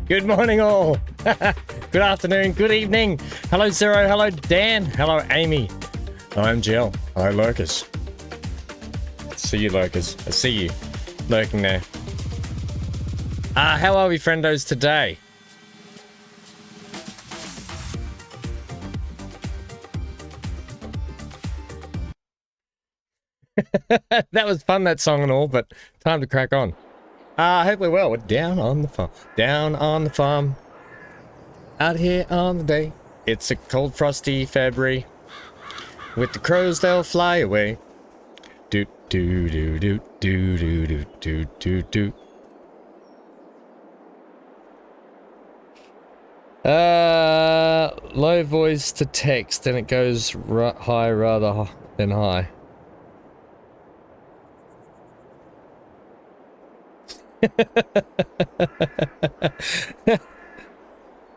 Good morning all. Good afternoon, good evening. Hello Zero, hello Dan, hello Amy. I'm Jill. Hello lurkers. See you lurkers. I see you lurking there. How are we friendos today? That was fun, that song and all, but time to crack on. Hopefully well. We're down on the farm. Down on the farm. Out here on the day. It's a cold, frosty February. With the crows, they'll fly away. Doot, doo, doo, doot, doo, doo, doot, doot, doot, doot. Low voice to text, and it goes high rather than high.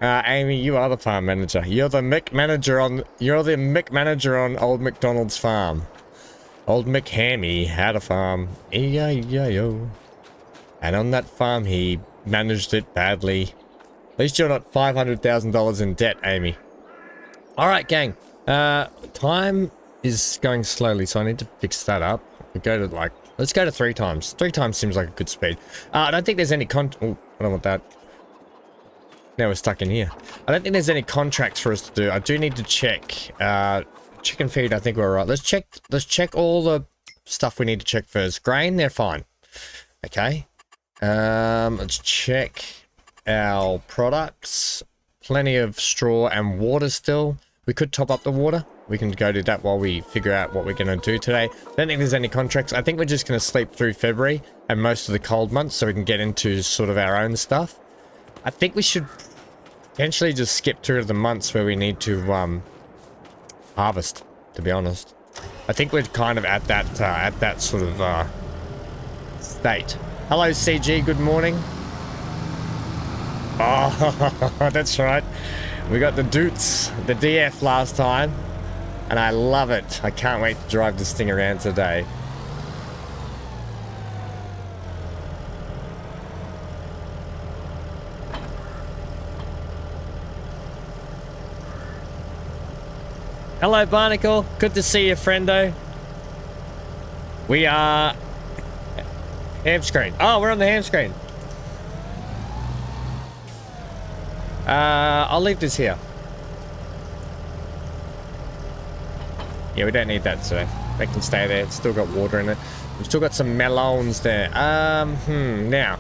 Amy, you are the farm manager. You're the Mick manager on Old McDonald's farm. Old McHammy had a farm. E-I-E-I-O. And on that farm, he managed it badly. At least you're not $500,000 in debt, Amy. Alright, gang. Time is going slowly, so I need to fix that up. We go to, like, let's go to 3 times. 3 times seems like a good speed. I don't think there's any oh, I don't want that. Now we're stuck in here. I don't think there's any contracts for us to do. I do need to check. Chicken feed, I think we're right. Let's check all the stuff we need to check first. Grain, they're fine. Okay. Let's check our products. Plenty of straw and water still. We could top up the water. We can go do that while we figure out what we're going to do today. Don't think there's any contracts. I think we're just going to sleep through February and most of the cold months so we can get into sort of our own stuff. I think we should potentially just skip through the months where we need to harvest, to be honest. I think we're kind of at that sort of state. Hello, CG. Good morning. Oh, that's right. We got the Doots, the DF last time, and I love it. I can't wait to drive this thing around today. Hello, Barnacle. Good to see you, friendo. We are ham screen. Oh, we're on the ham screen. I'll leave this here. Yeah, we don't need that, so they can stay there. It's still got water in it. We've still got some melons there. Now,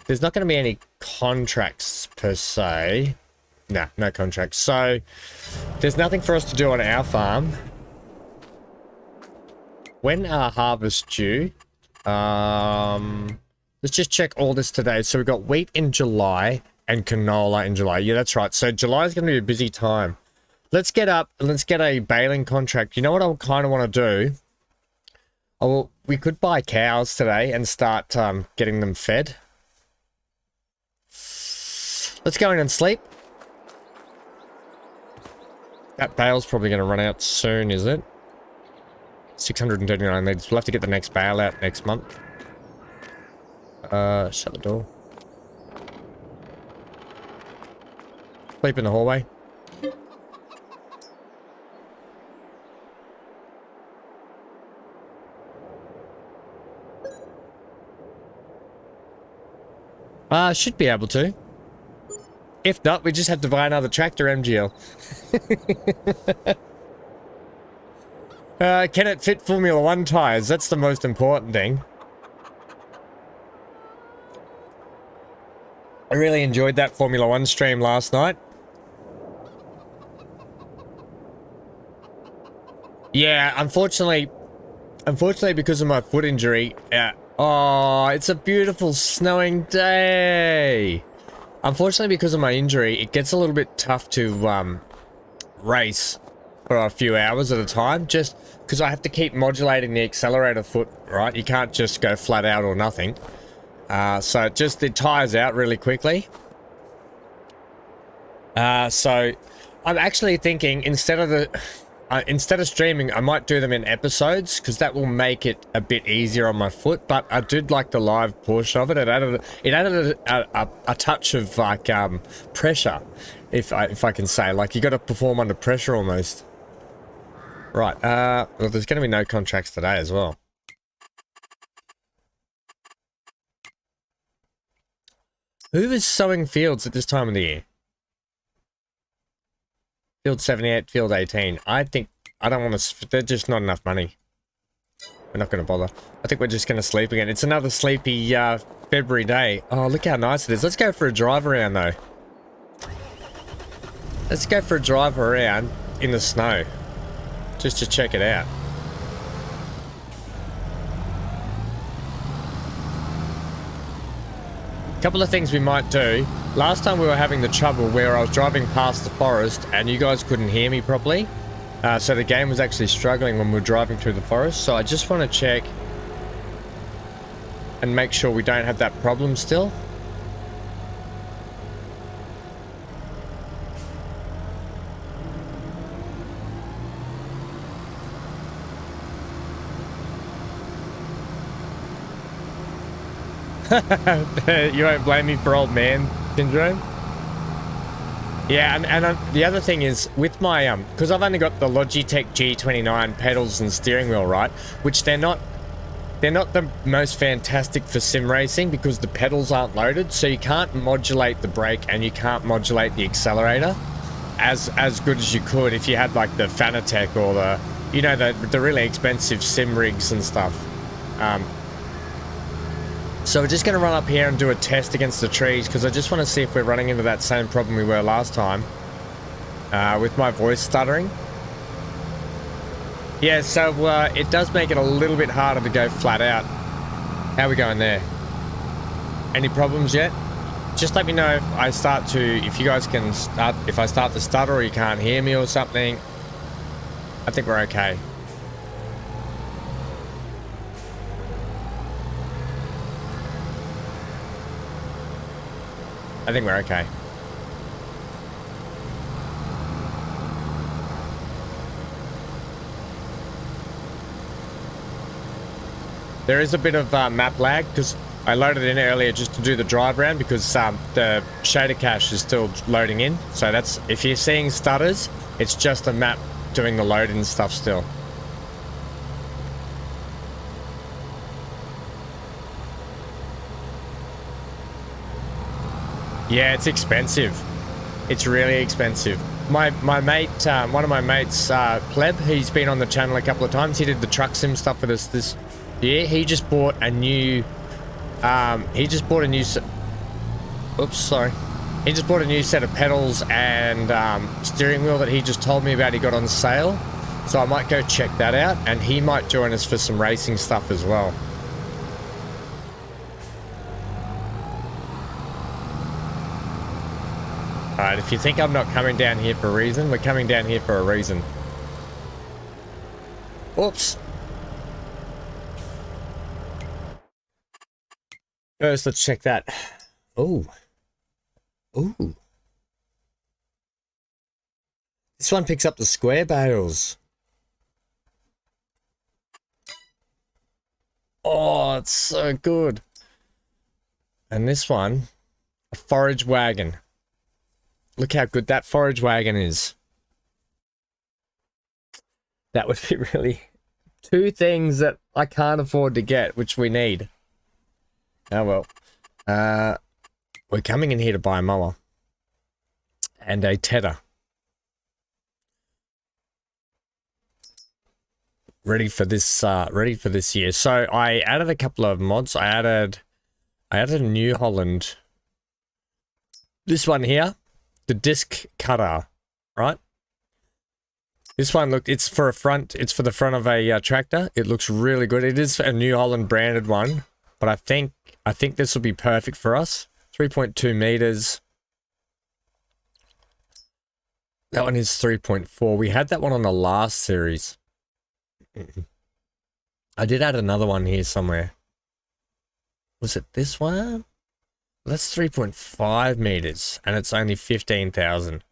there's not going to be any contracts per se. Nah, no contracts. So, there's nothing for us to do on our farm. When our harvest due? Let's just check all this today. So we've got wheat in July and canola in July. Yeah, that's right. So July is going to be a busy time. Let's get up and let's get a baling contract. You know what I kind of want to do? We could buy cows today and start getting them fed. Let's go in and sleep. That bale's probably going to run out soon, is it? 639 leads. We'll have to get the next bale out next month. Shut the door. Sleep in the hallway. Should be able to. If not, we just have to buy another tractor, MGL. Can it fit Formula 1 tires? That's the most important thing. I really enjoyed that Formula 1 stream last night. Yeah, unfortunately because of my foot injury, oh, it's a beautiful snowing day. Unfortunately, because of my injury, it gets a little bit tough to race for a few hours at a time, just because I have to keep modulating the accelerator foot, right? You can't just go flat out or nothing. So it tires out really quickly. So I'm actually thinking instead of streaming, I might do them in episodes because that will make it a bit easier on my foot. But I did like the live portion of it. It added a touch of like pressure, if I can say. Like you got to perform under pressure almost. Right. Well, there's going to be no contracts today as well. Who is sowing fields at this time of the year? Field 78, field 18. I don't want to... There's just not enough money. We're not going to bother. I think we're just going to sleep again. It's another sleepy February day. Oh, look how nice it is. Let's go for a drive around, though. Let's go for a drive around in the snow. Just to check it out. A couple of things we might do. Last time we were having the trouble where I was driving past the forest and you guys couldn't hear me properly. So the game was actually struggling when we were driving through the forest. So I just want to check and make sure we don't have that problem still. You won't blame me for old man syndrome. Yeah, and the other thing is with my because I've only got the Logitech G29 pedals and steering wheel, right? Which they're not the most fantastic for sim racing because the pedals aren't loaded, so you can't modulate the brake and you can't modulate the accelerator as good as you could if you had like the Fanatec or the, you know, the really expensive sim rigs and stuff. So we're just going to run up here and do a test against the trees because I just want to see if we're running into that same problem we were last time with my voice stuttering. Yeah, so it does make it a little bit harder to go flat out. How are we going there? Any problems yet? Just let me know if you guys can start, if I start to stutter or you can't hear me or something. I think we're okay. I think we're okay. There is a bit of map lag because I loaded in earlier just to do the drive round because the shader cache is still loading in. So that's, if you're seeing stutters, it's just the map doing the loading stuff still. Yeah, it's expensive. It's really expensive. My mate, one of my mates, Pleb, he's been on the channel a couple of times. He did the truck sim stuff with us this year. He just bought a new, oops, sorry. He just bought a new set of pedals and steering wheel that he just told me about he got on sale. So I might go check that out and he might join us for some racing stuff as well. Alright, if you think I'm not coming down here for a reason, we're coming down here for a reason. Oops. First, let's check that. Oh. Ooh. This one picks up the square bales. Oh, it's so good. And this one, a forage wagon. Look how good that forage wagon is. That would be really two things that I can't afford to get, which we need. Oh well. We're coming in here to buy a mower. And a tedder. Ready for this year. So I added a couple of mods. I added a New Holland. This one here. The disc cutter, right? This one, look, it's for the front of a tractor. It looks really good. It is a New Holland branded one, but I think this will be perfect for us. 3.2 meters. That one is 3.4. We had that one on the last series. I did add another one here somewhere. Was it this one? That's 3.5 meters, and it's only 15,000.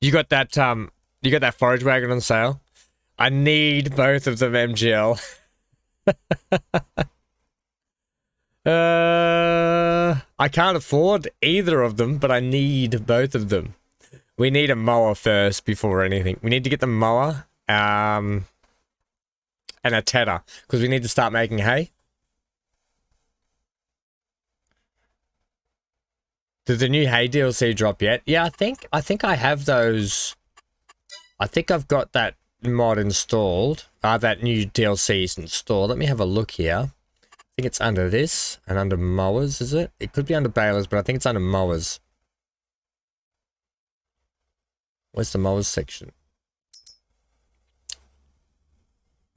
You got that forage wagon on sale? I need both of them, MGL. I can't afford either of them, but I need both of them. We need a mower first before anything. We need to get the mower. And a tedder, because we need to start making hay. Did the new hay DLC drop yet? Yeah, I think I have those. I think I've got that mod installed. That new DLC is installed. Let me have a look here. I think it's under this and under mowers, is it? It could be under balers, but I think it's under mowers. Where's the mowers section?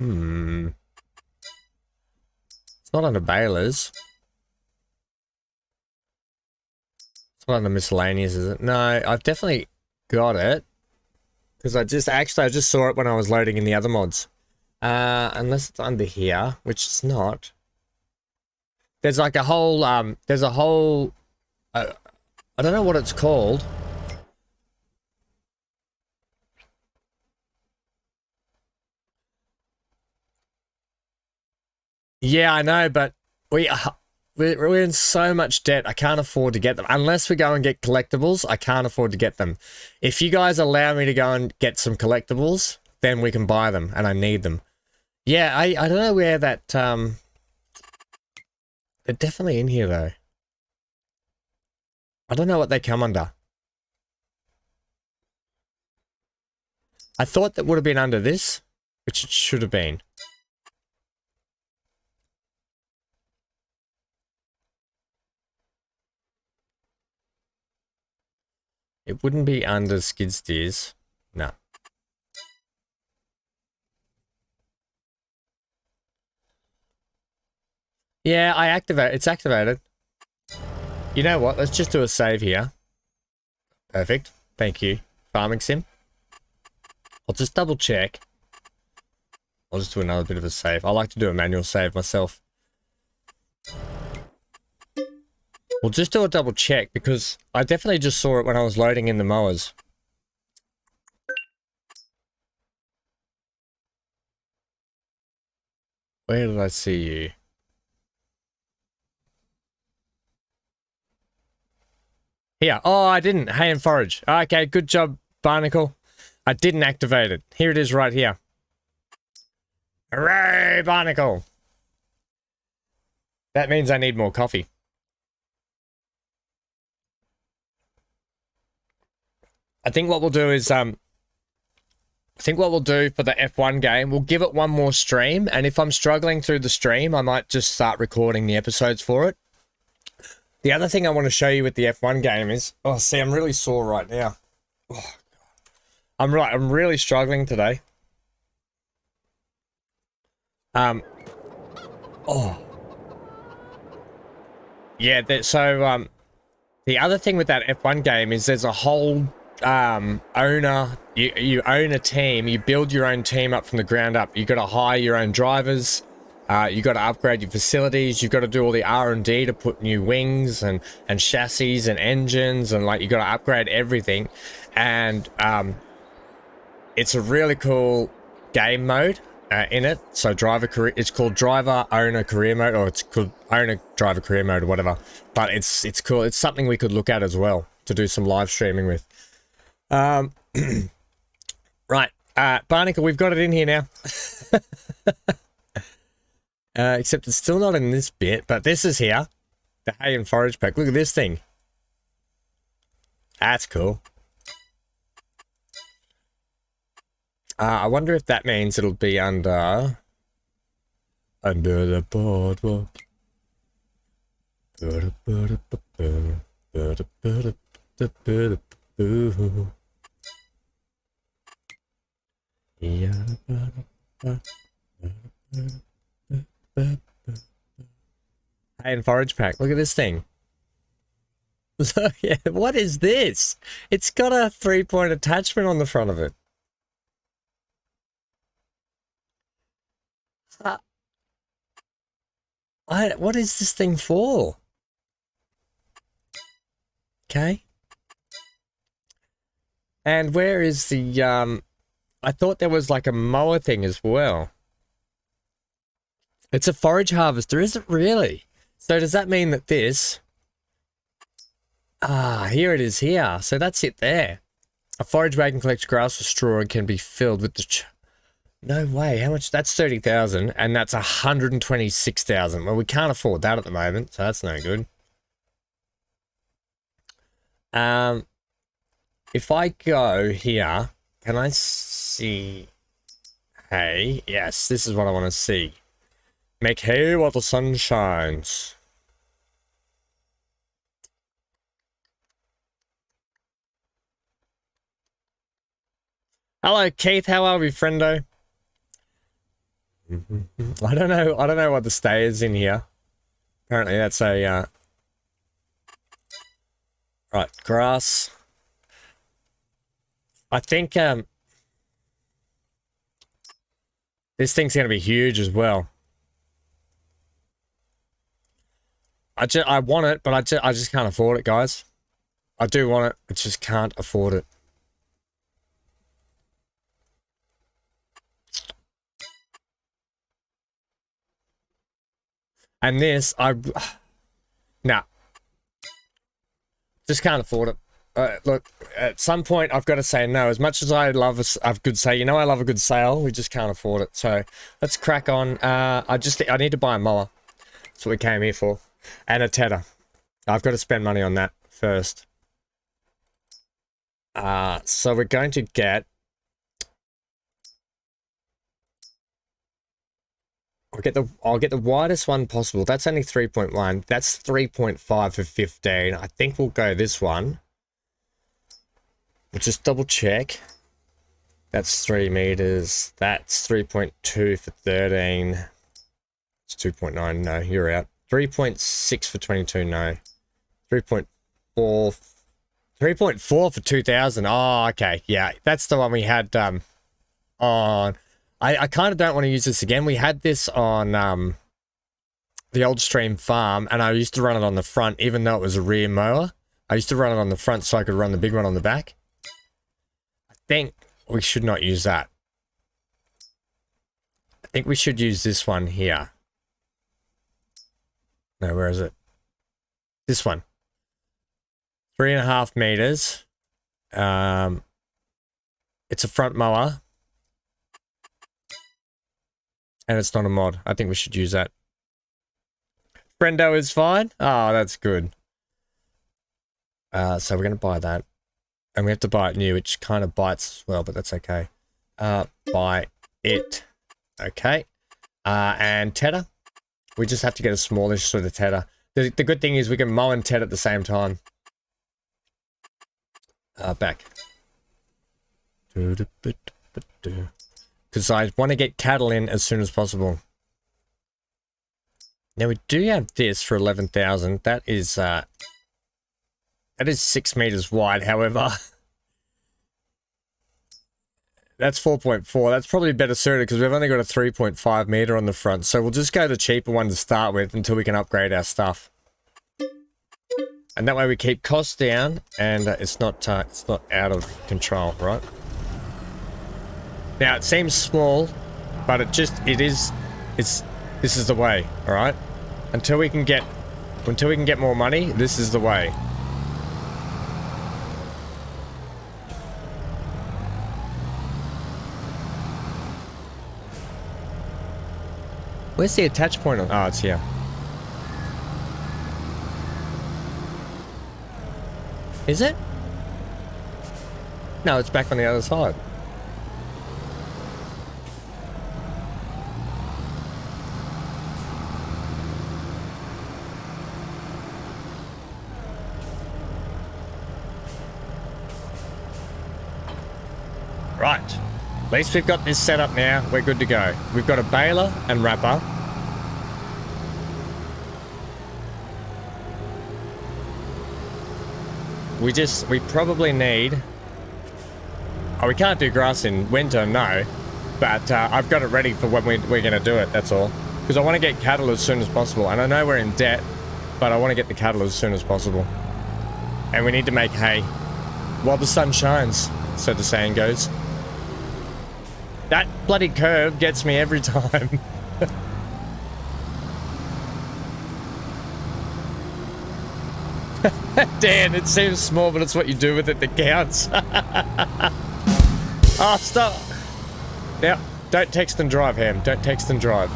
It's not under balers. It's not under miscellaneous, is it? No, I've definitely got it. Because I just saw it when I was loading in the other mods. Unless it's under here, which it's not. There's like a whole, I don't know what it's called. Yeah, I know, but we're in so much debt. I can't afford to get them. Unless we go and get collectibles, I can't afford to get them. If you guys allow me to go and get some collectibles, then we can buy them, and I need them. Yeah, I don't know where that, they're definitely in here, though. I don't know what they come under. I thought that would have been under this, which it should have been. It wouldn't be under skid steers. No. Yeah, it's activated. You know what? Let's just do a save here. Perfect. Thank you. Farming sim. I'll just double check. I'll just do another bit of a save. I like to do a manual save myself. We'll just do a double check because I definitely just saw it when I was loading in the mowers. Where did I see you? Here. Oh, I didn't. Hay and forage. Okay, good job, Barnacle. I didn't activate it. Here it is right here. Hooray, Barnacle. That means I need more coffee. I think what we'll do is, I think what we'll do for the F1 game, we'll give it one more stream, and if I'm struggling through the stream, I might just start recording the episodes for it. The other thing I want to show you with the F1 game is, oh, see, I'm really sore right now. Oh, I'm really struggling today. Oh. Yeah, so, the other thing with that F1 game is there's a whole, owner, you own a team, you build your own team up from the ground up. You got to hire your own drivers. You got to upgrade your facilities. You've got to do all the R&D to put new wings and chassis and engines, and like you got to upgrade everything. And it's a really cool game mode in it. So it's called driver owner career mode, or it's called owner driver career mode or whatever. But it's cool. It's something we could look at as well to do some live streaming with. Right, Barnacle, we've got it in here now. Except it's still not in this bit, but this is here. The hay and forage pack. Look at this thing. That's cool. I wonder if that means it'll be under the boardwalk. Hay and forage pack. Look at this thing. So, yeah, what is this? It's got a 3-point attachment on the front of it. What is this thing for? Okay. And where is the, I thought there was like a mower thing as well. It's a forage harvester, is it really? So does that mean that this... here it is here. So that's it there. A forage wagon collects grass or straw and can be filled with the... No way. How much? That's 30,000 and that's 126,000. Well, we can't afford that at the moment, so that's no good. If I go here, can I see hay? Yes, this is what I want to see. Make hay while the sun shines. Hello, Keith. How are we, friendo? I don't know what the stay is in here. Apparently that's a, right, grass. I think, this thing's going to be huge as well. I want it, but I just can't afford it, guys. I do want it, I just can't afford it. And this, nah, just can't afford it. Look, at some point I've got to say no. As much as I love a good sale, you know, I love a good sale. We just can't afford it. So let's crack on. I need to buy a mower. That's what we came here for, and a tether. I've got to spend money on that first. So we're going to get. I'll get the widest one possible. That's only 3.1. That's 3.5 for 15. I think we'll go this one. We'll just double check. That's 3 meters. That's 3.2 for 13. It's 2.9. No, you're out. 3.6 for 22. No. 3.4. 3.4 for 2000. Oh, okay. Yeah, that's the one we had on. I kind of don't want to use this again. We had this on the old stream farm, and I used to run it on the front, even though it was a rear mower. I used to run it on the front so I could run the big one on the back. I think we should not use that. I think we should use this one here. No, where is it? This one. 3.5 meters. It's a front mower. And it's not a mod. I think we should use that. Friendo is fine. Oh, that's good. So we're going to buy that. And we have to buy it new, which kind of bites as well, but that's okay. Buy it. Okay. And tether. We just have to get a smallish sort of tether. The good thing is we can mow and ted at the same time. Back. Because I want to get cattle in as soon as possible. Now we do have this for 11,000. That is 6 meters wide. However, that's 4.4. That's probably better suited because we've only got a 3.5 meter on the front. So we'll just go the cheaper one to start with until we can upgrade our stuff. And that way we keep costs down and it's not out of control, right? Now it seems small, but this is the way, all right? Until we can get more money, this is the way. Where's the attach point on? Oh, it's here. Is it? No, it's back on the other side. Right, at least we've got this set up now. We're good to go. We've got a baler and wrapper. We probably need... Oh, we can't do grass in winter, no. But I've got it ready for when we're going to do it, that's all. Because I want to get cattle as soon as possible. And I know we're in debt, but I want to get the cattle as soon as possible. And we need to make hay while the sun shines, so the saying goes. That bloody curve gets me every time. Dan, it seems small, but it's what you do with it that counts. Oh, stop. Now, don't text and drive, Ham. Don't text and drive.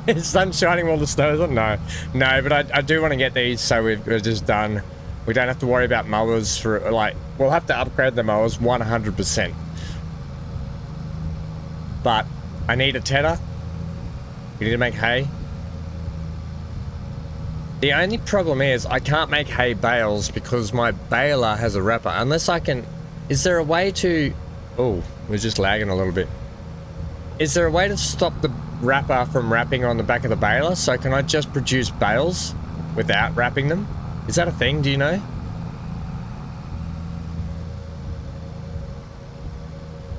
Is sun shining while the snow's on? No. No, but I do want to get these so we're just done. We don't have to worry about mowers for, like, we'll have to upgrade the mowers 100%. But I need a tether. We need to make hay. The only problem is I can't make hay bales because my baler has a wrapper. Unless I can... Is there a way to... Oh, we're just lagging a little bit. Is there a way to stop the wrapper from wrapping on the back of the baler? So can I just produce bales without wrapping them? Is that a thing? Do you know?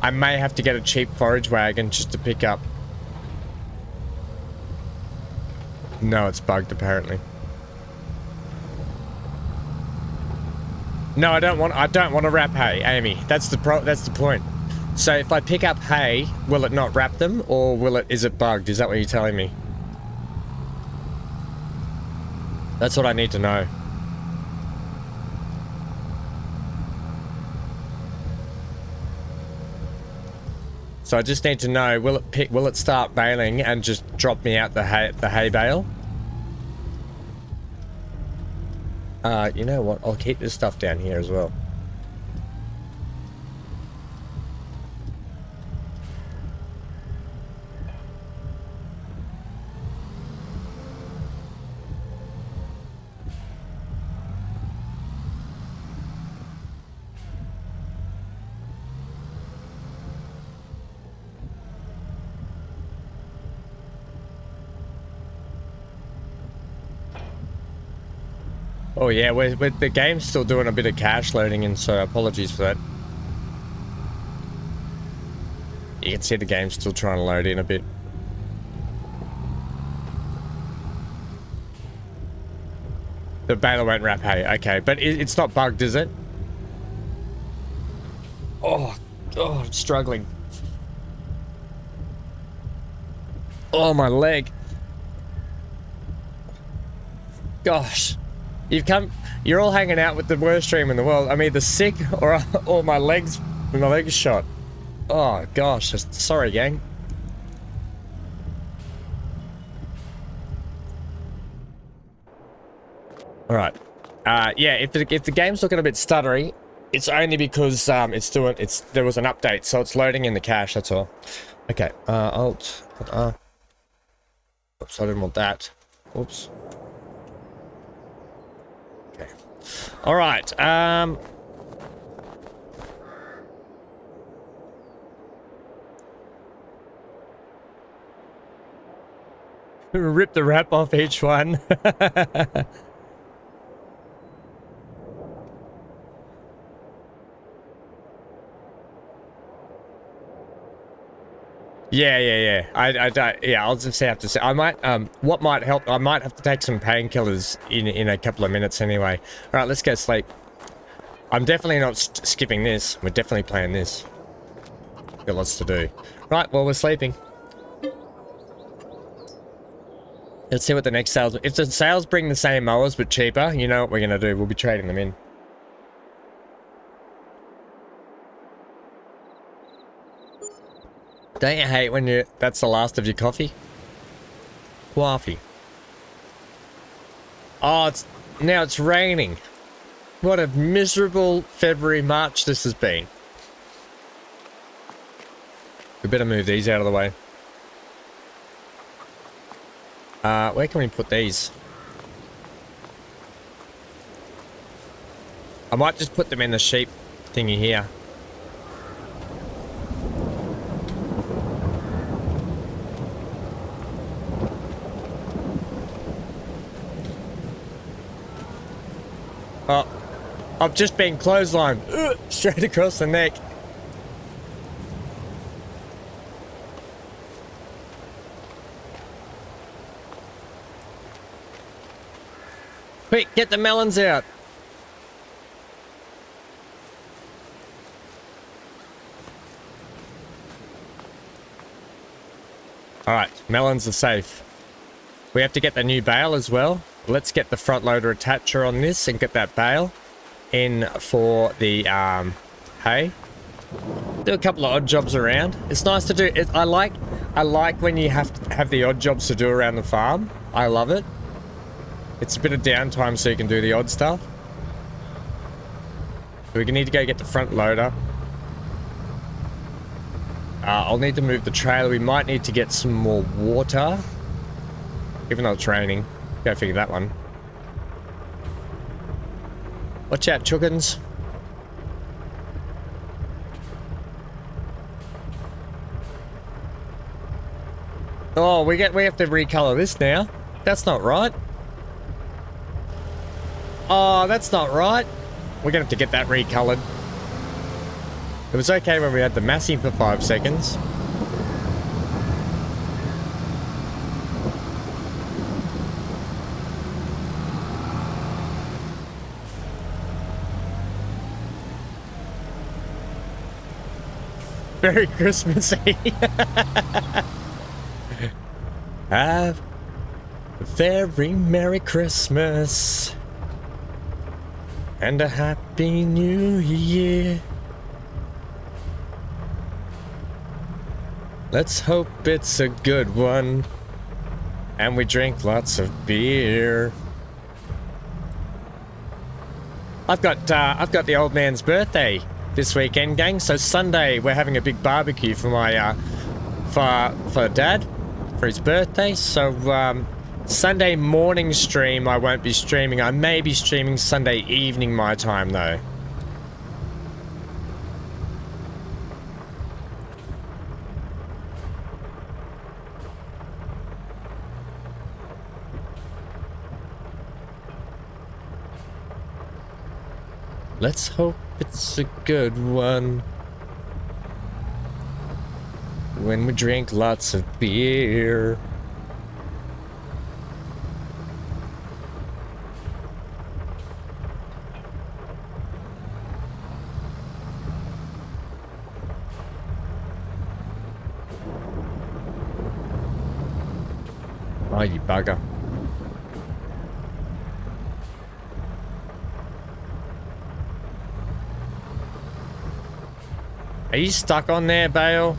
I may have to get a cheap forage wagon just to pick up. No, it's bugged apparently. No, I don't want to wrap hay, Amy. That's the point. So if I pick up hay, will it not wrap them, or is it bugged? Is that what you're telling me? That's what I need to know. So I just need to know, will it start baling and just drop me out the hay bale? You know what? I'll keep this stuff down here as well. Oh yeah, the game's still doing a bit of cache loading, and so apologies for that. You can see the game's still trying to load in a bit. The baler won't wrap hay, okay, but it's not bugged, is it? Oh, I'm struggling. Oh, my leg. Gosh. You're all hanging out with the worst stream in the world. I'm either sick or my legs shot. Oh gosh, sorry gang. All right. Yeah, if the game's looking a bit stuttery, it's only because there was an update, so it's loading in the cache. That's all. Okay. Alt. Oops, I didn't want that. Oops. Okay. All right. Rip the wrap off each one. Yeah. I'll just have to say, I might, what might help, I might have to take some painkillers in a couple of minutes anyway. All right, let's go sleep. I'm definitely not skipping this. We're definitely playing this. Got lots to do. Right, well, we're sleeping. Let's see what the next sales, if the sales bring the same mowers but cheaper, you know what we're going to do. We'll be trading them in. Don't you hate when that's the last of your coffee? Coffee. Oh, now it's raining. What a miserable February, March this has been. We better move these out of the way. Where can we put these? I might just put them in the sheep thingy here. Oh, I've just been clotheslined straight across the neck. Quick, get the melons out. All right, melons are safe. We have to get the new bale as well. Let's get the front loader attacher on this and get that bale in for the hay. Do a couple of odd jobs around. It's nice to do. I like when you have to have the odd jobs to do around the farm. I love it. It's a bit of downtime so you can do the odd stuff. We're gonna need to go get the front loader. I'll need to move the trailer. We might need to get some more water, even though it's raining. Go figure that one. Watch out, chuggins. Oh, we have to recolor this now. That's not right. Oh, that's not right. We're gonna have to get that recolored. It was okay when we had the massing for 5 seconds. Merry Christmassy. Have a very Merry Christmas and a Happy New Year. Let's hope it's a good one and we drink lots of beer. I've got the old man's birthday this weekend, gang. So Sunday we're having a big barbecue for my for Dad for his birthday. So Sunday morning stream I won't be streaming. I may be streaming Sunday evening my time though. Let's hope it's a good one when we drink lots of beer. Oh, you bugger. Are you stuck on there, Bale?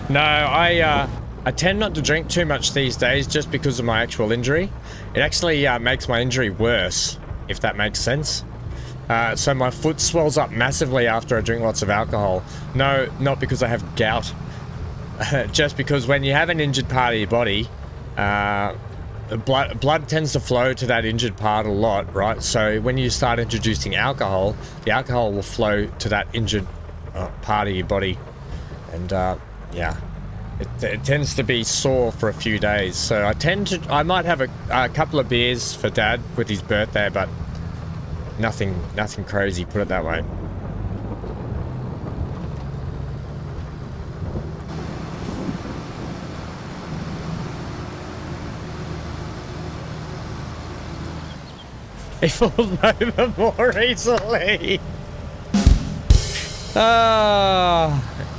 No, I tend not to drink too much these days just because of my actual injury. It actually makes my injury worse, if that makes sense. So my foot swells up massively after I drink lots of alcohol. No, not because I have gout. Just because when you have an injured part of your body, blood tends to flow to that injured part a lot, right? So when you start introducing alcohol, the alcohol will flow to that injured part of your body. And yeah, it tends to be sore for a few days. So I might have a couple of beers for Dad with his birthday, but nothing crazy, put it that way. He falls over more easily.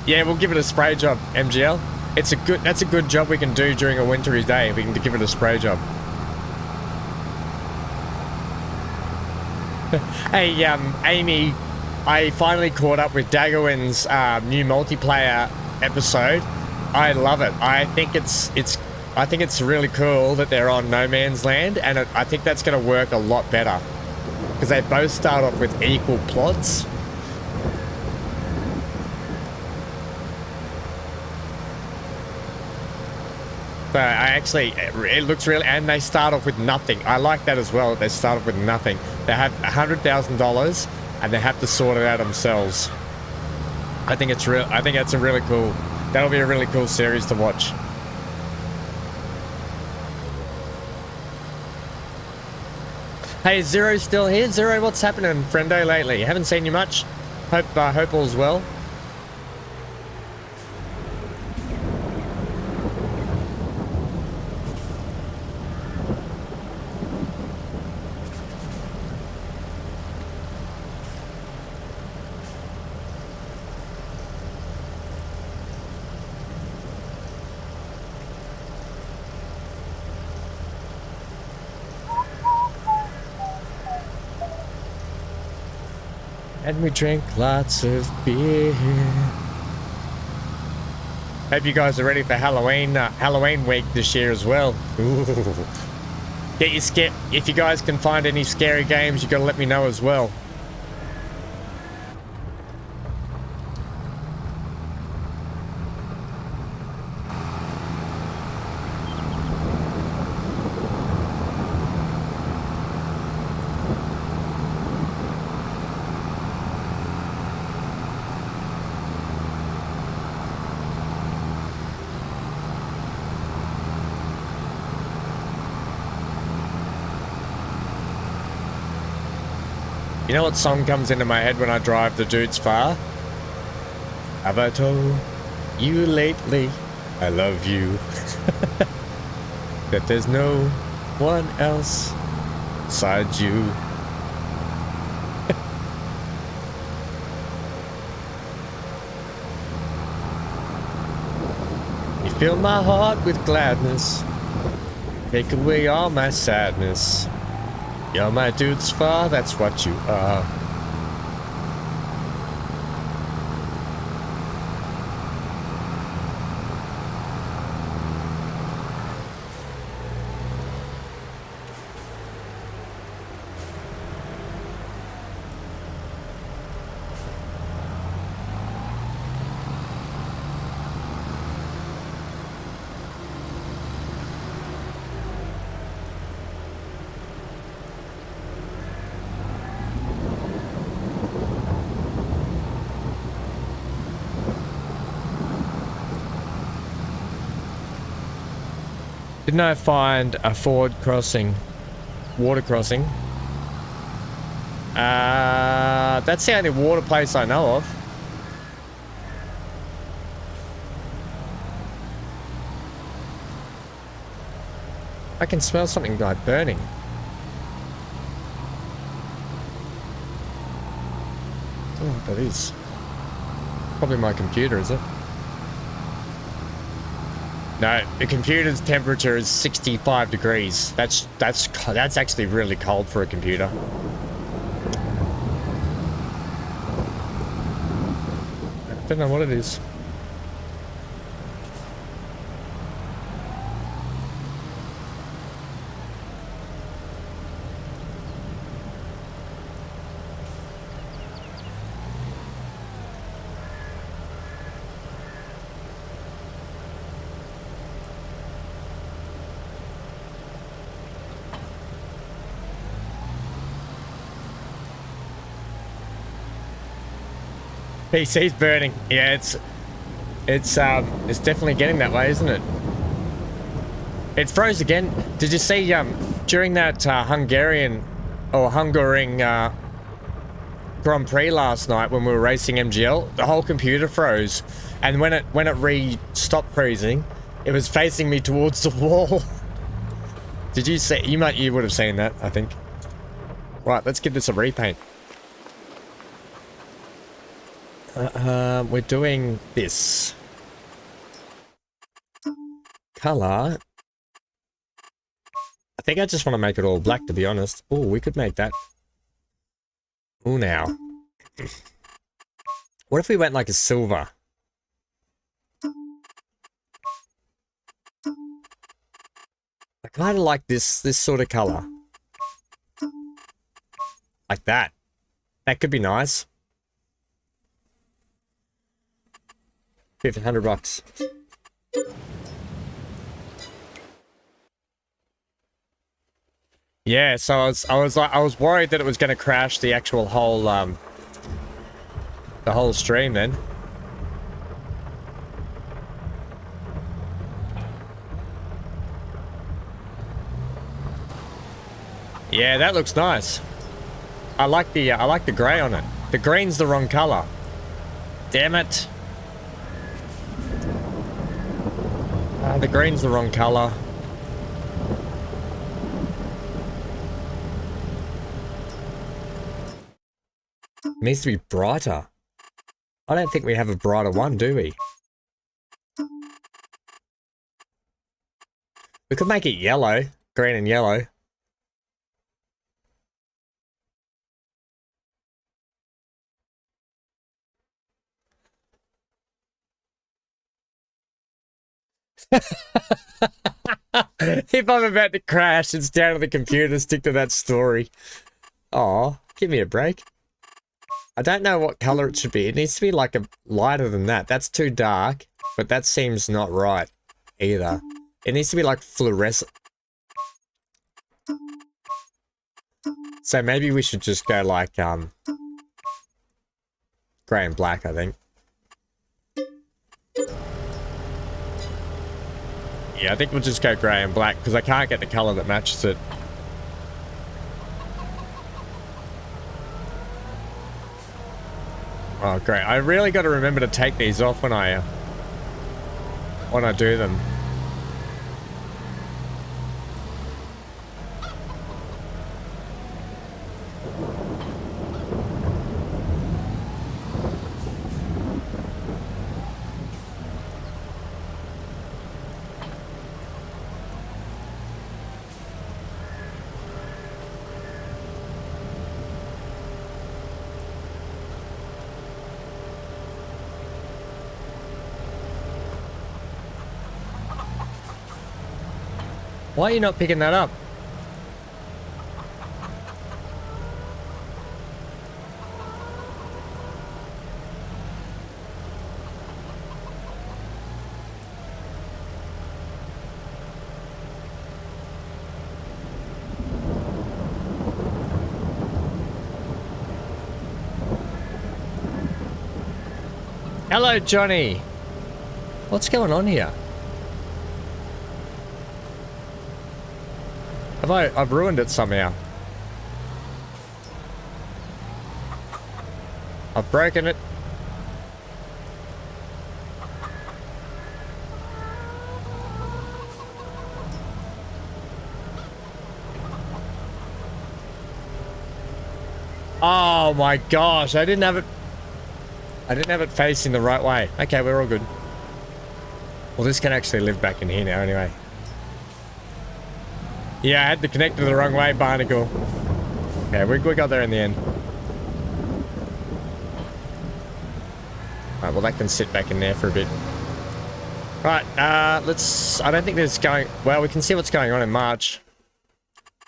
Yeah, we'll give it a spray job, MGL. That's a good job we can do during a wintry day. We can give it a spray job. Hey, Amy, I finally caught up with Daggerwin's new multiplayer episode. I love it. I think it's really cool that they're on No Man's Land, and I think that's going to work a lot better because they both start off with equal plots. But it looks really, and they start off with nothing. I like that as well. They start off with nothing. They have $100,000 and they have to sort it out themselves. I think that's a really cool. That'll be a really cool series to watch. Hey, Zero's still here. Zero, what's happening, friendo, lately? Haven't seen you much. Hope all's well. And we drink lots of beer. Hope you guys are ready for Halloween week this year as well. Ooh. Get your if you guys can find any scary games, you gotta let me know as well. You know what song comes into my head when I drive the dudes far? Have I told you lately I love you? That there's no one else besides you. You fill my heart with gladness, take away all my sadness. You're my dude's far, that's what you are. Didn't I find a ford crossing? Water crossing? That's the only water place I know of. I can smell something like burning. I don't know what that is. Probably my computer, is it? No, the computer's temperature is 65 degrees. That's actually really cold for a computer. I don't know what it is. PC's burning. Yeah, it's definitely getting that way, isn't it? It froze again. Did you see during that Hungarian Grand Prix last night when we were racing MGL, the whole computer froze, and when it stopped freezing, it was facing me towards the wall. Did you see? You would have seen that, I think. Right, let's give this a repaint. We're doing this color. I think I just want to make it all black, to be honest. Oh, we could make that. Oh, now. What if we went like a silver? I kind of like this sort of color. Like that. That could be nice. 1,500 bucks. Yeah, so I was worried that it was going to crash the actual whole the whole stream then. Yeah, that looks nice. I like the grey on it. The green's the wrong color. Damn it. The green's the wrong color. It needs to be brighter. I don't think we have a brighter one, do we? We could make it yellow. Green and yellow. If I'm about to crash, it's down to the computer to stick to that story. Aw, give me a break. I don't know what color it should be. It needs to be like a lighter than that. That's too dark, but that seems not right either. It needs to be like fluorescent. So maybe we should just go like grey and black, I think. Yeah, I think we'll just go grey and black because I can't get the color that matches it. Oh, great. I really got to remember to take these off when I do them. Why are you not picking that up? Hello, Johnny. What's going on here? I've ruined it somehow. I've broken it. Oh my gosh, I didn't have it facing the right way. Okay, we're all good. Well, this can actually live back in here now anyway. Yeah, I had to connect to the wrong way, Barnacle. Okay, we got there in the end. Alright, well that can sit back in there for a bit. Right, I don't think there's well, we can see what's going on in March.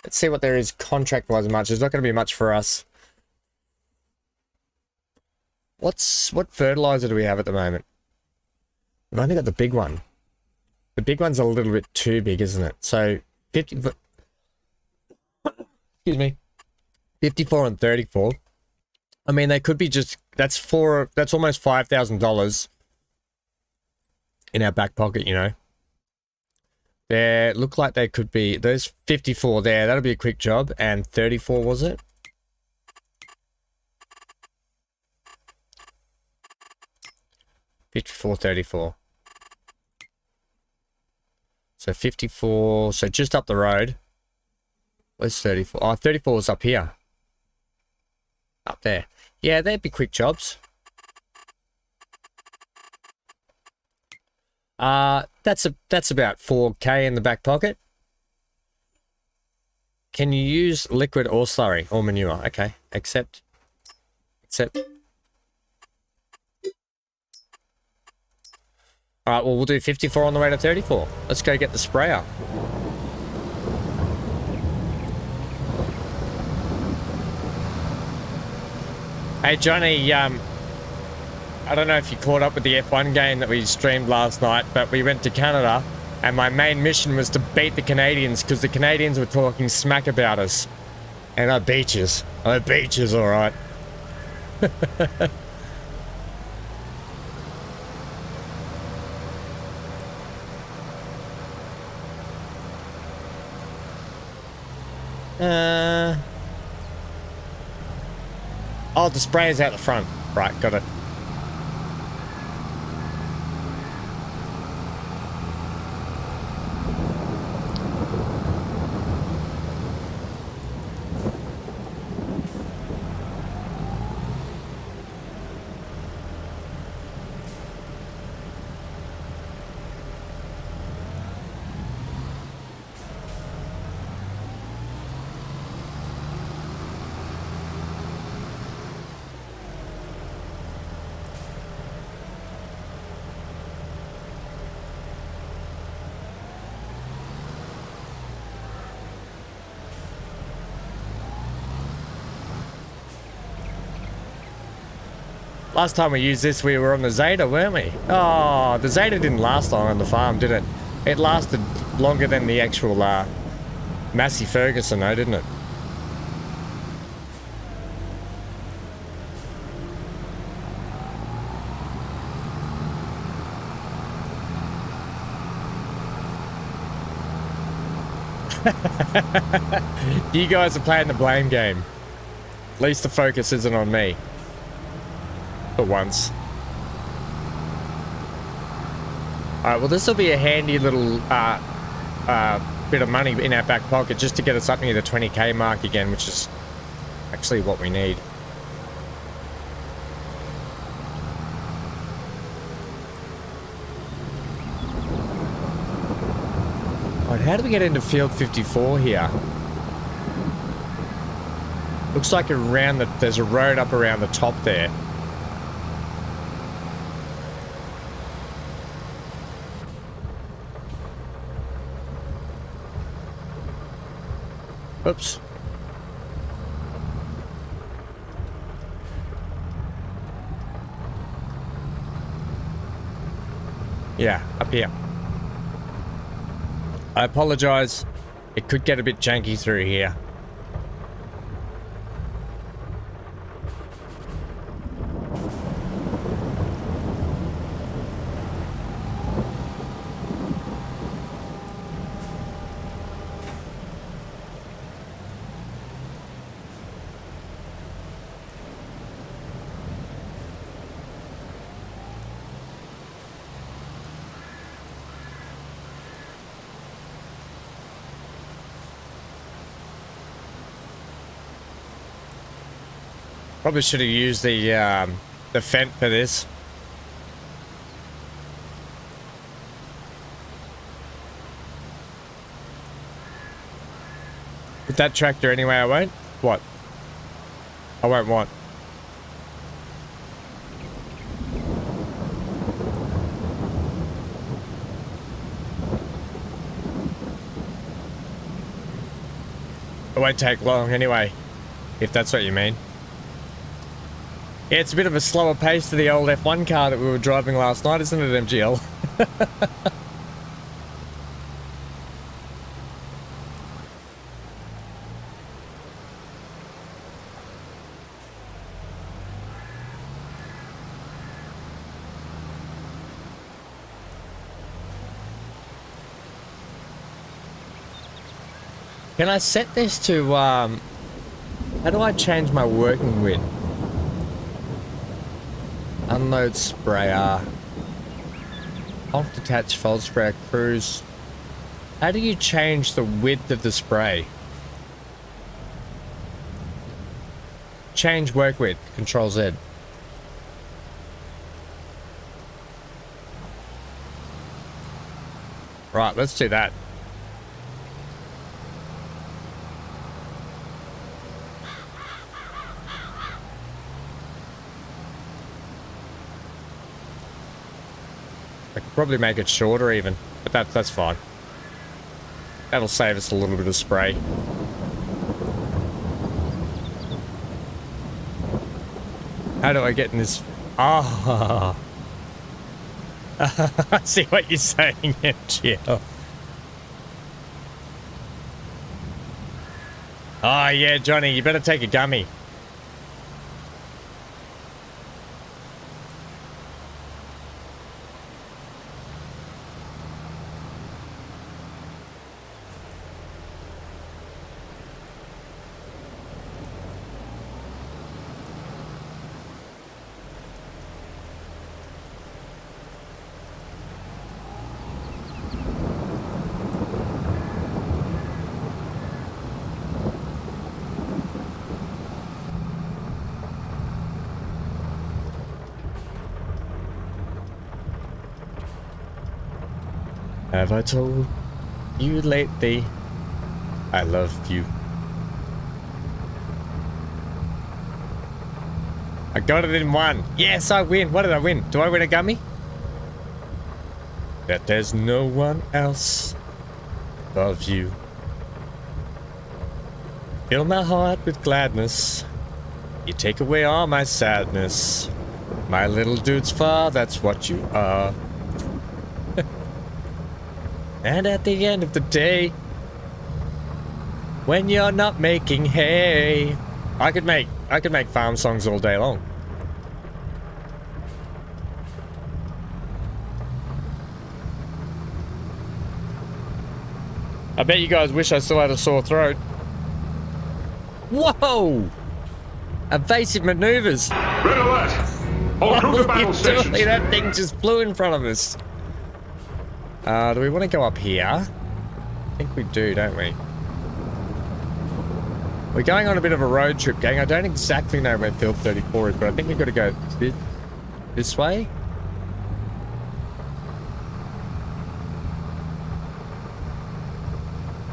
Let's see what there is contract-wise in March. There's not going to be much for us. What fertilizer do we have at the moment? We've only got the big one. The big one's a little bit too big, isn't it? So 50, excuse me, 54 and 34. I mean, they could be just, that's almost $5,000 in our back pocket, you know. They look like they could be, there's 54 there, that'll be a quick job, and 34 was it? $54.34. So 54, so just up the road. Where's 34? Oh, 34 is up here. Up there. Yeah, they'd be quick jobs. That's about 4K in the back pocket. Can you use liquid or slurry or manure? Okay, accept. Alright, well, we'll do 54 on the way to 34. Let's go get the sprayer. Hey, Johnny, I don't know if you caught up with the F1 game that we streamed last night, but we went to Canada, and my main mission was to beat the Canadians, because the Canadians were talking smack about us. And I beat yous. I beat yous, alright. Oh, the sprayer's out the front. Right, got it. Last time we used this, we were on the Zeta, weren't we? Oh, the Zeta didn't last long on the farm, did it? It lasted longer than the actual Massey Ferguson, though, didn't it? You guys are playing the blame game. At least the focus isn't on me. for once. Alright, well this will be a handy little bit of money in our back pocket just to get us up near the 20k mark again, which is actually what we need. Alright, how do we get into field 54 here? Looks like around the, there's a road up around the top there. Oops. Yeah, up here. I apologize. It could get a bit janky through here. Probably should have used the fent for this. With that tractor anyway, I won't. What? I won't want. It won't take long anyway, if that's what you mean. Yeah, it's a bit of a slower pace to the old F1 car that we were driving last night, isn't it, MGL? Can I set this to, how do I change my working width? Unload sprayer. Off detached fold sprayer cruise. How do you change the width of the spray? Change work width. Control Z. Right, let's do that. I could probably make it shorter even, but that's fine. That'll save us a little bit of spray. How do I get in this? Ah, I see what you're saying, MGL. Oh yeah, Johnny, you better take a gummy. Have I told you lately I love you? I got it in one. Yes, I win. What did I win? Do I win a gummy? That there's no one else above you. Fill my heart with gladness. You take away all my sadness. My little dude's far, that's what you are. And at the end of the day, when you're not making hay, I could make farm songs all day long. I bet you guys wish I still had a sore throat. Whoa! Evasive maneuvers. Red alert! All crew to battle Literally, stations. that thing just flew in front of us. Do we want to go up here? I think we do, don't we? We're going on a bit of a road trip, gang. I don't exactly know where Field 34 is, but I think we've got to go this way.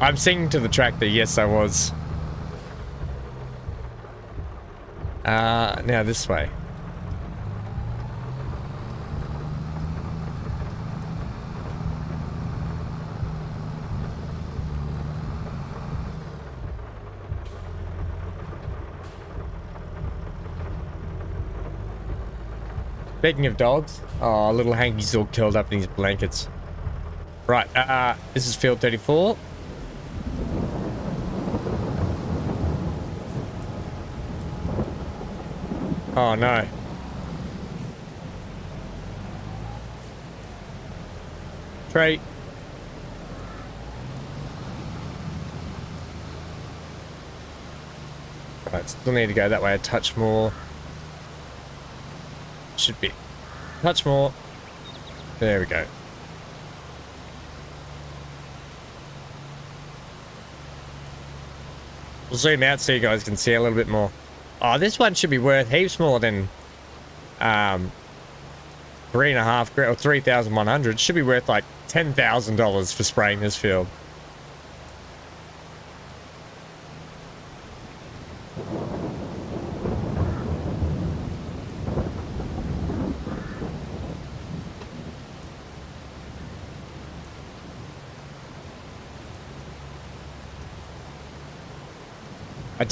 I'm singing to the tractor. Yes, I was. Now this way. Speaking of dogs, oh, little Hanky's all curled up in his blankets. Right, this is Field 34. Oh no. Tree. Right, still need to go that way a touch more. Should be. Touch more. There we go. We'll zoom out so you guys can see a little bit more. Oh, this one should be worth heaps more than 3.5 grand or 3,100. Should be worth like $10,000 for spraying this field.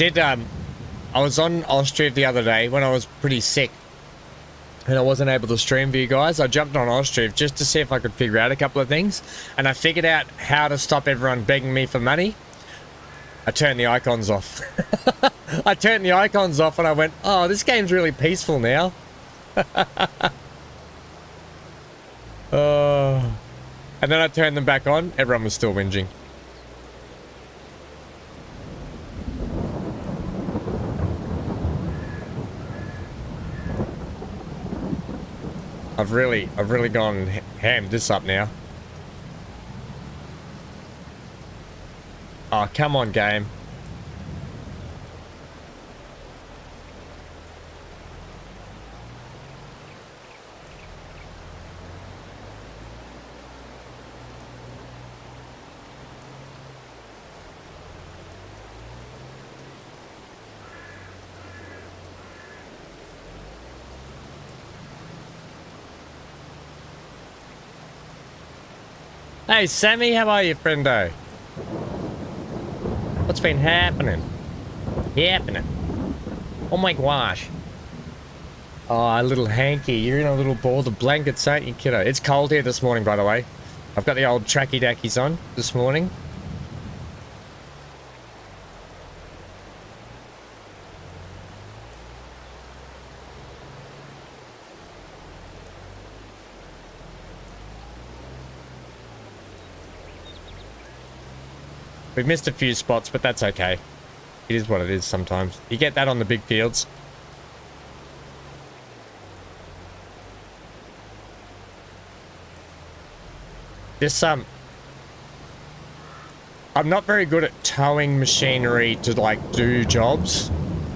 I was on Ostriv the other day when I was pretty sick and I wasn't able to stream for you guys. I jumped on Ostriv just to see if I could figure out a couple of things, and I figured out how to stop everyone begging me for money. I turned the icons off. I turned the icons off and I went, oh, this game's really peaceful now. Oh. And then I turned them back on. Everyone was still whinging. I've really gone hammed this up now. Oh, come on, game. Hey, Sammy, how are you, friendo? What's been happening? Oh my gosh. Oh, little Hanky, you're in a little ball of blankets, aren't you, kiddo? It's cold here this morning, by the way. I've got the old tracky dackies on this morning. We've missed a few spots, but that's okay. It is what it is sometimes. You get that on the big fields. I'm not very good at towing machinery to, like, do jobs.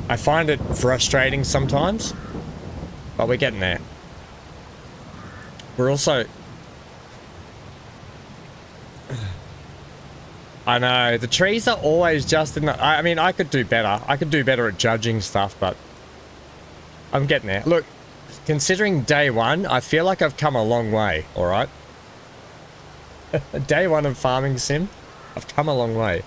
I find it frustrating sometimes, but we're getting there. We're also... I know, the trees are always just in the... I mean, I could do better. I could do better at judging stuff, but I'm getting there. Look, considering day one, I feel like I've come a long way, alright? Day one of farming sim, I've come a long way.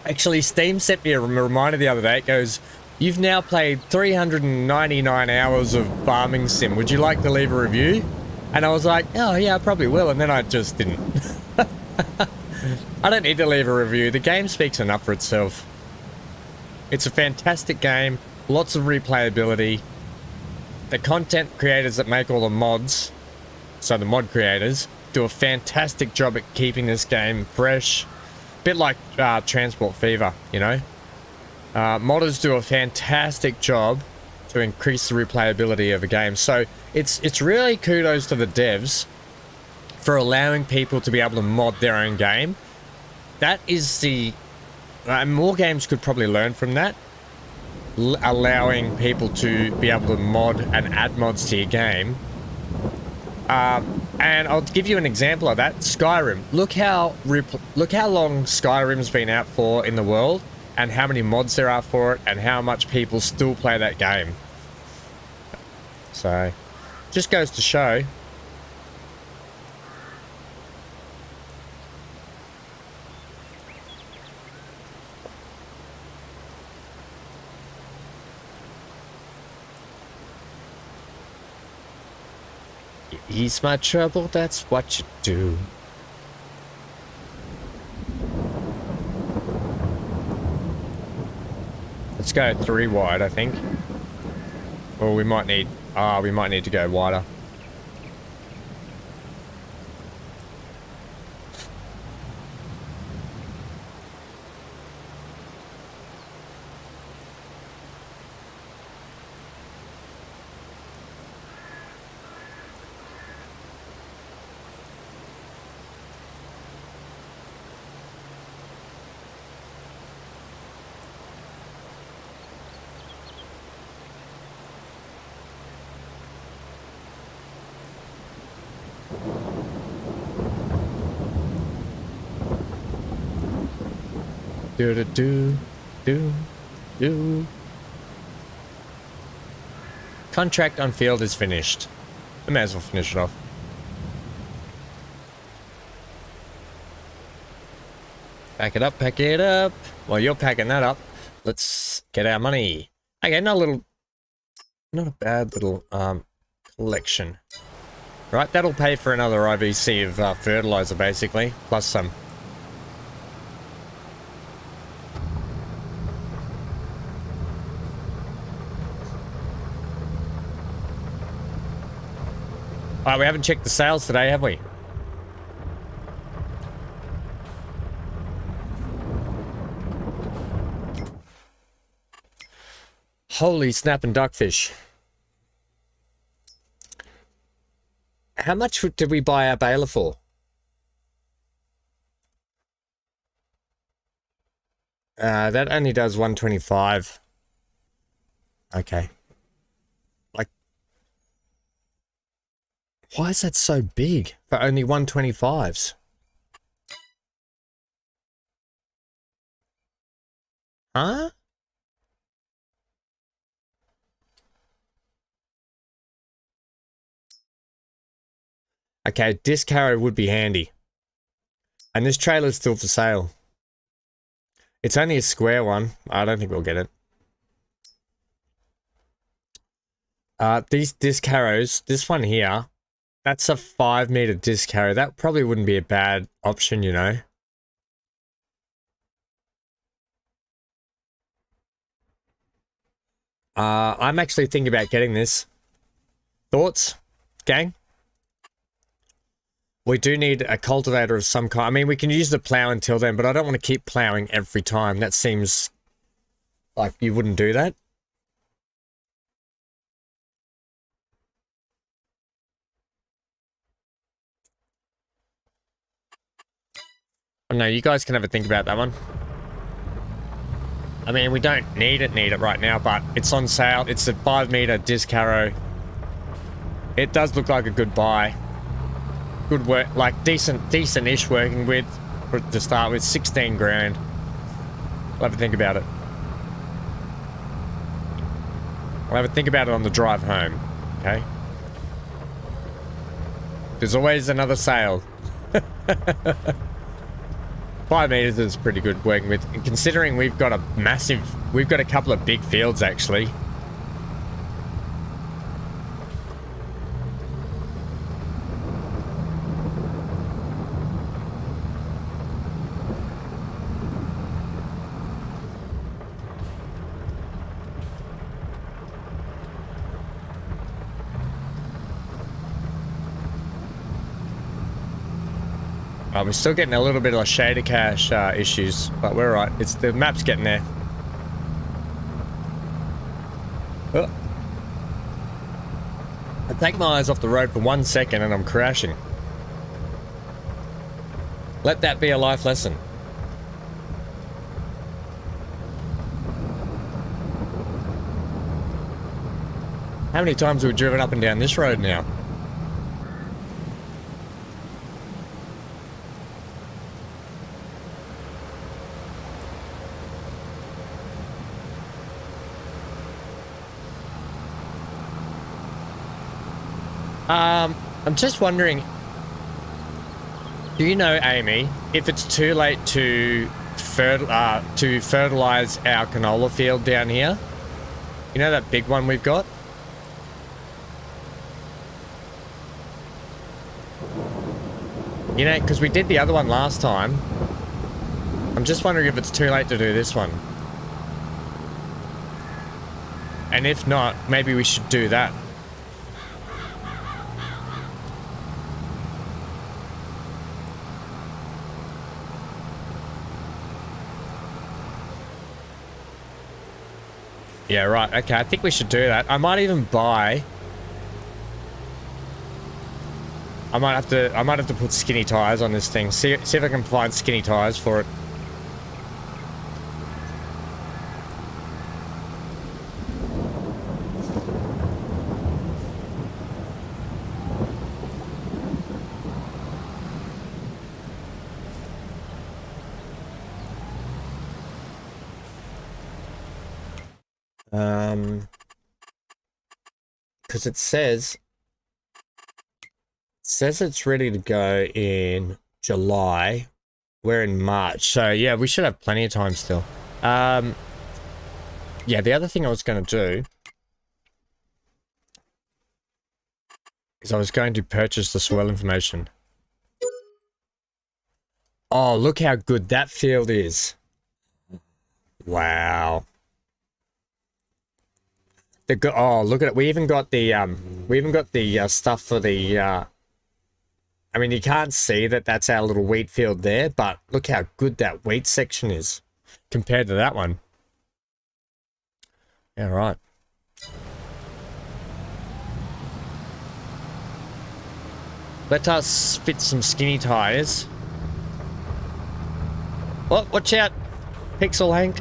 Actually, Steam sent me a reminder the other day. It goes, you've now played 399 hours of farming sim. Would you like to leave a review? And I was like, oh yeah, I probably will. And then I just didn't. I don't need to leave a review. The game speaks enough for itself. It's a fantastic game. Lots of replayability. The content creators that make all the mods, so the mod creators, do a fantastic job at keeping this game fresh. Bit like Transport Fever, you know? Modders do a fantastic job to increase the replayability of a game. So it's really kudos to the devs for allowing people to be able to mod their own game. That is the... more games could probably learn from that. Allowing people to be able to mod and add mods to your game. And I'll give you an example of that. Skyrim. Look how long Skyrim's been out for in the world, and how many mods there are for it, and how much people still play that game. So, just goes to show. Ease my trouble, that's what you do. Let's go 3 wide, I think. Or we might need... we might need to go wider. Do. Contract on field is finished. I may as well finish it off. Pack it up, pack it up. While you're packing that up, let's get our money. Okay, not a bad little collection. Right, that'll pay for another IVC of fertilizer basically, plus some. Alright, we haven't checked the sales today, have we? Holy snapping duckfish. How much did we buy our baler for? That only does 125. Okay. Why is that so big for only 125s? Huh? Okay, disc harrow would be handy. And this trailer's still for sale. It's only a square one. I don't think we'll get it. These disc harrows, this one here, that's a 5-meter disc harrow. That probably wouldn't be a bad option, you know. I'm actually thinking about getting this. Thoughts, gang? We do need a cultivator of some kind. I mean, we can use the plow until then, but I don't want to keep plowing every time. That seems like you wouldn't do that. I don't know, you guys can have a think about that one. I mean, we don't need it right now, but it's on sale. It's a 5-meter disc harrow. It does look like a good buy. Good work, like decent-ish working with to start with. 16 grand. I'll have a think about it. I'll have a think about it on the drive home, okay? There's always another sale. 5 meters is pretty good working with, and considering we've got a couple of big fields actually. We're still getting a little bit of shader cache issues, but we're alright. It's the map's getting there. Oh, I take my eyes off the road for 1 second and I'm crashing. Let that be a life lesson. How many times have we driven up and down this road now? I'm just wondering, do you know, Amy, if it's too late to fertilize our canola field down here? You know that big one we've got? You know, because we did the other one last time. I'm just wondering if it's too late to do this one. And if not, maybe we should do that. Yeah, right. Okay, I think we should do that. I might even buy... I might have to put skinny tires on this thing. See if I can find skinny tires for it. Because it says it's ready to go in July. We're in March, so yeah, we should have plenty of time still. Yeah, the other thing I was going to do is I was going to purchase the soil information. Oh, look how good that field is. Wow. Oh, look at it. We even got the stuff for the I mean, you can't see that that's our little wheat field there, but look how good that wheat section is compared to that one. Yeah, right. Let us fit some skinny tires. Oh, watch out, Pixel Hank.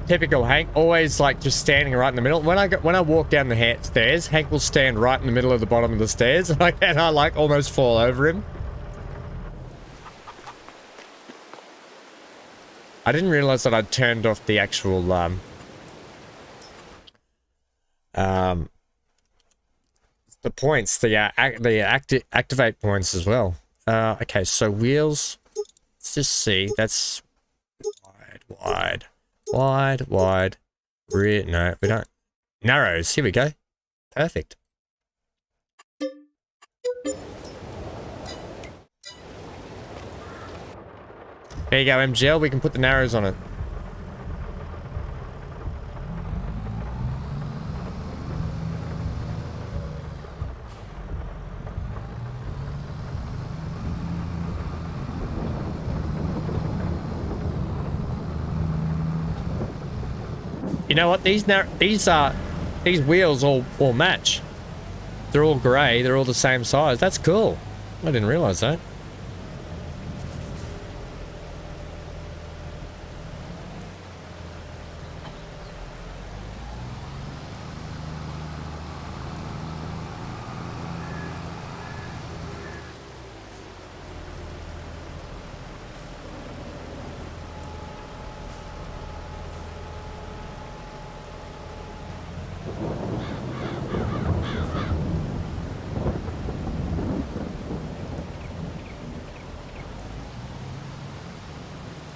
Typical Hank, always like just standing right in the middle. When I walk down the stairs, Hank will stand right in the middle of the bottom of the stairs, and I like almost fall over him. I didn't realize that I'd turned off the actual the points, the activate points as well. Okay, so wheels. Let's just see. That's wide. Rear, no, we don't. Narrows, here we go. Perfect. There you go, MGL, we can put the narrows on it. You know what? These wheels all match. They're all grey. They're all the same size. That's cool. I didn't realise that.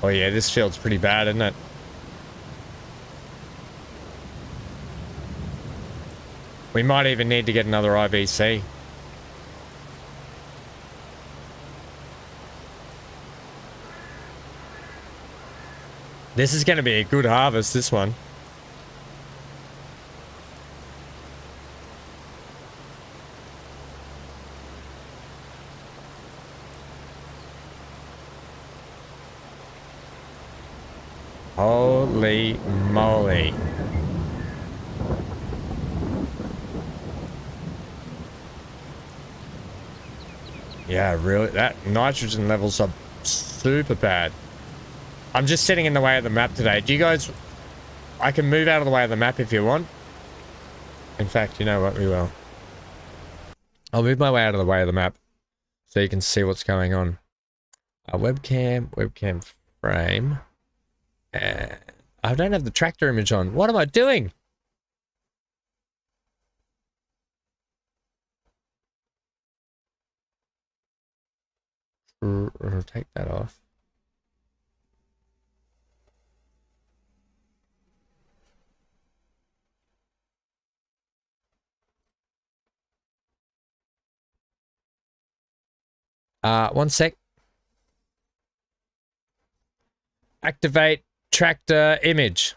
Oh yeah, this field's pretty bad, isn't it? We might even need to get another IBC. This is going to be a good harvest, this one. Holy moly. Yeah, really, that nitrogen levels are super bad. I'm just sitting in the way of the map today. Do you guys... I can move out of the way of the map if you want. In fact, you know what? We will. I'll move my way out of the way of the map so you can see what's going on. Webcam frame. And I don't have the tractor image on. What am I doing? Take that off. One sec. Activate tractor image.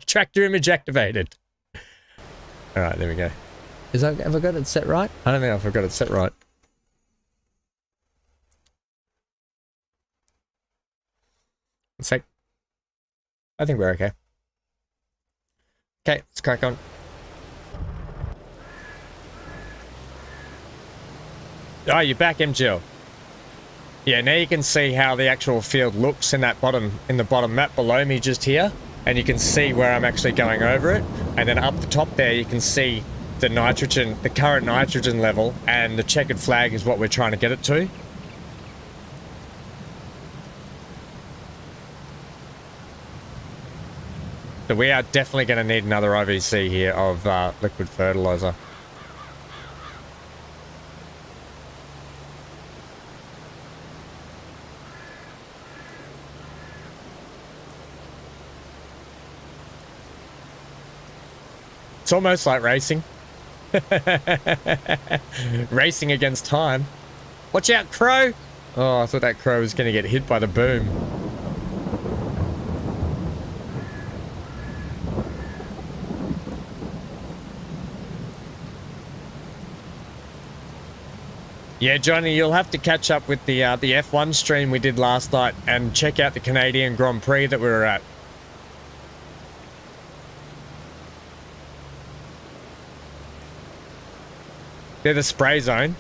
Tractor image activated. All right, there we go. Have I got it set right? I don't think I've got it set right. One sec. I think we're okay. Okay, let's crack on. Oh, you're back, MGL. Yeah, now you can see how the actual field looks in that in the bottom map below me just here. And you can see where I'm actually going over it. And then up the top there, you can see the nitrogen, the current nitrogen level, and the checkered flag is what we're trying to get it to. So we are definitely going to need another IVC here of liquid fertilizer. It's almost like racing. Racing against time. Watch out, crow! Oh, I thought that crow was going to get hit by the boom. Yeah, Johnny, you'll have to catch up with the F1 stream we did last night and check out the Canadian Grand Prix that we were at. They're the spray zone.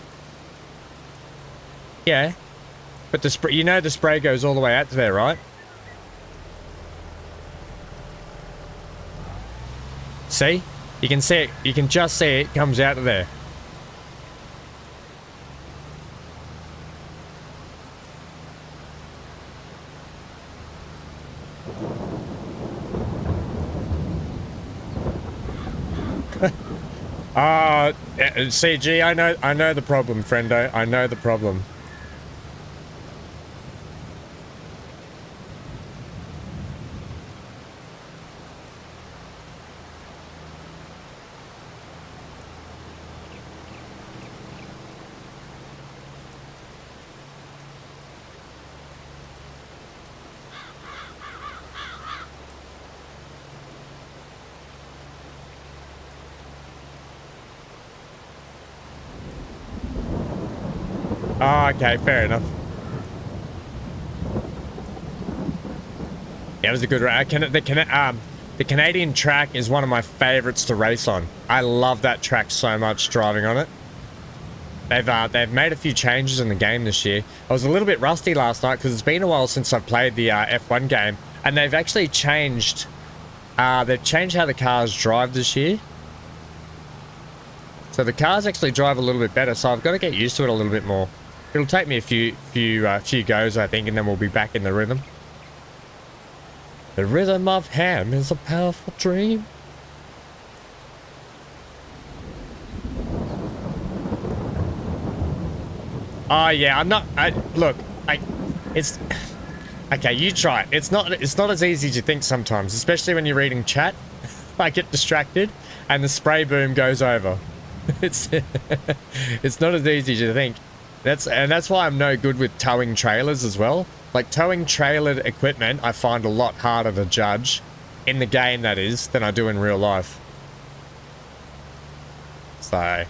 Yeah. But the spray, you know the spray goes all the way out to there, right? See? You can see it. You can just see it comes out of there. CG, I know the problem, friendo. I know the problem. Oh, okay, fair enough. Yeah, it was a good race. The Canadian track is one of my favorites to race on. I love that track so much driving on it. They've made a few changes in the game this year. I was a little bit rusty last night because it's been a while since I've played the F1 game, and they've actually changed. They've changed how the cars drive this year. So the cars actually drive a little bit better. So I've got to get used to it a little bit more. It'll take me a few goes, I think, and then we'll be back in the rhythm. The rhythm of ham is a powerful dream. Oh yeah, it's okay. You try it. It's not as easy as you think sometimes, especially when you're reading chat. I get distracted, and the spray boom goes over. It's not as easy as you think. That's why I'm no good with towing trailers as well. Like towing trailered equipment, I find a lot harder to judge in the game, that is, than I do in real life. So, I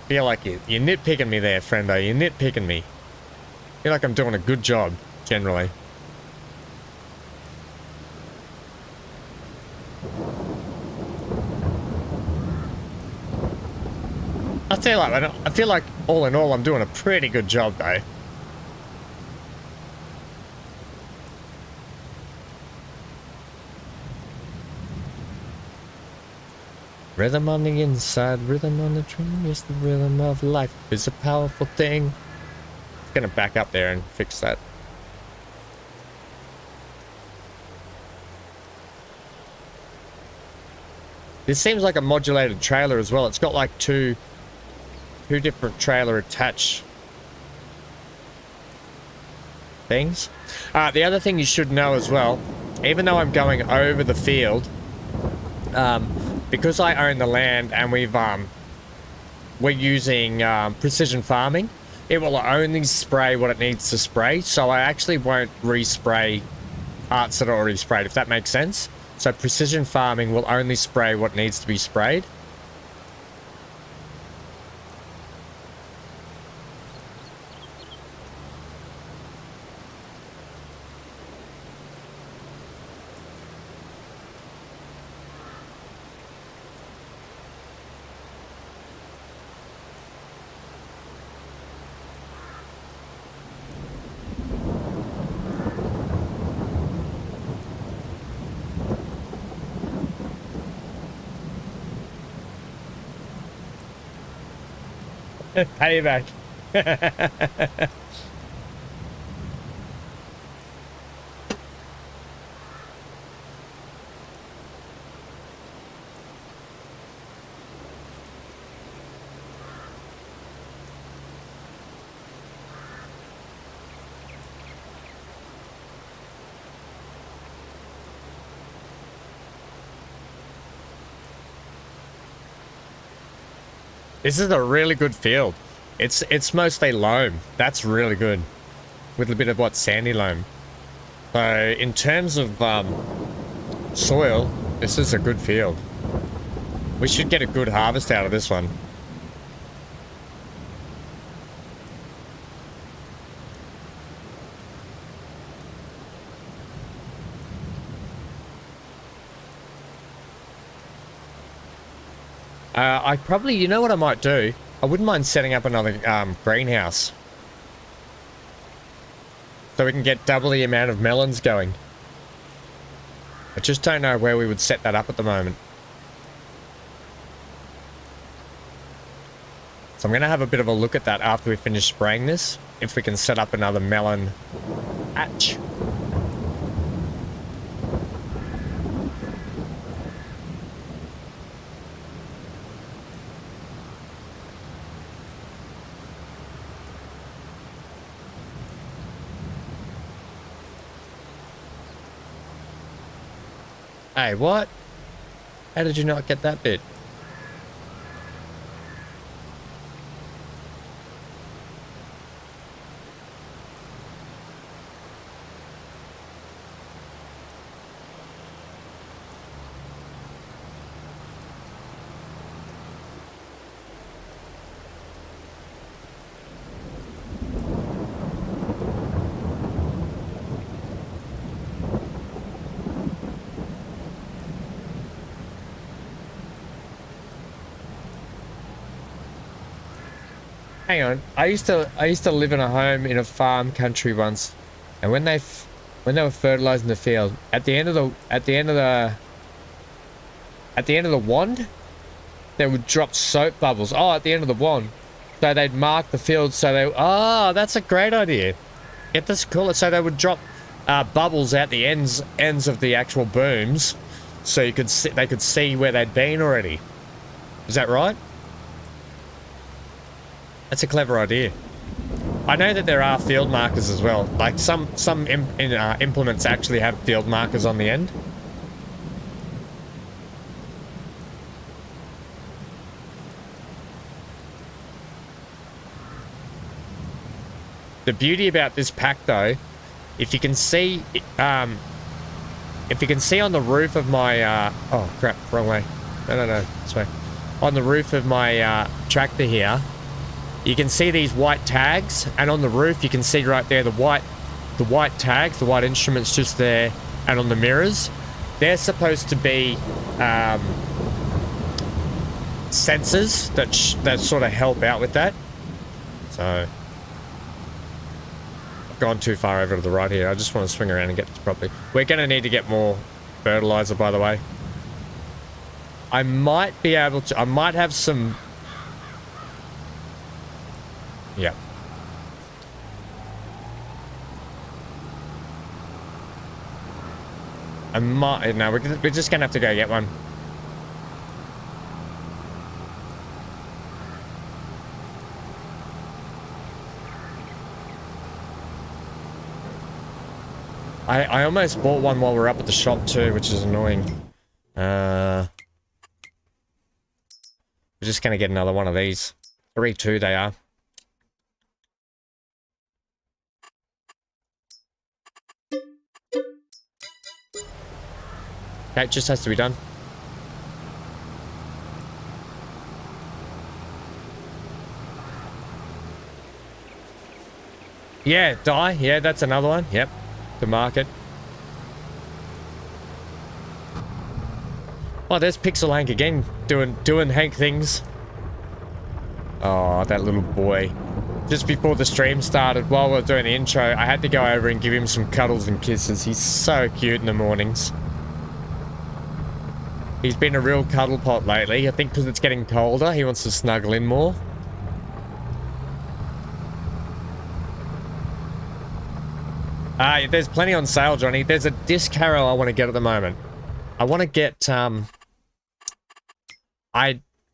feel like you're nitpicking me there, friendo. You're nitpicking me. I feel like I'm doing a good job, generally. I feel like all in all, I'm doing a pretty good job though. Rhythm on the inside, rhythm on the dream is the rhythm of life. Is a powerful thing. Gonna back up there and fix that. This seems like a modulated trailer as well. It's got like two different trailer attach things. The other thing you should know as well, even though I'm going over the field, because I own the land and we're using precision farming, it will only spray what it needs to spray. So I actually won't respray parts that are already sprayed, if that makes sense. So precision farming will only spray what needs to be sprayed. Payback. This is a really good field. It's mostly loam. That's really good. With a bit of sandy loam. So in terms of soil, this is a good field. We should get a good harvest out of this one. I probably, you know what I might do? I wouldn't mind setting up another greenhouse. So we can get double the amount of melons going. I just don't know where we would set that up at the moment. So I'm going to have a bit of a look at that after we finish spraying this. If we can set up another melon patch. Hey, what? How did you not get that bit? Hang on, I used to live in a home in a farm country once, and when they were fertilizing the field, at the end of the wand, they would drop soap bubbles. Oh, at the end of the wand, so they'd mark the field. So that's a great idea. Get this cooler, so they would drop bubbles at the ends of the actual booms, so they could see where they'd been already. Is that right? That's a clever idea. I know that there are field markers as well. Like some implements actually have field markers on the end. The beauty about this pack, though, if you can see on the roof of my oh crap, wrong way. No, this way. On the roof of my tractor here. You can see these white tags, and on the roof you can see right there the white tags, the white instruments just there, and on the mirrors, they're supposed to be sensors that sort of help out with that. So I've gone too far over to the right here. I just want to swing around and get this properly. We're going to need to get more fertilizer, by the way. I might be able to... I might have some... Yeah. I might... No, we're just going to have to go get one. I almost bought one while we were up at the shop too, which is annoying. We're just going to get another one of these. 3-2 they are. Okay, it just has to be done. Yeah, die. Yeah, that's another one. Yep. The market. Oh, there's Pixel Hank again, doing Hank things. Oh, that little boy. Just before the stream started, while we were doing the intro, I had to go over and give him some cuddles and kisses. He's so cute in the mornings. He's been a real cuddle pot lately. I think because it's getting colder, he wants to snuggle in more. There's plenty on sale, Johnny. There's a disc harrow I want to get at the moment. I want to get, I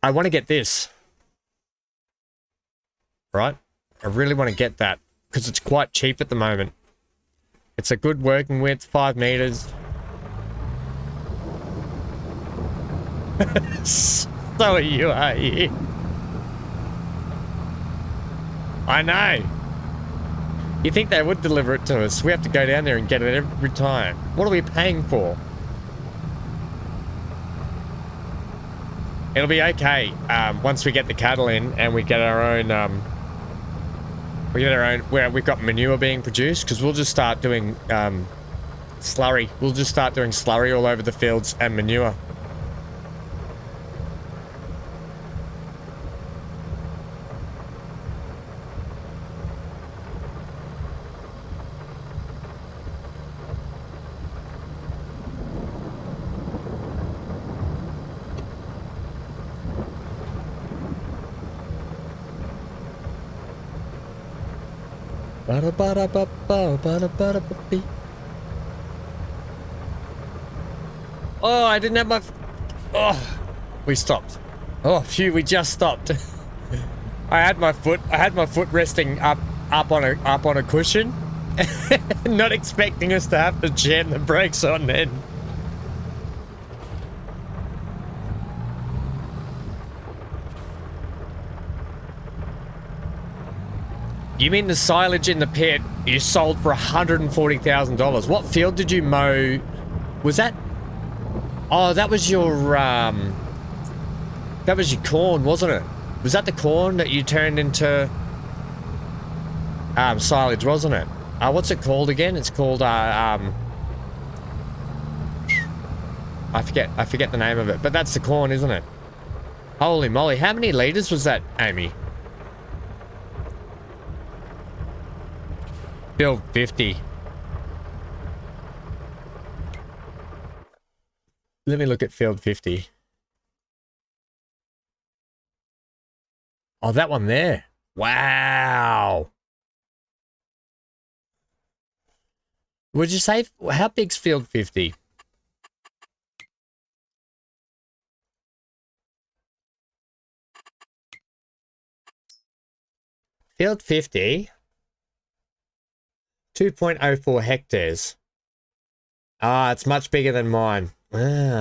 want to get this. Right? I really want to get that, because it's quite cheap at the moment. It's a good working width, 5 meters. So are you, I know. You think they would deliver it to us? We have to go down there and get it every time. What are we paying for? It'll be okay once we get the cattle in and we get our own. Where we've got manure being produced, because we'll just start doing slurry. We'll just start doing slurry all over the fields and manure. Oh, I didn't have my... Oh, we stopped. Oh, phew, we just stopped. I had my foot resting up on a cushion, not expecting us to have to jam the brakes on then. You mean the silage in the pit you sold for $140,000? What field did you mow? Was that... Oh, that was your corn, wasn't it? Was that the corn that you turned into silage, wasn't it? What's it called again? It's called I forget the name of it, but that's the corn, isn't it? Holy moly, how many liters was that, Amy? Field 50. Let me look at field 50. Oh, that one there. Wow. Would you say, how big's field 50? Field 50. 2.04 hectares. It's much bigger than mine.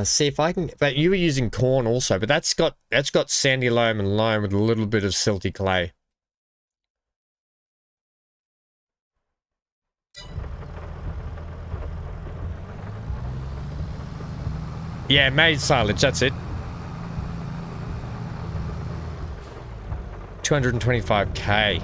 See if I can... But you were using corn also, but that's got sandy loam and loam with a little bit of silty clay. Yeah, maize silage, that's it. 225k.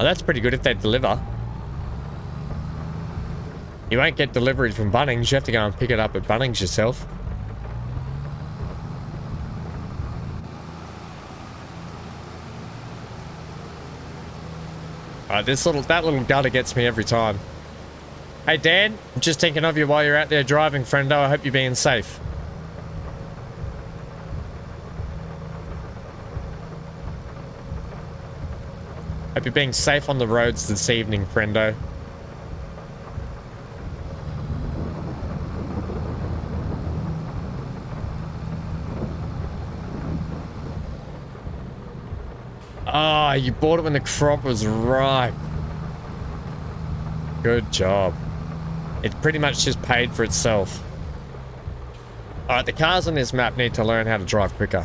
Oh, that's pretty good if they deliver. You won't get deliveries from Bunnings. You have to go and pick it up at Bunnings yourself. Alright, that little gutter gets me every time. Hey Dan, I'm just thinking of you while you're out there driving, friendo. I hope you're being safe. Hope you're being safe on the roads this evening, friendo. Ah, you bought it when the crop was ripe. Good job. It pretty much just paid for itself. Alright, the cars on this map need to learn how to drive quicker.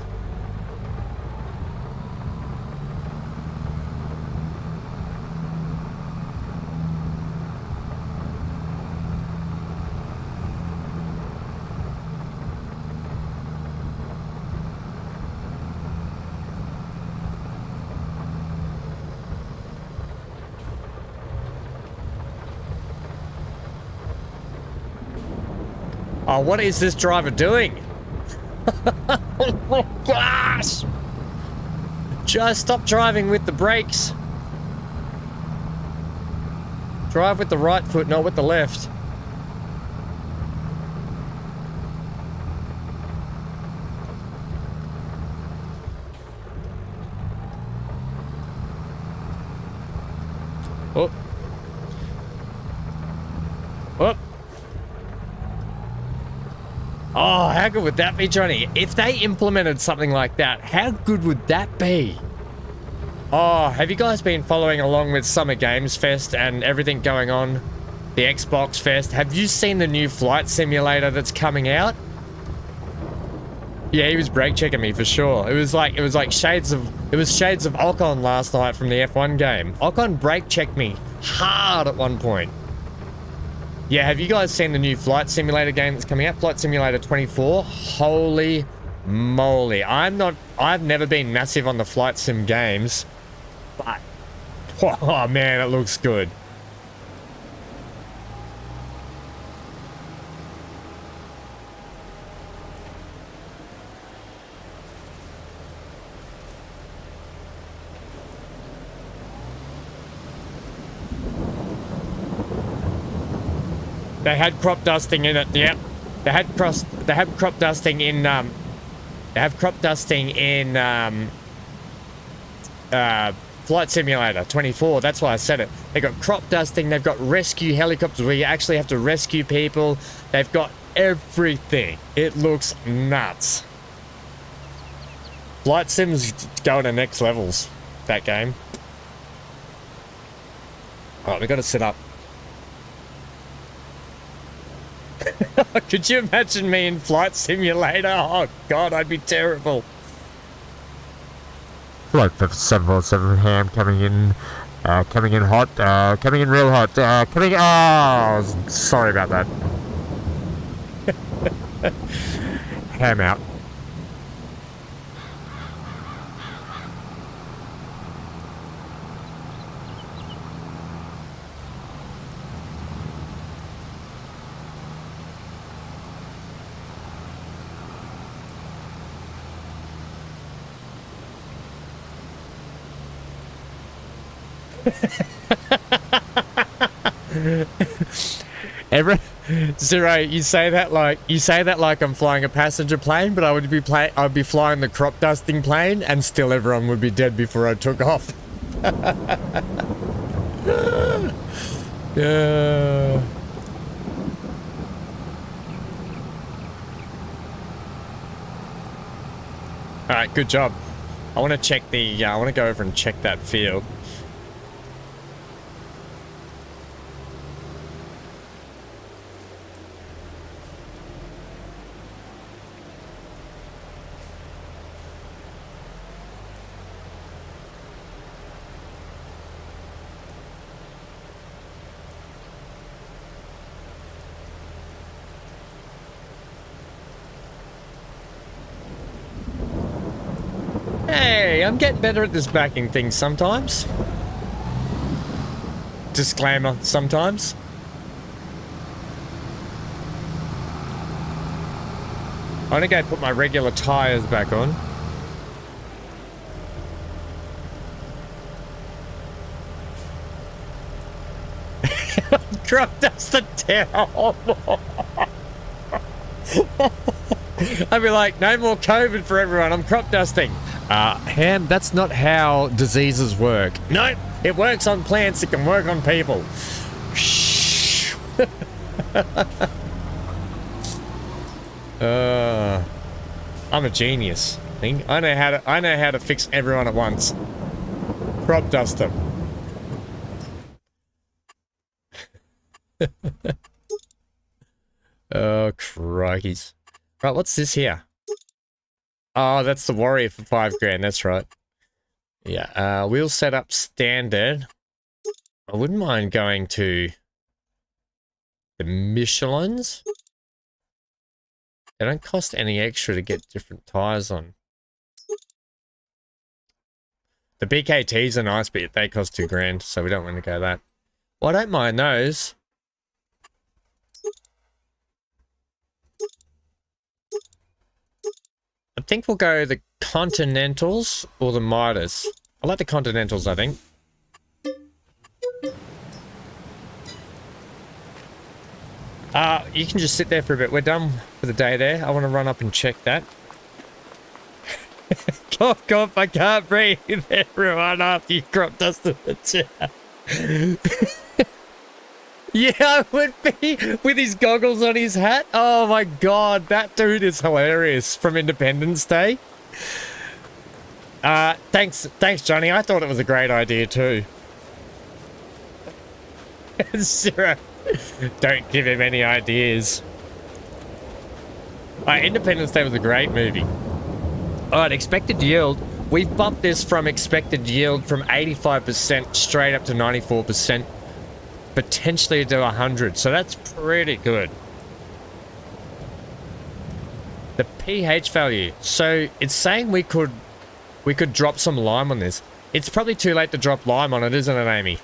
Oh, what is this driver doing? Oh my gosh! Just stop driving with the brakes. Drive with the right foot, not with the left. Oh. Oh. Oh, how good would that be, Johnny? If they implemented something like that, how good would that be? Oh, have you guys been following along with Summer Games Fest and everything going on? The Xbox Fest? Have you seen the new flight simulator that's coming out? Yeah, he was brake checking me for sure. It was like shades of Ocon last night from the F1 game. Ocon brake checked me hard at one point. Yeah, have you guys seen the new flight simulator game that's coming out? Flight Simulator 24? Holy moly. I've never been massive on the flight sim games, but oh man, it looks good. They had crop dusting in it. Yep. They have crop dusting in Flight Simulator 24. That's why I said it. They got crop dusting, they've got rescue helicopters where you actually have to rescue people. They've got everything. It looks nuts. Flight Sim's going to next levels, that game. Alright, we gotta set up. Could you imagine me in Flight Simulator? Oh god, I'd be terrible. Flight 747 ham coming in hot, coming in real hot, oh, sorry about that. Ham out. Zero, you say that like I'm flying a passenger plane, but I'd be flying the crop dusting plane, and still everyone would be dead before I took off. Yeah. All right, good job. I want to check I want to go over and check that field. Hey, I'm getting better at this backing thing sometimes. disclaimer sometimes. I'm gonna go put my regular tires back on. Crop dusted down. I'd be like, no more COVID for everyone. I'm crop dusting. Ham, that's not how diseases work. No, it works on plants. It can work on people. Shh. I'm a genius. I know how to fix everyone at once. Crop dust them. Oh, crikeys. Right, what's this here? Oh, that's the Warrior for 5 grand. That's right. Yeah, wheel setup standard. I wouldn't mind going to the Michelins. They don't cost any extra to get different tires on. The BKTs are nice, but they cost 2 grand, so we don't want to go that. Well, I don't mind those. I think we'll go the Continentals or the Midas. I like the Continentals, I think. You can just sit there for a bit. We're done for the day there. I want to run up and check that. Cough, cough, I can't breathe. Everyone after you crop dusted the chair. Yeah, I would be with his goggles on his hat. Oh my god, that dude is hilarious from Independence Day. Thanks, Johnny. I thought it was a great idea too. Zero. Don't give him any ideas. Independence Day was a great movie. Alright, expected yield. We've bumped this from expected yield from 85% straight up to 94%. Potentially to 100, so that's pretty good. The pH value. So it's saying we could drop some lime on this. It's probably too late to drop lime on it, isn't it, Amy?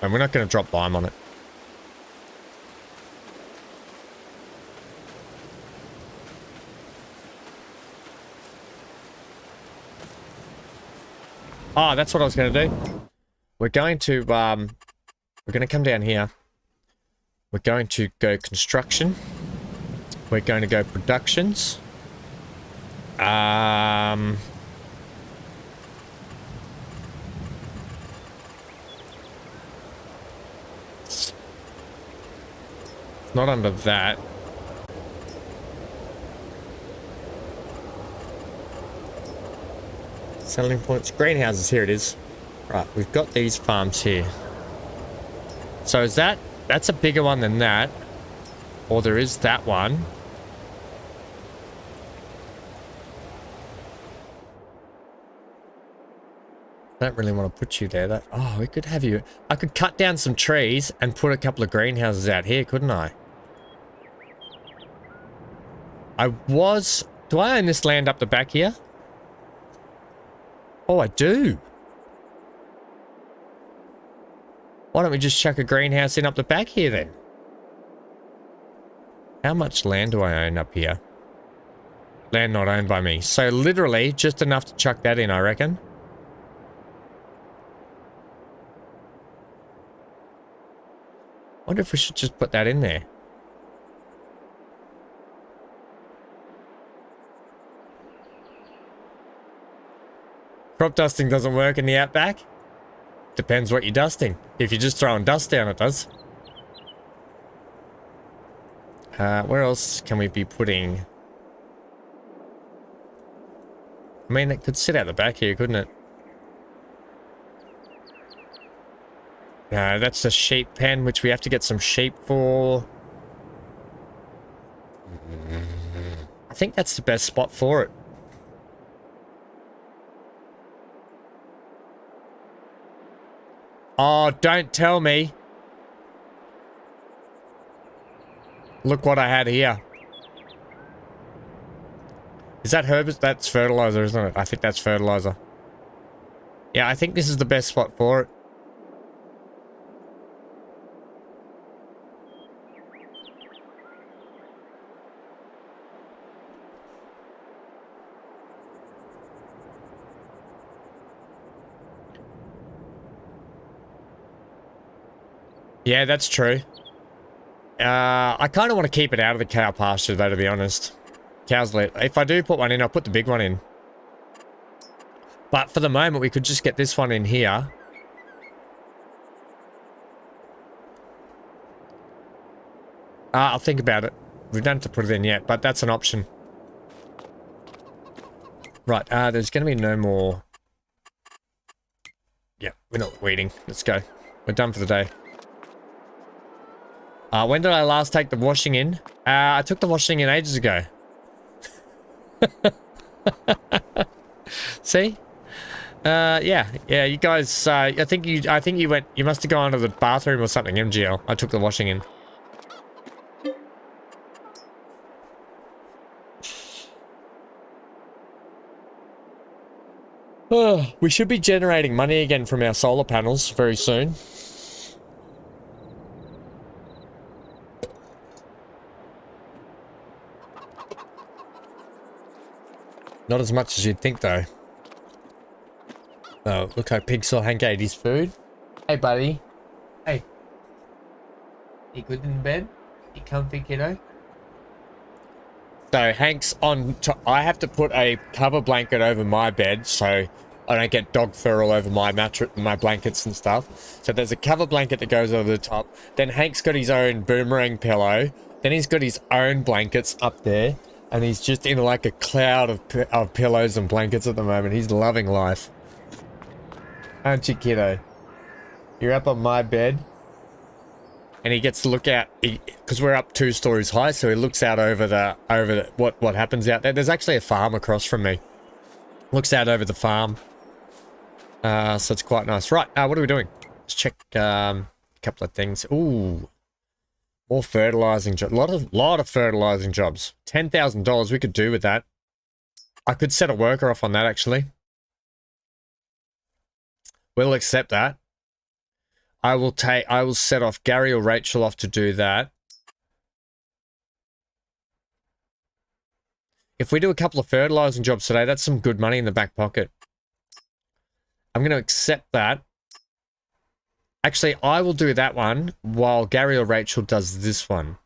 And we're not going to drop lime on it. Oh, that's what I was going to do. We're going to come down here. We're going to go construction. We're going to go productions. Not under that. Selling points, greenhouses, here it is. Right, we've got these farms here. So is that's a bigger one than that. Or there is that one. I don't really want to put you there. We could have you. I could cut down some trees and put a couple of greenhouses out here, couldn't I? Do I own this land up the back here? Oh, I do. Why don't we just chuck a greenhouse in up the back here then? How much land do I own up here? Land not owned by me. So literally just enough to chuck that in, I reckon. Wonder if we should just put that in there. Crop dusting doesn't work in the outback. Depends what you're dusting. If you're just throwing dust down, it does. Where else can we be putting? I mean, it could sit out the back here, couldn't it? No, that's the sheep pen, which we have to get some sheep for. I think that's the best spot for it. Oh, don't tell me. Look what I had here. Is that herbicide? That's fertilizer, isn't it? I think that's fertilizer. Yeah, I think this is the best spot for it. Yeah, that's true. I kind of want to keep it out of the cow pasture, though, to be honest. Cows let. If I do put one in, I'll put the big one in. But for the moment, we could just get this one in here. I'll think about it. We don't have to put it in yet, but that's an option. Right, there's going to be no more... Yeah, we're not waiting. Let's go. We're done for the day. When did I last take the washing in? I took the washing in ages ago. See? Yeah, you guys, I think you went, you must have gone to the bathroom or something, MGL. I took the washing in. Oh, we should be generating money again from our solar panels very soon. Not as much as you'd think, though. Oh, look how Pigsaw Hank ate his food. Hey, buddy. Hey. You good in bed? You comfy, kiddo? So, Hank's on... I have to put a cover blanket over my bed, so I don't get dog fur all over my mattress, my blankets and stuff. So there's a cover blanket that goes over the top. Then Hank's got his own boomerang pillow. Then he's got his own blankets up there. And he's just in like a cloud of pillows and blankets at the moment. He's loving life. Aren't you, kiddo? You're up on my bed. And he gets to look out, because we're up 2 stories high, so he looks out over what happens out there. There's actually a farm across from me. Looks out over the farm. So it's quite nice. Right, what are we doing? Let's check a couple of things. Ooh. More fertilizing jobs. Lot of fertilizing jobs. $10,000 we could do with that. I could set a worker off on that, actually. We'll accept that. I will set off Gary or Rachel off to do that. If we do a couple of fertilizing jobs today, that's some good money in the back pocket. I'm going to accept that. Actually, I will do that one while Gary or Rachel does this one.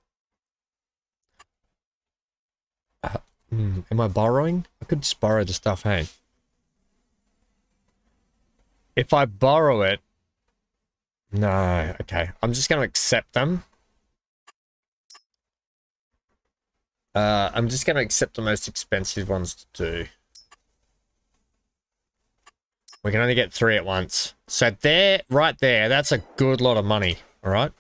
Am I borrowing? I could just borrow the stuff, hey? If I borrow it... No, okay. I'm just going to accept them. I'm just going to accept the most expensive ones to do. We can only get 3 at once. So there, right there, that's a good lot of money, all right?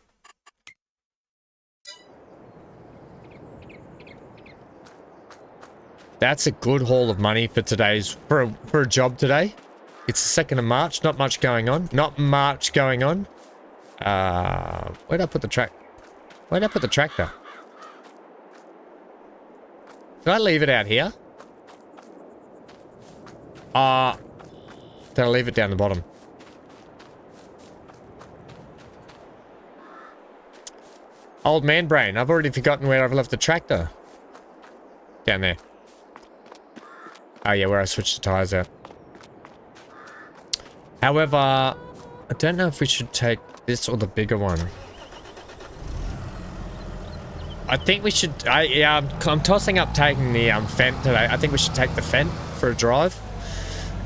That's a good haul of money for today's, for a job today. It's the 2nd of March, not much going on. Not much going on. Where'd I put the tractor? Did I leave it out here? Did I leave it down the bottom? Old man brain. I've already forgotten where I've left the tractor. Down there. Oh yeah, where I switched the tires out. However, I don't know if we should take this or the bigger one. I think we should... I'm tossing up taking the Fent today. I think we should take the Fent for a drive.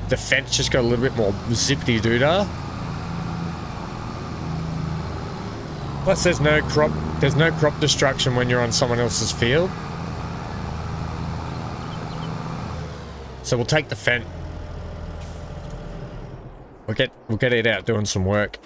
The Fent's just got a little bit more zippity-doo-dah. Plus, there's no crop destruction when you're on someone else's field. So we'll take the Fent. We'll get it out doing some work.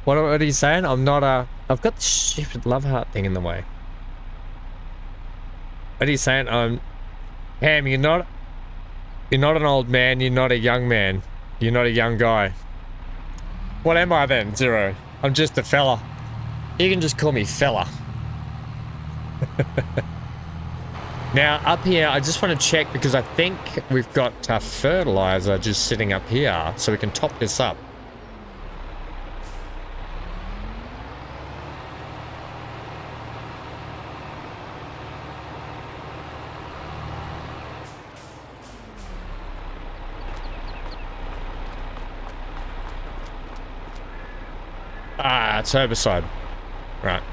What are you saying? I'm not a... I've got the stupid love heart thing in the way. What are you saying? Ham, you're not an old man, you're not a young man. You're not a young guy. What am I then, Zero? I'm just a fella. You can just call me fella. Now, up here, I just want to check because I think we've got fertilizer just sitting up here, so we can top this up. Ah, it's herbicide. Right.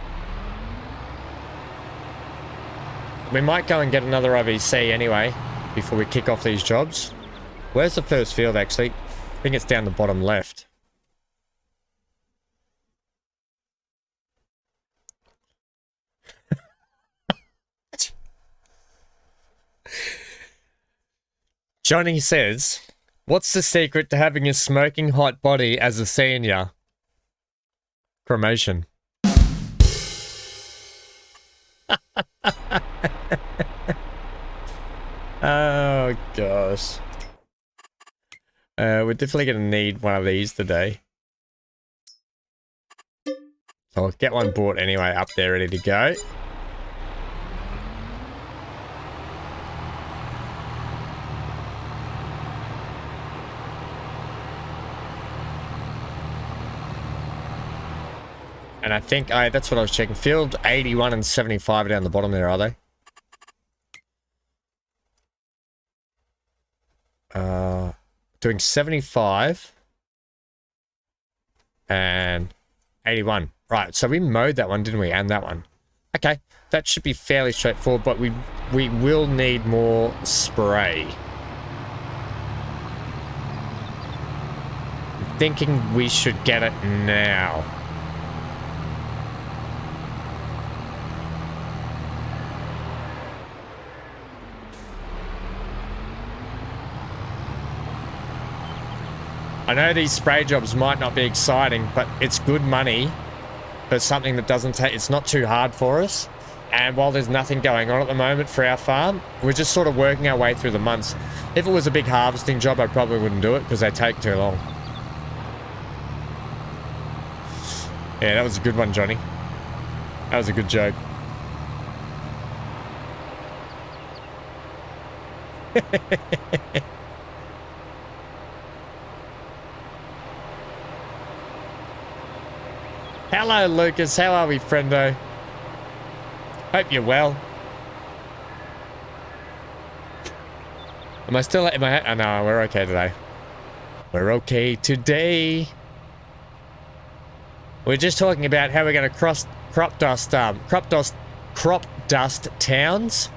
We might go and get another RVC anyway, before we kick off these jobs. Where's the first field, actually? I think it's down the bottom left. Johnny says, what's the secret to having a smoking hot body as a senior? Cremation. Oh gosh. We're definitely gonna need one of these today. So I'll get one bought anyway, up there ready to go. And I think that's what I was checking. Field 81 and 75 down the bottom there, are they? Doing 75 and 81. Right, so we mowed that one, didn't we? And that one. Okay, that should be fairly straightforward, but we will need more spray. I'm thinking we should get it now. I know these spray jobs might not be exciting, but it's good money for something that doesn't take... It's not too hard for us. And while there's nothing going on at the moment for our farm, we're just sort of working our way through the months. If it was a big harvesting job, I probably wouldn't do it because they take too long. Yeah, that was a good one, Johnny. That was a good joke. Hello, Lucas. How are we, friendo? Hope you're well. Am I still... Am I... Oh, no, we're okay today. We're okay today. We're just talking about how we're going to crop dust towns,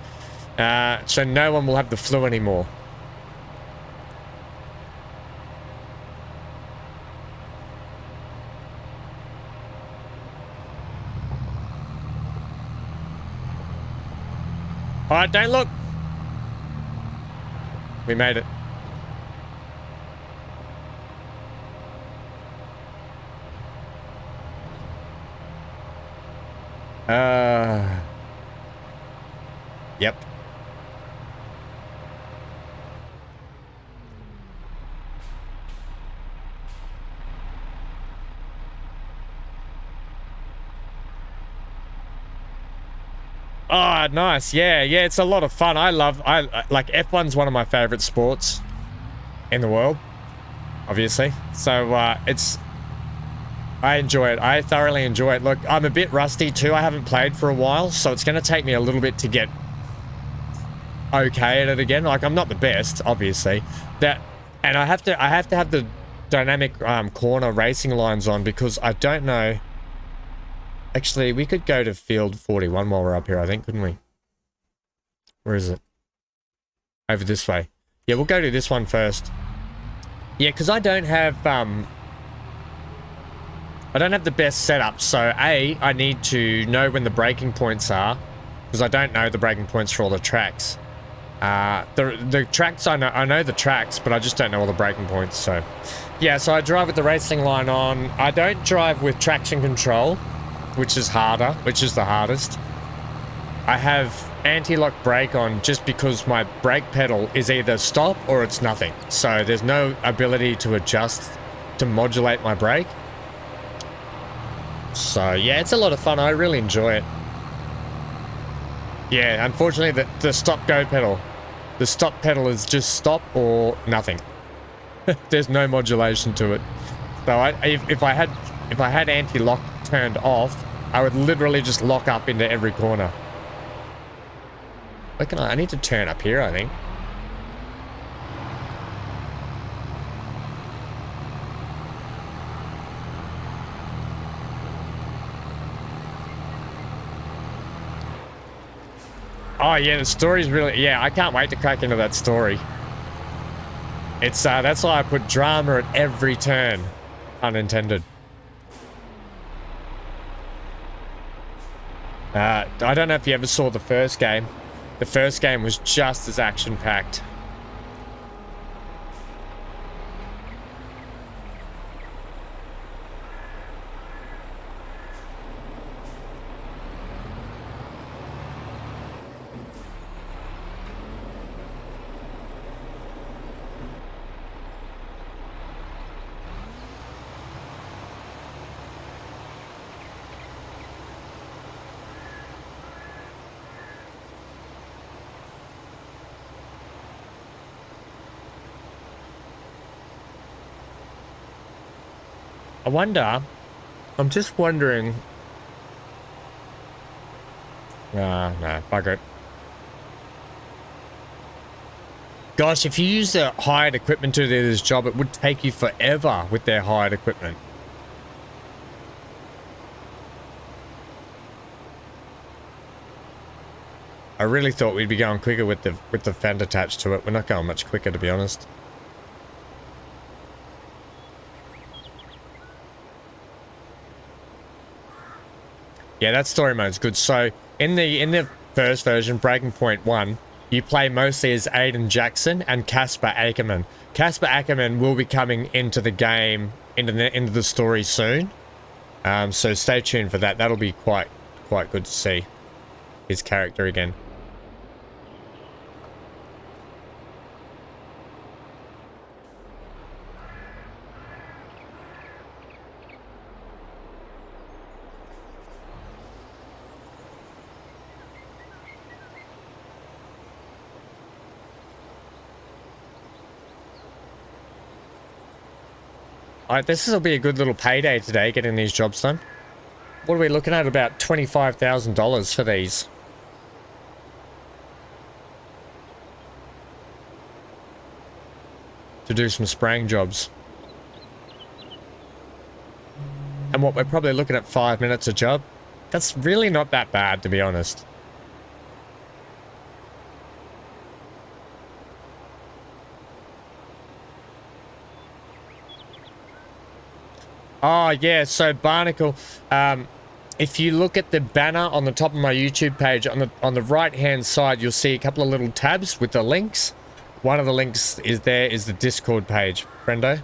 so no one will have the flu anymore. All right, don't look. We made it. Yep. Oh, nice. Yeah, it's a lot of fun. I like F1's one of my favorite sports in the world, obviously. So I enjoy it. I thoroughly enjoy it. Look, I'm a bit rusty too. I haven't played for a while, so it's going to take me a little bit to get okay at it again. Like, I'm not the best, obviously. And I have to have the dynamic corner racing lines on because I don't know. Actually, we could go to field 41 while we're up here, I think, couldn't we? Where is it? Over this way. Yeah, we'll go to this one first. Yeah, because I don't have the best setup, so I need to know when the braking points are, because I don't know the braking points for all the tracks. The tracks, I know the tracks, but I just don't know all the braking points, so... Yeah, so I drive with the racing line on. I don't drive with traction control, which is the hardest. I have anti-lock brake on just because my brake pedal is either stop or it's nothing. So there's no ability to adjust to modulate my brake. So yeah, it's a lot of fun. I really enjoy it. Yeah, unfortunately the stop-go pedal. The stop pedal is just stop or nothing. There's no modulation to it. So if I had anti-lock turned off, I would literally just lock up into every corner. Where can I need to turn up here, I think. Oh yeah, the story's really, yeah, I can't wait to crack into that story. It's that's why I put drama at every turn, unintended. I don't know if you ever saw the first game. The first game was just as action-packed. I wonder, I'm just wondering. No, fuck it. Gosh, if you use the hired equipment to do this job, it would take you forever with their hired equipment. I really thought we'd be going quicker with the fend attached to it. We're not going much quicker, to be honest. Yeah, that story mode's good. So in the first version, Breaking Point 1, you play mostly as Aiden Jackson and Casper Ackerman. Casper Ackerman will be coming into the game, into the story soon. So stay tuned for that. That'll be quite good to see his character again. Alright, this will be a good little payday today, getting these jobs done. What are we looking at? About $25,000 for these. To do some spraying jobs. And what, we're probably looking at 5 minutes a job? That's really not that bad, to be honest. Oh, yeah, so Barnacle, if you look at the banner on the top of my YouTube page, on the right-hand side, you'll see a couple of little tabs with the links. One of the links is the Discord page, friendo.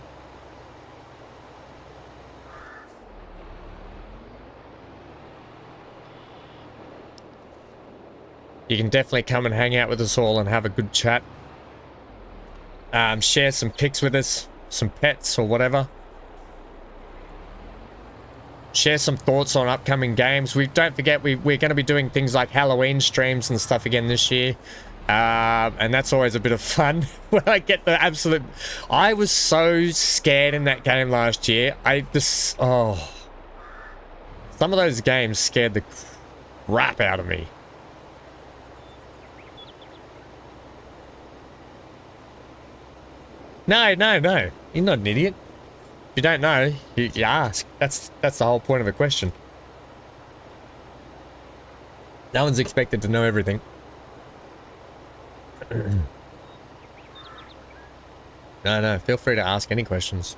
You can definitely come and hang out with us all and have a good chat. Share some pics with us, some pets or whatever. Share some thoughts on upcoming games. Don't forget, we're going to be doing things like Halloween streams and stuff again this year. And that's always a bit of fun when I get the absolute... I was so scared in that game last year. Some of those games scared the crap out of me. No. You're not an idiot. If you don't know, you ask. That's the whole point of the question. No one's expected to know everything. No, feel free to ask any questions.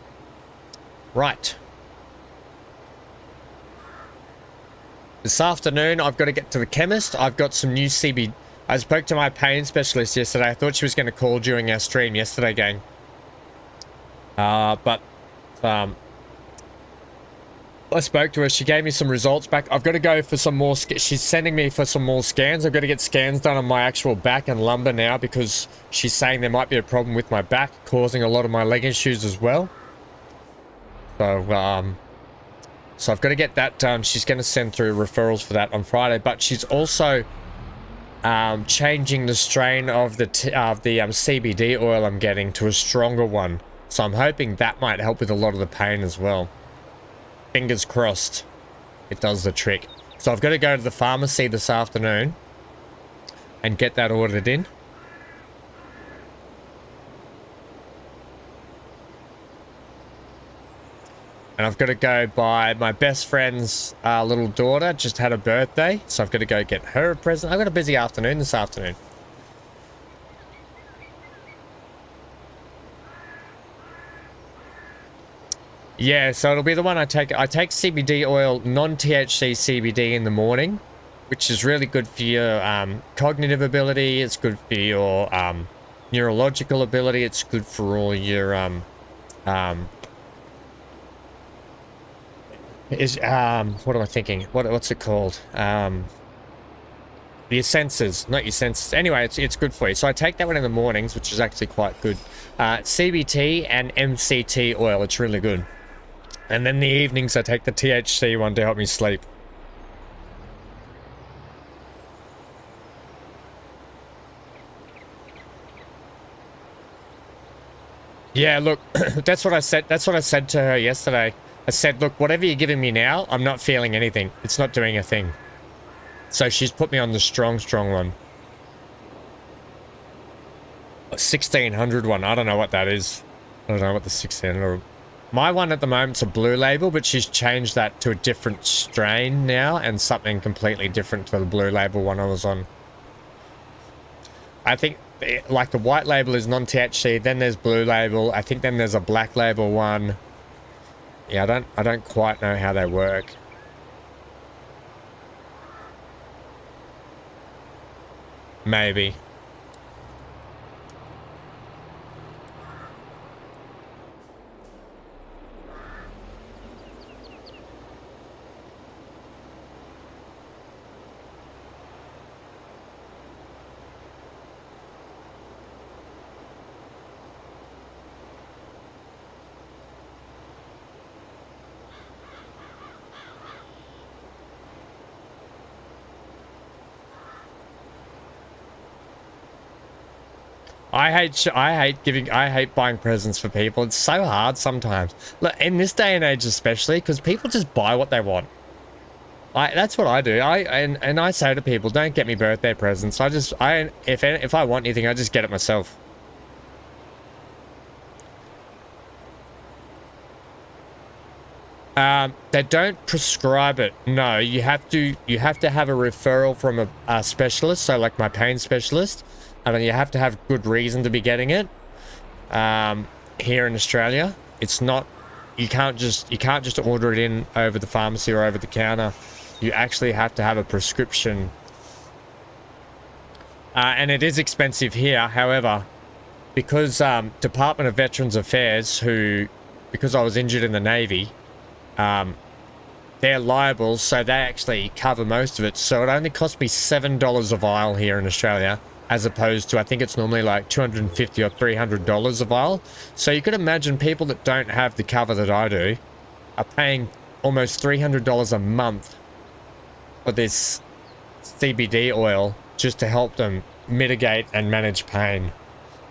Right. This afternoon, I've got to get to the chemist. I've got some new CB... I spoke to my pain specialist yesterday. I thought she was going to call during our stream yesterday, gang. But I spoke to her. She gave me some results back. I've got to go for some more. She's sending me for some more scans. I've got to get scans done on my actual back and lumbar now because she's saying there might be a problem with my back, causing a lot of my leg issues as well. So, so I've got to get that done. She's going to send through referrals for that on Friday. But she's also changing the strain of the CBD oil I'm getting to a stronger one. So I'm hoping that might help with a lot of the pain as well. Fingers crossed it does the trick. So I've got to go to the pharmacy this afternoon and get that ordered in. And I've got to go by my best friend's little daughter. Just had a birthday, so I've got to go get her a present. I've got a busy afternoon this afternoon. Yeah, so it'll be the one I take. I take CBD oil, non-THC CBD in the morning, which is really good for your cognitive ability. It's good for your neurological ability. It's good for all your what am I thinking? What's it called? Your senses, not your senses. Anyway, it's good for you. So I take that one in the mornings, which is actually quite good. CBT and MCT oil. It's really good. And then the evenings, I take the THC one to help me sleep. Yeah, look, that's what I said. That's what I said to her yesterday. I said, look, whatever you're giving me now, I'm not feeling anything. It's not doing a thing. So she's put me on the strong one. A 1600 one. I don't know what that is. I don't know what the 1600. My one at the moment's a blue label, but she's changed that to a different strain now and something completely different to the blue label one I was on. I think like the white label is non-THC, then there's blue label. I think then there's a black label one. Yeah, I don't quite know how they work. Maybe. I hate buying presents for people. It's so hard sometimes. Look, in this day and age especially, because people just buy what they want. That's what I do. And I say to people, don't get me birthday presents. If I want anything, I just get it myself. They don't prescribe it. No, you have to have a referral from a specialist. So like my pain specialist. I mean, you have to have good reason to be getting it. Here in Australia, it's not. You can't just order it in over the pharmacy or over the counter. You actually have to have a prescription. And it is expensive here. However, because Department of Veterans Affairs, because I was injured in the Navy, they're liable, so they actually cover most of it. So it only cost me $7 a vial here in Australia, as opposed to, I think it's normally like $250 or $300 a vial. So you could imagine people that don't have the cover that I do are paying almost $300 a month for this CBD oil just to help them mitigate and manage pain.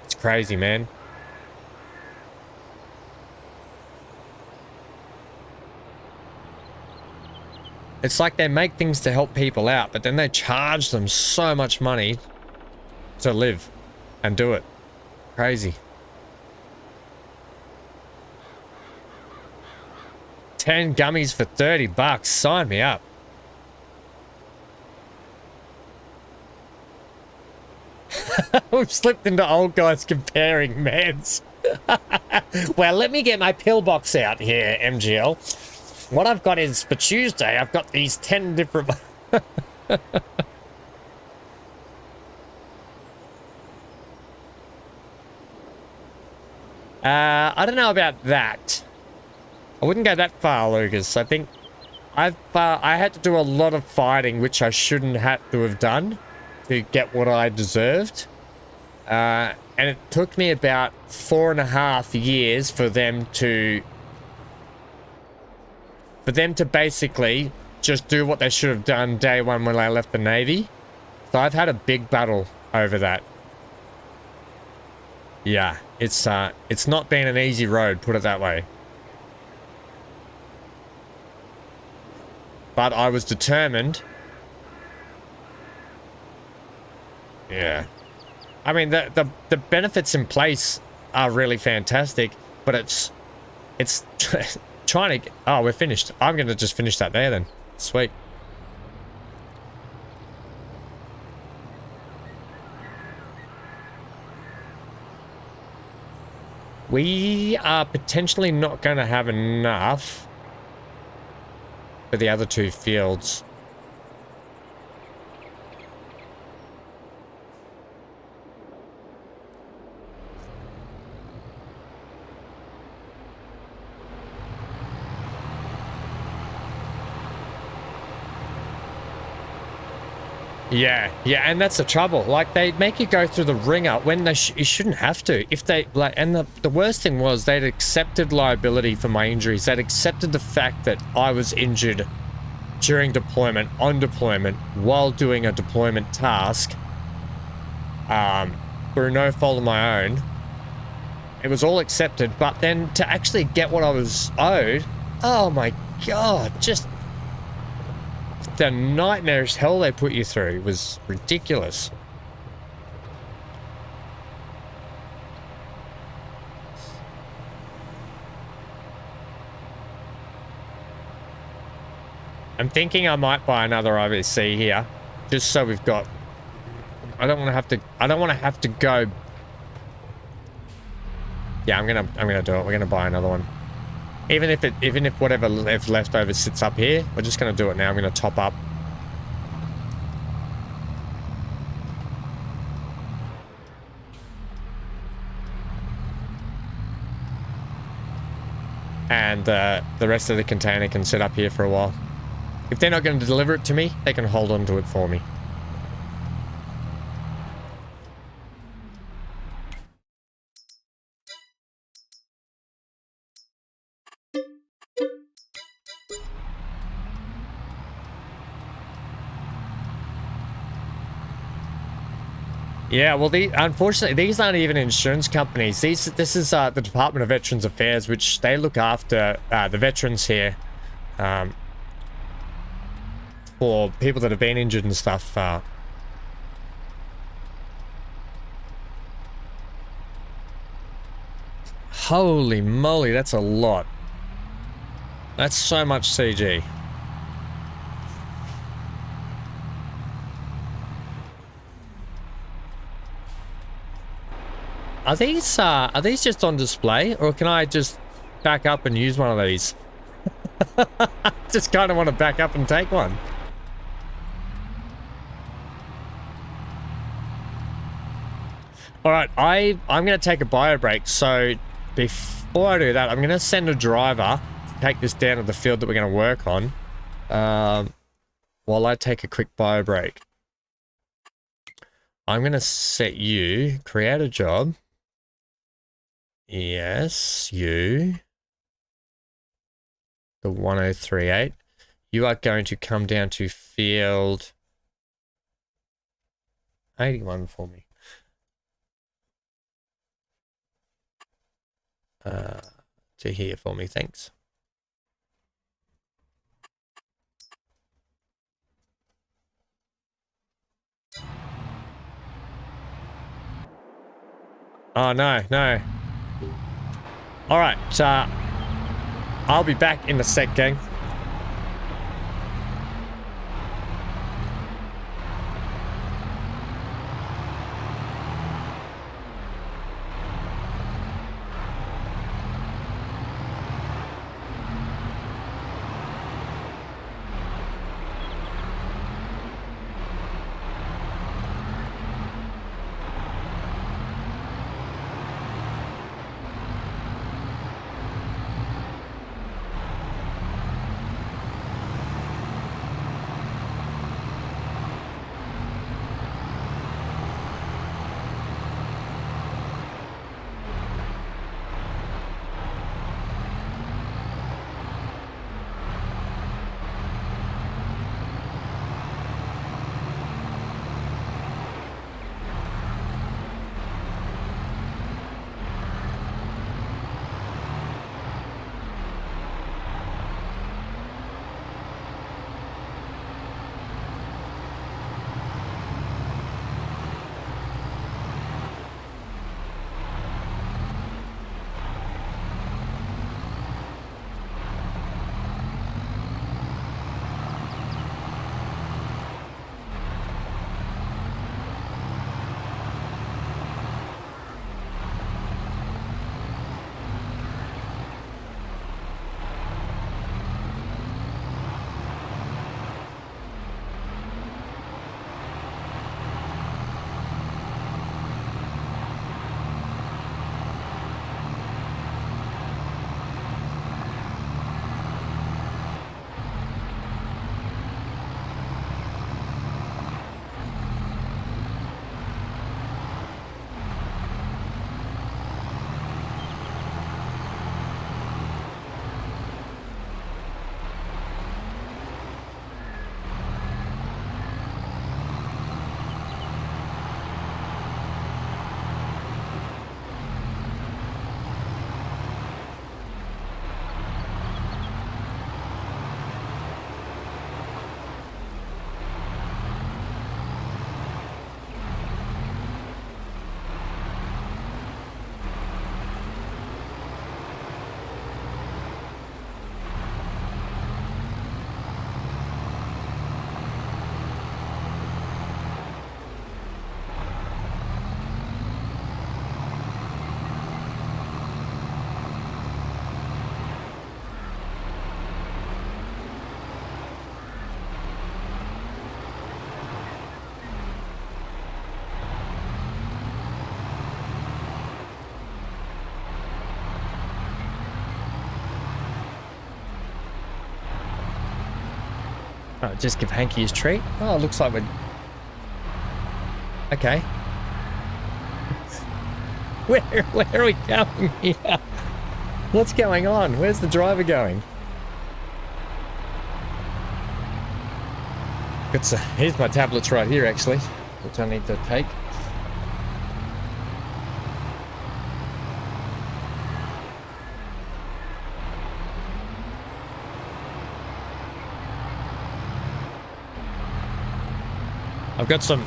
It's crazy, man. It's like they make things to help people out, but then they charge them so much money to live and do it. Crazy. 10 gummies for $30. Sign me up. We've slipped into old guys comparing meds. Well, let me get my pillbox out here, MGL. What I've got is, for Tuesday, I've got these 10 different... I don't know about that. I wouldn't go that far, Lucas. I think I had to do a lot of fighting, which I shouldn't have to have done to get what I deserved. And it took me about 4.5 years for them to basically just do what they should have done day one when I left the Navy. So I've had a big battle over that. Yeah, it's not been an easy road, put it that way. But I was determined. Yeah. I mean, the benefits in place are really fantastic, but it's trying to... Oh, we're finished. I'm going to just finish that there then. Sweet. We are potentially not going to have enough for the other 2 fields. Yeah, and that's the trouble. Like, they make you go through the ringer when you shouldn't have to. If they, like, and the worst thing was they'd accepted liability for my injuries. They'd accepted the fact that I was injured during deployment, on deployment, while doing a deployment task, through no fault of my own. It was all accepted, but then to actually get what I was owed, oh my God, just... the nightmarish hell they put you through was ridiculous. I'm thinking I might buy another IVC here, just so we've got... I don't want to have to go... Yeah, I'm gonna do it. We're gonna buy another one. Even if whatever left over sits up here, we're just going to do it now. I'm going to top up. And the rest of the container can sit up here for a while. If they're not going to deliver it to me, they can hold on to it for me. Yeah, well, unfortunately, these aren't even insurance companies. This is the Department of Veterans Affairs, which they look after the veterans here, for people that have been injured and stuff. Holy moly, that's a lot. That's so much CG. Are these just on display, or can I just back up and use one of these? Just kind of want to back up and take one. All right, I'm going to take a bio break. So before I do that, I'm going to send a driver to take this down to the field that we're going to work on, while I take a quick bio break. I'm going to set you, create a job. Yes, you. The 1038. You are going to come down to field 81 for me. To here for me, thanks. Oh, no. All right, I'll be back in a sec, gang. Just give Hanky his treat. Oh, looks like we're... Okay. Where are we going here? What's going on? Where's the driver going? Here's my tablets right here, actually, which I need to take. I've got some...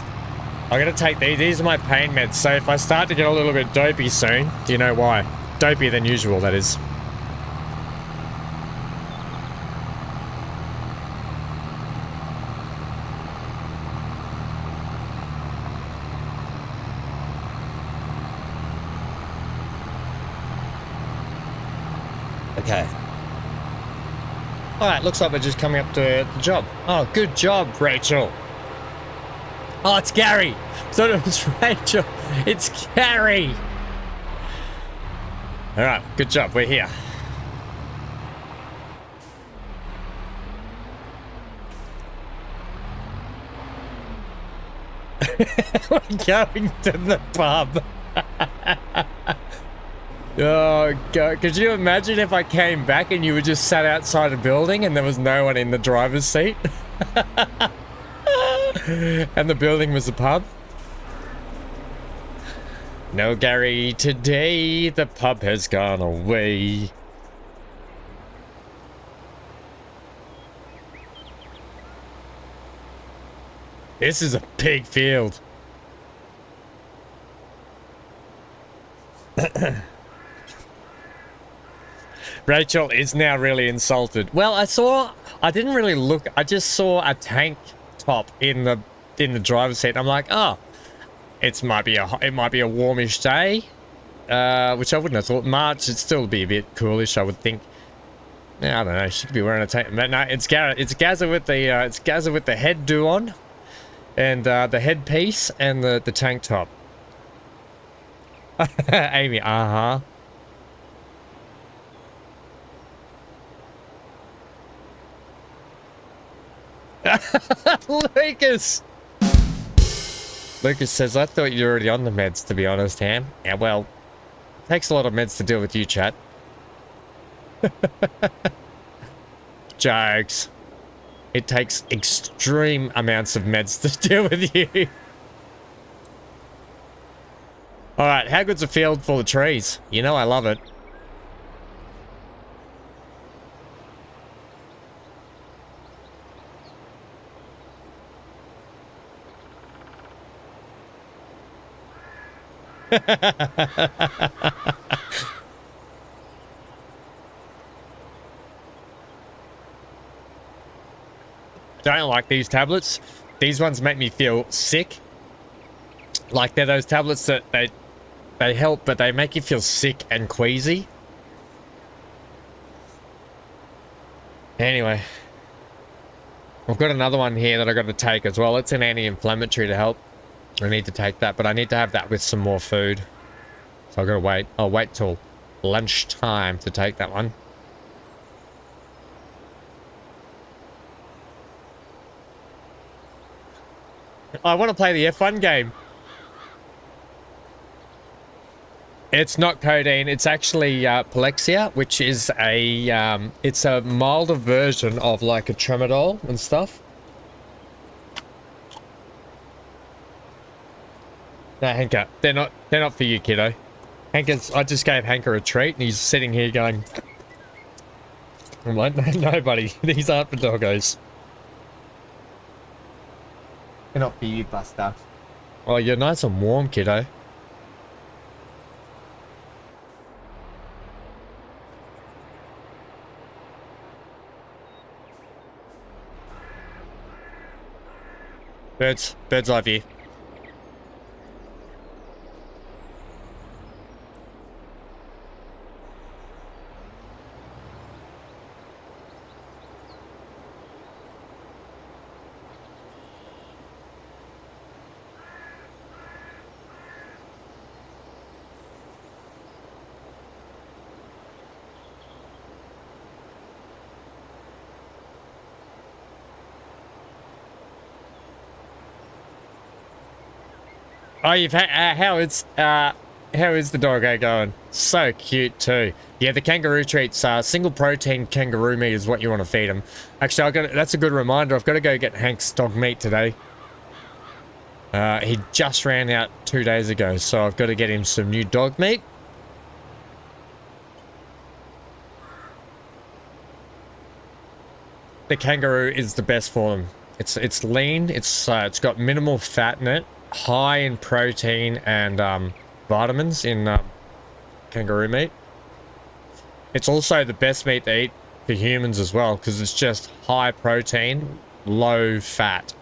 I'm going to take these. These are my pain meds, so if I start to get a little bit dopey soon, do you know why? Dopier than usual, that is. Okay. Alright, looks like we're just coming up to the job. Oh, good job, Rachel. Oh, it's Gary. So it was Rachel. It's Gary. Alright, good job. We're here. We're going to the pub. Oh, God. Could you imagine if I came back and you were just sat outside a building and there was no one in the driver's seat? And the building was a pub? No, Gary, today the pub has gone away. This is a big field. Rachel is now really insulted. Well, I didn't really look, I just saw a tank top in the driver's seat. I'm like, oh, it might be a warmish day, which I wouldn't have thought. March, it'd still be a bit coolish, I would think. Yeah, I don't know. She could be wearing a tank. But no, it's Gaza with the head do on, and the headpiece and the tank top. Amy, uh-huh. Lucas says, I thought you were already on the meds, to be honest, Ham. Yeah, well, it takes a lot of meds to deal with you, chat. Jokes. It takes extreme amounts of meds to deal with you. Alright, how good's a field full of trees? You know I love it. Don't like these tablets. These ones make me feel sick. Like they're those tablets that they help, but they make you feel sick and queasy. Anyway, I've got another one here that I've got to take as well. It's an anti-inflammatory to help. I need to take that, but I need to have that with some more food. So I've got to wait. I'll wait till lunchtime to take that one. I want to play the F1 game. It's not codeine. It's actually Palexia, which is it's a milder version of like a tramadol and stuff. No, Hanker, they're not for you, kiddo. I just gave Hanker a treat, and he's sitting here going. I'm like, no, buddy, these aren't for doggos. They're not for you, Buster. Oh, you're nice and warm, kiddo. Birds eye view. Oh, you've had how is the doggo going? So cute too. Yeah, the kangaroo treats, single protein kangaroo meat is what you want to feed him. Actually, that's a good reminder. I've got to go get Hank's dog meat today. He just ran out 2 days ago, so I've got to get him some new dog meat. The kangaroo is the best for them. It's lean. It's got minimal fat in it, high in protein and vitamins in kangaroo meat. It's also the best meat to eat for humans as well because it's just high protein, low fat.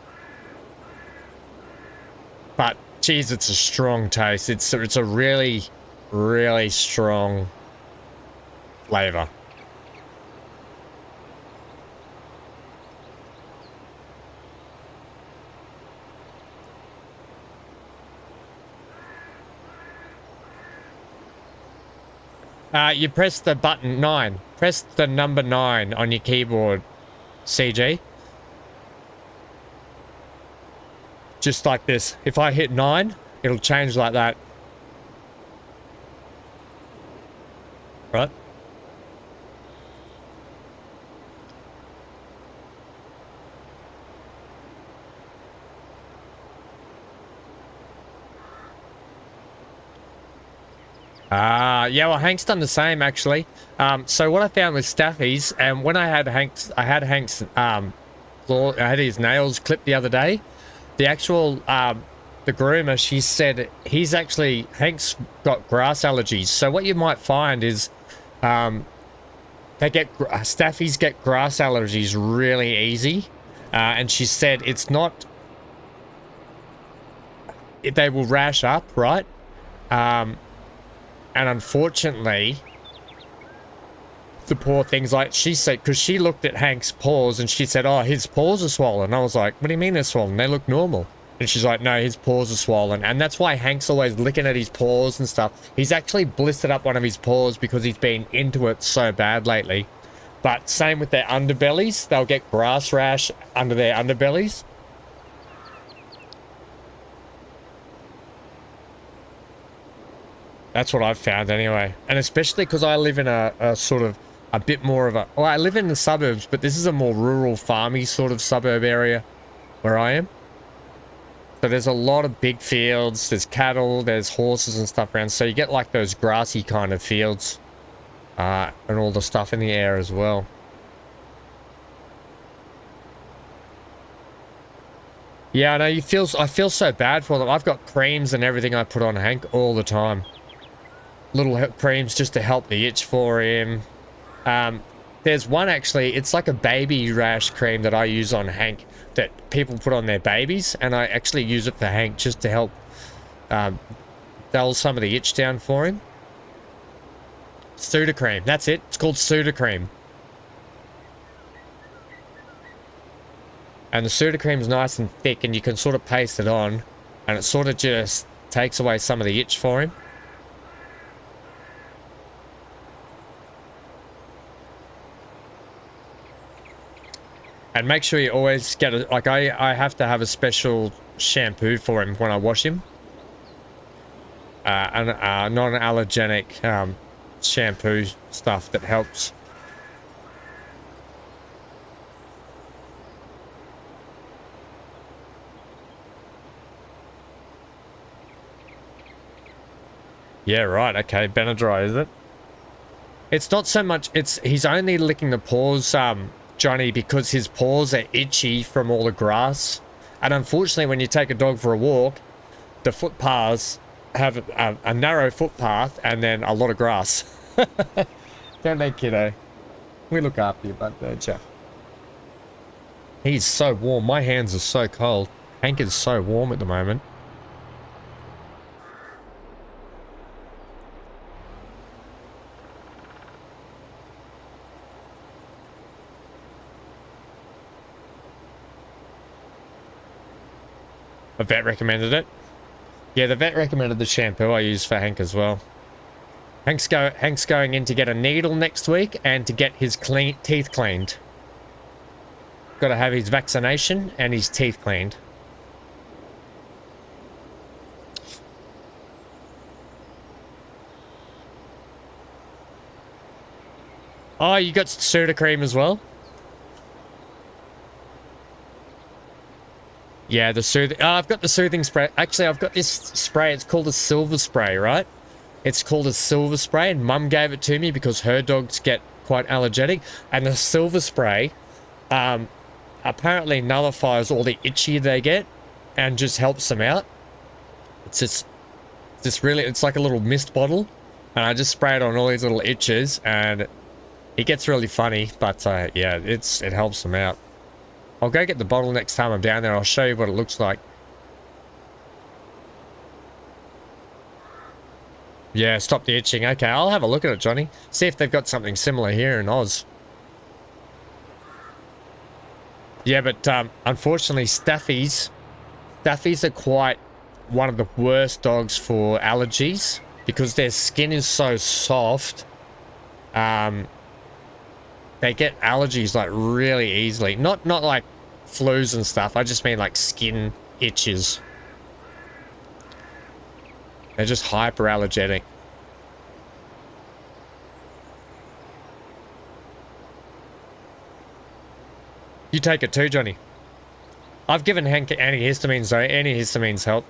But geez, it's a strong taste. It's a really, really strong flavor. You press the button 9. Press the number 9 on your keyboard, CG. Just like this. If I hit 9, it'll change like that. Right? Yeah, well, Hank's done the same, actually. So what I found with Staffies, and when I had Hank's claw, I had his nails clipped the other day. The actual, the groomer, she said Hank's got grass allergies. So what you might find is, Staffies get grass allergies really easy. And she said it's not, they will rash up, right? And unfortunately, the poor things, like she said, because she looked at Hank's paws and she said, oh, his paws are swollen. I was like, what do you mean they're swollen? They look normal. And she's like, no, his paws are swollen. And that's why Hank's always licking at his paws and stuff. He's actually blistered up one of his paws because he's been into it so bad lately. But same with their underbellies. They'll get grass rash under their underbellies. That's what I've found anyway. And especially because I live in a sort of a bit more of a... Well, I live in the suburbs, but this is a more rural, farmy sort of suburb area where I am. So there's a lot of big fields, there's cattle, there's horses and stuff around. So you get like those grassy kind of fields and all the stuff in the air as well. Yeah, I know, I feel so bad for them. I've got creams and everything I put on Hank all the time. Little creams just to help the itch for him. There's one actually, it's like a baby rash cream that I use on Hank that people put on their babies, and I actually use it for Hank just to help dull some of the itch down for him. Sudocrem, that's it. It's called Sudocrem. And the Sudocrem is nice and thick, and you can sort of paste it on, and it sort of just takes away some of the itch for him. And make sure you always get a, like I have to have a special shampoo for him when I wash him. Non-allergenic shampoo stuff that helps. Yeah, right. Okay, Benadryl, is it? It's not so much, he's only licking the paws, Johnny, because his paws are itchy from all the grass. And unfortunately, when you take a dog for a walk, the footpaths have a narrow footpath and then a lot of grass. Don't they, kiddo? We look after you, bud, don't you? He's so warm. My hands are so cold. Hank is so warm at the moment. The vet recommended it. Yeah, the vet recommended the shampoo I use for Hank as well. Hank's going in to get a needle next week and to get his teeth cleaned. Got to have his vaccination and his teeth cleaned. Oh, you got soda cream as well? Yeah, the soothing... Oh, I've got the soothing spray. Actually, I've got this spray. It's called a silver spray, right? It's called a silver spray, and Mum gave it to me because her dogs get quite allergic. And the silver spray apparently nullifies all the itchy they get and just helps them out. It's just really... It's like a little mist bottle. And I just spray it on all these little itches, and it gets really funny. But, yeah, it helps them out. I'll go get the bottle next time I'm down there. I'll show you what it looks like. Yeah, stop the itching. Okay, I'll have a look at it, Johnny. See if they've got something similar here in Oz. Yeah, but unfortunately, Staffies are quite one of the worst dogs for allergies because their skin is so soft. They get allergies like really easily. Not like flus and stuff. I just mean like skin itches. They're just hyperallergenic. You take it too, Johnny. I've given Hank antihistamines though. Antihistamines help.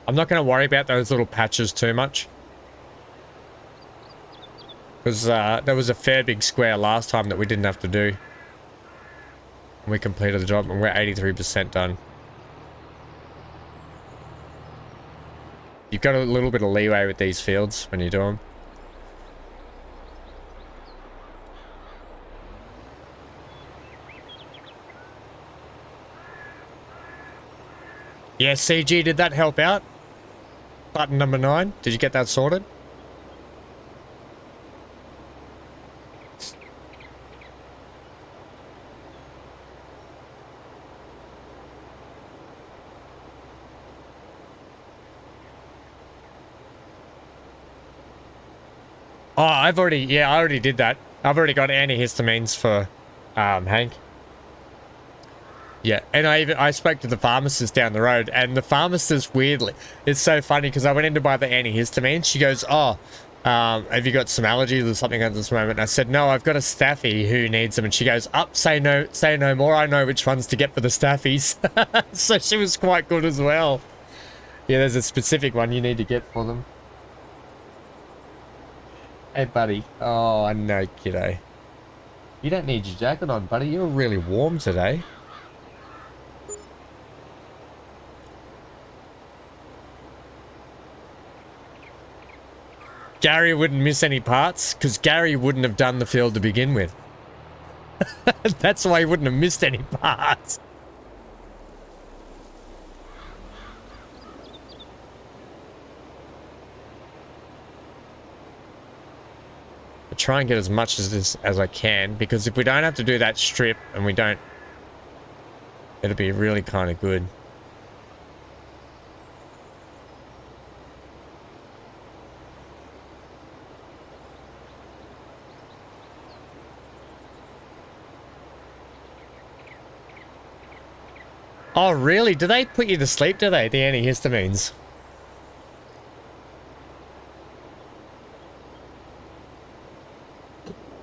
I'm not going to worry about those little patches too much. Because there was a fair big square last time that we didn't have to do. We completed the job and we're 83% done. You've got a little bit of leeway with these fields when you do them. Yeah, CG, did that help out? Button number 9. Did you get that sorted? Oh, I already did that. I've already got antihistamines for Hank. Yeah, and I spoke to the pharmacist down the road, and the pharmacist, weirdly, it's so funny because I went in to buy the antihistamine. She goes, oh, have you got some allergies or something at this moment? And I said, no, I've got a staffy who needs them. And she goes, up, say no more. I know which ones to get for the staffies. So she was quite good as well. Yeah, there's a specific one you need to get for them. Hey, buddy. Oh, no, kiddo. You don't need your jacket on, buddy. You're really warm today. Gary wouldn't miss any parts because Gary wouldn't have done the field to begin with. That's why he wouldn't have missed any parts. I try and get as much as this as I can because if we don't have to do that strip and we don't, it'll be really kind of good. Oh, really? Do they put you to sleep, do they? The antihistamines?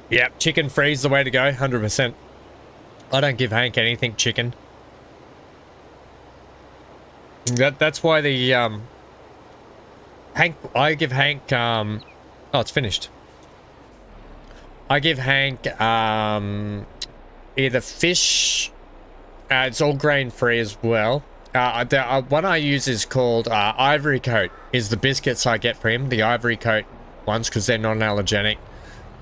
Yep, chicken free's the way to go, 100%. I don't give Hank anything chicken. That's why the, I give Hank, oh, it's finished. I give Hank, either fish... it's all grain free as well. The one I use is called Ivory Coat. Is the biscuits I get for him, the Ivory Coat ones, because they're non-allergenic.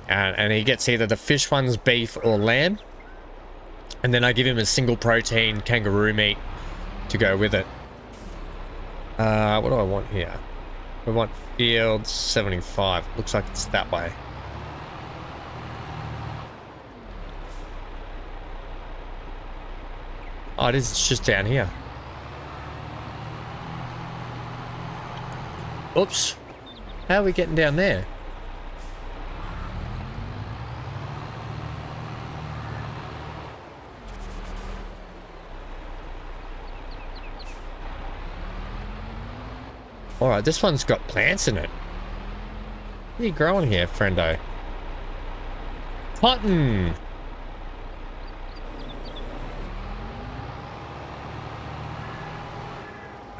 And he gets either the fish ones, beef or lamb. And then I give him a single protein kangaroo meat to go with it. What do I want here? We want field 75. Looks like it's that way. Oh, it is. It's just down here. Oops. How are we getting down there? Alright, this one's got plants in it. What are you growing here, friendo? Cotton!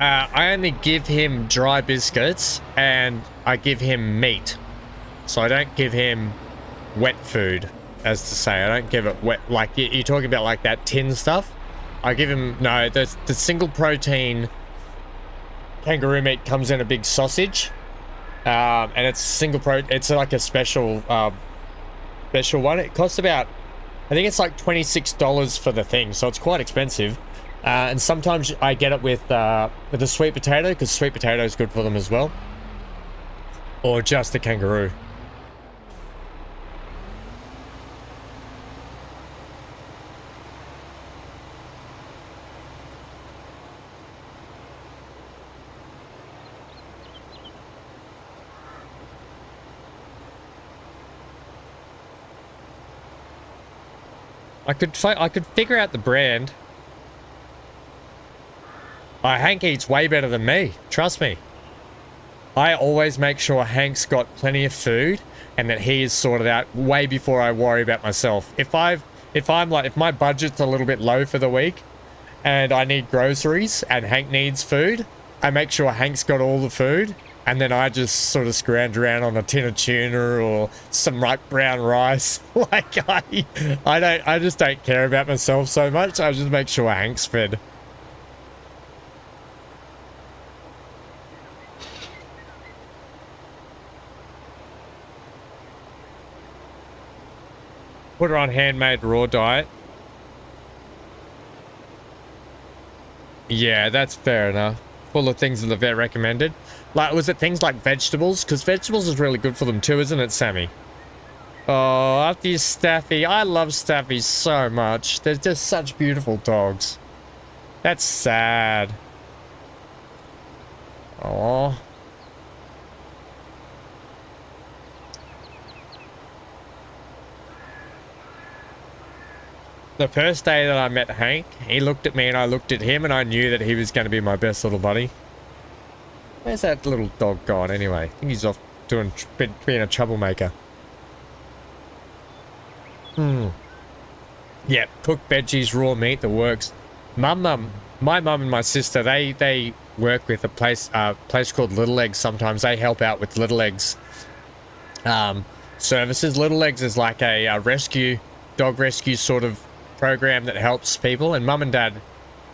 I only give him dry biscuits and I give him meat. So I don't give him wet food, as to say. I don't give it wet, like you're talking about like that tin stuff. I give him, no, the single protein kangaroo meat comes in a big sausage. And it's single it's like a special one. It costs about, I think it's like $26 for the thing, so it's quite expensive. And sometimes I get it with a sweet potato, because sweet potato is good for them as well. Or just the kangaroo. I could figure out the brand. Hank eats way better than me. Trust me. I always make sure Hank's got plenty of food and that he is sorted out way before I worry about myself. If my budget's a little bit low for the week and I need groceries and Hank needs food, I make sure Hank's got all the food. And then I just sort of scrounge around on a tin of tuna or some ripe brown rice. Like I just don't care about myself so much. I just make sure Hank's fed. Put her on handmade raw diet. Yeah, that's fair enough. Full of things that the vet recommended. Like, was it things like vegetables? Because vegetables is really good for them too, isn't it, Sammy? Oh, after you, Staffy. I love Staffy so much. They're just such beautiful dogs. That's sad. Oh. The first day that I met Hank, he looked at me and I looked at him and I knew that he was going to be my best little buddy. Where's that little dog gone anyway? I think he's off being a troublemaker. Yeah, cooked veggies, raw meat, that works. My mum and my sister, they work with a place called Little Legs sometimes. They help out with Little Legs services. Little Legs is like a dog rescue sort of program that helps people, and mum and dad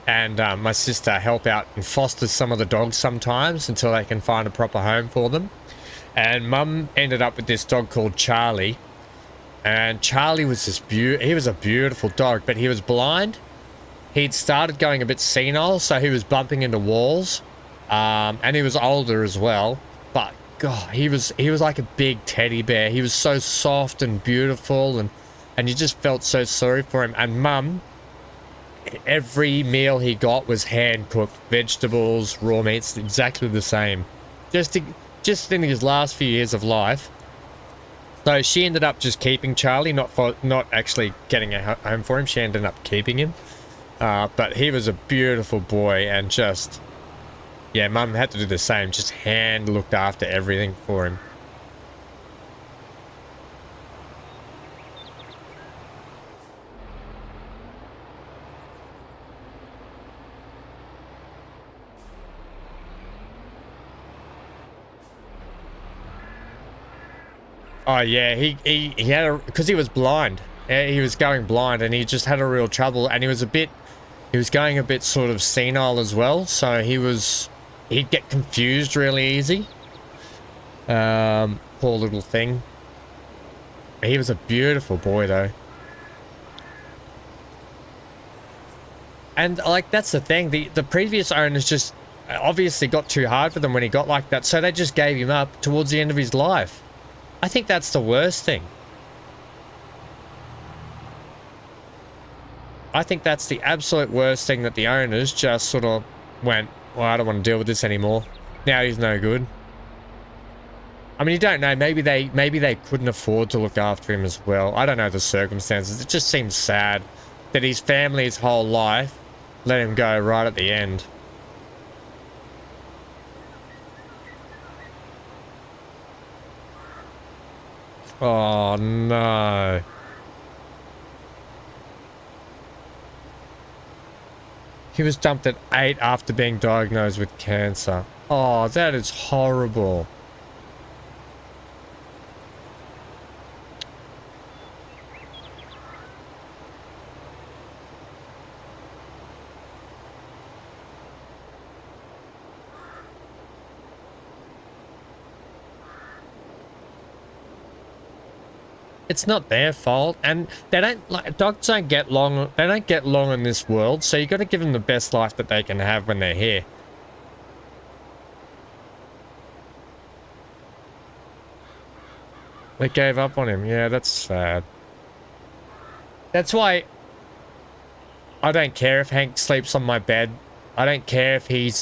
and my sister help out and foster some of the dogs sometimes until they can find a proper home for them. And mum ended up with this dog called Charlie, and Charlie was he was a beautiful dog, but he was blind. He'd started going a bit senile, so he was bumping into walls, and he was older as well. But God, he was like a big teddy bear. He was so soft and beautiful, and you just felt so sorry for him. And mum, every meal he got was hand-cooked, vegetables, raw meats, exactly the same. Just in his last few years of life. So she ended up just keeping Charlie, not actually getting a home for him. She ended up keeping him. But he was a beautiful boy, and just, yeah, mum had to do the same. Just hand looked after everything for him. Oh yeah, he had because he was blind. He was going blind, and he just had a real trouble, and he was going a bit sort of senile as well. So he'd get confused really easy. Poor little thing. He was a beautiful boy though. And like, that's the thing, the previous owners just obviously got too hard for them when he got like that, so they just gave him up towards the end of his life. I think that's the worst thing. I think that's the absolute worst thing, that the owners just sort of went, well, I don't want to deal with this anymore. Now he's no good. I mean, you don't know. Maybe they couldn't afford to look after him as well. I don't know the circumstances. It just seems sad that his family's whole life let him go right at the end. Oh no. He was dumped at 8 after being diagnosed with cancer. Oh, that is horrible. It's not their fault, and they don't like dogs don't get long. They don't get long in this world, so you got to give them the best life that they can have when they're here. They gave up on him. Yeah, that's sad. That's why I don't care if Hank sleeps on my bed. I don't care if he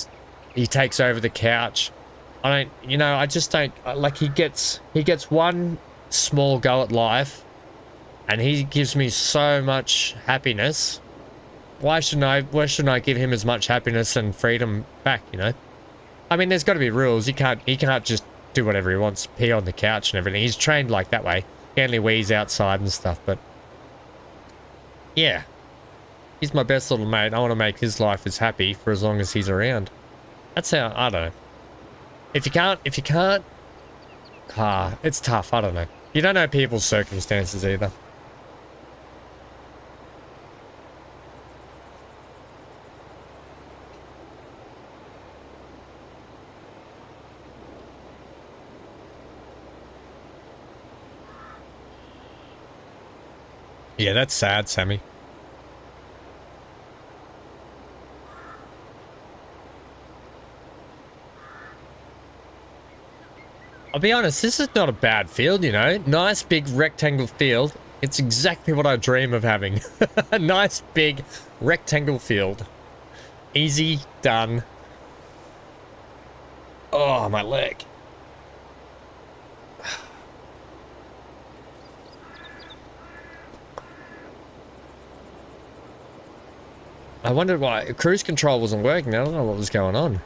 takes over the couch. I don't, you know, I just don't like he gets one small go at life and he gives me so much happiness. Why shouldn't I give him as much happiness and freedom back, you know? I mean, there's got to be rules. He can't just do whatever he wants, pee on the couch and everything. He's trained like that way. He only wheeze outside and stuff, but yeah. He's my best little mate. I want to make his life as happy for as long as he's around. That's how, I don't know. If you can't, it's tough, I don't know. You don't know people's circumstances either. Yeah, that's sad, Sammy. I'll be honest, this is not a bad field, you know. Nice big rectangle field. It's exactly what I dream of having. A nice big rectangle field. Easy, done. Oh, my leg. I wondered why cruise control wasn't working. I don't know what was going on.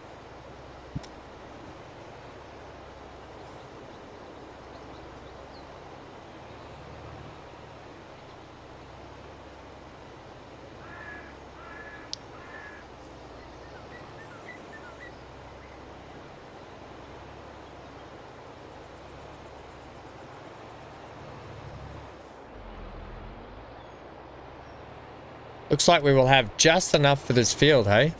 Looks like we will have just enough for this field, hey?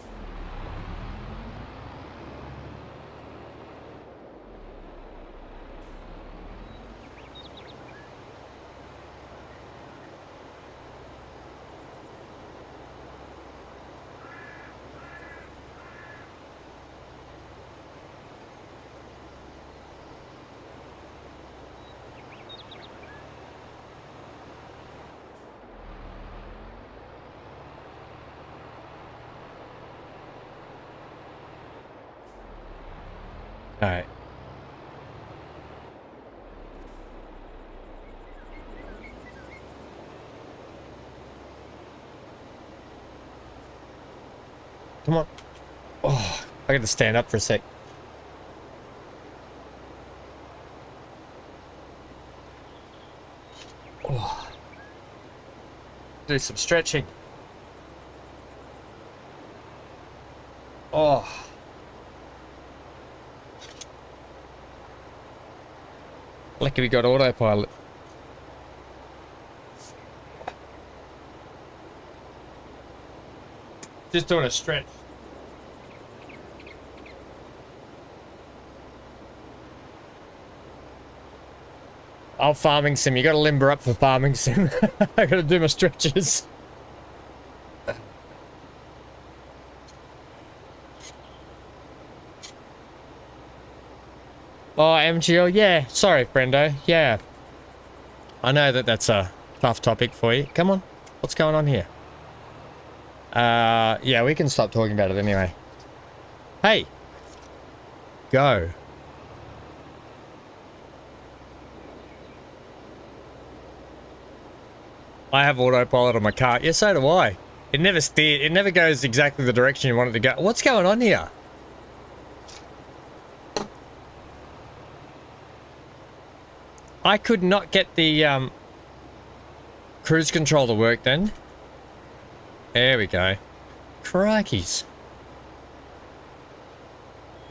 All right. Come on. Oh, I got to stand up for a sec. Oh. Do some stretching. Oh. Lucky we got autopilot. Just doing a stretch. Oh, farming sim. You gotta limber up for farming sim. I gotta do my stretches. Oh, MGO, yeah. Sorry, friendo. Yeah. I know that that's a tough topic for you. Come on. What's going on here? Yeah, we can stop talking about it anyway. Hey. Go. I have autopilot on my car. Yeah, so do I. It never steers. It never goes exactly the direction you want it to go. What's going on here? I could not get the cruise control to work then. There we go. Crikeys.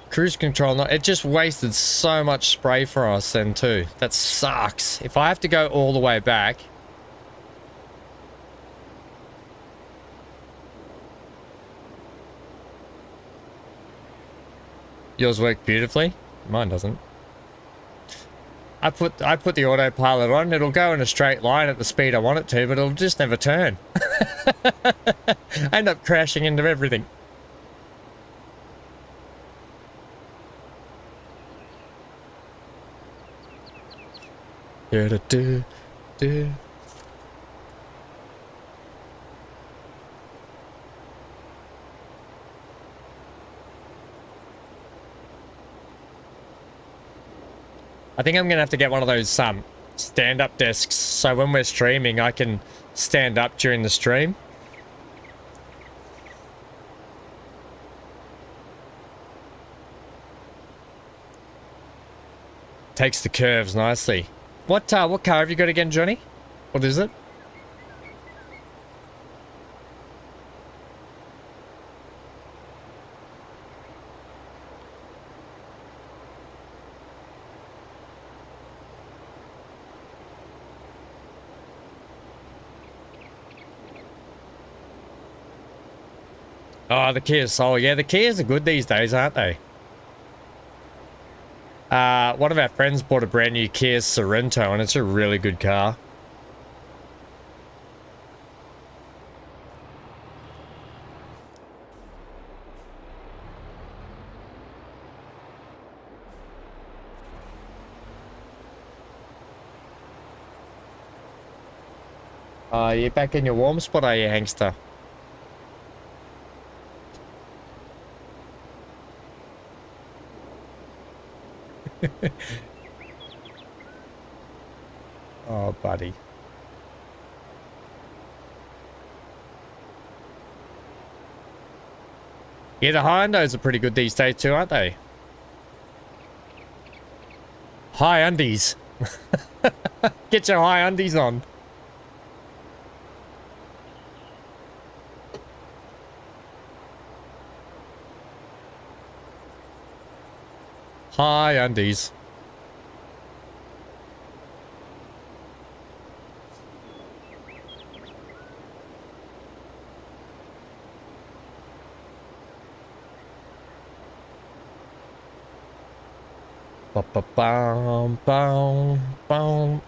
Cruise control, not, it just wasted so much spray for us then too. That sucks. If I have to go all the way back. Yours worked beautifully. Mine doesn't. I put the autopilot on. It'll go in a straight line at the speed I want it to, but it'll just never turn. I end up crashing into everything. Do. I think I'm gonna have to get one of those stand-up desks so when we're streaming I can stand up during the stream. Takes the curves nicely. What car have you got again, Johnny? What is it? Oh, the Kia Soul. Yeah, the Kias are good these days, aren't they? One of our friends bought a brand new Kia Sorento, and it's a really good car. You're back in your warm spot, are you, Hangster? Oh, buddy. Yeah, the high-undos are pretty good these days too, aren't they? High undies. Get your high undies on. High undies.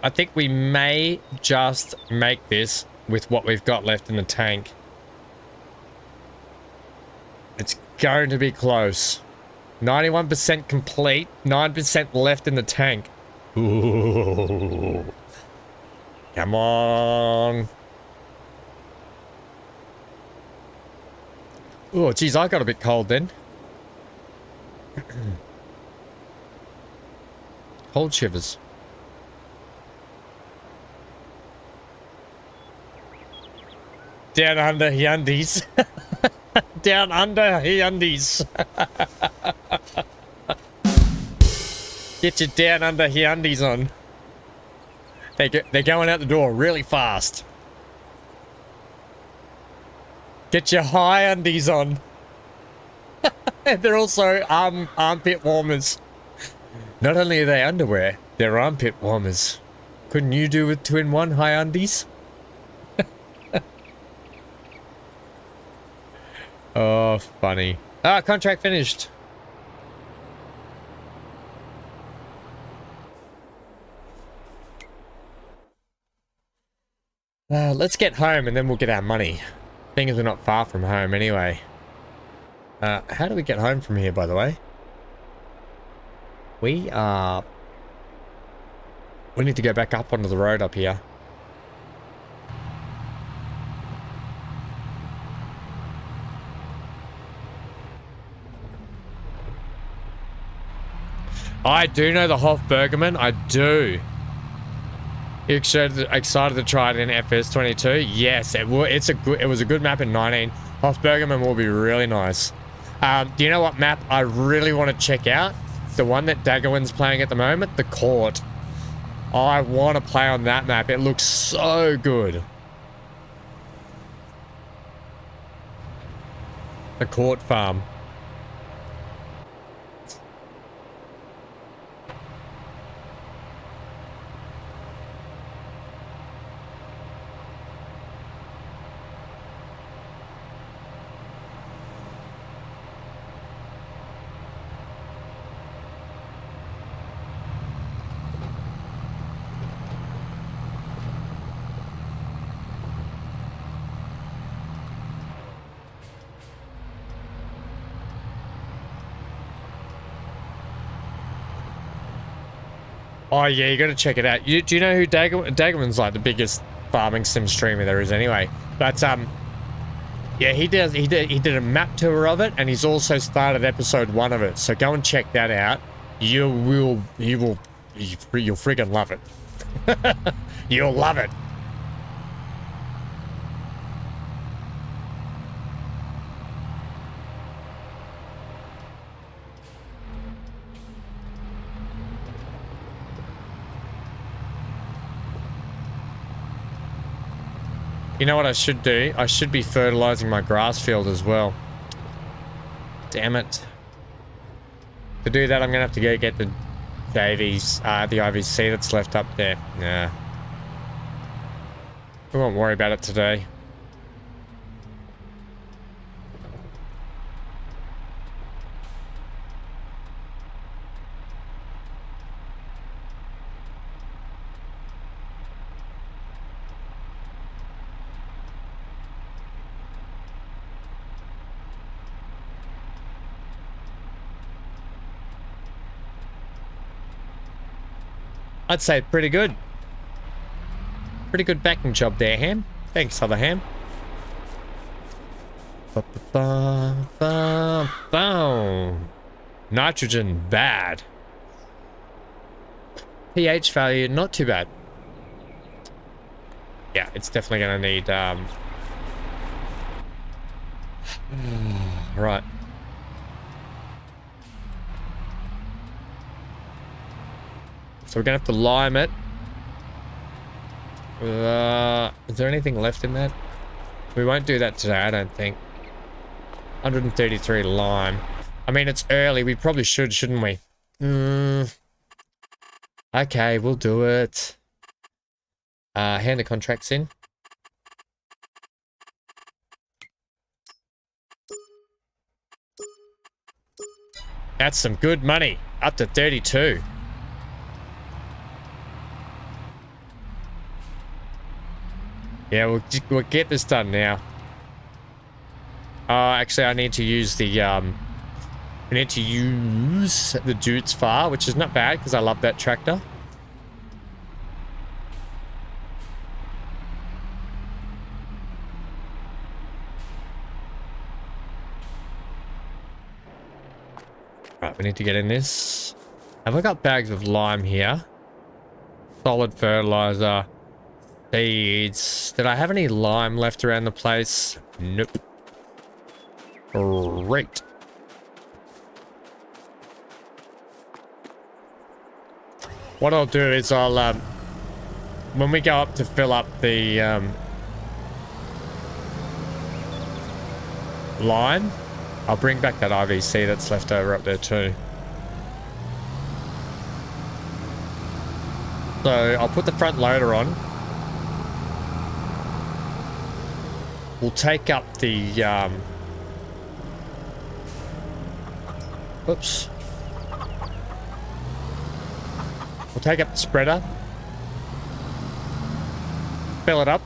I think we may just make this with what we've got left in the tank. It's going to be close. 91% complete, 9% left in the tank. Ooh. Come on. Oh, geez, I got a bit cold then. Cold shivers. Down under he undies. Down under he undies. Get your down under he undies on. They're going out the door really fast. Get your high undies on. They're also armpit warmers. Not only are they underwear, they're armpit warmers. Couldn't you do with 2-in-1 high undies? Oh, funny. Ah, contract finished. Let's get home and then we'll get our money. Thing is, we're not far from home anyway. How do we get home from here, by the way? We need to go back up onto the road up here. I do know the Hofburgerman. I do. You excited to try it in FS22? Yes, it was a good map in 19. Hofbergerman will be really nice. Do you know what map I really want to check out? The one that Daggerwin's playing at the moment, the Court. I want to play on that map. It looks so good. The Court Farm. Oh yeah, you gotta check it out. Do you know who Daggerman's like the biggest farming sim streamer there is anyway? But yeah, he did a map tour of it, and he's also started episode 1 of it. So go and check that out. You'll friggin' love it. You'll love it. You know what I should do? I should be fertilizing my grass field as well. Damn it. To do that, I'm gonna have to go get the JVs, the IVC that's left up there. Nah. We won't worry about it today. I'd say pretty good. Pretty good backing job there, Ham. Thanks, other Ham. Nitrogen, bad. pH value, not too bad. Yeah, it's definitely gonna need, right. So we're gonna have to lime it. Is there anything left in that? We won't do that today, I don't think. 133 lime. I mean, it's early. We probably should, shouldn't we? Okay, we'll do it. Hand the contracts in. That's some good money. Up to 32. Yeah, we'll get this done now. Actually, I need to use the, we need to use the Jutes Far, which is not bad, because I love that tractor. Right, we need to get in this. Have I got bags of lime here? Solid fertilizer. Seeds. Did I have any lime left around the place? Nope. Great. What I'll do is I'll, when we go up to fill up the, lime, I'll bring back that IVC that's left over up there too. So I'll put the front loader on. We'll take up the, oops. We'll take up the spreader. Fill it up.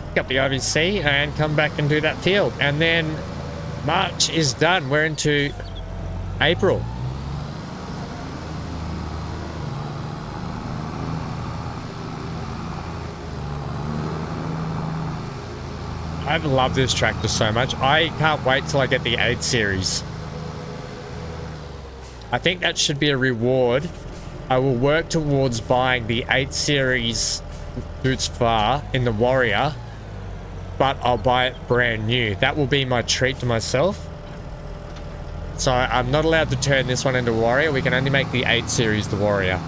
Pick up the IVC and come back and do that field. And then March is done. We're into April. I love this tractor so much. I can't wait till I get the 8 series. I think that should be a reward. I will work towards buying the 8 series boots far in the Warrior, but I'll buy it brand new. That will be my treat to myself. So I'm not allowed to turn this one into Warrior. We can only make the 8 series the Warrior.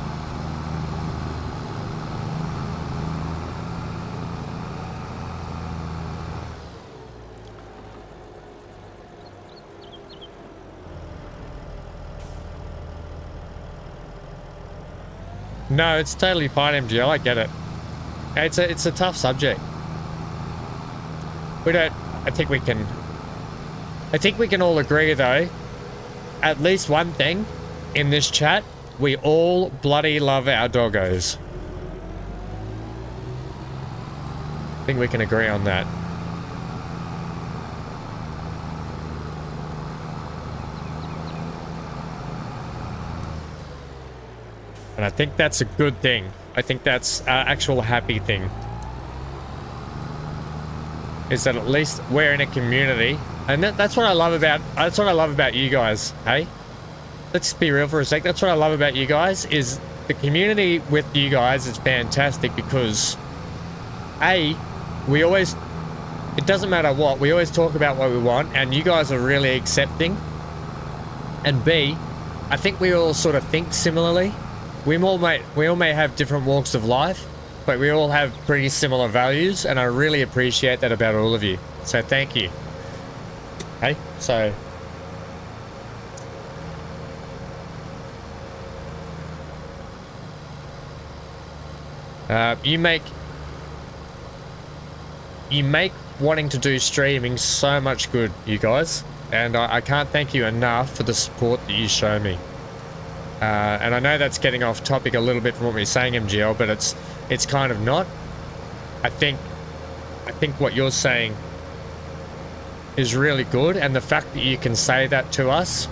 No, it's totally fine, MGL. I get it. It's a tough subject. I think we can all agree though. At least one thing in this chat, we all bloody love our doggos. I think we can agree on that. And I think that's a good thing. I think that's an actual happy thing. Is that at least we're in a community. And that's what I love about you guys, hey? Let's be real for a sec. That's what I love about you guys, is the community with you guys is fantastic because A, it doesn't matter what, we always talk about what we want and you guys are really accepting. And B, I think we all sort of think similarly. We all may have different walks of life, but we all have pretty similar values, and I really appreciate that about all of you. So thank you. Okay, so you make wanting to do streaming so much good, you guys, and I can't thank you enough for the support that you show me. And I know that's getting off topic a little bit from what we're saying, MGL, but it's kind of not. I think what you're saying is really good, and the fact that you can say that to us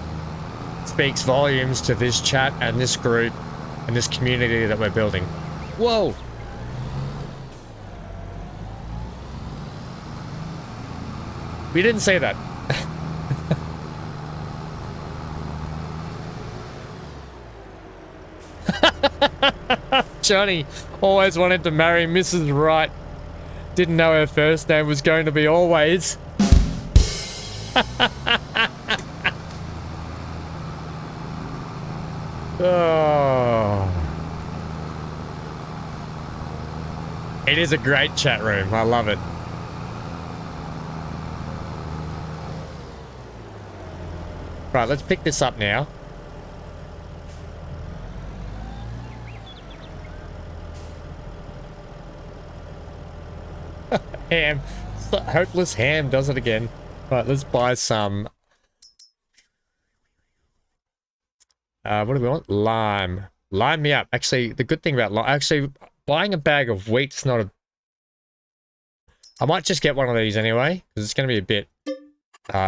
speaks volumes to this chat and this group and this community that we're building. Whoa! We didn't say that. Johnny always wanted to marry Mrs. Wright. Didn't know her first name was going to be Always. Oh. It is a great chat room. I love it. Right, let's pick this up now. Ham. Hopeless Ham does it again. Right, let's buy some. What do we want? Lime. Lime me up. Actually, the good thing about lime, actually, buying a bag of wheat's not a... I might just get one of these anyway, because it's going to be a bit...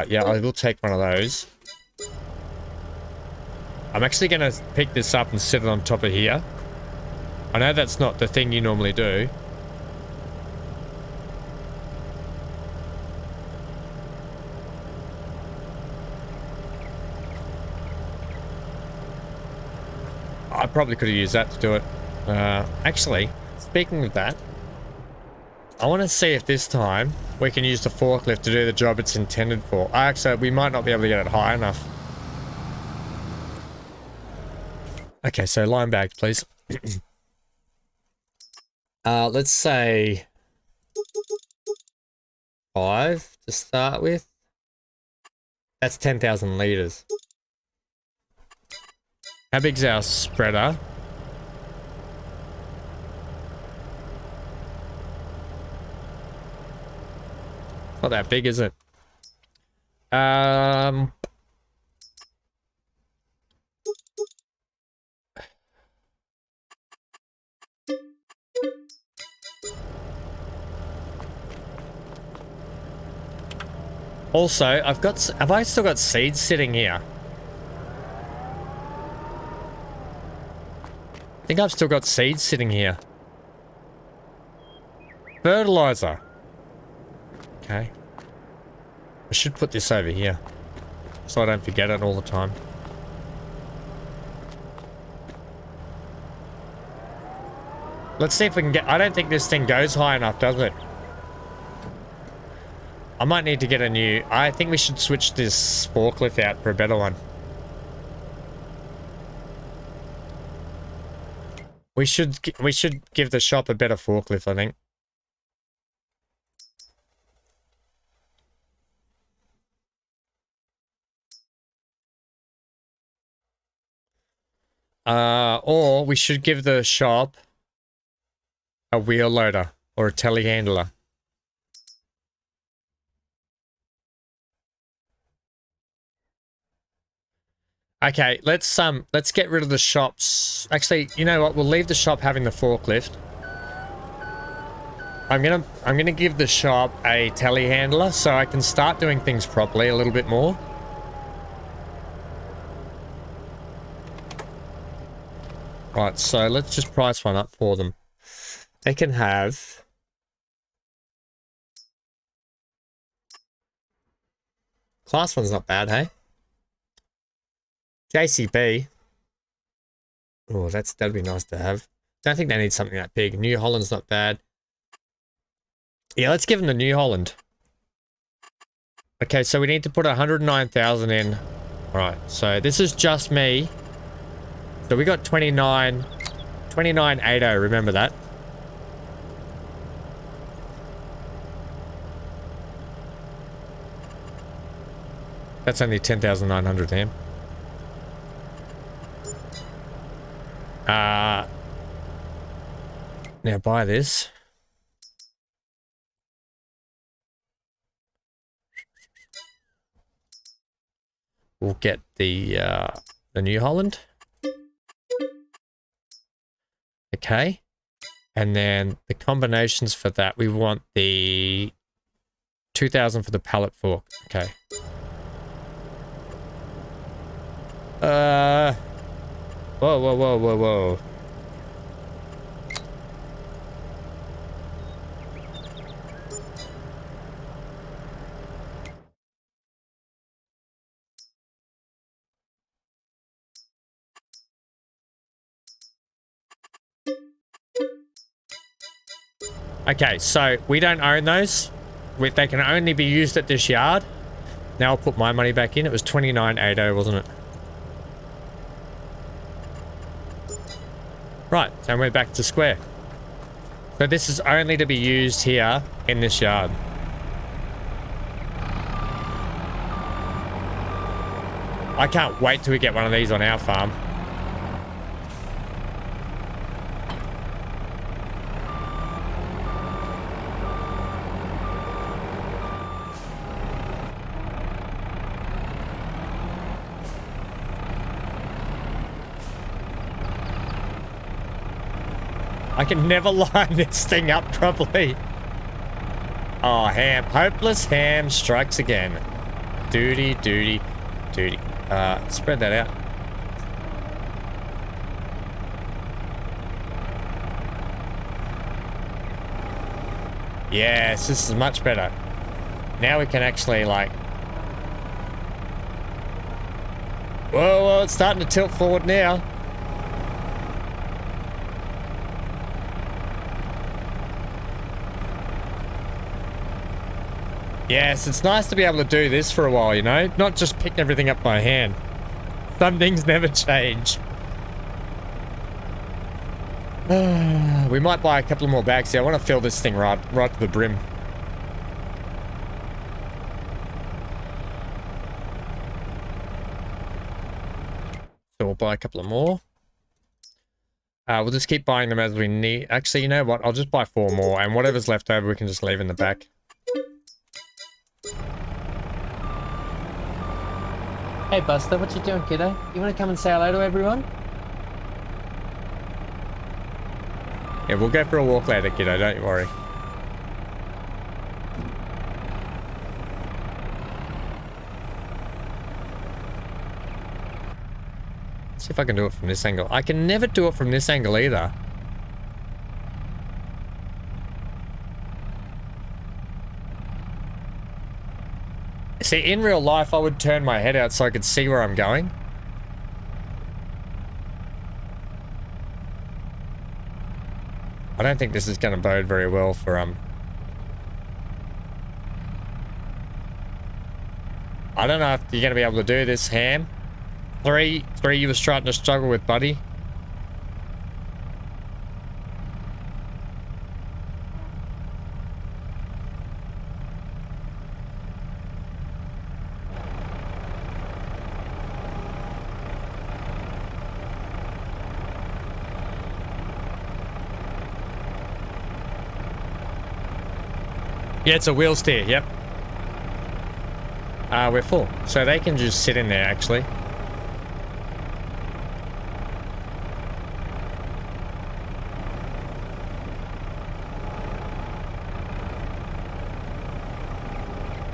yeah, I will take one of those. I'm actually going to pick this up and sit it on top of here. I know that's not the thing you normally do. I probably could have used that to do it. Actually, speaking of that, I want to see if this time we can use the forklift to do the job it's intended for. Actually, we might not be able to get it high enough. Okay, so line bags, please. Let's say 5 to start with. That's 10,000 liters. How big's our spreader? Not that big, is it? Also, have I still got seeds sitting here? I think I've still got seeds sitting here. Fertilizer. Okay. I should put this over here, so I don't forget it all the time. Let's see if we can get... I don't think this thing goes high enough, does it? I might need to get a new... I think we should switch this forklift out for a better one. We should give the shop a better forklift, I think. Or we should give the shop a wheel loader or a telehandler. Okay, let's get rid of the shops. Actually, you know what? We'll leave the shop having the forklift. I'm gonna give the shop a telehandler so I can start doing things properly a little bit more. Right, so let's just price one up for them. They can have... Class 1's not bad, hey? JCB. Oh, that'd be nice to have. Don't think they need something that big. New Holland's not bad. Yeah, let's give them the New Holland. Okay, so we need to put 109,000 in. Alright, so this is just me. So we got 2980, remember that. That's only 10,900 AM. Now buy this. We'll get the New Holland. Okay. And then the combinations for that, we want the 2,000 for the pallet fork. Okay. Whoa. Okay, so we don't own those. They can only be used at this yard. Now I'll put my money back in. It was 2980, wasn't it? Right, and we're back to square. So this is only to be used here in this yard. I can't wait till we get one of these on our farm. I can never line this thing up properly. Oh, ham. Hopeless ham strikes again. Duty. Spread that out. Yes, this is much better. Now we can actually, like... Whoa, it's starting to tilt forward now. Yes, it's nice to be able to do this for a while, you know? Not just pick everything up by hand. Some things never change. We might buy a couple more bags here. I want to fill this thing right to the brim. So we'll buy a couple of more. We'll just keep buying them as we need. Actually, you know what? I'll just buy 4 more, and whatever's left over we can just leave in the back. Hey Buster, what you doing, kiddo? You want to come and say hello to everyone? Yeah, we'll go for a walk later, kiddo, don't you worry. Let's see if I can do it from this angle. I can never do it from this angle either. See, in real life, I would turn my head out so I could see where I'm going. I don't think this is going to bode very well for, I don't know if you're going to be able to do this, Ham. Three you were starting to struggle with, buddy. Yeah, it's a wheel steer, yep. We're full, so they can just sit in there, actually.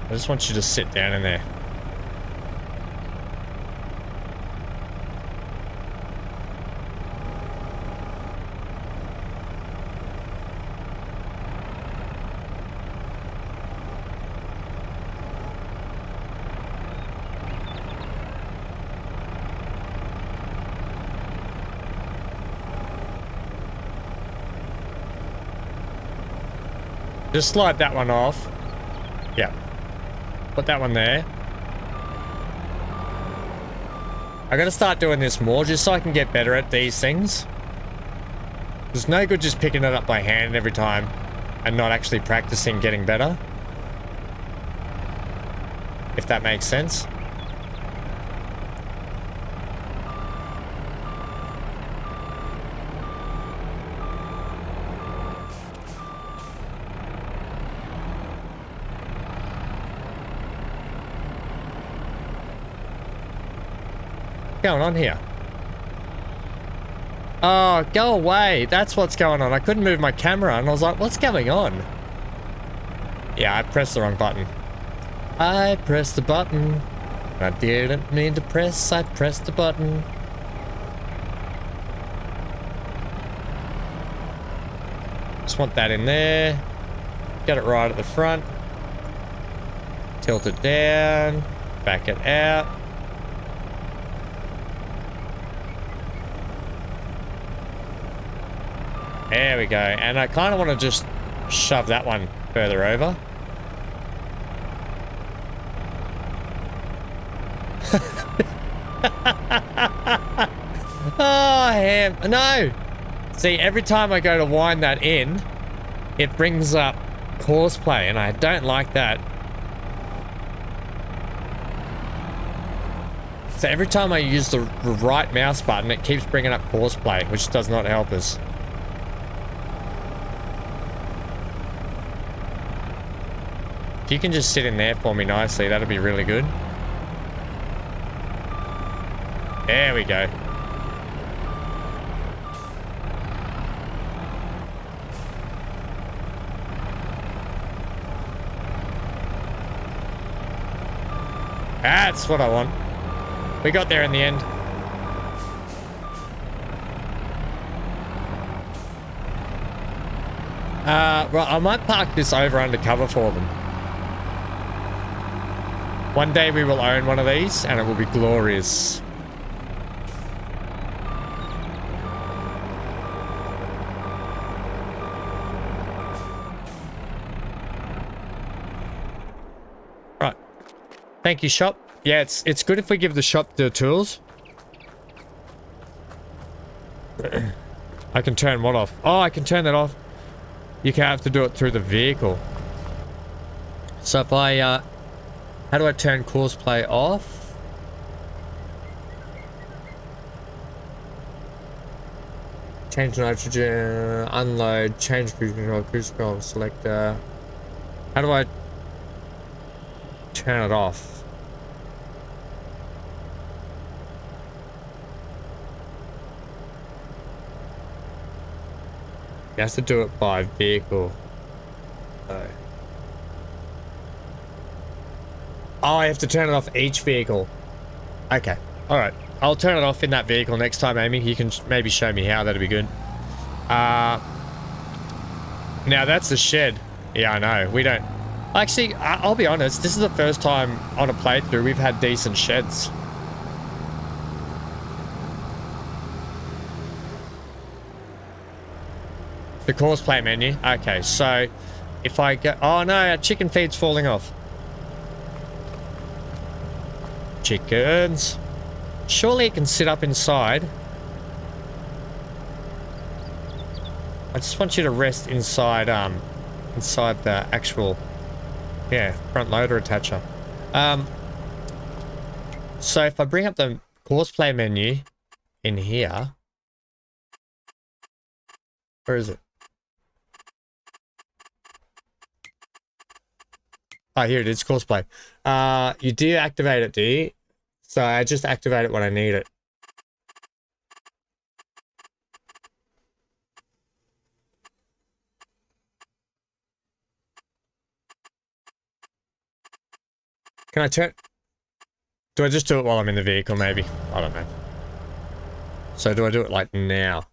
I just want you to sit down in there. Just slide that one off. Yeah. Put that one there. I gotta start doing this more just so I can get better at these things. There's no good just picking it up by hand every time and not actually practicing getting better. If that makes sense. What's going on here? Oh, go away. That's what's going on. I couldn't move my camera and I was like, what's going on? Yeah, I pressed the wrong button. I pressed the button. I didn't mean to press. I pressed the button. Just want that in there. Get it right at the front. Tilt it down. Back it out. There we go. And I kind of want to just shove that one further over. Oh, Ham. No. See, every time I go to wind that in, it brings up courseplay, and I don't like that. So every time I use the right mouse button, it keeps bringing up courseplay, which does not help us. If you can just sit in there for me nicely, that'd be really good. There we go. That's what I want. We got there in the end. Right, I might park this over undercover for them. One day we will own one of these and it will be glorious. Right. Thank you, shop. Yeah, it's good if we give the shop the tools. I can turn what off? Oh, I can turn that off. You can have to do it through the vehicle. So if I, how do I turn courseplay off? Change nitrogen, unload, change cruise control, select, how do I turn it off? You have to do it by vehicle. Oh, I have to turn it off each vehicle. Okay. Alright. I'll turn it off in that vehicle next time, Amy. You can maybe show me how. That'd be good. Now that's the shed. Yeah, I know. We don't... Actually, I'll be honest. This is the first time on a playthrough we've had decent sheds. The course play menu. Okay, so if I go... Oh no, our chicken feed's falling off. Chickens. Surely it can sit up inside. I just want you to rest inside, inside the actual, yeah, front loader attacher. So if I bring up the course play menu in here, where is it? Oh, here it is, course play. You deactivate it, do you? So I just activate it when I need it. Can I turn... Do I just do it while I'm in the vehicle, maybe? I don't know. So do I do it like now?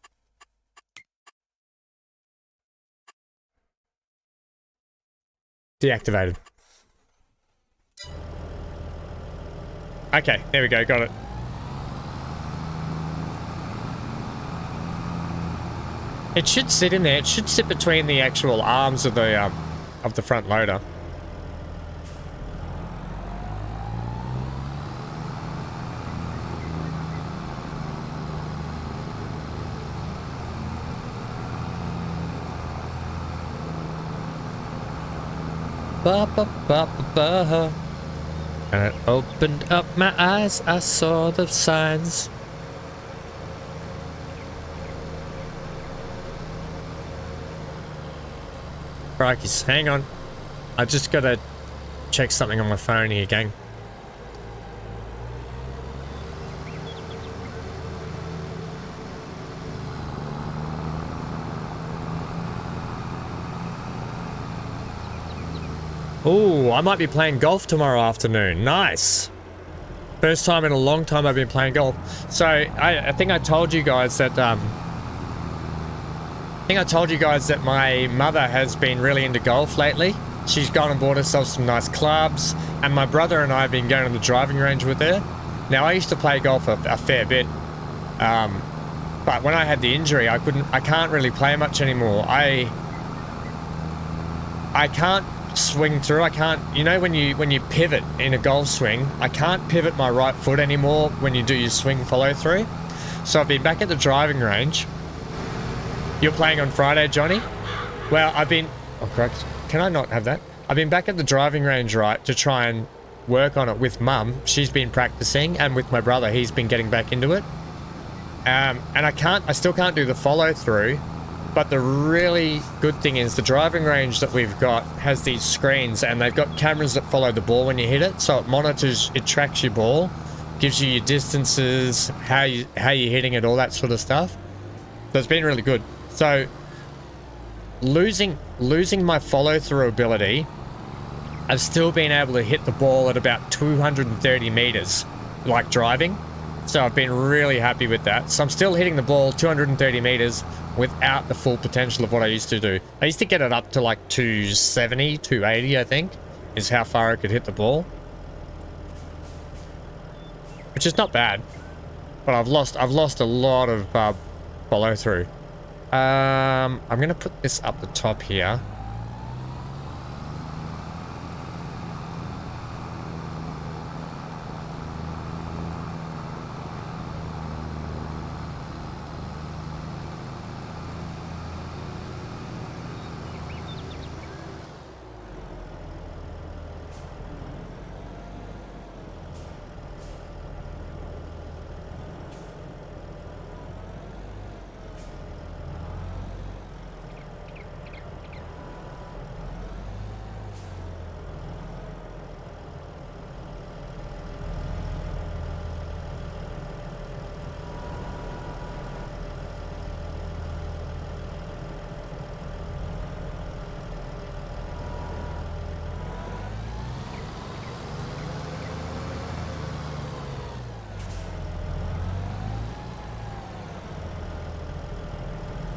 Deactivated. Okay, there we go, got it. It should sit in there. It should sit between the actual arms of the front loader. Ba ba ba ba ba. And I opened up my eyes, I saw the signs. Crikey, hang on. I just gotta check something on my phone here, gang. Ooh, I might be playing golf tomorrow afternoon. Nice. First time in a long time I've been playing golf. So I think I told you guys that my mother has been really into golf lately. She's gone and bought herself some nice clubs, and my brother and I have been going to the driving range with her. Now I used to play golf a fair bit, but when I had the injury, I can't really play much anymore. I can't swing through. I can't, you know, when you pivot in a golf swing, I can't pivot my right foot anymore when you do your swing follow through. So I've been back at the driving range. You're playing on Friday, Johnny? Well, oh correct, can I not have that? I've been back at the driving range, right, to try and work on it with Mum. She's been practicing, and with my brother, he's been getting back into it. And I still can't do the follow through. But the really good thing is the driving range that we've got has these screens, and they've got cameras that follow the ball when you hit it. So it monitors, it tracks your ball, gives you your distances, how you're hitting it, all that sort of stuff. So it's been really good. So losing my follow through ability, I've still been able to hit the ball at about 230 meters, like driving. So I've been really happy with that. So I'm still hitting the ball 230 meters without the full potential of what I used to do. I used to get it up to like 270, 280, I think, is how far I could hit the ball. Which is not bad. But I've lost a lot of follow through. I'm gonna put this up the top here.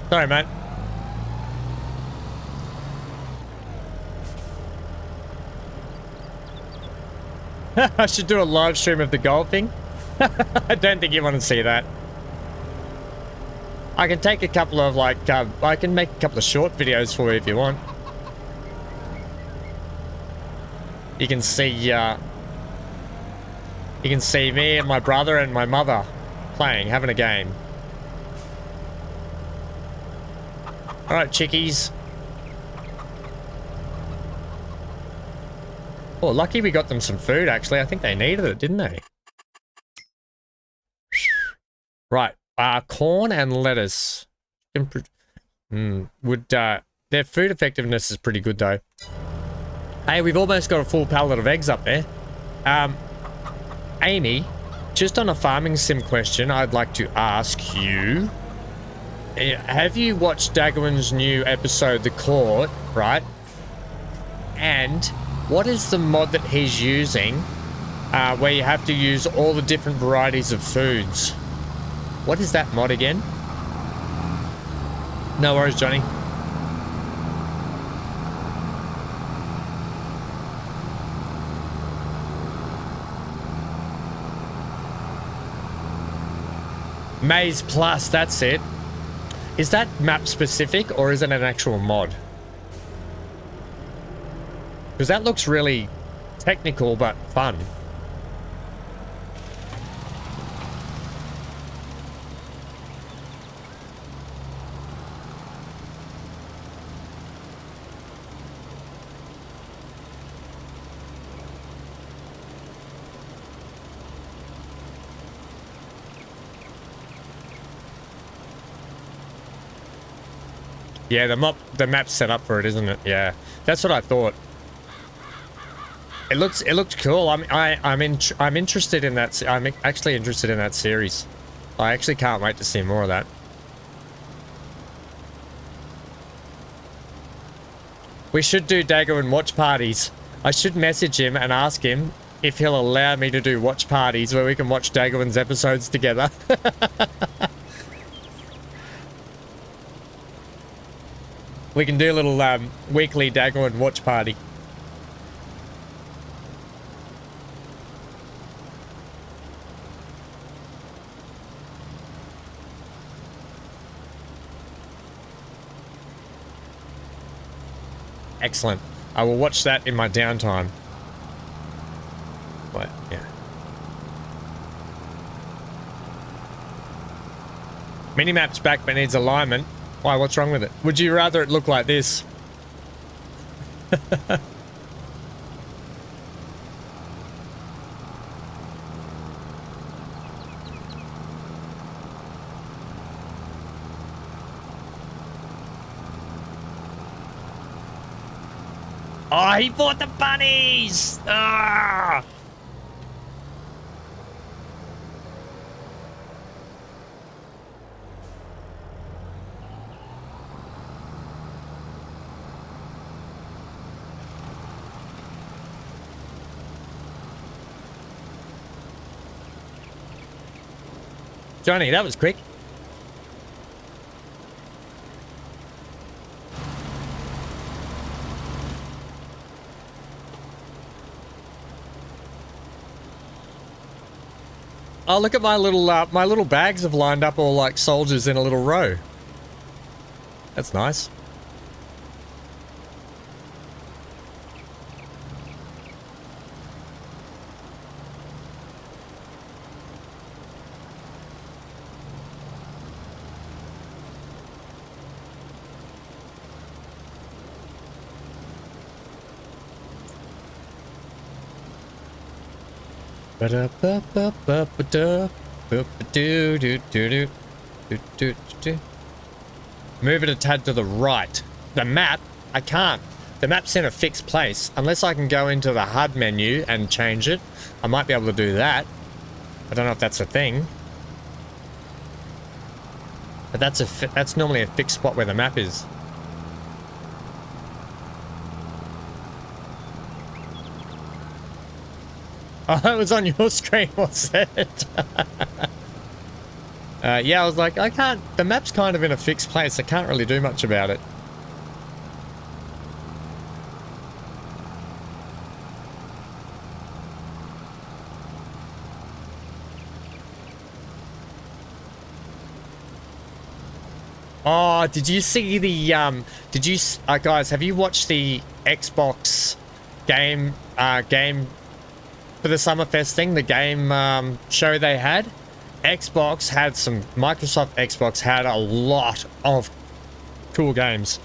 Sorry, mate. I should do a live stream of the golfing. I don't think you want to see that. I can take a couple of like, I can make a couple of short videos for you if you want. You can see me and my brother and my mother playing, having a game. All right, chickies. Oh, lucky we got them some food, actually. I think they needed it, didn't they? Right. Corn and lettuce. Their food effectiveness is pretty good, though. Hey, we've almost got a full pallet of eggs up there. Amy, just on a farming sim question, I'd like to ask you. Have you watched Daggerman's new episode, The Court, right? And what is the mod that he's using where you have to use all the different varieties of foods? What is that mod again? No worries, Johnny. Maze Plus, that's it. Is that map specific or is it an actual mod? Because that looks really technical but fun. Yeah, the map's set up for it, isn't it? Yeah, that's what I thought. It looks cool. I'm interested in that. I'm actually interested in that series. I actually can't wait to see more of that. We should do Dago and watch parties. I should message him and ask him if he'll allow me to do watch parties where we can watch Dago's episodes together. We can do a little weekly Dago watch party. Excellent. I will watch that in my downtime. What? Yeah. Minimap's back but needs alignment. Why, what's wrong with it? Would you rather it look like this? Oh, he bought the bunnies! Ah! Johnny, that was quick. Oh, look at my little bags have lined up all like soldiers in a little row. That's nice. Move it a tad to the right. The map, I can't. The map's in a fixed place. Unless I can go into the HUD menu and change it, I might be able to do that. I don't know if that's a thing. But that's normally a fixed spot where the map is. Oh, it was on your screen, was it? Yeah, I was like, I can't... The map's kind of in a fixed place. I can't really do much about it. Oh, did you see the guys, have you watched the Xbox game for the Summerfest thing, the game show they had? Microsoft Xbox had a lot of cool games,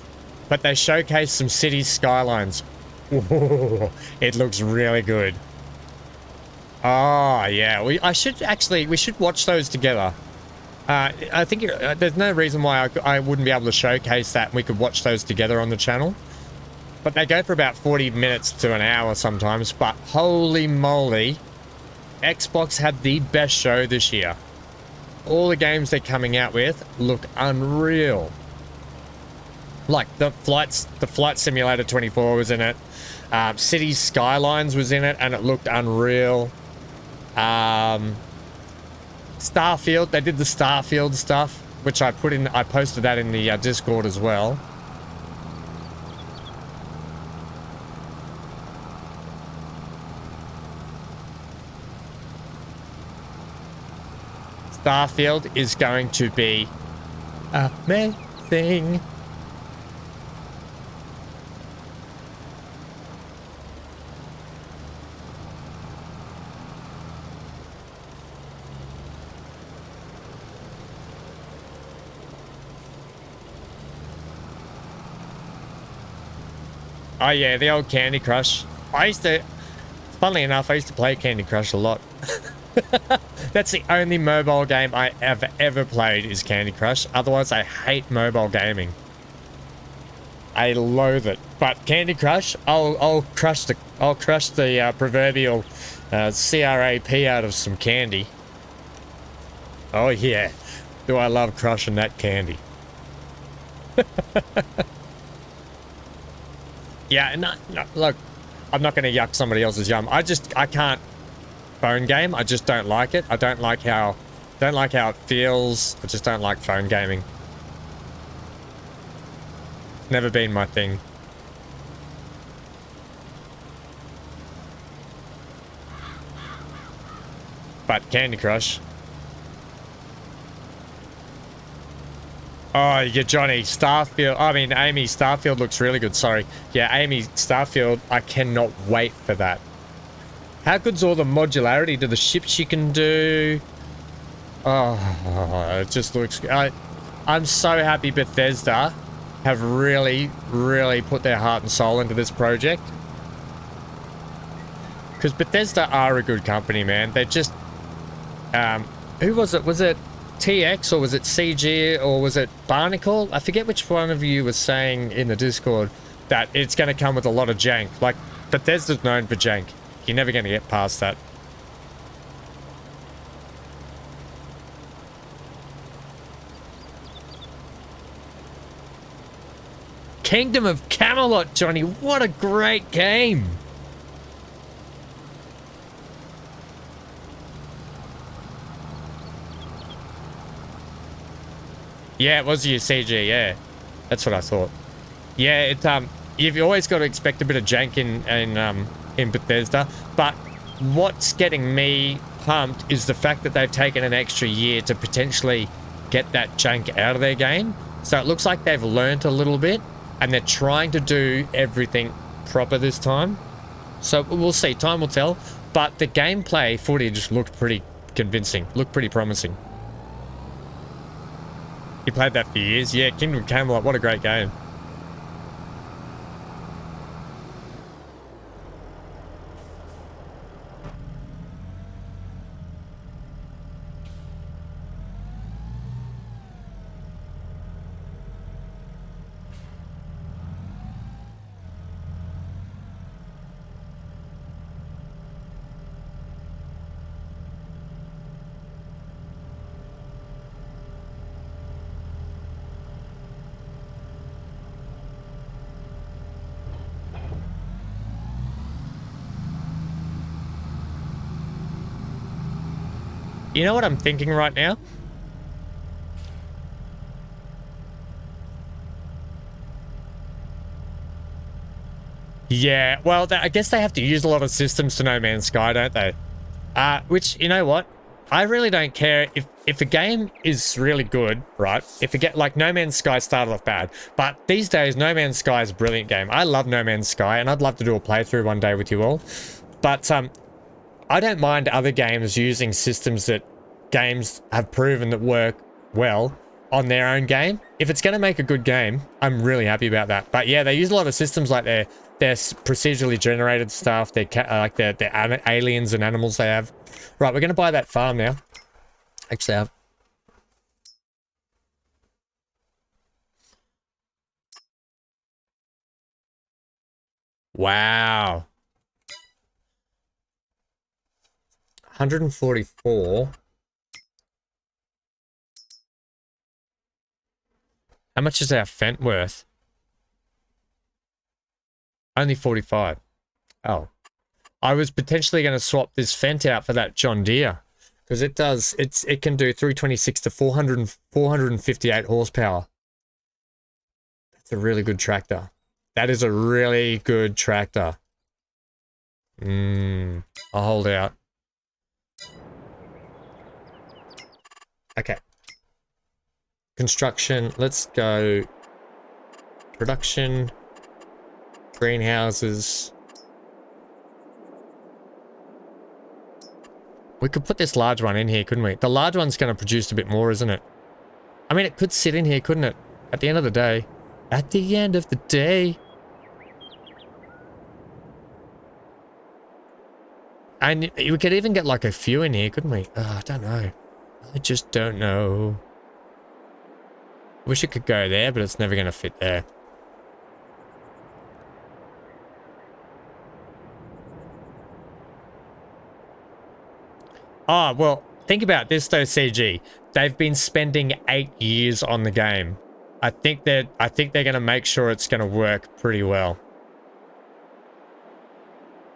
but they showcased some city skylines. Ooh, it looks really good. Oh yeah, we should watch those together. I think there's no reason why I wouldn't be able to showcase that and we could watch those together on the channel. But they go for about 40 minutes to an hour sometimes, but holy moly, Xbox had the best show this year. All the games they're coming out with look unreal. Like the Flight Simulator 24 was in it. Cities Skylines was in it and it looked unreal. Starfield, they did the Starfield stuff, which I posted that in the Discord as well. Starfield is going to be amazing. Oh yeah, the old Candy Crush. Funnily enough, I used to play Candy Crush a lot. That's the only mobile game I ever played is Candy Crush. Otherwise, I hate mobile gaming. I loathe it. But Candy Crush, I'll crush the proverbial CRAP out of some candy. Oh yeah, do I love crushing that candy. Yeah, no, look, I'm not going to yuck somebody else's yum. I can't phone game. I just don't like it. I don't like how it feels. I just don't like phone gaming. It's never been my thing. But Candy Crush. Oh, yeah, Johnny, Starfield. I mean, Amy, Starfield looks really good. Sorry. Yeah, Amy, Starfield, I cannot wait for that. How good's all the modularity to the ships you can do? Oh, it just looks... I'm so happy Bethesda have really, really put their heart and soul into this project. Because Bethesda are a good company, man. They're just... who was it? Was it TX or was it CG or was it Barnacle? I forget which one of you was saying in the Discord that it's going to come with a lot of jank. Like, Bethesda's known for jank. You're never going to get past that. Kingdom of Camelot, Johnny. What a great game. Yeah, it was your CG, yeah. That's what I thought. Yeah, it's you've always got to expect a bit of jank in Bethesda, but what's getting me pumped is the fact that they've taken an extra year to potentially get that jank out of their game. So it looks like they've learnt a little bit and they're trying to do everything proper this time. So we'll see, time will tell, but the gameplay footage looked pretty convincing, looked pretty promising. You played that for years? Yeah, Kingdom of Camelot, what a great game. You know what I'm thinking right now? Yeah, well, I guess they have to use a lot of systems to No Man's Sky, don't they? Which, you know what? I really don't care if a game is really good, right? If you get like No Man's Sky started off bad, but these days No Man's Sky is a brilliant game. I love No Man's Sky, and I'd love to do a playthrough one day with you all. But I don't mind other games using systems that games have proven that work well on their own game. If it's going to make a good game, I'm really happy about that. But yeah, they use a lot of systems like their procedurally generated stuff, their aliens and animals they have. Right, we're going to buy that farm now. Actually, wow. 144. How much is our Fent worth? Only 45. Oh. I was potentially going to swap this Fent out for that John Deere. Because it can do 326 to 458 horsepower. That's a really good tractor. That is a really good tractor. I'll hold out. Okay. Construction, let's go. Production. Greenhouses. We could put this large one in here, couldn't we? The large one's going to produce a bit more, isn't it? I mean, it could sit in here, couldn't it? At the end of the day. At the end of the day. And we could even get like a few in here, couldn't we? I don't know. I just don't know. Wish it could go there, but it's never going to fit there. Oh, well, think about this though, CG. They've been spending 8 years on the game. I think they're going to make sure it's going to work pretty well.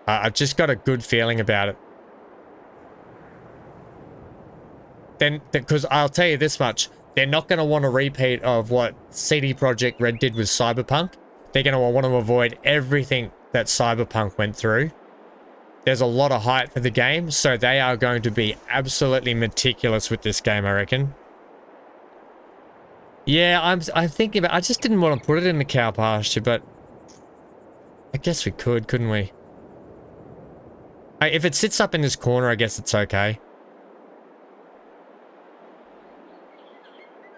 I've just got a good feeling about it. Then, because I'll tell you this much, they're not going to want a repeat of what CD Projekt Red did with Cyberpunk. They're going to want to avoid everything that Cyberpunk went through. There's a lot of hype for the game, so they are going to be absolutely meticulous with this game, I reckon. Yeah, I'm thinking about... I just didn't want to put it in the cow pasture, but... I guess we could, couldn't we? If it sits up in this corner, I guess it's okay.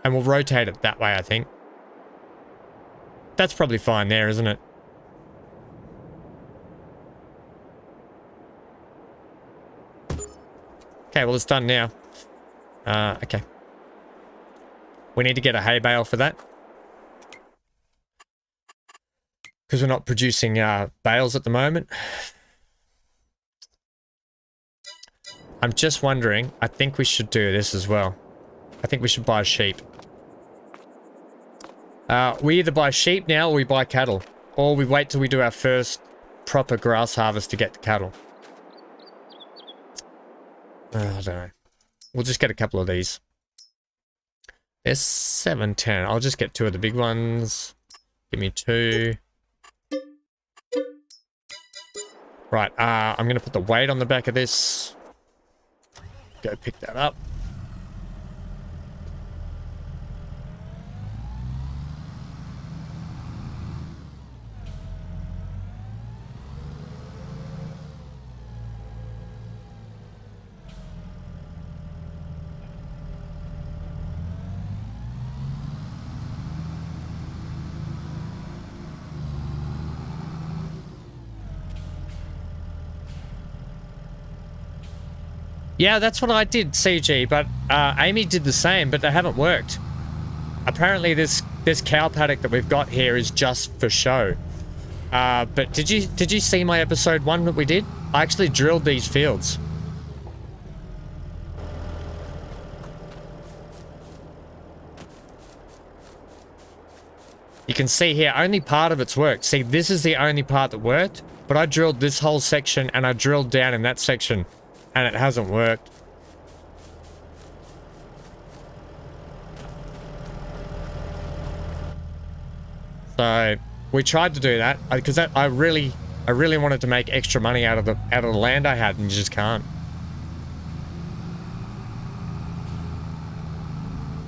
And we'll rotate it that way, I think. That's probably fine there, isn't it? Okay, well, it's done now. Okay. We need to get a hay bale for that. Because we're not producing bales at the moment. I'm just wondering, I think we should do this as well. I think we should buy sheep. We either buy sheep now or we buy cattle. Or we wait till we do our first proper grass harvest to get the cattle. I don't know. We'll just get a couple of these. There's 710. I'll just get 2 of the big ones. Give me 2. Right, I'm going to put the weight on the back of this. Go pick that up. Yeah, that's what I did, CG, but Amy did the same, but they haven't worked. Apparently this cow paddock that we've got here is just for show. But did you see my episode 1 that we did? I actually drilled these fields. You can see here, only part of it's worked. See, this is the only part that worked, but I drilled this whole section and I drilled down in that section. And it hasn't worked. So we tried to do that because I really wanted to make extra money out of the land I had, and you just can't.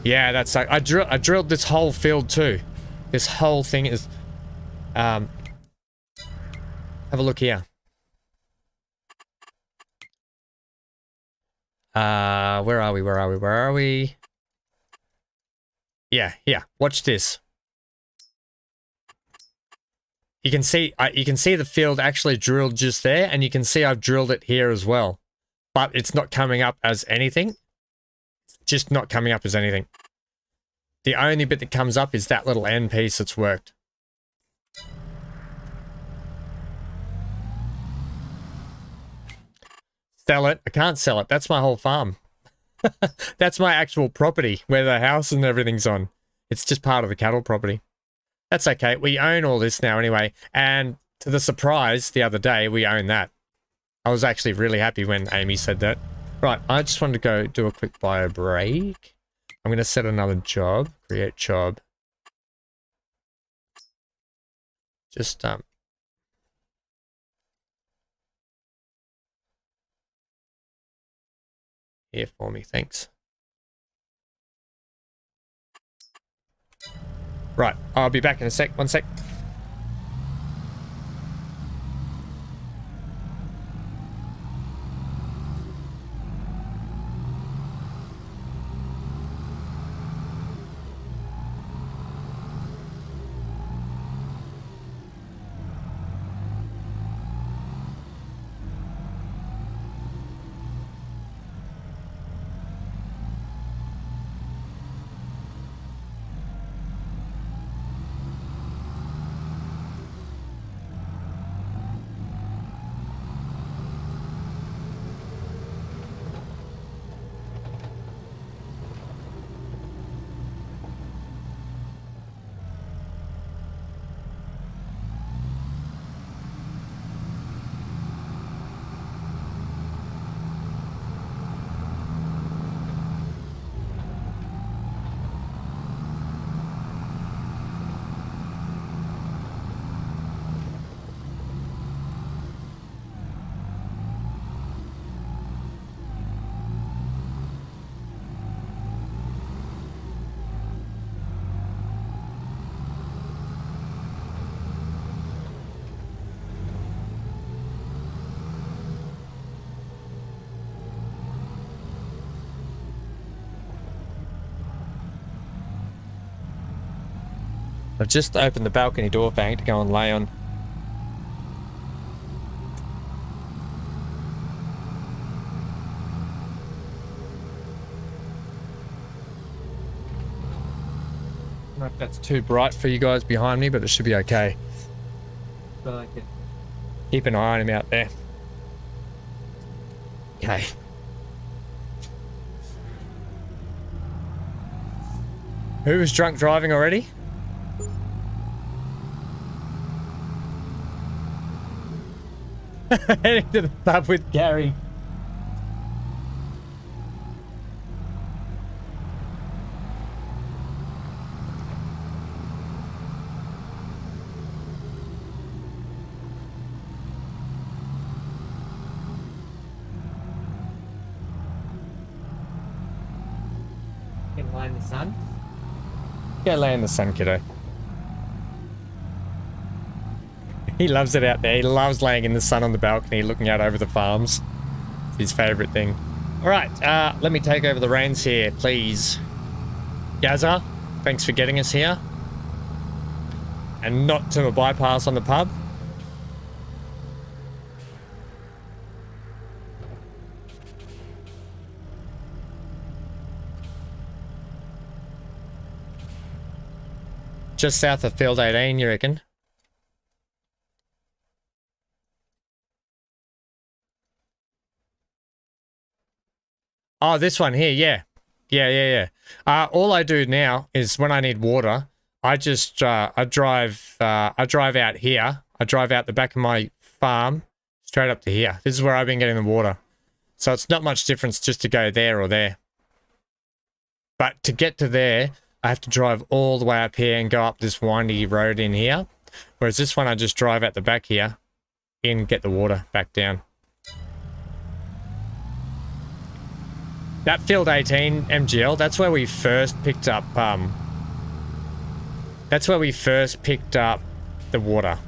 Yeah, that's like, I drilled this whole field too. This whole thing is, have a look here. Where are we? Yeah, watch this. You can see the field actually drilled just there, and you can see I've drilled it here as well. But it's not coming up as anything. Just not coming up as anything. The only bit that comes up is that little end piece that's worked. Sell it. I can't sell it. That's my whole farm. That's my actual property where the house and everything's on. It's just part of the cattle property. That's okay. We own all this now anyway. And to the surprise, the other day, we own that. I was actually really happy when Amy said that. Right, I just wanted to go do a quick bio break. I'm going to set another job. Create job. Just, here for me, thanks. Right, I'll be back in a sec. 1 sec. I've just opened the balcony door fang to go and lay on. I don't know if that's too bright for you guys behind me, but it should be okay. So I can keep an eye on him out there. Okay. Who was drunk driving already? Heading to the pub with Gary. Can lay in the sun? Go lay in the sun, kiddo. He loves it out there. He loves laying in the sun on the balcony, looking out over the farms. It's his favourite thing. All right, let me take over the reins here, please. Gazza, thanks for getting us here. And not to a bypass on the pub. Just south of Field 18, you reckon? Oh, this one here, yeah. Yeah. All I do now is when I need water, I just, I drive out here. I drive out the back of my farm straight up to here. This is where I've been getting the water. So it's not much difference just to go there or there. But to get to there, I have to drive all the way up here and go up this windy road in here. Whereas this one, I just drive out the back here and get the water back down. That field 18 MGL, that's where we first picked up, that's where we first picked up the water.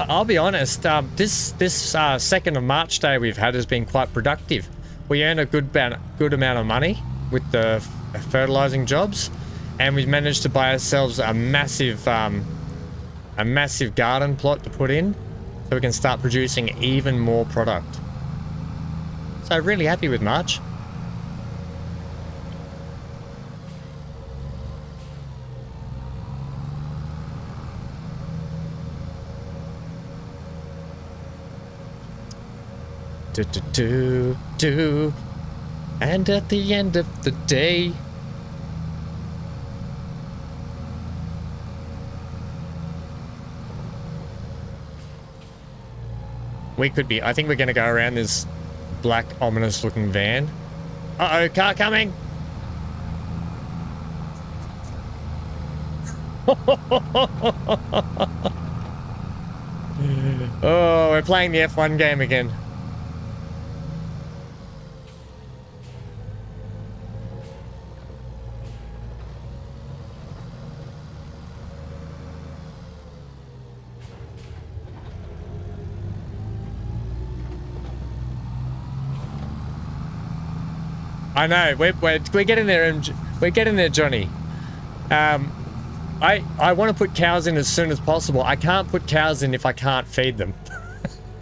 I'll be honest, this 2nd of March day we've had has been quite productive. We earned a good amount of money with the fertilizing jobs, and we've managed to buy ourselves a massive garden plot to put in, so we can start producing even more product. So really happy with March. And at the end of the day, we could be, I think we're going to go around this black ominous looking van. Uh-oh, car coming. Oh, we're playing the F1 game again. I know, we're getting there, we're getting there, Johnny. I want to put cows in as soon as possible. I can't put cows in if I can't feed them.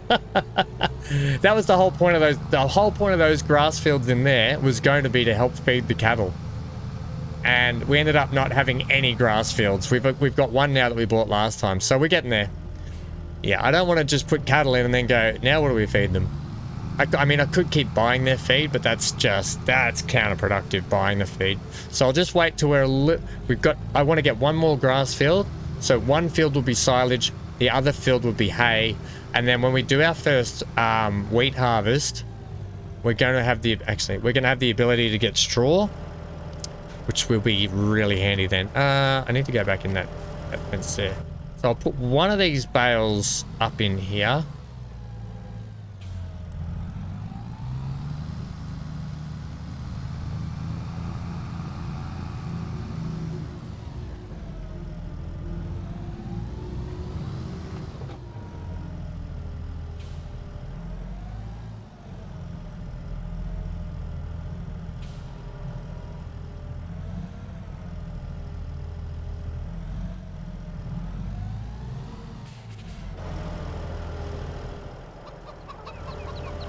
That was the whole point of those. The whole point of those grass fields in there was going to be to help feed the cattle. And we ended up not having any grass fields. We've got one now that we bought last time, so we're getting there. Yeah, I don't want to just put cattle in and then go, now what do we feed them? I mean, I could keep buying their feed, but that's counterproductive, buying the feed. So I'll just wait till I want to get one more grass field. So one field will be silage, the other field will be hay. And then when we do our first wheat harvest, we're going to have the ability to get straw, which will be really handy then. I need to go back in that fence there. So I'll put one of these bales up in here.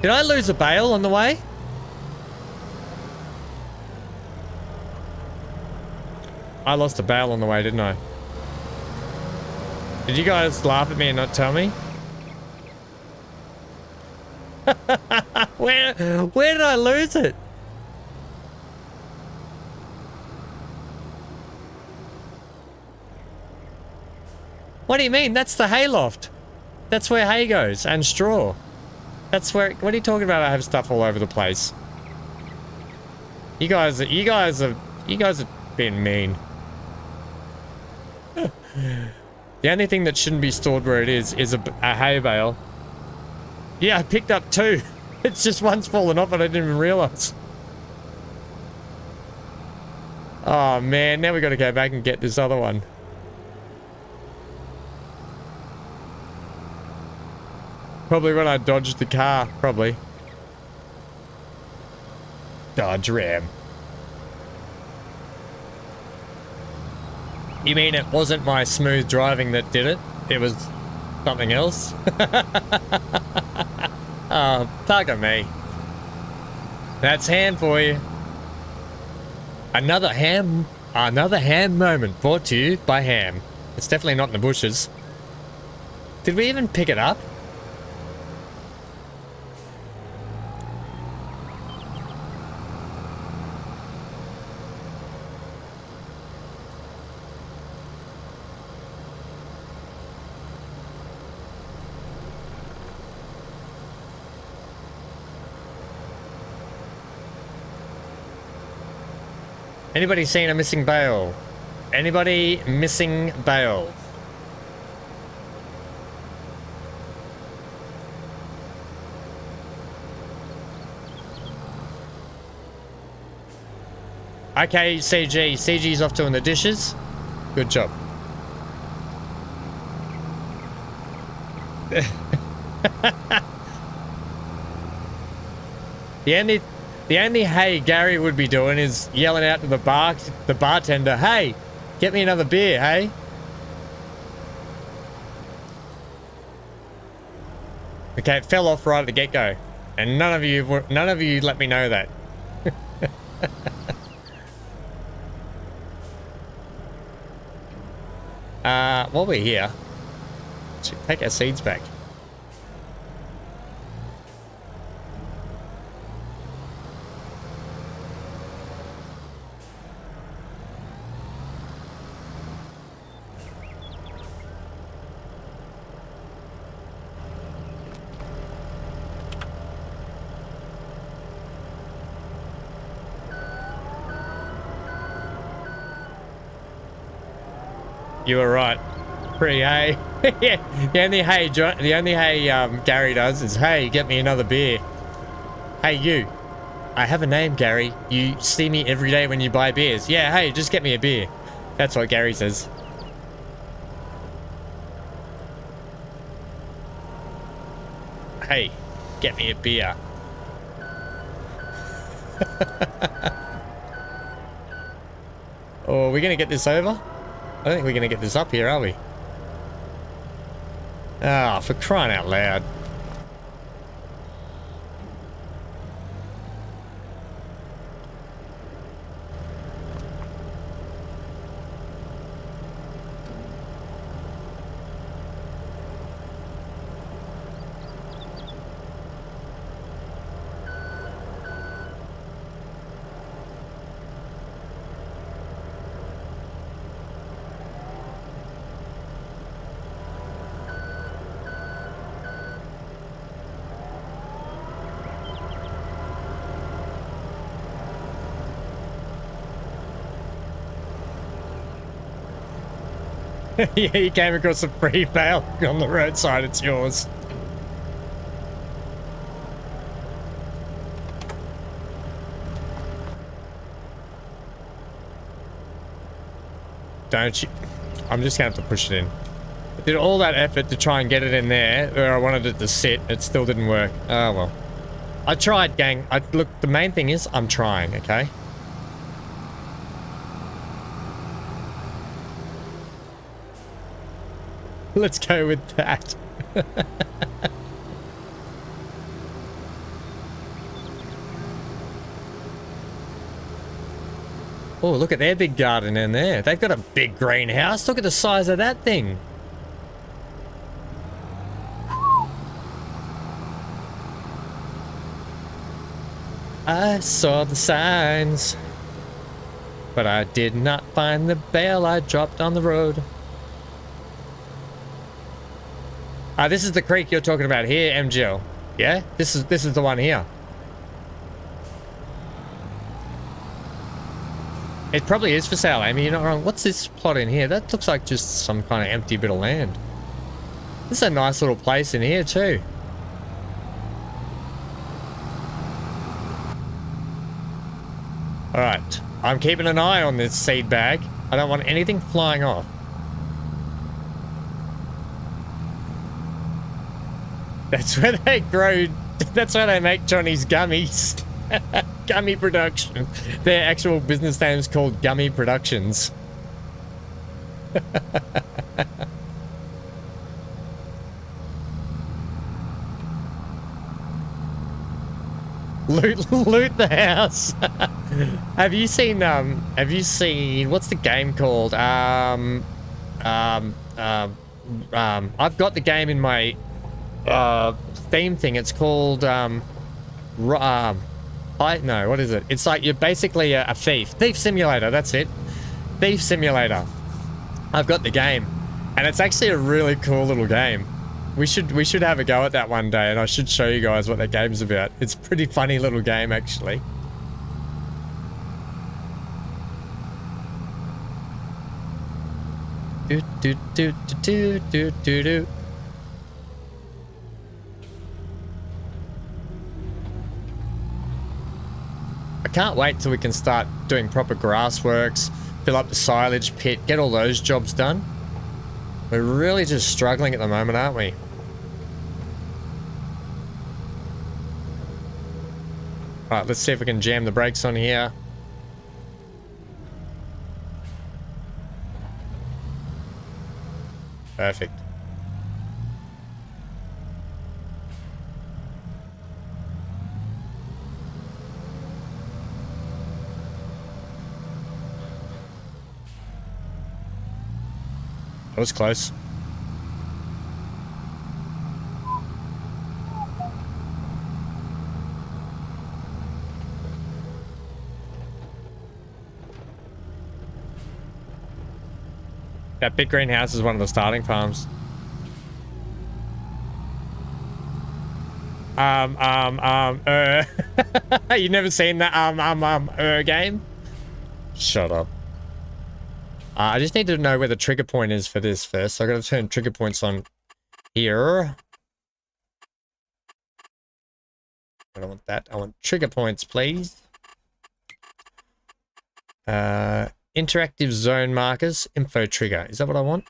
Did I lose a bale on the way? I lost a bale on the way, didn't I? Did you guys laugh at me and not tell me? Where did I lose it? What do you mean? That's the hayloft. That's where hay goes and straw. That's where. What are you talking about? I have stuff all over the place. You guys are being mean. The only thing that shouldn't be stored where it is a hay bale. Yeah, I picked up two. It's just one's fallen off and I didn't even realize. Oh man, now we got to go back and get this other one. Probably when I dodged the car, probably. Dodge Ram. You mean it wasn't my smooth driving that did it? It was something else? Oh, bugger me. That's ham for you. Another ham moment brought to you by Ham. It's definitely not in the bushes. Did we even pick it up? Anybody seen a missing bale? Anybody missing bale? Okay, CG. CG's off doing the dishes. Good job. The only hey Gary would be doing is yelling out to the bartender, hey, get me another beer, hey? Okay, it fell off right at the get-go. And none of you let me know that. While we're here, let's take our seeds back. You were right. Pretty hey. Yeah. The only hey Gary does is, hey, get me another beer. Hey you. I have a name, Gary. You see me every day when you buy beers. Yeah, hey, just get me a beer. That's what Gary says. Hey, get me a beer. Oh, are we gonna get this over? I don't think we're going to get this up here, are we? Ah, for crying out loud. Yeah, you came across a free bale on the roadside, it's yours. Don't you? I'm just gonna have to push it in. I did all that effort to try and get it in there where I wanted it to sit. It still didn't work. Oh well. I tried, gang. Look, the main thing is I'm trying, okay? Let's go with that. Oh, look at their big garden in there. They've got a big greenhouse. Look at the size of that thing. I saw the signs, but I did not find the bale I dropped on the road. This is the creek you're talking about here, MGL. Yeah? This is the one here. It probably is for sale, Amy. You're not wrong. What's this plot in here? That looks like just some kind of empty bit of land. This is a nice little place in here too. Alright. I'm keeping an eye on this seed bag. I don't want anything flying off. That's where they grow, that's where they make Johnny's gummies. Gummy Production. Their actual business name is called Gummy Productions. Loot the house. Have you seen what's the game called? I've got the game in my theme thing. It's called what is it? It's like you're basically a thief. Thief Simulator, that's it. Thief Simulator. I've got the game, and it's actually a really cool little game. We should have a go at that one day, and I should show you guys what that game's about. It's a pretty funny little game, actually. Do do do do do do do. I can't wait till we can start doing proper grass works, fill up the silage pit, get all those jobs done. We're really just struggling at the moment, aren't we? All right, let's see if we can jam the brakes on here. Perfect. That was close. That big greenhouse is one of the starting farms. You never seen that game? Shut up. I just need to know where the trigger point is for this first. So I gotta turn trigger points on here. I don't want that. I want trigger points, please. Interactive zone markers, info trigger. Is that what I want?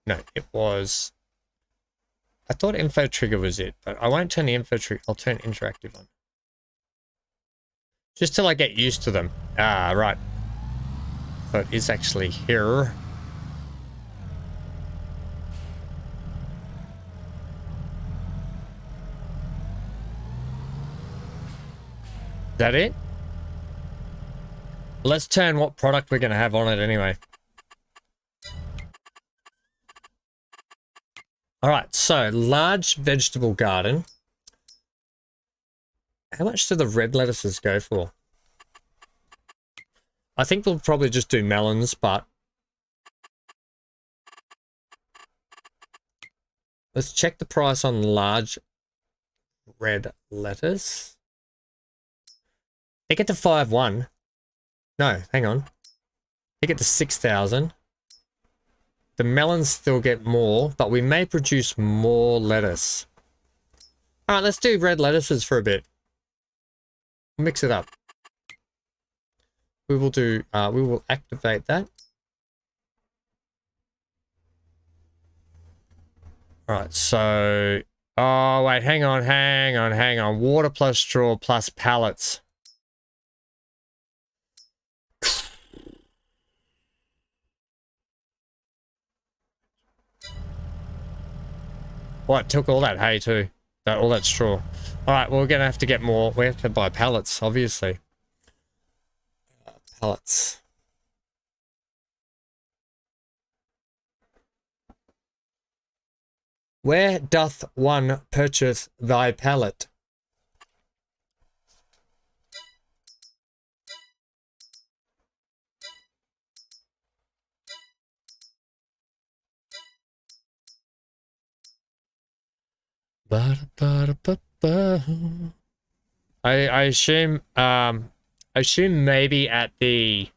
No, it was... I thought info trigger was it, but I won't turn the info trigger. I'll turn interactive on. Just till I get used to them. Ah, right. So it is actually here. Is that it? Let's turn what product we're going to have on it anyway. All right, so large vegetable garden. How much do the red lettuces go for? I think we'll probably just do melons, but let's check the price on large red lettuce. They get to 5,1. No, hang on. They get to 6,000. The melons still get more, but we may produce more lettuce. All right, let's do red lettuces for a bit. Mix it up. We will do, we will activate that. All right, so, oh, wait, hang on. Water plus straw plus pallets. What, took all that hay too? All that straw. All right, well, we're going to have to get more. We have to buy pallets, obviously. Pallets. Where doth one purchase thy pallet? I assume maybe at the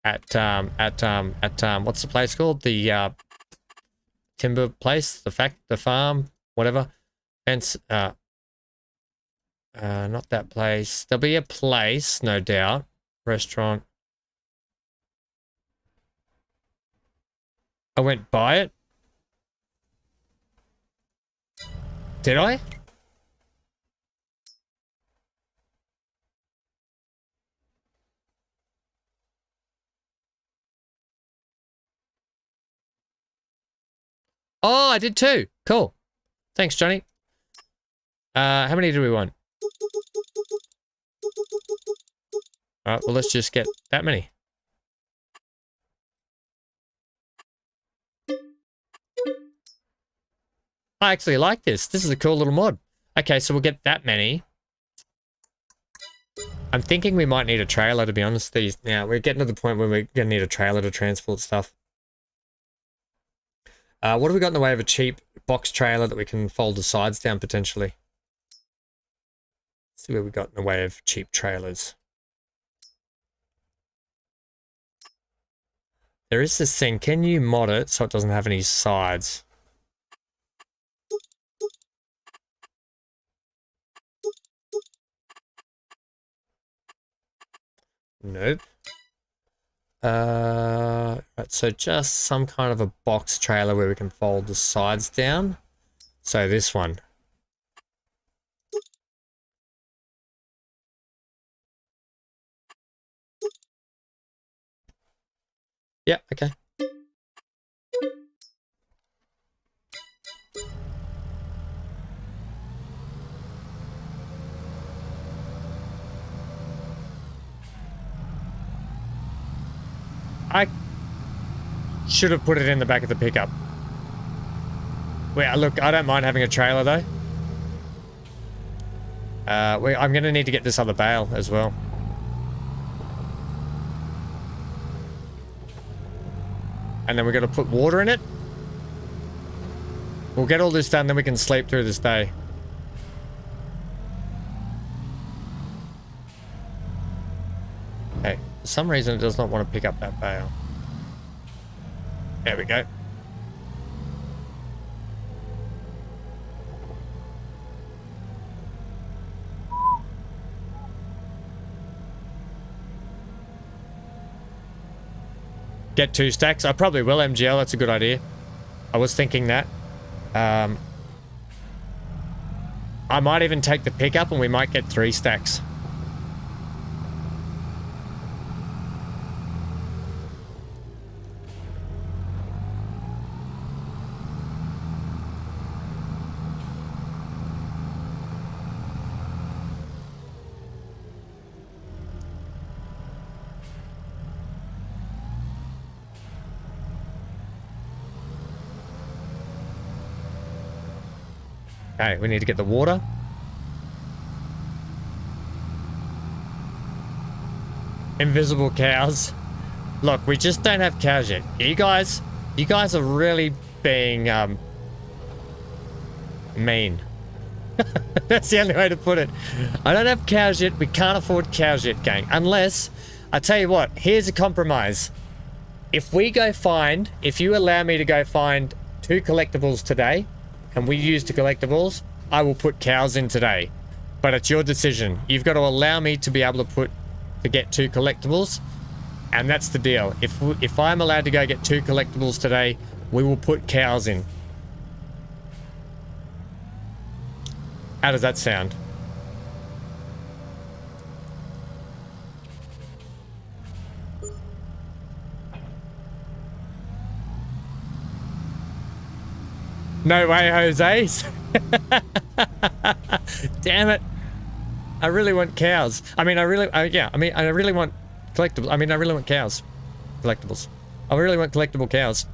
what's the place called? The timber place, the farm, whatever. And not that place. There'll be a place, no doubt. Restaurant. I went by it. Did I? Oh, I did too. Cool. Thanks, Johnny. How many do we want? All right, well, let's just get that many. I actually like this. This is a cool little mod. Okay, so we'll get that many. I'm thinking we might need a trailer, to be honest. Now, we're getting to the point where we're going to need a trailer to transport stuff. What have we got in the way of a cheap box trailer that we can fold the sides down potentially? See what we got in the way of cheap trailers. There is this thing. Can you mod it so it doesn't have any sides? Nope. Right, so just some kind of a box trailer where we can fold the sides down. So this one. Yeah, okay. I should have put it in the back of the pickup. Well, look, I don't mind having a trailer though. I'm going to need to get this other bale as well. And then we've got to put water in it. We'll get all this done, then we can sleep through this day. Okay, for some reason it does not want to pick up that bale. There we go. Get 2 stacks. I probably will, MGL. That's a good idea. I was thinking that. I might even take the pickup and we might get 3 stacks. Okay, we need to get the water. Invisible cows. Look, we just don't have cows yet. You guys are really being mean. That's the only way to put it. I don't have cows yet. We can't afford cows yet, gang. Unless, I tell you what, here's a compromise. If you allow me to go find 2 collectibles today, and we use the collectibles, I will put cows in today. But it's your decision. You've got to allow me to be able to get 2 collectibles, and that's the deal. If I'm allowed to go get 2 collectibles today, we will put cows in. How does that sound? No way, Jose. Damn it. I really want cows. I really want collectibles. I really want cows. Collectibles. I really want collectible cows.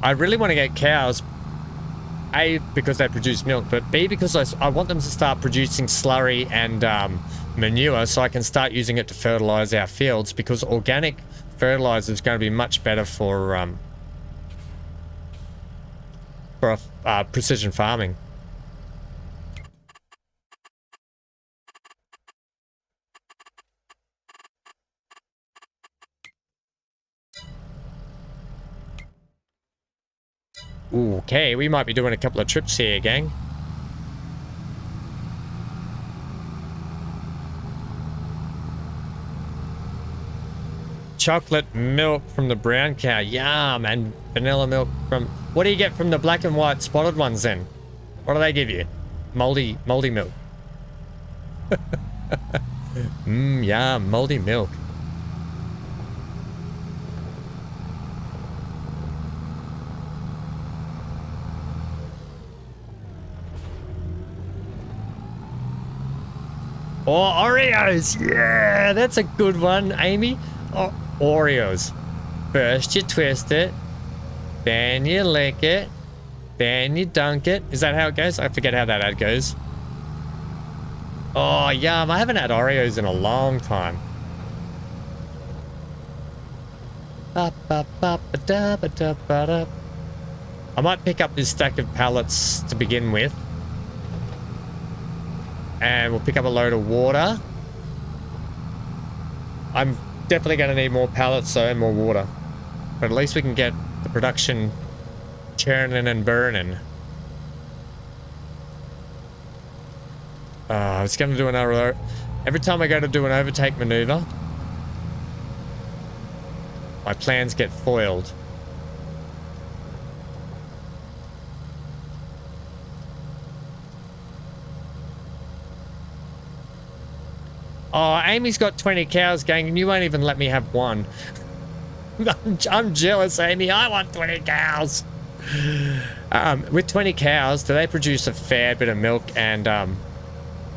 I really want to get cows, A, because they produce milk, but B, because I want them to start producing slurry and manure so I can start using it to fertilize our fields, because organic fertilizer is going to be much better for precision farming. Okay, we might be doing a couple of trips here, gang. Chocolate milk from the brown cow, yum, and vanilla milk from... What do you get from the black and white spotted ones then? What do they give you? Moldy milk. Yeah, moldy milk. Oh, Oreos! Yeah, that's a good one, Amy. Oh, Oreos. First you twist it, Then you lick it. Then you dunk it. Is that how it goes? I forget how that ad goes. Oh, yum. I haven't had Oreos in a long time. I might pick up this stack of pallets to begin with. And we'll pick up a load of water. I'm definitely going to need more pallets, though, and more water. But at least we can get the production churning and burning. I was going to do another... Every time I go to do an overtake maneuver, my plans get foiled. Oh, Amy's got 20 cows, gang, and you won't even let me have one. I'm jealous, Amy. I want 20 cows. With 20 cows, do they produce a fair bit of milk and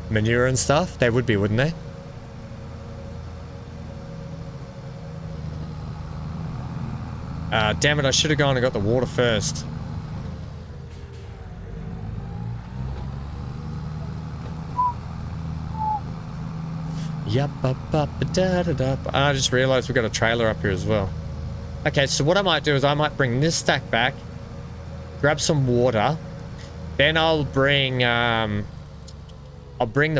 manure and stuff? They would be, wouldn't they? Damn it, I should have gone and got the water first. Yup, I just realized we've got a trailer up here as well. Okay, so what I might do is I might bring this stack back, grab some water, then I'll bring the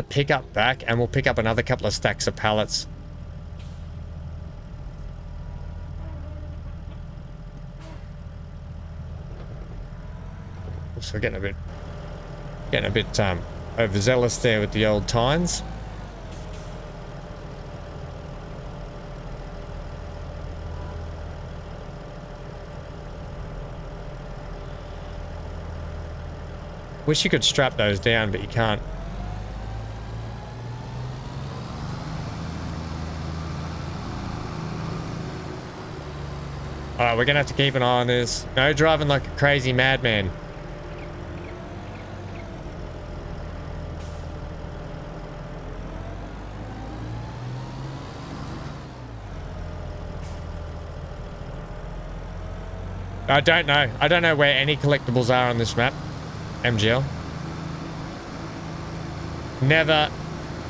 pickup back, and we'll pick up another couple of stacks of pallets. So getting a bit overzealous there with the old tines. Wish you could strap those down, but you can't. Alright, we're gonna have to keep an eye on this. No driving like a crazy madman. I don't know. I don't know where any collectibles are on this map. MGL. Never.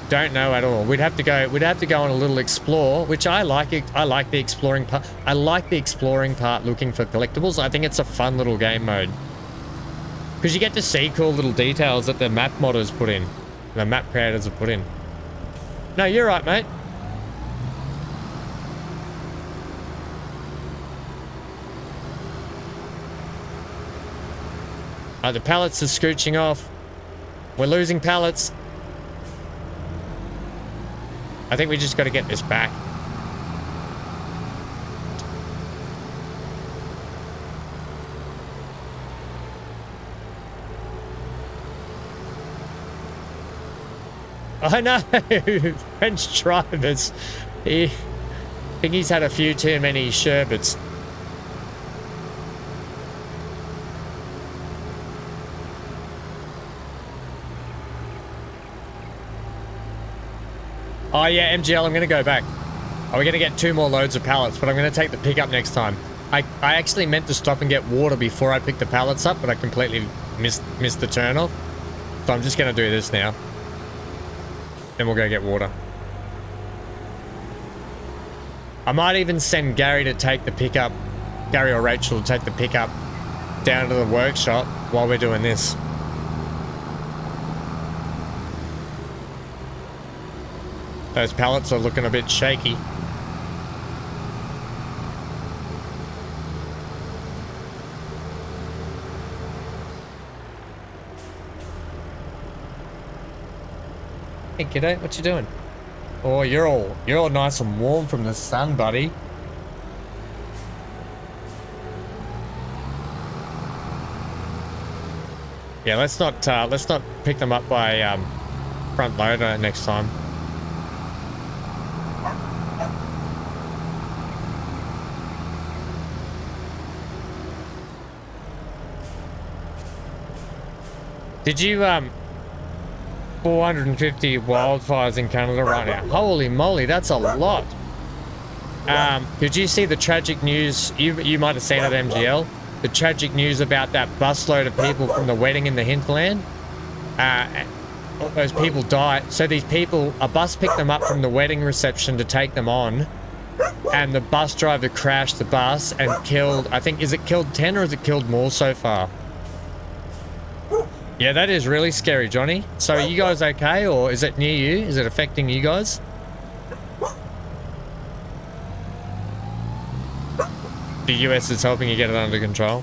Don't know at all. We'd have to go on a little explore, which I like it. I like the exploring part. I like the exploring part, looking for collectibles. I think it's a fun little game mode. Because you get to see cool little details that the map modders put in. The map creators have put in. No, you're right, mate. The pallets are scooching off. We're losing pallets. I think we just got to get this back. I know. French drivers. I think he's had a few too many sherbets. Oh yeah, MGL, I'm going to go back. We're going to get 2 more loads of pallets, but I'm going to take the pickup next time. I actually meant to stop and get water before I picked the pallets up, but I completely missed the turn off. So I'm just going to do this now. Then we'll go get water. I might even send Gary to take the pickup, Gary or Rachel to take the pickup down to the workshop while we're doing this. Those pallets are looking a bit shaky. Hey kiddo, what you doing? Oh, you're all nice and warm from the sun, buddy. Yeah, let's not pick them up by front loader next time. Did you 450 wildfires in Canada right now? Holy moly, that's a lot. Did you see the tragic news? You might have seen it, MGL. the tragic news about that busload of people from the wedding in the hinterland. All those people died. So these people, a bus picked them up from the wedding reception to take them on, and the bus driver crashed the bus and killed, I think, is it killed 10 or has it killed more so far? Yeah, that is really scary, Johnny. So are you guys okay, or is it near you? Is it affecting you guys? The US is helping you get it under control.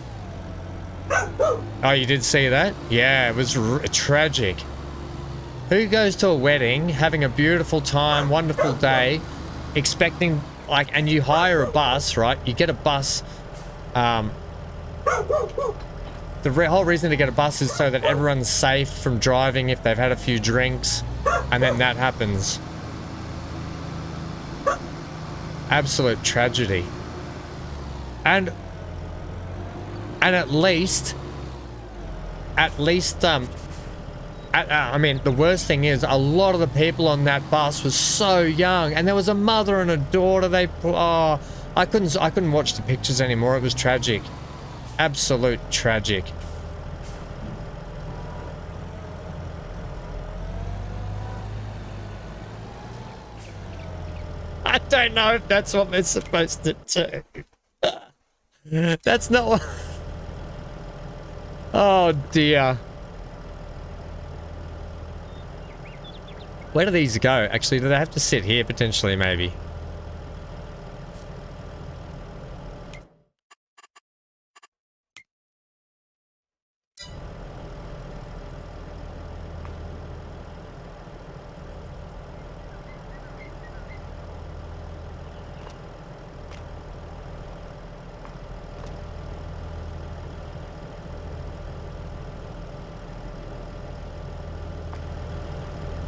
Oh, you did see that? Yeah, it was tragic. Who goes to a wedding, having a beautiful time, wonderful day, expecting, like, and you hire a bus, right? You get a bus. The whole reason to get a bus is so that everyone's safe from driving if they've had a few drinks, and then that happens. Absolute tragedy. And at least, I mean, the worst thing is a lot of the people on that bus was so young, and there was a mother and a daughter. I couldn't watch the pictures anymore. It was tragic. Absolute tragic. I don't know if that's what they're supposed to do. That's not what... Oh dear. Where do these go? Actually, do they have to sit here potentially, maybe?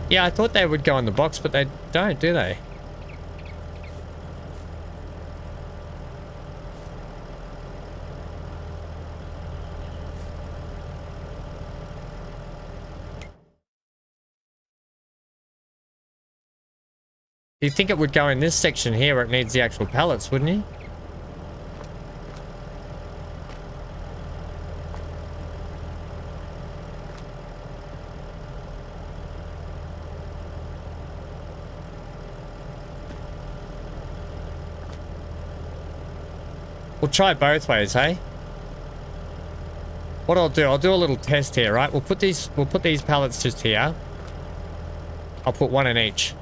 Yeah, I thought they would go in the box, but they don't, do they? You'd think it would go in this section here where it needs the actual pallets, wouldn't you? We'll try both ways, hey? What I'll do a little test here, right? We'll put these pallets just here. I'll put one in each.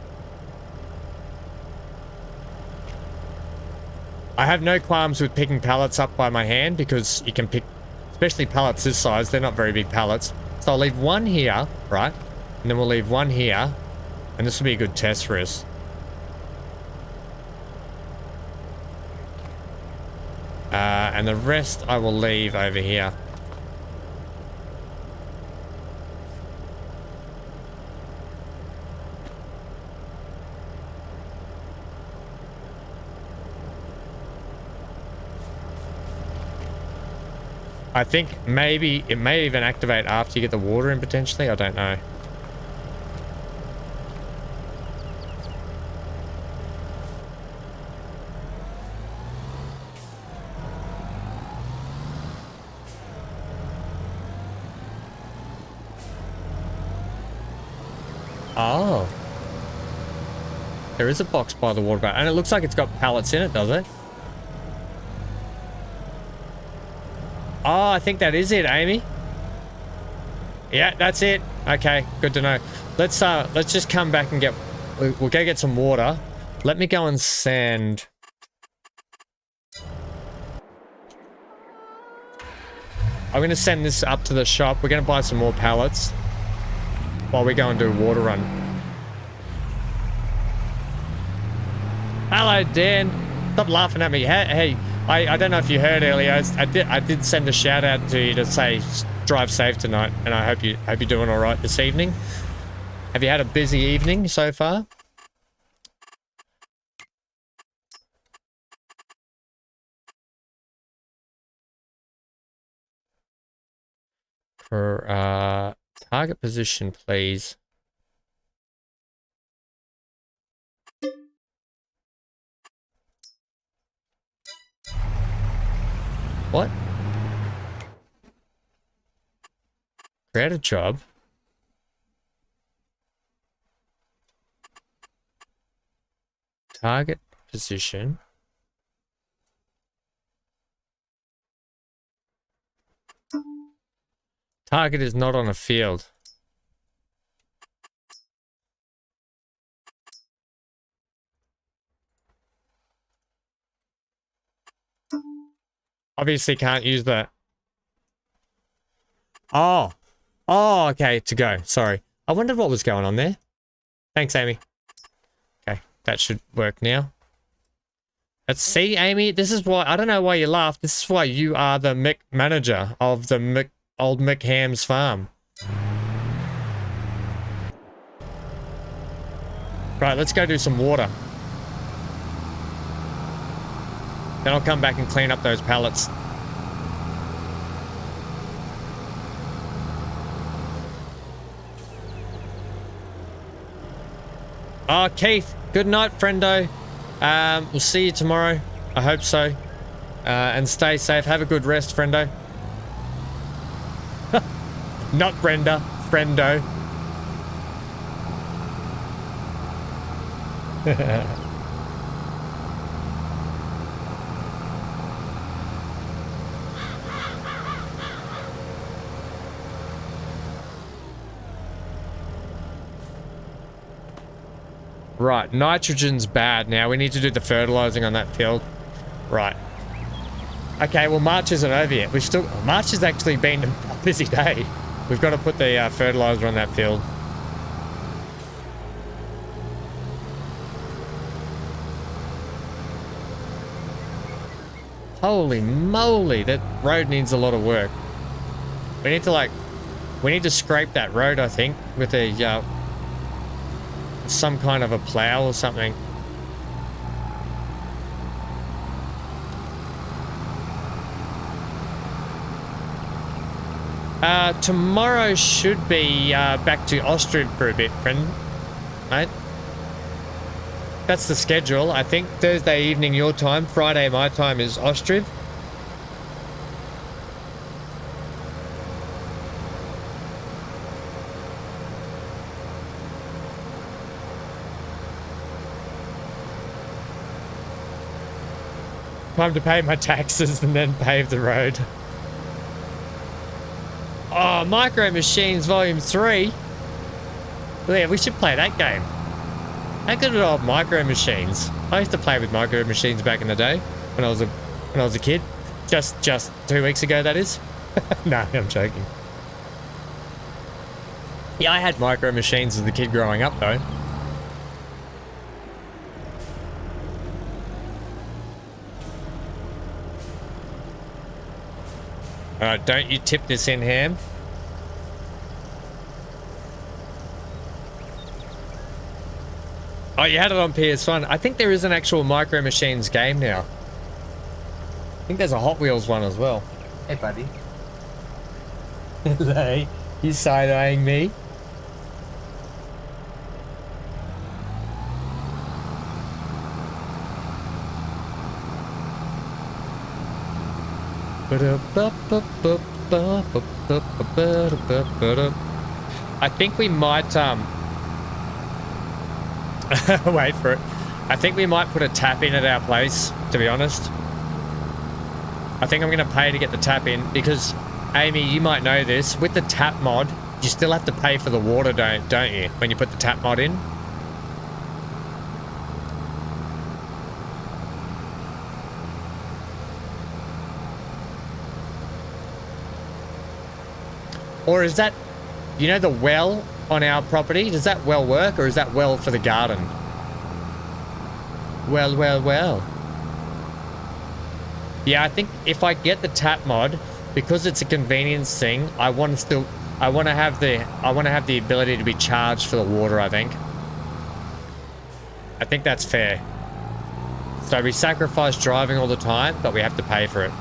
I have no qualms with picking pallets up by my hand because you can pick, especially pallets this size, they're not very big pallets. So I'll leave one here, right? And then we'll leave one here. And this will be a good test for us. And the rest I will leave over here. I think maybe it may even activate after you get the water in potentially. I don't know. Oh. There is a box by the water bar, and it looks like it's got pallets in it, does it? Oh, I think that is it, Amy. Yeah, that's it. Okay, good to know. Let's just come back and we'll go get some water. Let me go and send. I'm going to send this up to the shop. We're going to buy some more pallets while we go and do a water run. Hello, Dan. Stop laughing at me. Hey, I don't know if you heard earlier. I did send a shout out to you to say drive safe tonight, and I hope you're doing all right this evening. Have you had a busy evening so far? For target position, please. What? Create a job. Target position. Target is not on a field. Obviously can't use that. Oh. Oh, okay, to go. Sorry. I wondered what was going on there. Thanks, Amy. Okay, that should work now. Let's see, Amy. This is why, I don't know why you laughed. This is why you are the Mick manager of the old Mick Ham's farm. Right, let's go do some water. Then I'll come back and clean up those pallets. Oh, Keith, good night, friendo. We'll see you tomorrow. I hope so. And stay safe. Have a good rest, friendo. Not Brenda, friendo. Right, nitrogen's bad now. We need to do the fertilizing on that field. Right. Okay, well, March isn't over yet. March has actually been a busy day. We've got to put the fertilizer on that field. Holy moly, that road needs a lot of work. We need to scrape that road, I think, with a, some kind of a plow or something. Tomorrow should be back to Ostrich for a bit, friend. Mate. That's the schedule. I think Thursday evening your time, Friday my time is Ostrich. Time to pay my taxes and then pave the road. Oh, Micro Machines Volume 3. Yeah, we should play that game. How good are old Micro Machines? I used to play with Micro Machines back in the day when I was a kid. Just 2 weeks ago, that is. No, I'm joking. Yeah, I had Micro Machines as a kid growing up, though. Alright, don't you tip this in, Ham. Oh, you had it on PS1. I think there is an actual Micro Machines game now. I think there's a Hot Wheels one as well. Hey, buddy. Hello. You side-eyeing me? I think we might wait for it. I think we might put a tap in at our place, to be honest. I think I'm going to pay to get the tap in because, Amy, you might know this. With the tap mod, you still have to pay for the water, don't you, when you put the tap mod in? Or is that, you know, the well on our property? Does that well work, or is that well for the garden? Well. Yeah, I think if I get the tap mod, because it's a convenience thing, I want to have the ability to be charged for the water, I think that's fair. So we sacrifice driving all the time, but we have to pay for it.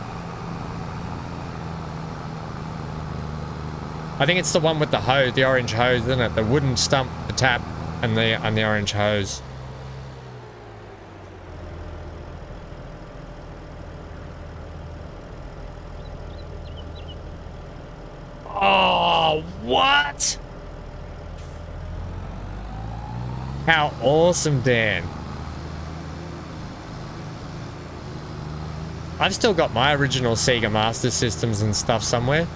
I think it's the one with the hose, the orange hose, isn't it? The wooden stump, the tap, and the orange hose. Oh, Oh, what? How awesome, Dan. I've still got my original Sega Master Systems and stuff somewhere.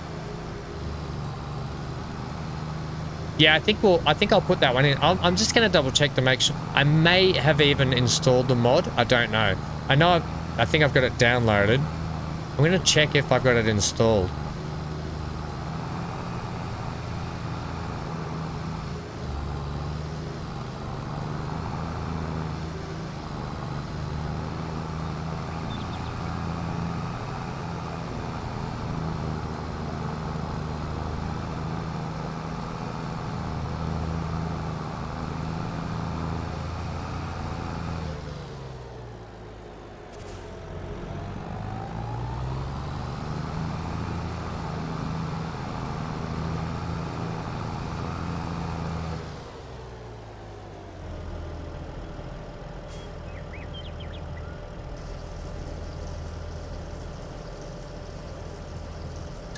Yeah, I think I'll put that one in. I'm just gonna double check to make sure. I may have even installed the mod. I don't know. I think I've got it downloaded. I'm gonna check if I've got it installed.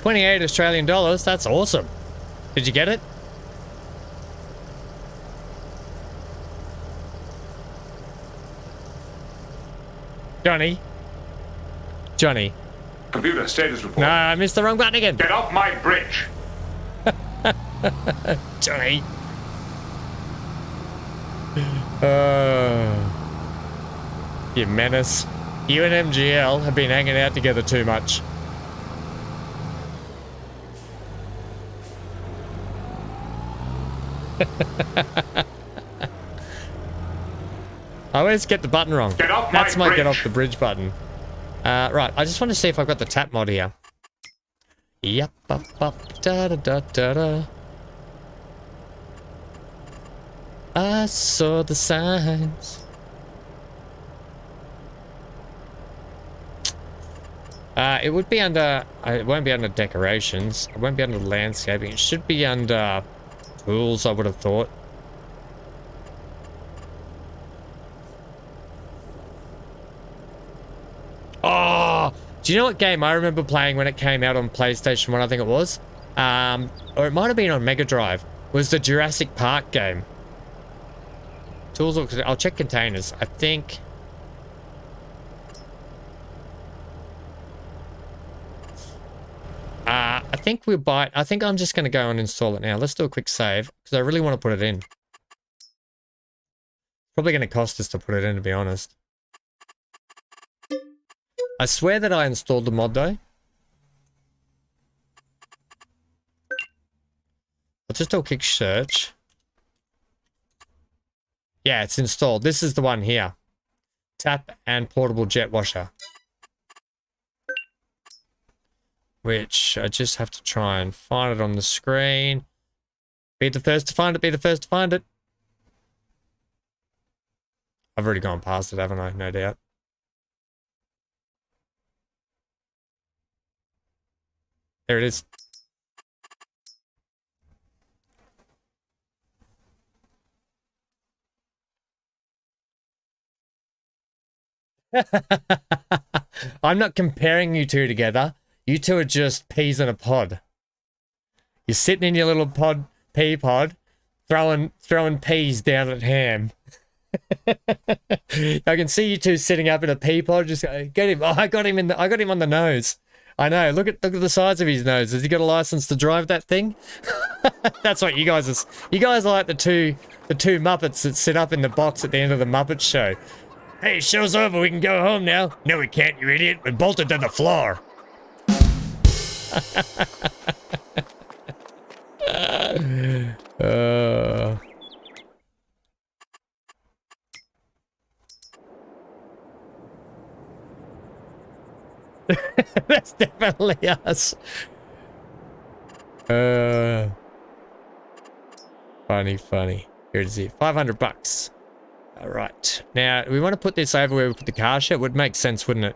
$28 Australian. That's awesome. Did you get it? Johnny? Computer status report. No, I missed the wrong button again. Get off my bridge. Johnny. You menace. You and MGL have been hanging out together too much. I always get the button wrong. Get off That's my bridge. get off the bridge button. Right, I just want to see if I've got the tap mod here. Yep, up, da da da da da. I saw the signs. It would be under. It won't be under decorations. It won't be under landscaping. It should be under tools, I would have thought. Oh, do you know what game I remember playing when it came out on PlayStation 1, I think it was? Or it might have been on Mega Drive. Was the Jurassic Park game. Tools, I'll check containers. I think... I think I'm just going to go and install it now. Let's do a quick save, because I really want to put it in. Probably going to cost us to put it in, to be honest. I swear that I installed the mod, though. I'll just do a quick search. Yeah, it's installed. This is the one here. Tap and portable jet washer. Which I just have to try and find it on the screen. Be the first to find it, be the first to find it. I've already gone past it, haven't I? No doubt. There it is. I'm not comparing you two together. You two are just peas in a pod. You're sitting in your little pea pod, throwing peas down at Ham. I can see you two sitting up in a pea pod. Just go, get him. Oh, I got him on the nose. I know. Look at the size of his nose. Has he got a license to drive that thing? That's what you guys are. You guys are like the two Muppets that sit up in the box at the end of the Muppet Show. Hey, show's over. We can go home now. No, we can't, you idiot. We're bolted to the floor. That's definitely us. Funny. Here it is here. $500. All right. Now, we want to put this over where we put the car show. It would make sense, wouldn't it?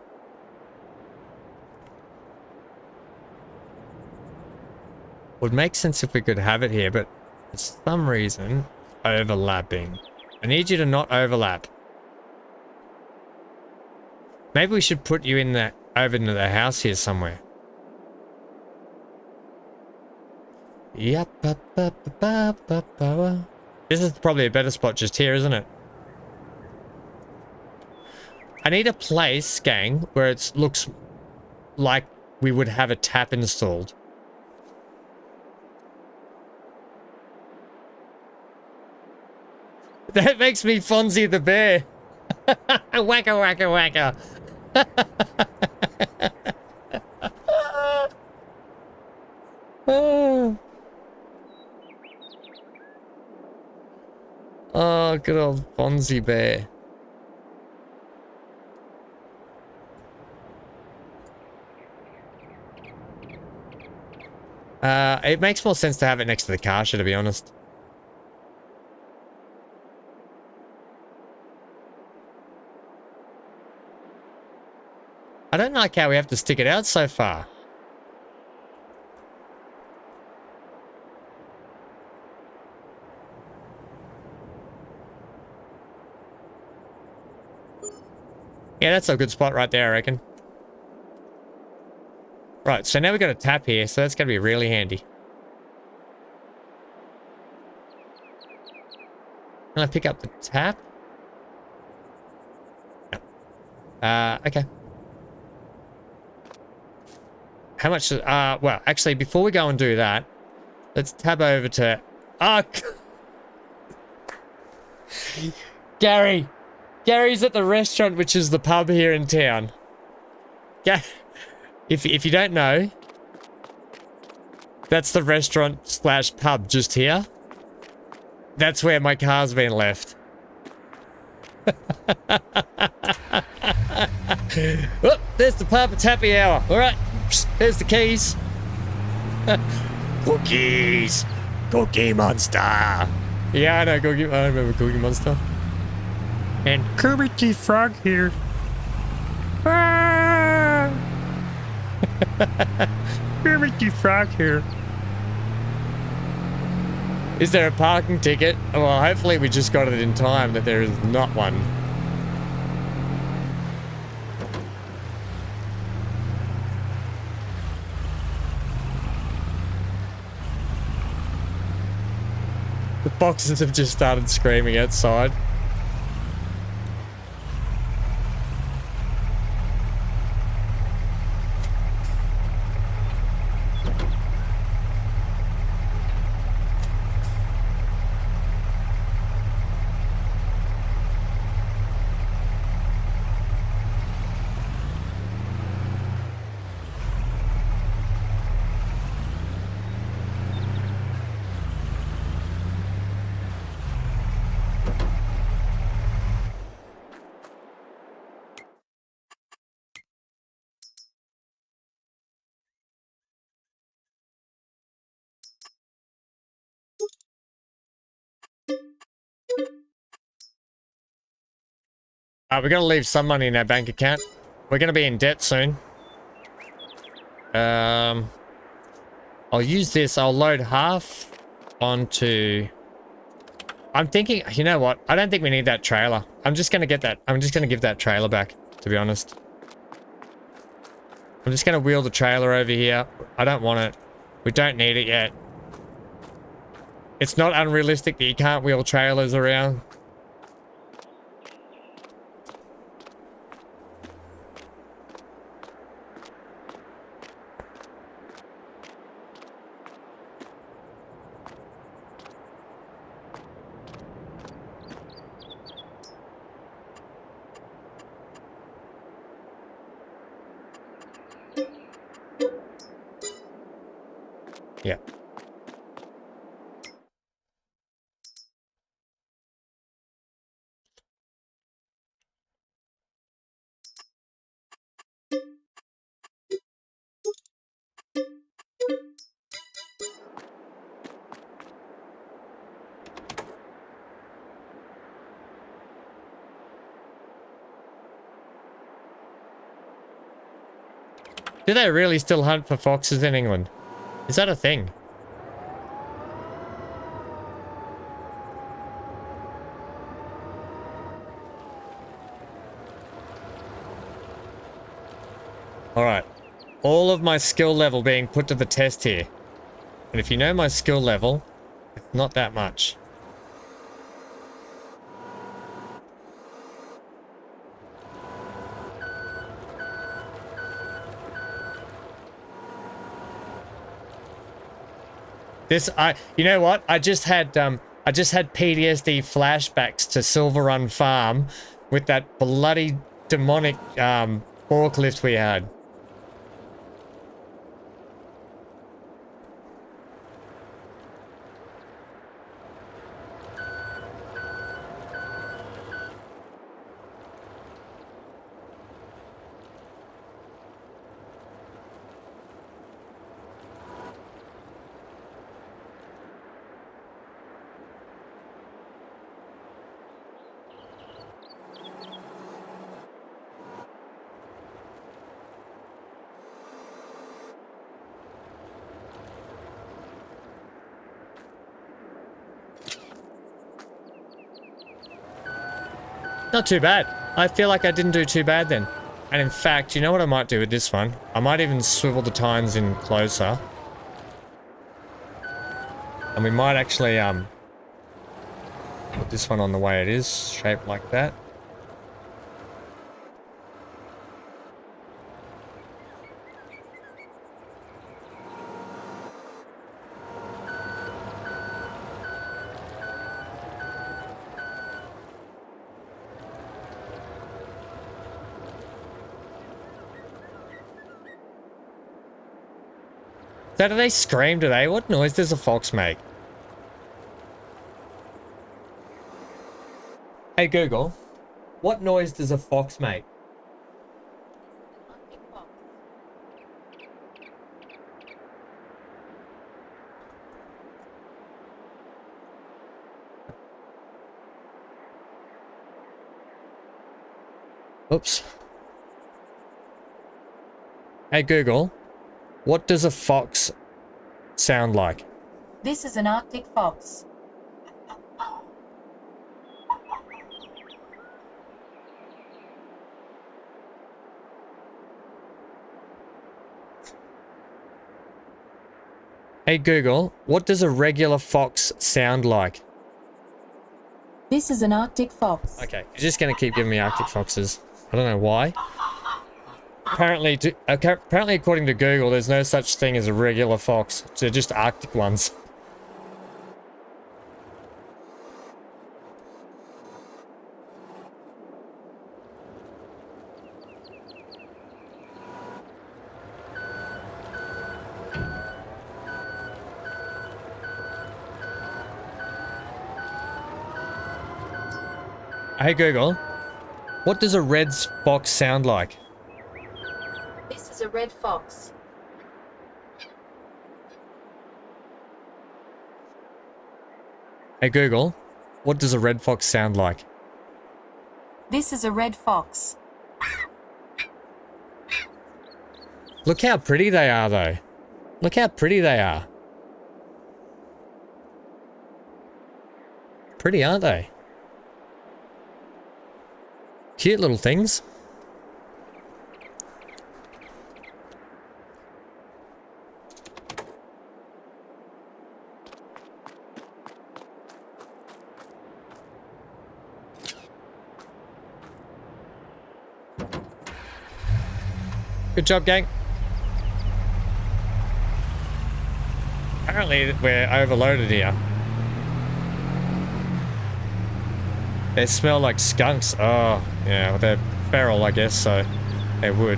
Would make sense if we could have it here, but for some reason, overlapping. I need you to not overlap. Maybe we should put you in over into the house here somewhere. Yep. This is probably a better spot just here, isn't it? I need a place, gang, where it looks like we would have a tap installed. That makes me Fonzie the bear. Wacka, wacka, wacka. Oh, good old Fonzie bear. It makes more sense to have it next to the car show, to be honest. I don't like how we have to stick it out so far. Yeah, that's a good spot right there, I reckon. Right, so now we've got a tap here, so that's going to be really handy. Can I pick up the tap? No. Okay. How much? Well, actually, before we go and do that, let's tab over to... Gary! Gary's at the restaurant, which is the pub here in town. Yeah. If you don't know, that's the restaurant / pub just here. That's where my car's been left. Oh, there's the pub. It's happy hour. All right, there's the keys. Cookies. Cookie Monster. Yeah, I know Cookie. I remember Cookie Monster. And Kermit the Frog here. Ah! Kermit the Frog here. Is there a parking ticket? Well, hopefully we just got it in time that there is not one. The boxes have just started screaming outside. We're gonna leave some money in our bank account. We're gonna be in debt soon. I'll use this. I'll load half onto... I'm thinking, you know what? I don't think we need that trailer. I'm just gonna get that. I'm just gonna give that trailer back, to be honest. I'm just gonna wheel the trailer over here. I don't want it. We don't need it yet. It's not unrealistic that you can't wheel trailers around. Yeah. Do they really still hunt for foxes in England? Is that a thing? Alright. All of my skill level being put to the test here. And if you know my skill level, it's not that much. You know what? I just had PTSD flashbacks to Silver Run Farm with that bloody demonic forklift we had. Not too bad. I feel like I didn't do too bad then. And in fact, you know what I might do with this one? I might even swivel the tines in closer. And we might actually put this one on the way it is, shaped like that. So do they scream, do they? What noise does a fox make? Hey Google, what noise does a fox make? Oops. Hey Google, what does a fox sound like? This is an Arctic fox. Hey Google, what does a regular fox sound like? This is an Arctic fox. Okay, you're just going to keep giving me Arctic foxes. I don't know why. Apparently, according to Google, there's no such thing as a regular fox. They're just Arctic ones. Hey Google, what does a red fox sound like? This is a red fox. Hey Google, what does a red fox sound like? This is a red fox. Look how pretty they are though. Look how pretty they are. Pretty, aren't they? Cute little things. Good job, gang. Apparently we're overloaded here. They smell like skunks. Oh, yeah, well, they're feral, I guess, so they would.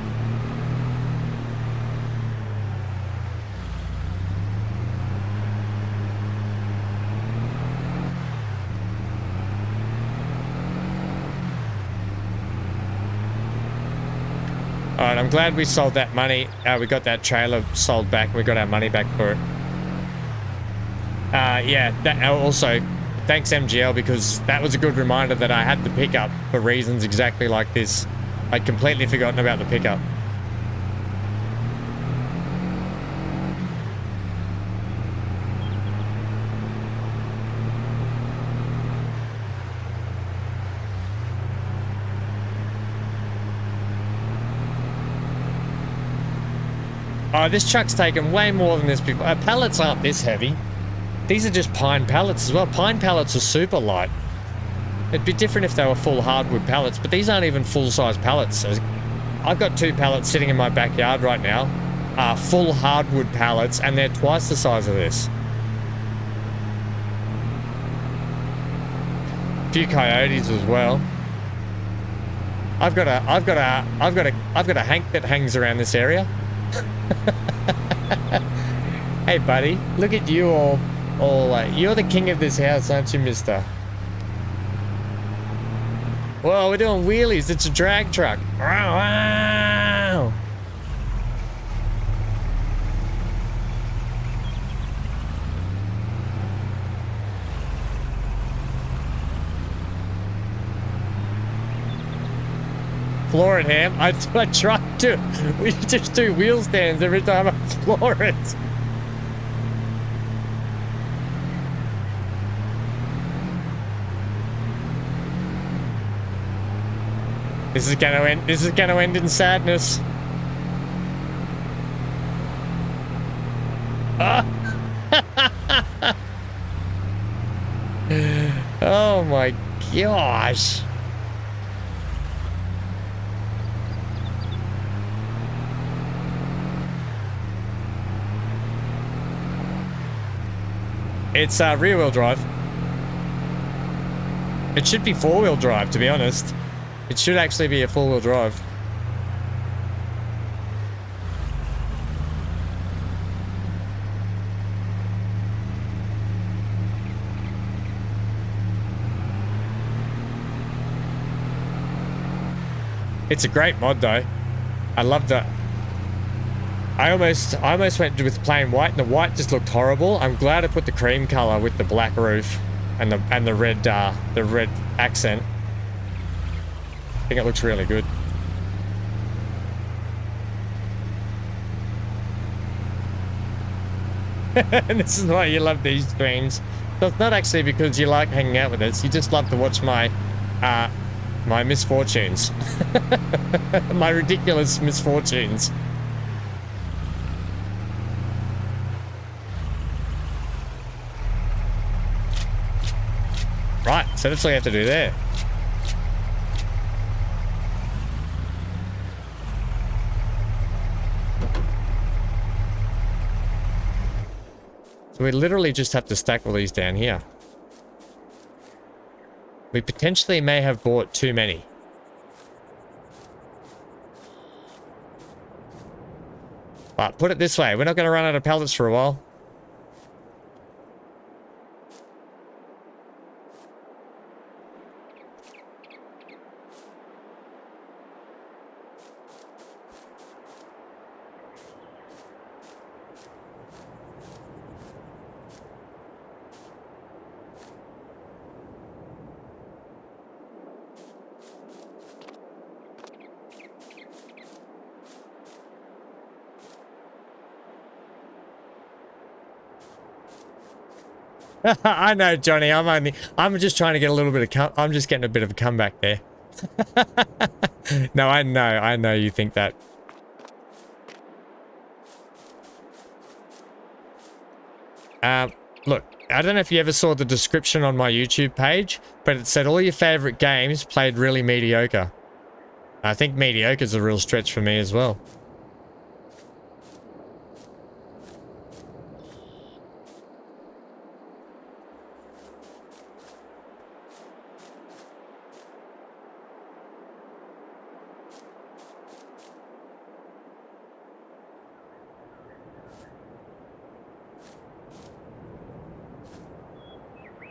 Alright, I'm glad we sold that money. We got that trailer sold back. We got our money back for it. Yeah, that also... Thanks MGL, because that was a good reminder that I had the pickup for reasons exactly like this. I'd completely forgotten about the pickup. Oh, this truck's taken way more than this before. Pallets aren't this heavy. These are just pine pallets as well. Pine pallets are super light. It'd be different if they were full hardwood pallets, but these aren't even full-size pallets. I've got 2 pallets sitting in my backyard right now. Full hardwood pallets, and they're twice the size of this. A few coyotes as well. I've got a Hank that hangs around this area. Hey buddy, look at you all you're the king of this house, aren't you, mister? Whoa, we're doing wheelies. It's a drag truck. Wow, wow. Floor it, Ham. I tried to. We just do wheel stands every time I floor it. This is gonna end in sadness. Oh my gosh. It's rear-wheel drive. It should be four-wheel drive, to be honest. It should actually be a four-wheel drive. It's a great mod though. I love that. I almost went with plain white, and the white just looked horrible. I'm glad I put the cream color with the black roof and the red accent. I think it looks really good. And this is why you love these streams. So it's not actually because you like hanging out with us. You just love to watch my my misfortunes. My ridiculous misfortunes. Right, so that's all you have to do there. So we literally just have to stack all these down here. We potentially may have bought too many. But put it this way, we're not going to run out of pallets for a while. I know, Johnny. I'm just trying to get a little bit of I'm just getting a bit of a comeback there. No, I know you think that. Look, I don't know if you ever saw the description on my YouTube page, but it said all your favorite games played really mediocre. I think mediocre is a real stretch for me as well.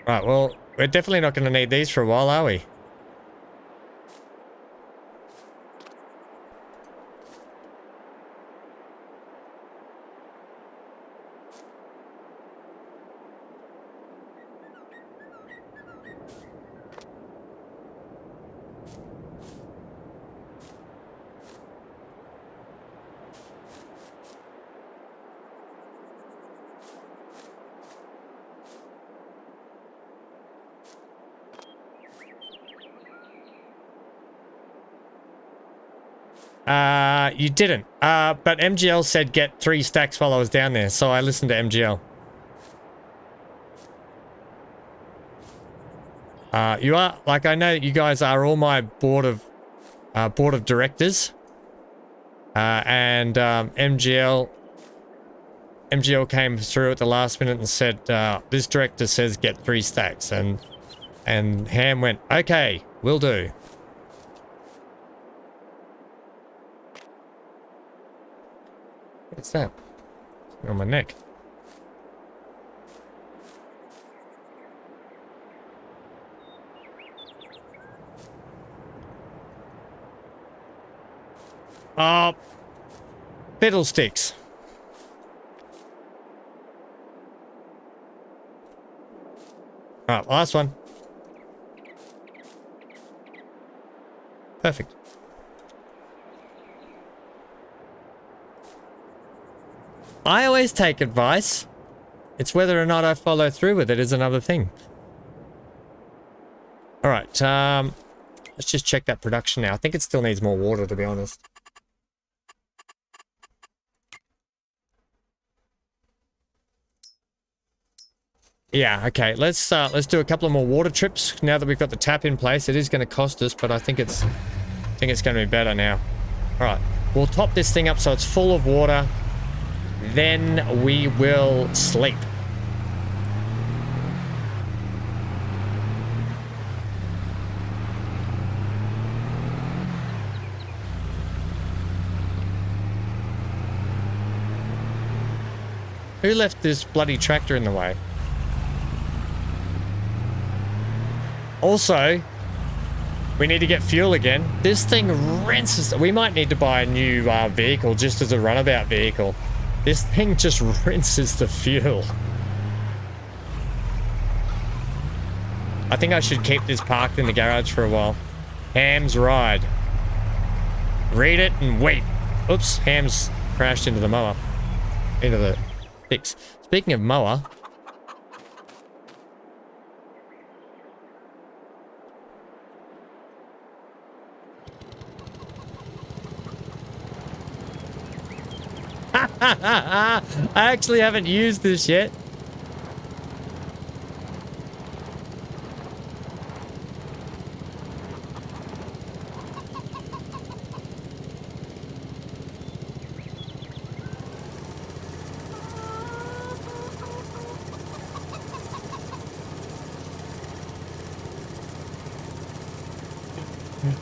Right, well, we're definitely not going to need these for a while, are we? You didn't. But MGL said get 3 stacks while I was down there, so I listened to MGL. You are, like, I know that you guys are all my board of directors. And MGL came through at the last minute and said, this director says get 3 stacks, and Ham went, okay, will do. What's that? It's on my neck. Fiddlesticks. Alright, last one. Perfect. I always take advice. It's whether or not I follow through with it is another thing. Alright, let's just check that production now. I think it still needs more water, to be honest. Yeah, okay. Let's do a couple of more water trips now that we've got the tap in place. It is going to cost us, but I think it's going to be better now. All right, we'll top this thing up so it's full of water. Then we will sleep. Who left this bloody tractor in the way? Also, we need to get fuel again. This thing rinses. We might need to buy a new vehicle just as a runabout vehicle. This thing just rinses the fuel. I think I should keep this parked in the garage for a while. Ham's ride. Read it and wait. Oops, Ham's crashed into the mower. Into the fix. Speaking of mower... I actually haven't used this yet.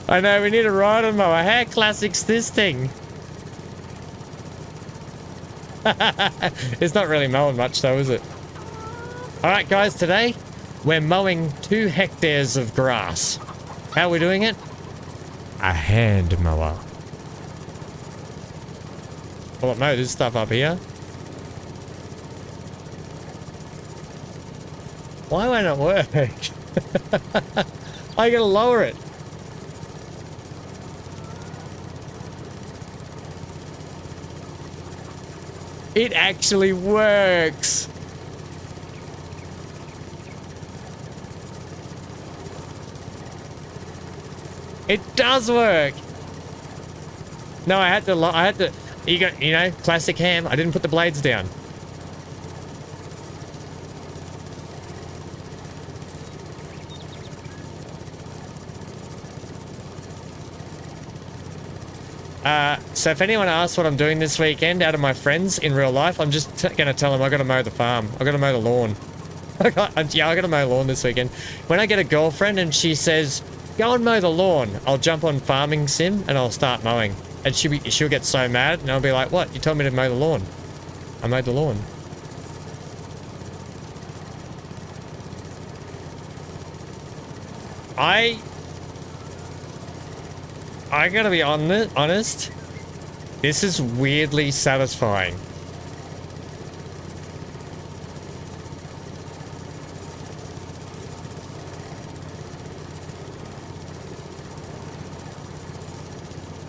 I know, we need a ride on mower. How classic's this thing? It's not really mowing much though, is it? Alright guys, today we're mowing 2 hectares of grass. How are we doing it? A hand mower. Well, no, this stuff up here. Why won't it work? I gotta lower it. It actually works. It does work. No, I had to, you know, classic Ham. I didn't put the blades down. So if anyone asks what I'm doing this weekend out of my friends in real life, I'm just going to tell them I got to mow the farm. I got to mow the lawn. I got to mow the lawn this weekend. When I get a girlfriend and she says, go and mow the lawn, I'll jump on farming sim and I'll start mowing. And she'll get so mad and I'll be like, what? You told me to mow the lawn. I mowed the lawn. I gotta be honest, this is weirdly satisfying.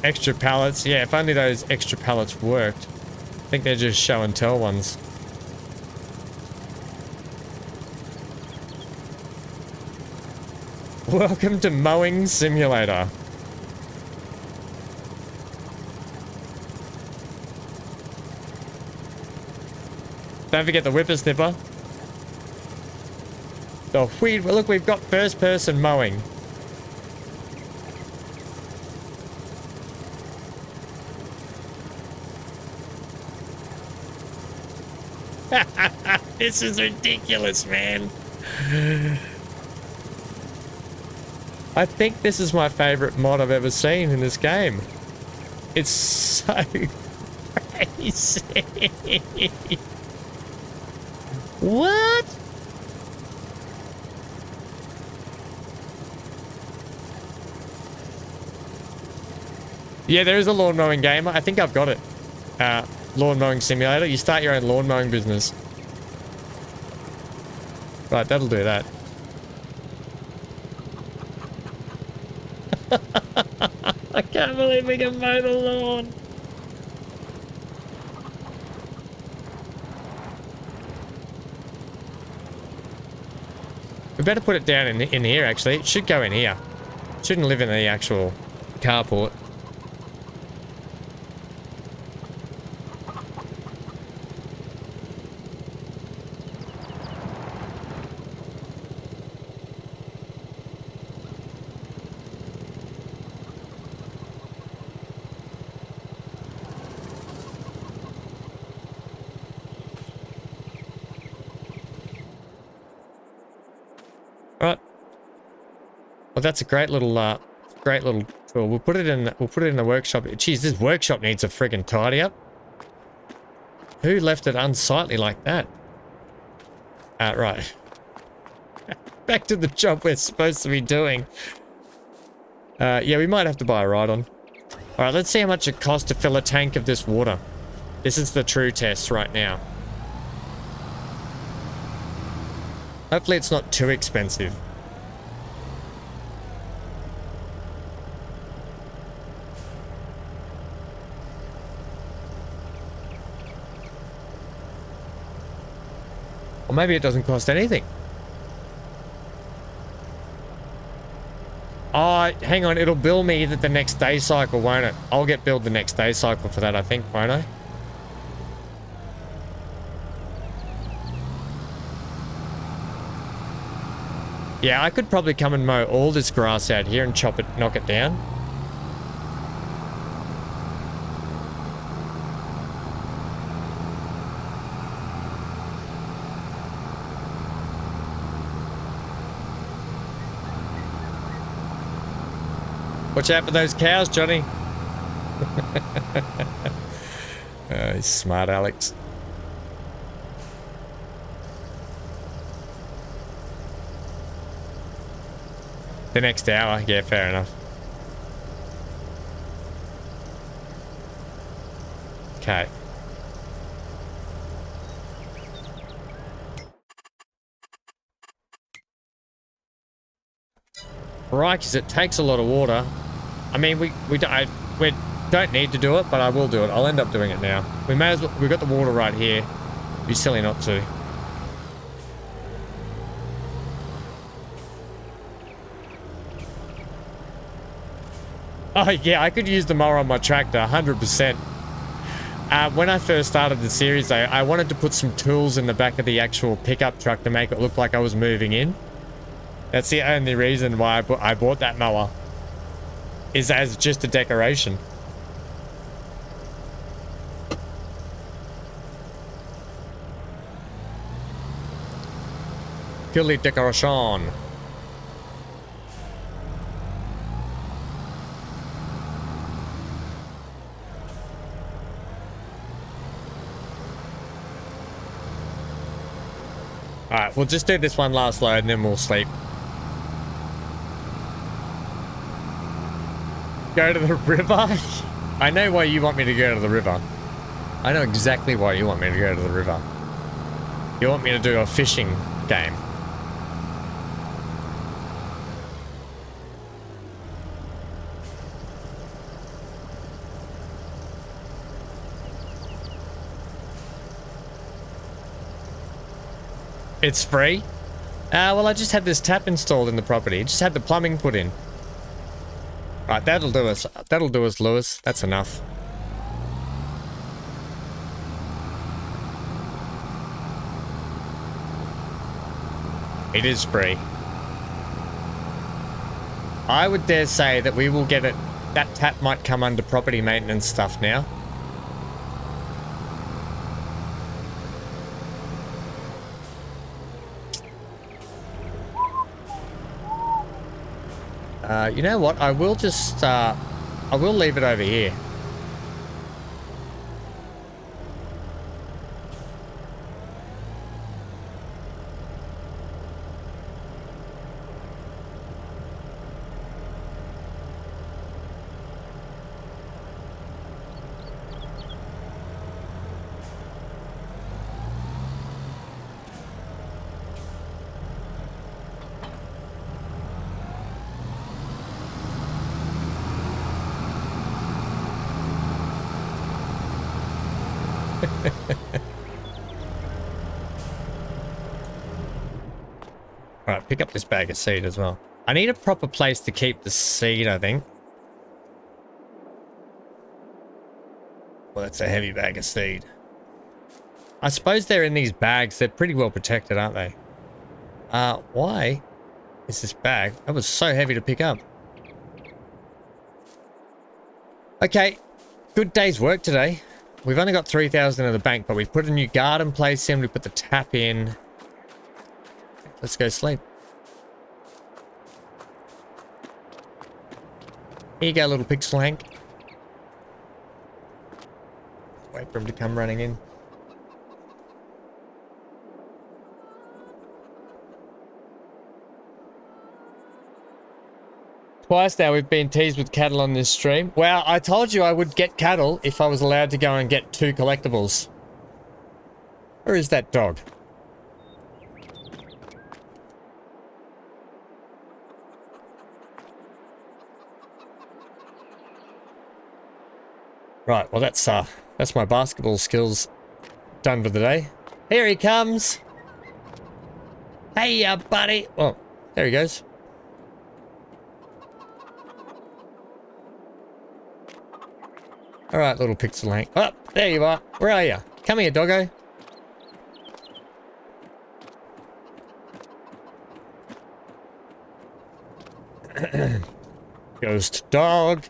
Extra pallets, yeah, if only those extra pallets worked. I think they're just show and tell ones. Welcome to Mowing Simulator. Don't forget the whippersnipper. The weed. Look, we've got first person mowing. This is ridiculous, man. I think this is my favorite mod I've ever seen in this game. It's so crazy. What? Yeah, there is a lawn mowing game. I think I've got it. Lawn mowing simulator. You start your own lawn mowing business. Right, that'll do that. I can't believe we can mow the lawn. We better put it down in here, actually. It should go in here. It shouldn't live in the actual carport. Right. Well, that's a great little tool. We'll put it in the workshop. Jeez, this workshop needs a friggin' tidy up. Who left it unsightly like that? Right. Back to the job we're supposed to be doing. Yeah, we might have to buy a ride-on. Alright, let's see how much it costs to fill a tank of this water. This is the true test right now. Hopefully it's not too expensive. Or maybe it doesn't cost anything. Oh, hang on, it'll bill me the next day cycle, won't it? I'll get billed the next day cycle for that, I think, won't I? Yeah, I could probably come and mow all this grass out here and chop it, knock it down. Watch out for those cows, Johnny. He's smart, Alex. The next hour, yeah, fair enough. Okay. Right, because it takes a lot of water. I mean, we don't need to do it, but I will do it. I'll end up doing it now. We may as well. We've got the water right here. It'd be silly not to. Oh yeah, I could use the mower on my tractor, 100%. When I first started the series, though, I wanted to put some tools in the back of the actual pickup truck to make it look like I was moving in. That's the only reason why I bought that mower. Is as just a decoration. Purely decoration. Alright, we'll just do this one last load and then we'll sleep. Go to the river? I know why you want me to go to the river. I know exactly why you want me to go to the river. You want me to do a fishing game. It's free? Well, I just had this tap installed in the property. Just had the plumbing put in. Right, that'll do us. That'll do us, Lewis. That's enough. It is free. I would dare say that we will get it. That tap might come under property maintenance stuff now. You know what? I will just, I will leave it over here. Alright, pick up this bag of seed as well. I need a proper place to keep the seed, I think. Well, that's a heavy bag of seed. I suppose they're in these bags. They're pretty well protected, aren't they? Why is this bag? That was so heavy to pick up. Okay, good day's work today. We've only got 3,000 in the bank, but we've put a new garden place in. We put the tap in. Let's go sleep. Here you go, little pixel Hank. Wait for him to come running in. Twice now we've been teased with cattle on this stream. Well, I told you I would get cattle if I was allowed to go and get 2 collectibles. Where is that dog? Right, well that's my basketball skills done for the day. Here he comes. Hey, buddy. Oh, there he goes. All right, little pixel Hank. Oh, there you are. Where are you? Come here, doggo. Ghost dog.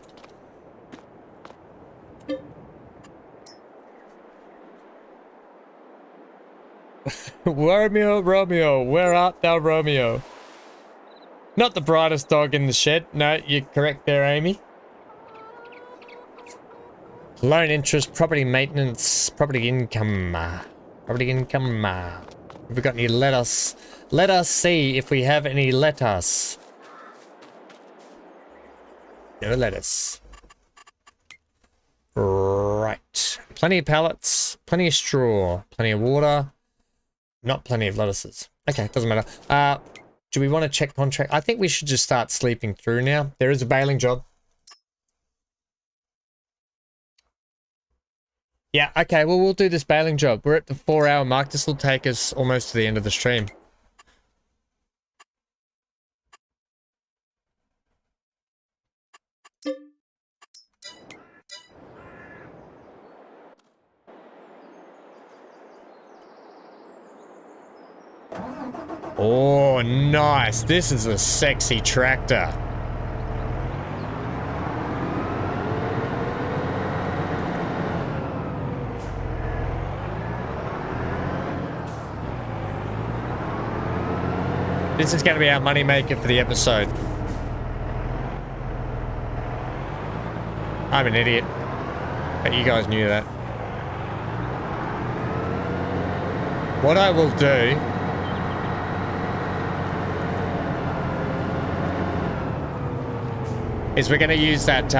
Romeo, Romeo, where art thou, Romeo? Not the brightest dog in the shed. No, you're correct there, Amy. Loan interest, property maintenance, property income. Property income. Have we got any lettuce? Let us see if we have any lettuce. No lettuce. Right. Plenty of pallets, plenty of straw, plenty of water. Not plenty of lettuces. Okay, doesn't matter. Do we want to check contract? I think we should just start sleeping through now. There is a baling job. Yeah, okay, well, we'll do this baling job. We're at the 4-hour mark. This will take us almost to the end of the stream. Oh, nice. This is a sexy tractor. This is going to be our moneymaker for the episode. I'm an idiot. But you guys knew that. What I will do... is we're going to use that,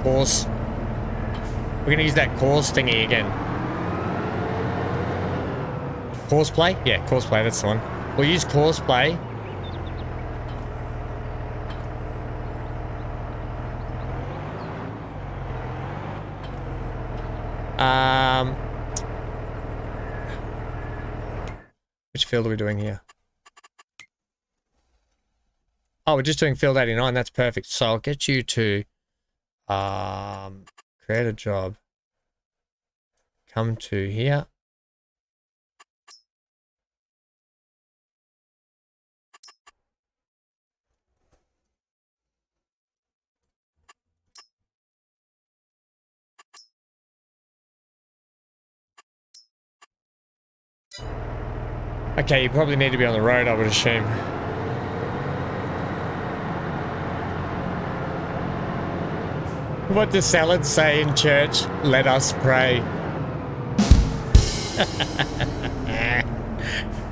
course. We're going to use that course thingy again. Course play? Yeah, course play, that's the one. We'll use course play. Which field are we doing here? Oh, we're just doing field 89. That's perfect. So I'll get you to create a job. Come to here. Okay, you probably need to be on the road, I would assume. What does Salad say in church? Let us pray.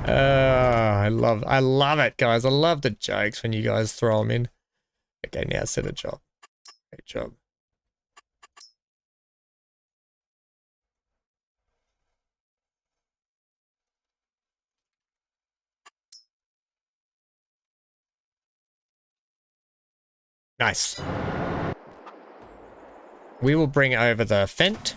I love it, guys. I love the jokes when you guys throw them in. Okay, now set a job. Great job. Nice. We will bring over the Fent.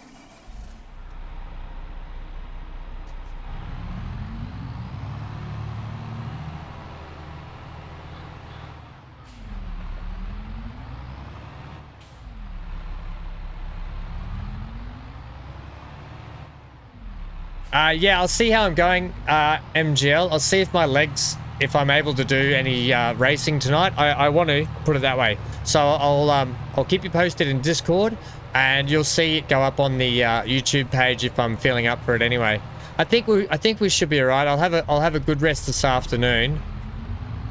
Yeah, I'll see how I'm going, MGL. I'll see if my legs, if I'm able to do any racing tonight. I want to put it that way. So I'll keep you posted in Discord, and you'll see it go up on the YouTube page if I'm feeling up for it anyway. I think we should be alright. I'll have a good rest this afternoon.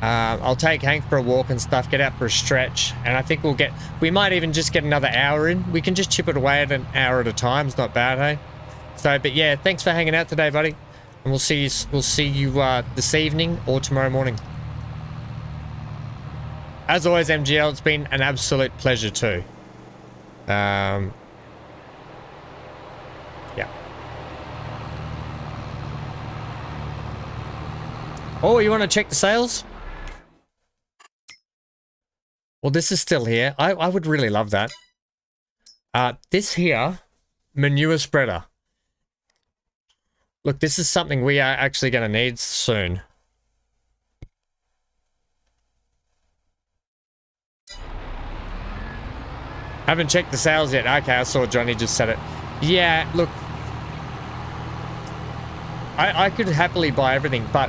I'll take Hank for a walk and stuff, get out for a stretch, and I think we might even just get another hour in. We can just chip it away at an hour at a time. It's not bad, hey? So, but yeah, thanks for hanging out today, buddy. And we'll see you this evening or tomorrow morning. As always, MGL, it's been an absolute pleasure too. Yeah. Oh, you want to check the sales? Well, this is still here. I would really love that. This here, manure spreader. Look, this is something we are actually going to need soon. Haven't checked the sales yet. Okay, I saw Johnny just said it. Yeah, look. I could happily buy everything, but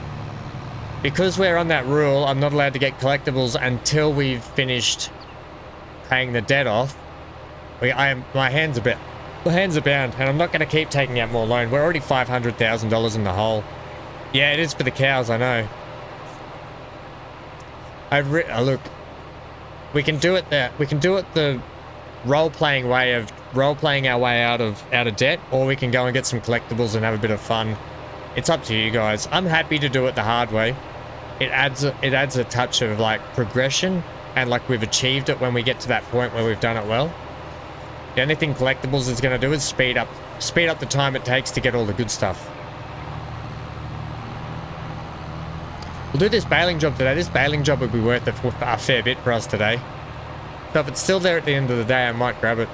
because we're on that rule, I'm not allowed to get collectibles until we've finished paying the debt off. My hands are bound, and I'm not going to keep taking out more loan. We're already $500,000 in the hole. Yeah, it is for the cows, I know. Look, we can do it the role-playing way of role-playing our way out of debt, or we can go and get some collectibles and have a bit of fun. It's up to you guys. I'm happy to do it the hard way. It adds a touch of like progression, and like we've achieved it when we get to that point where we've done it well. The only thing collectibles is going to do is speed up the time it takes to get all the good stuff. We'll do this baling job today. This baling job would be worth a fair bit for us today. So if it's still there at the end of the day, I might grab it.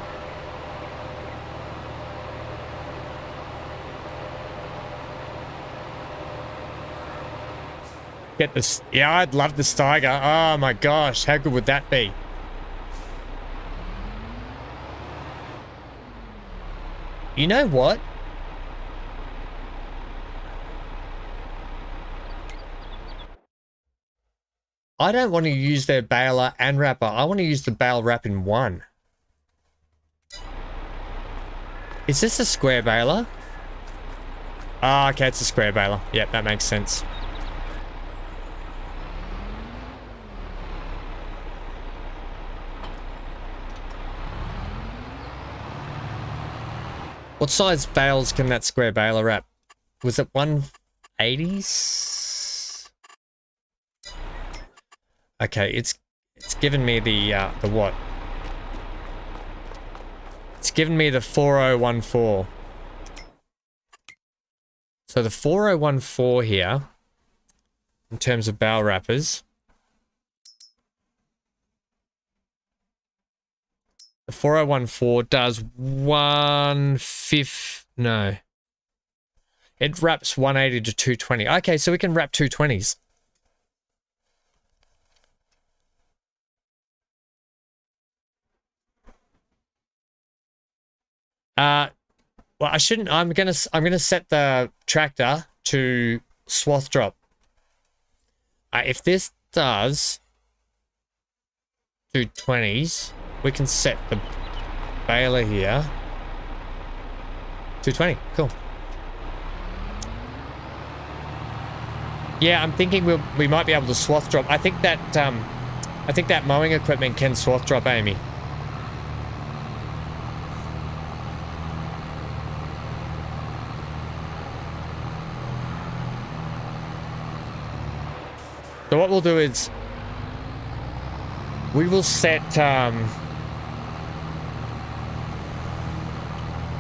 Get this. Yeah, I'd love the Steiger. Oh my gosh, how good would that be? You know what? I don't want to use their baler and wrapper. I want to use the bale wrap in one. Is this a square baler? Ah, okay, it's a square baler. Yep, that makes sense. What size bales can that square baler wrap? Was it 180s? Okay, it's given me the what? It's given me the 4014. So the 4014 here, in terms of bale wrappers, the 4014 does 1/5. No. It wraps 180 to 220. Okay, so we can wrap 220s. Well, I shouldn't. I'm gonna set the tractor to swath drop. If this does 220s, we can set the baler here. 220, cool. Yeah, I'm thinking we might be able to swath drop. I think that mowing equipment can swath drop, Amy. So what we'll do is we will set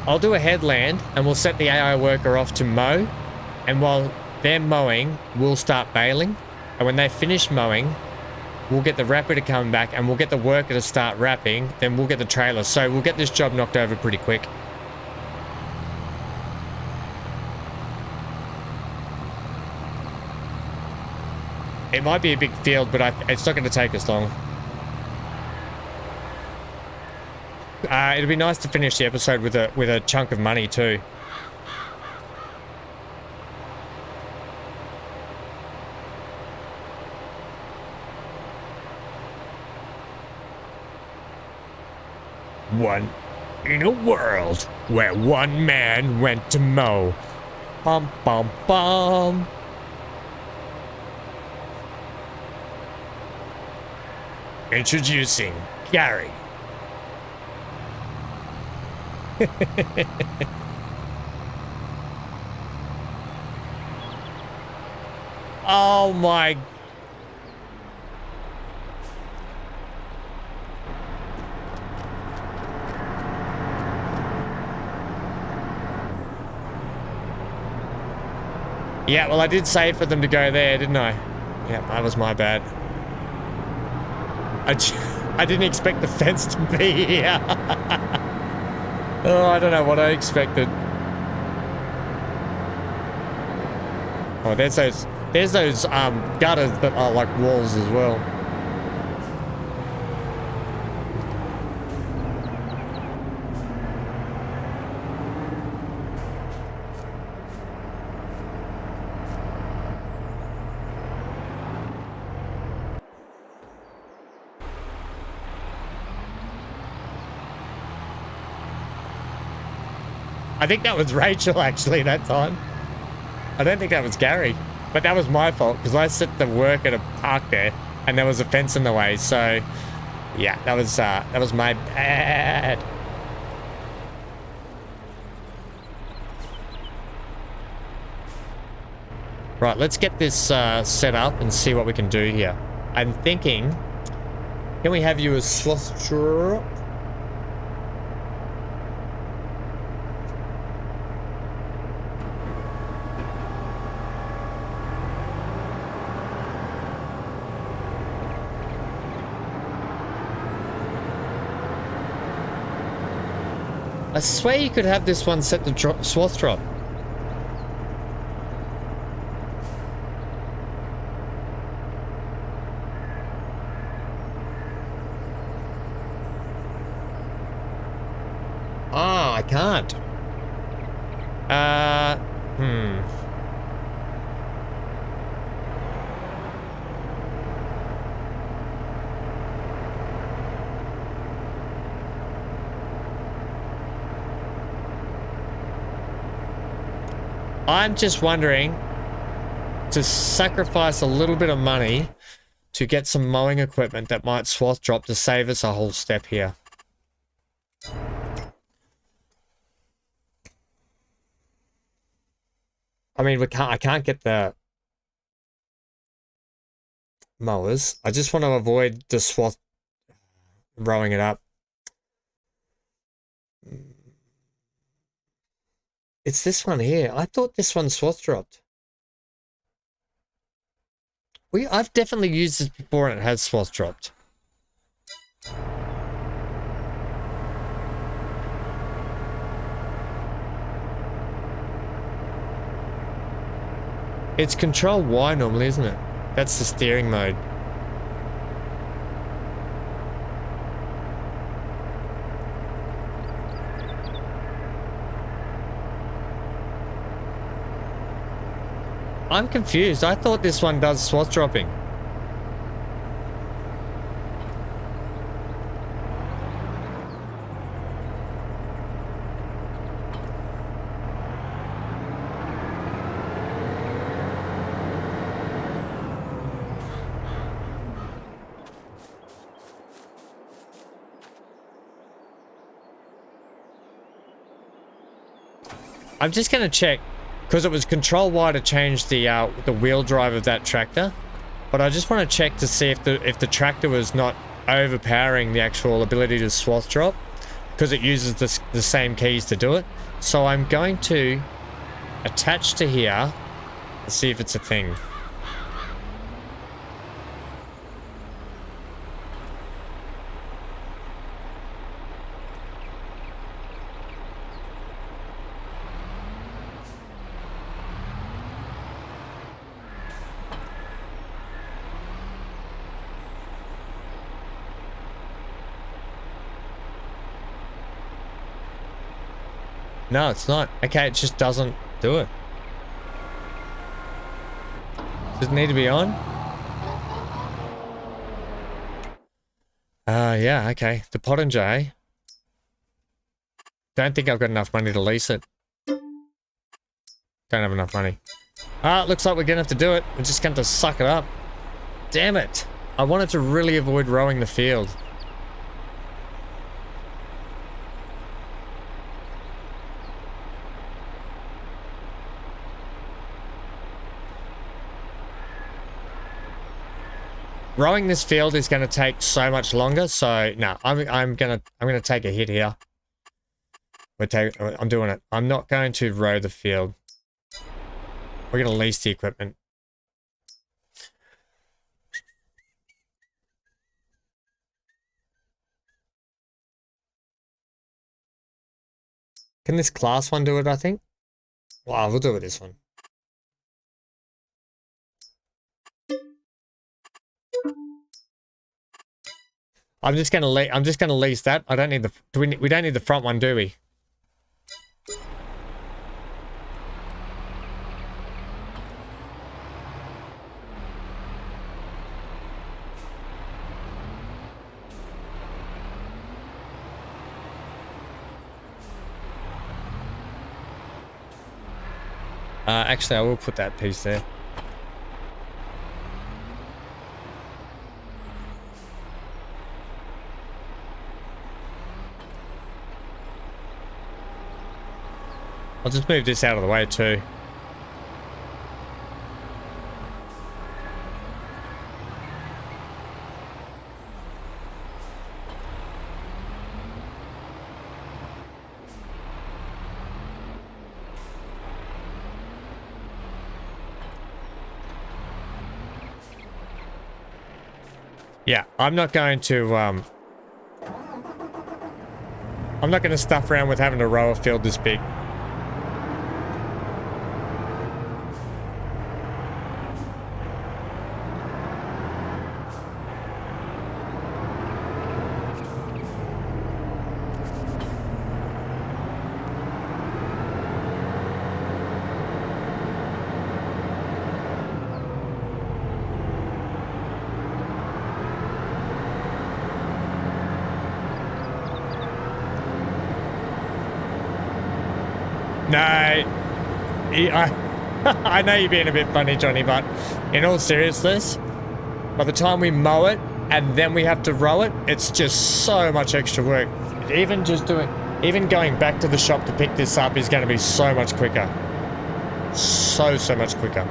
I'll do a headland and we'll set the AI worker off to mow, and while they're mowing we'll start baling, and when they finish mowing we'll get the wrapper to come back and we'll get the worker to start wrapping, then we'll get the trailer. So we'll get this job knocked over pretty quick. It might be a big field, but it's not going to take us long. It'll be nice to finish the episode with a chunk of money too. One in a world where one man went to mow. Bum bum bum. Introducing Gary. Oh my. Yeah, well, I did say for them to go there, didn't I? Yeah, that was my bad. I didn't expect the fence to be here. Oh, I don't know what I expected. Oh, there's those gutters that are like walls as well. I think that was Rachel actually that time. I don't think that was Gary, but that was my fault because I set the worker to park there and there was a fence in the way. So yeah, that was my bad. Right, let's get this set up and see what we can do here. I'm thinking, can we have you as swath drop? I swear you could have this one set to swath drop. Ah, I can't. I'm just wondering to sacrifice a little bit of money to get some mowing equipment that might swath drop to save us a whole step here. I mean, I can't get the mowers. I just want to avoid the swath rowing it up. It's this one here. I thought this one swath dropped. I've definitely used this before and it has swath dropped. It's Control Y normally, isn't it? That's the steering mode. I'm confused. I thought this one does swath dropping. I'm just going to check, because it was control Y to change the wheel drive of that tractor. But I just want to check to see if the tractor was not overpowering the actual ability to swath drop, because it uses the same keys to do it. So I'm going to attach to here and see if it's a thing. No, it's not. Okay, it just doesn't do it. Does it need to be on? Yeah, okay. The Pottinger, eh? Don't think I've got enough money to lease it. Don't have enough money. Looks like we're gonna have to do it. We're just gonna have to suck it up. Damn it. I wanted to really avoid rowing the field. Rowing this field is going to take so much longer, so no, I'm gonna take a hit here. I'm doing it. I'm not going to row the field. We're going to lease the equipment. Can this class one do it, I think? Wow, we'll do it with this one. I'm just gonna lease that. I don't need the we don't need the front one, do we? Actually, I will put that piece there. I'll just move this out of the way too. Yeah, I'm not going to stuff around with having to row a field this big. No, I know you're being a bit funny, Johnny, but in all seriousness, by the time we mow it and then we have to row it, it's just so much extra work. Even going back to the shop to pick this up is going to be so much quicker. So much quicker.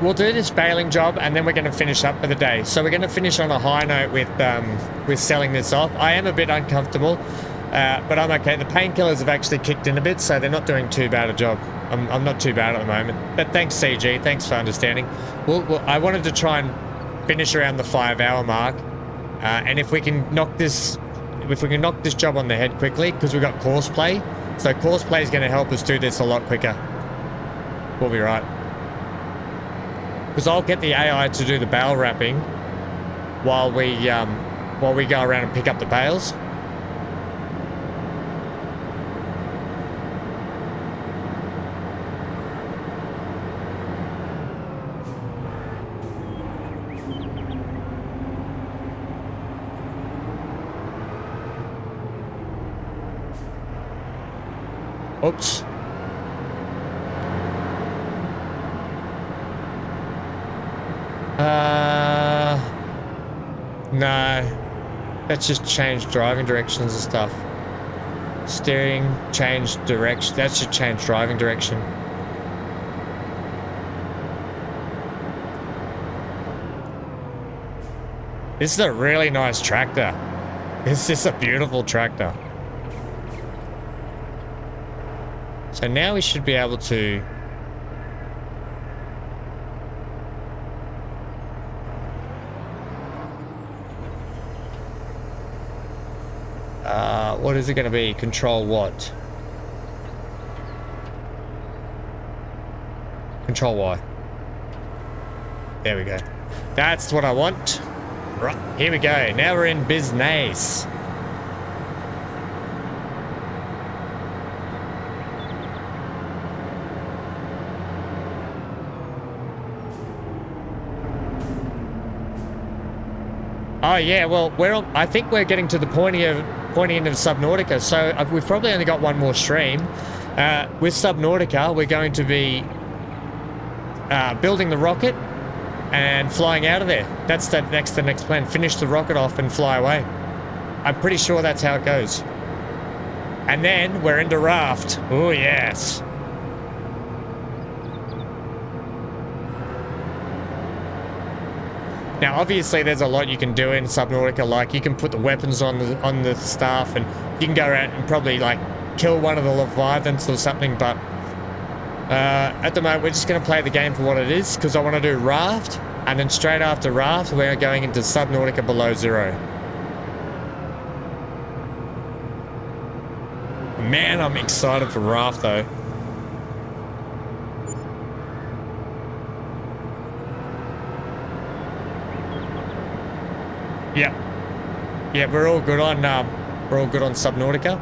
We'll do this baling job and then we're gonna finish up for the day. So we're gonna finish on a high note with selling this off. I am a bit uncomfortable, but I'm okay. The painkillers have actually kicked in a bit, so they're not doing too bad a job. I'm not too bad at the moment. But thanks, CG. Thanks for understanding. I wanted to try and finish around the 5-hour mark, and if we can knock this job on the head quickly, because we've got course play. So course play is going to help us do this a lot quicker. We'll be right. Because I'll get the AI to do the bale wrapping while we go around and pick up the bales. Oops. No. Let's just change driving directions and stuff. Steering, change direction. That should change driving direction. This is a really nice tractor. This is a beautiful tractor. So now we should be able to... what is it going to be? Control what? Control Y. There we go. That's what I want. Right, here we go. Now we're in business. Oh yeah, well, I think we're getting to the pointy end of Subnautica, so we've probably only got one more stream. With Subnautica, we're going to be building the rocket and flying out of there. That's the next plan. Finish the rocket off and fly away. I'm pretty sure that's how it goes. And then we're into Raft. Oh yes. Now, obviously, there's a lot you can do in Subnautica. Like, you can put the weapons on the staff, and you can go around and probably like kill one of the Leviathans or something. But at the moment, we're just going to play the game for what it is, because I want to do Raft, and then straight after Raft, we're going into Subnautica Below Zero. Man, I'm excited for Raft, though. Yep. Yeah, we're all good on Subnautica.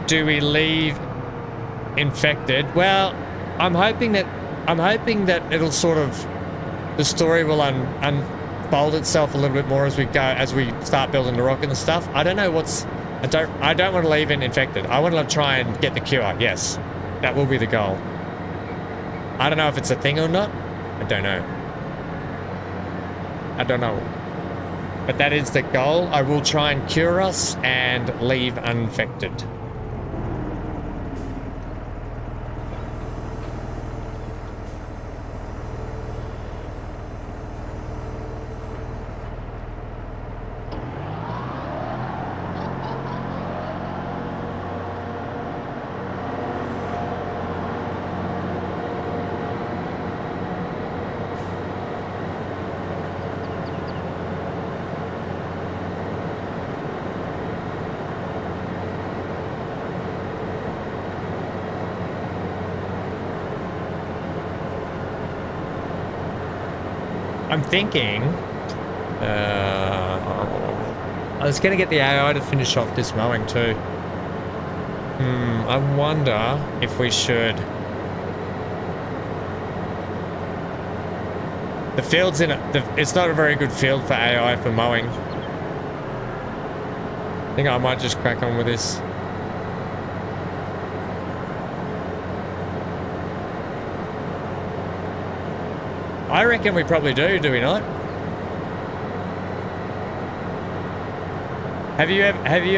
Do we leave infected? Well, I'm hoping that it'll sort of, the story will unfold itself a little bit more as we go, as we start building the rocket and stuff. I don't know what's, I don't want to leave it infected. I want to try and get the cure. Yes, that will be the goal. I don't know if it's a thing or not. I don't know. I don't know. But that is the goal. I will try and cure us and leave uninfected. I'm thinking, I was going to get the AI to finish off this mowing too. I wonder if we should. The field's in it. It's not a very good field for AI for mowing. I think I might just crack on with this. I reckon we probably do we not? Have you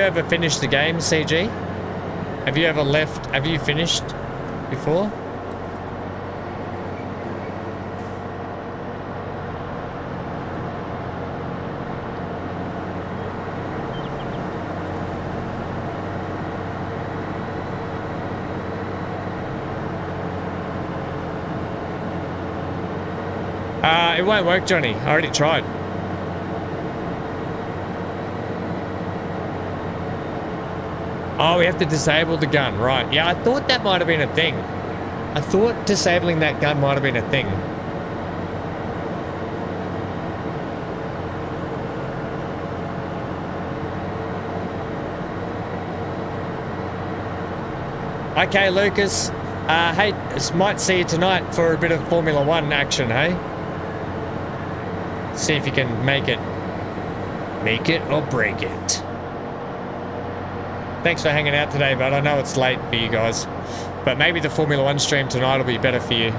ever finished the game, CG? Have you ever left? Have you finished before? It won't work, Johnny. I already tried. Oh, we have to disable the gun, right. Yeah, I thought that might have been a thing. I thought disabling that gun might have been a thing. Okay, Lucas. Hey, might see you tonight for a bit of Formula 1 action, hey? See if you can make it. Make it or break it. Thanks for hanging out today, but I know it's late for you guys. But maybe the Formula 1 stream tonight will be better for you.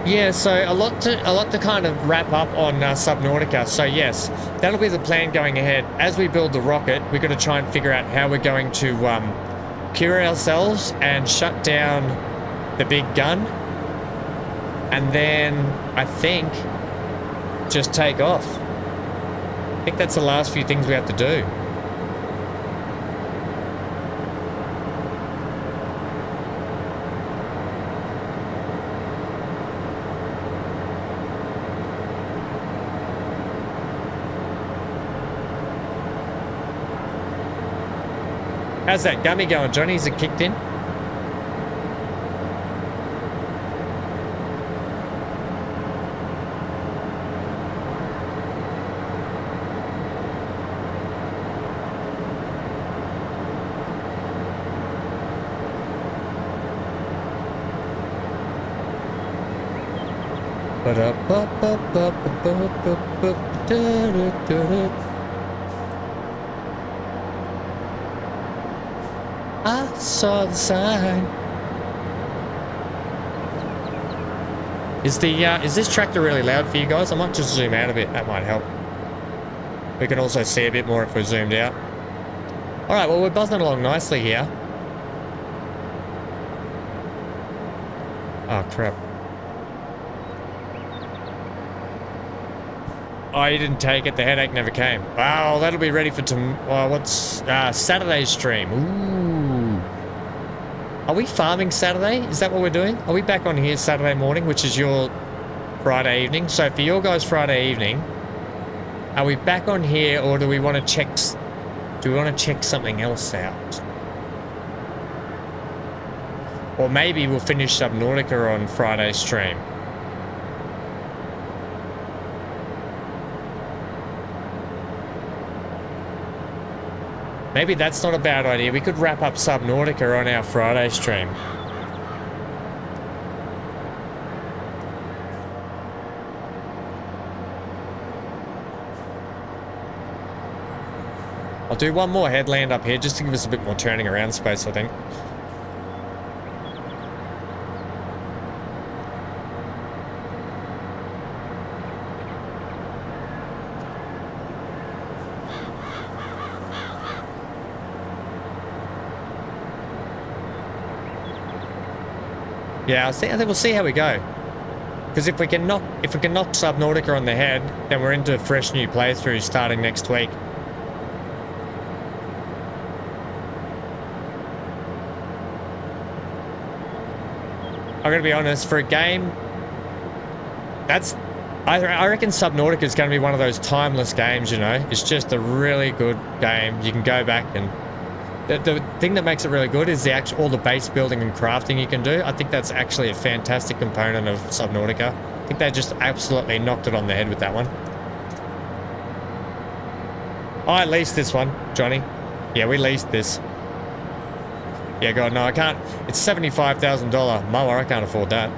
Yeah, so a lot to kind of wrap up on Subnautica. So yes, that'll be the plan going ahead. As we build the rocket, we're going to try and figure out how we're going to cure ourselves and shut down the big gun. And then I think just take off. I think that's the last few things we have to do. How's that gummy going, Johnny? Is it kicked in? I saw the sign. Is this tractor really loud for you guys? I might just zoom out a bit. That might help. We can also see a bit more if we're zoomed out. All right. Well, we're buzzing along nicely here. Oh crap. Oh, you didn't take it. The headache never came. Wow, that'll be ready for what's Saturday's stream. Ooh. Are we farming Saturday? Is that what we're doing? Are we back on here Saturday morning, which is your Friday evening? So for your guys' Friday evening, are we back on here, or do we want to check? Do we want to check something else out? Or maybe we'll finish Subnautica on Friday's stream. Maybe that's not a bad idea. We could wrap up Subnautica on our Friday stream. I'll do one more headland up here just to give us a bit more turning around space, I think. Yeah, I think we'll see how we go. Because if we can knock Subnautica on the head, then we're into fresh new playthroughs starting next week. I'm gonna be honest, for a game, I reckon Subnautica is gonna be one of those timeless games. You know, it's just a really good game. You can go back and. The thing that makes it really good is all the base building and crafting you can do. I think that's actually a fantastic component of Subnautica. I think they just absolutely knocked it on the head with that one. I leased this one, Johnny. Yeah, we leased this. Yeah, God, no, I can't. It's $75,000 mower. I can't afford that.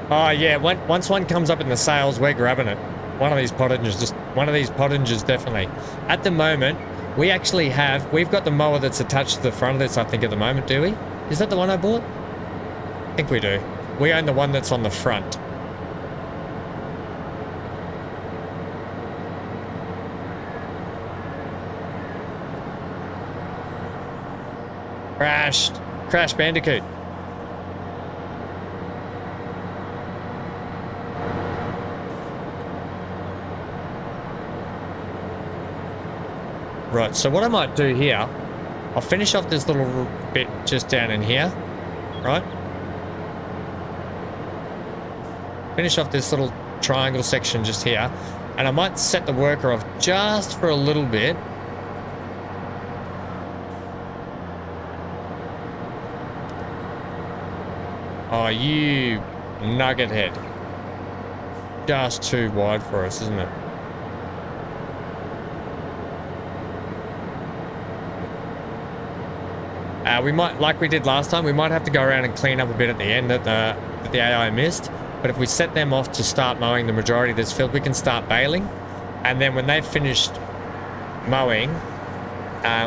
Oh yeah, once one comes up in the sales, we're grabbing it. One of these Pottingers definitely. At the moment, we've got the mower that's attached to the front of this, I think, at the moment, do we? Is that the one I bought? I think we do. We own the one that's on the front. Crashed. Crash Bandicoot. Right, so what I might do here, I'll finish off this little bit just down in here, right? Finish off this little triangle section just here, and I might set the worker off just for a little bit. Oh, you nugget head. Just too wide for us, isn't it? We might, like we did last time, we might have to go around and clean up a bit at the end that the AI missed. But if we set them off to start mowing the majority of this field, we can start baling. And then when they've finished mowing,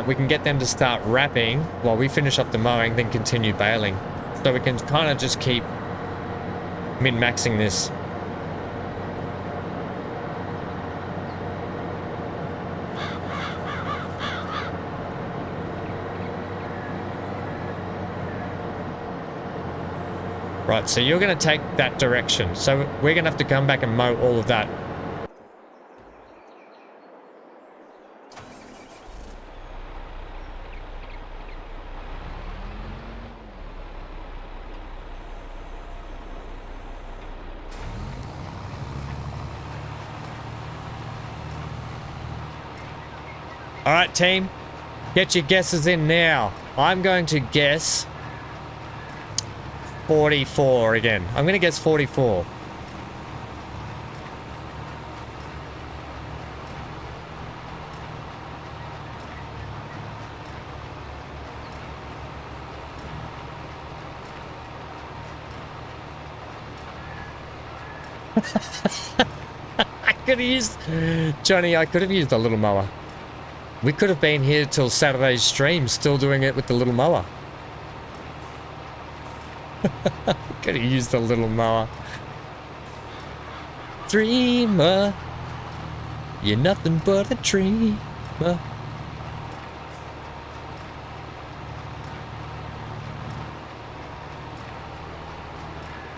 we can get them to start wrapping while we finish up the mowing, then continue baling. So we can kind of just keep min-maxing this. Right, so you're going to take that direction. So we're going to have to come back and mow all of that. All right, team, get your guesses in now. I'm going to guess 44 again. I'm going to guess 44. I could have used... Johnny, I could have used a little mower. We could have been here till Saturday's stream, still doing it with the little mower. Could have used a little mower. Dreamer, you're nothing but a dreamer.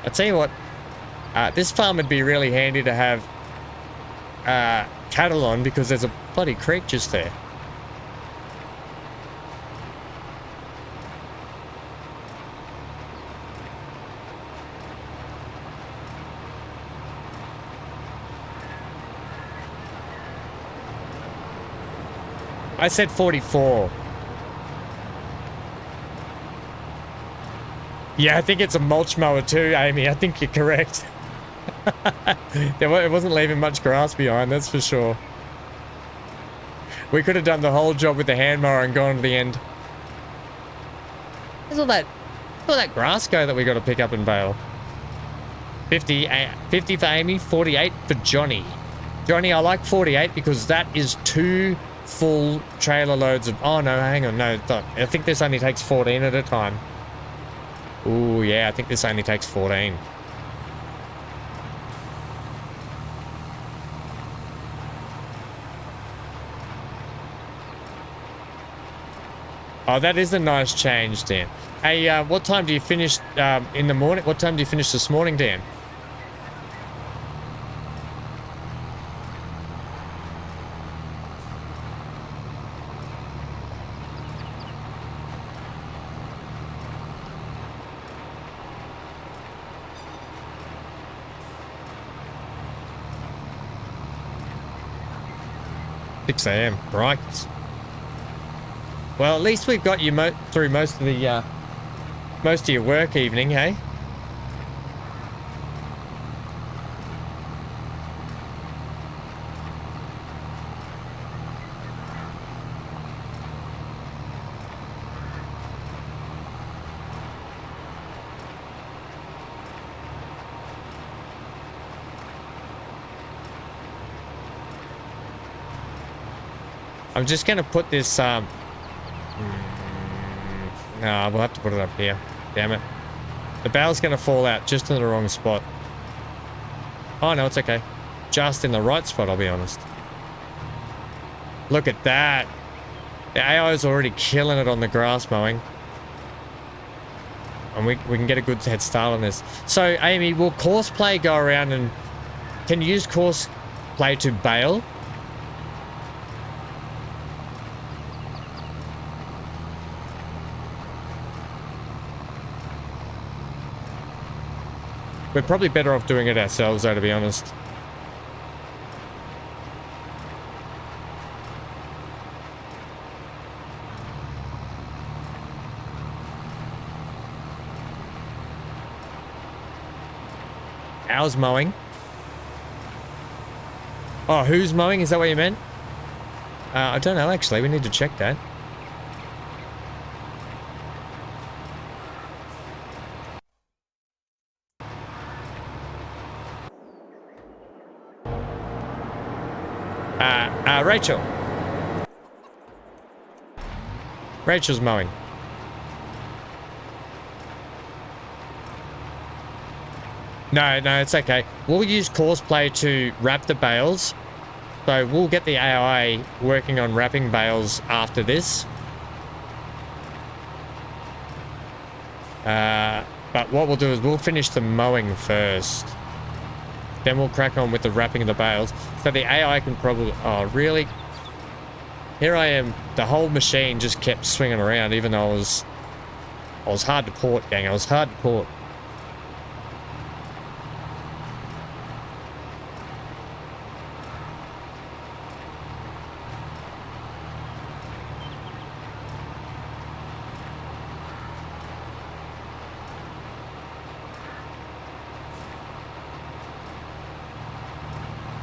I tell you what, this farm would be really handy to have cattle on because there's a bloody creek just there. I said 44. Yeah, I think it's a mulch mower too, Amy. I think you're correct. It wasn't leaving much grass behind, that's for sure. We could have done the whole job with the hand mower and gone to the end. Where's all that grass go that we got to pick up and bale? 50 for Amy, 48 for Johnny. Johnny, I like 48 because that is 2 full trailer loads of... Oh, no, hang on. No, I think this only takes 14 at a time. Ooh, yeah, I think this only takes 14. Oh, that is a nice change, Dan. Hey, what time do you finish in the morning? What time do you finish this morning, Dan? AM, right? Well, at least we've got you through most of your work evening, hey? I'm just going to put this, no, we'll have to put it up here. Damn it. The bale's going to fall out just in the wrong spot. Oh, no, it's okay. Just in the right spot, I'll be honest. Look at that. The AI is already killing it on the grass mowing. And we can get a good head start on this. So, Amy, will Courseplay go around and... Can you use Courseplay to bale? We're probably better off doing it ourselves, though, to be honest. How's mowing? Oh, who's mowing? Is that what you meant? I don't know, actually. We need to check that. Rachel. Rachel's mowing. No, it's okay. We'll use Courseplay to wrap the bales. So we'll get the AI working on wrapping bales after this. But what we'll do is we'll finish the mowing first. Then we'll crack on with the wrapping of the bales. So the AI can probably... Oh, really? Here I am. The whole machine just kept swinging around, even though I was hard to port, gang. I was hard to port.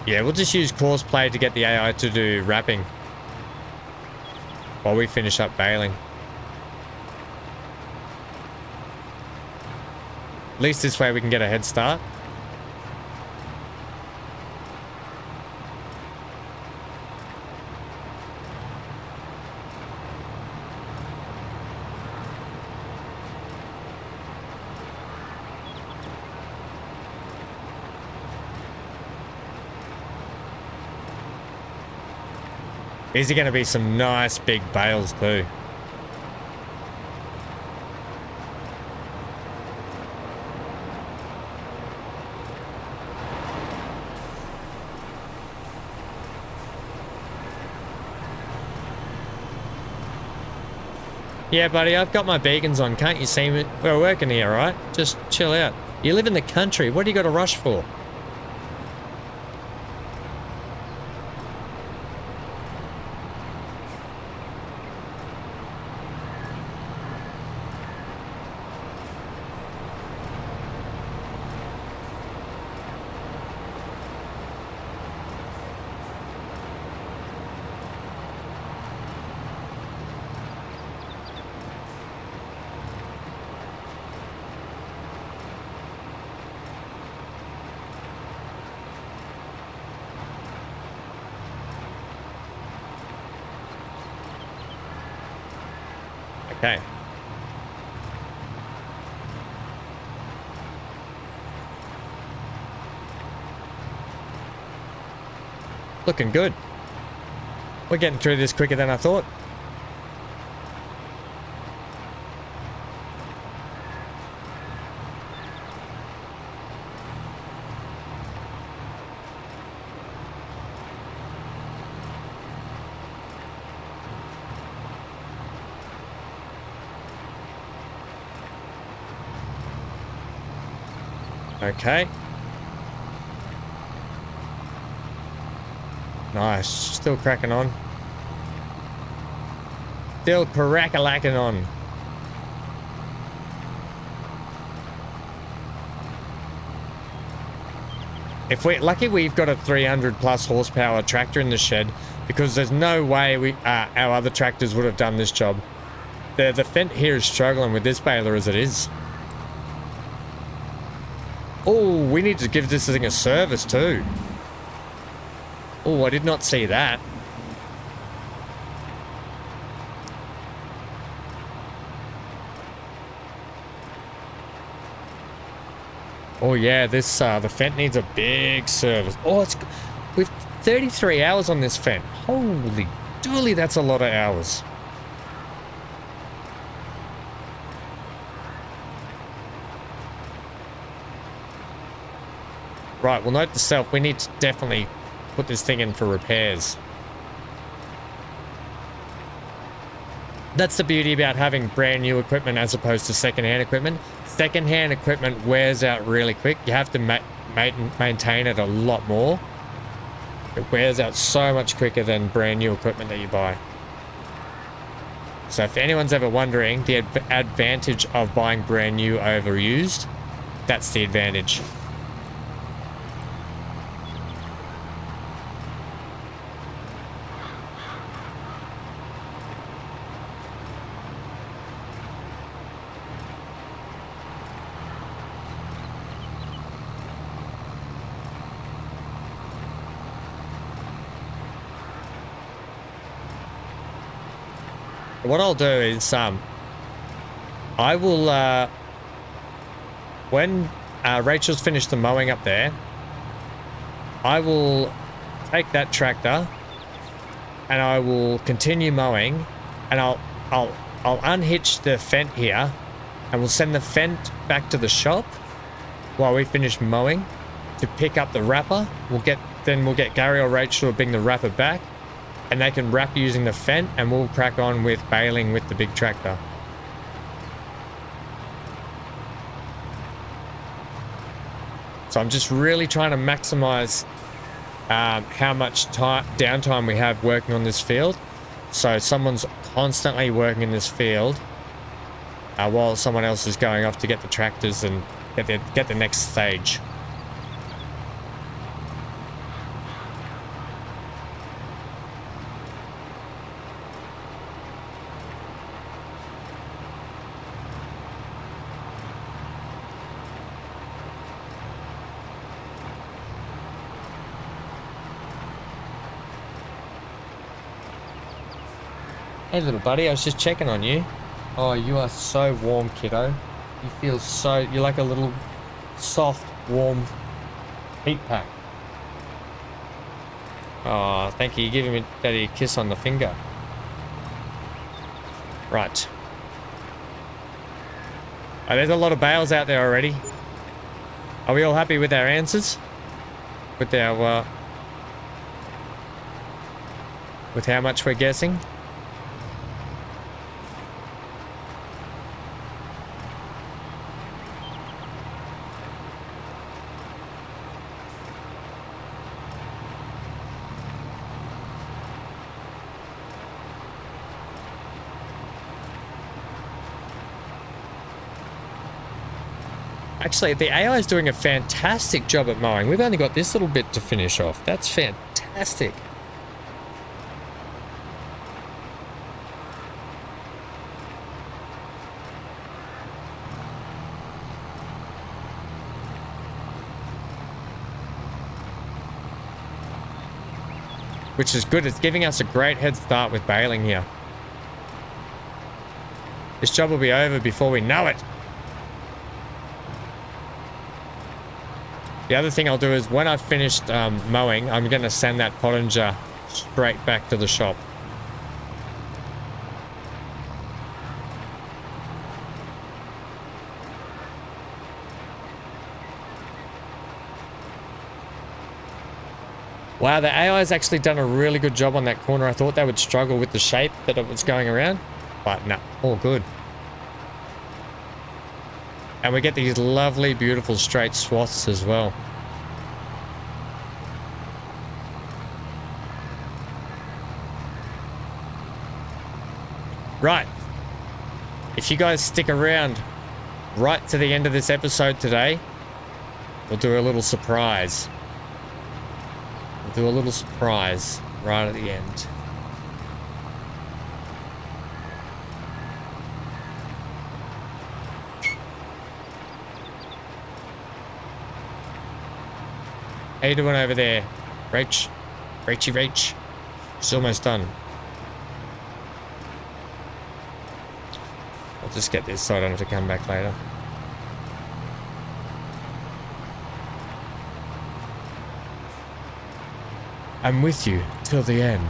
Yeah, we'll just use Courseplay to get the AI to do wrapping while we finish up baling. At least this way we can get a head start. These are going to be some nice big bales too. Yeah, buddy, I've got my beacons on. Can't you see me? We're working here, right? Just chill out. You live in the country. What do you got to rush for? Okay. Looking good. We're getting through this quicker than I thought. Okay. Nice. Still cracking on. Still crack-a-lacking on. If we're lucky, we've got a 300 plus horsepower tractor in the shed, because there's no way our other tractors would have done this job. The Fendt here is struggling with this baler as it is. Oh, we need to give this thing a service too. Oh, I did not see that. Oh yeah, this the Fendt needs a big service. Oh, we've 33 hours on this Fendt. Holy dooly, that's a lot of hours. Right, well, note to self, we need to definitely put this thing in for repairs. That's the beauty about having brand new equipment as opposed to second-hand equipment. Second-hand equipment wears out really quick. You have to maintain it a lot more. It wears out so much quicker than brand new equipment that you buy. So if anyone's ever wondering the advantage of buying brand new over used, that's the advantage. What I'll do is, I will, when Rachel's finished the mowing up there, I will take that tractor and I will continue mowing, and I'll unhitch the fent here, and we'll send the fent back to the shop while we finish mowing to pick up the wrapper. We'll get Gary or Rachel to bring the wrapper back, and they can wrap using the fent, and we'll crack on with baling with the big tractor. So I'm just really trying to maximize how much downtime we have working on this field. So someone's constantly working in this field while someone else is going off to get the tractors and get the next stage. Hey little buddy, I was just checking on you. Oh, you are so warm, kiddo. You feel so, you're like a little soft, warm heat pack. Oh, thank you. You're giving me daddy a kiss on the finger. Right. Oh, there's a lot of bales out there already. Are we all happy with our answers? With our, with how much we're guessing? Actually, the AI is doing a fantastic job at mowing. We've only got this little bit to finish off. That's fantastic. Which is good. It's giving us a great head start with baling here. This job will be over before we know it. The other thing I'll do is when I've finished mowing, I'm going to send that Pottinger straight back to the shop. Wow, the AI has actually done a really good job on that corner. I thought they would struggle with the shape that it was going around, but no, all good. And we get these lovely, beautiful straight swaths as well. Right. If you guys stick around right to the end of this episode today, we'll do a little surprise. We'll do a little surprise right at the end. How you doing over there, Rach? Rach. She's almost done. I'll just get this so I don't have to come back later. I'm with you till the end.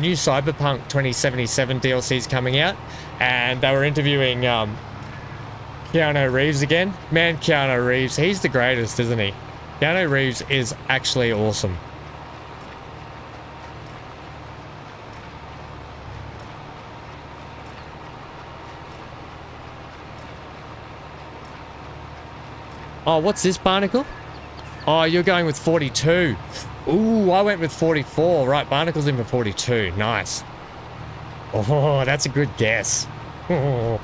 New Cyberpunk 2077 DLC's coming out, and they were interviewing Keanu Reeves again. Man, Keanu Reeves, he's the greatest, isn't he? Keanu Reeves is actually awesome. Oh, what's this, Barnacle? Oh, you're going with 42. Ooh, I went with 44. Right, Barnacle's in for 42. Nice. Oh, that's a good guess. Oh.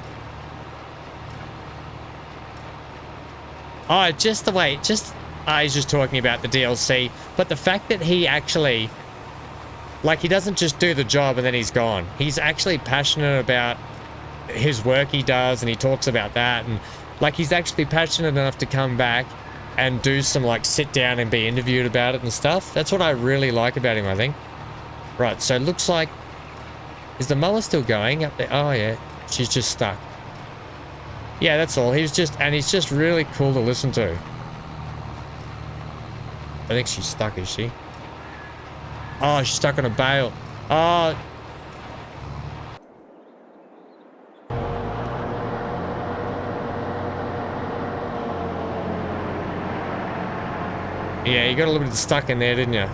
Oh, just the way, he's just talking about the DLC, but the fact that he actually, like, he doesn't just do the job and then he's gone. He's actually passionate about his work he does, and he talks about that, and, like, he's actually passionate enough to come back and do some, like, sit down and be interviewed about it and stuff. That's what I really like about him, I think. Right, so it looks like Is the mower still going up there? Oh yeah, she's just stuck. Yeah, that's all. He's just really cool to listen to. I think she's stuck, is she? Oh, she's stuck on a bale. Oh. Yeah, you got a little bit stuck in there, didn't you?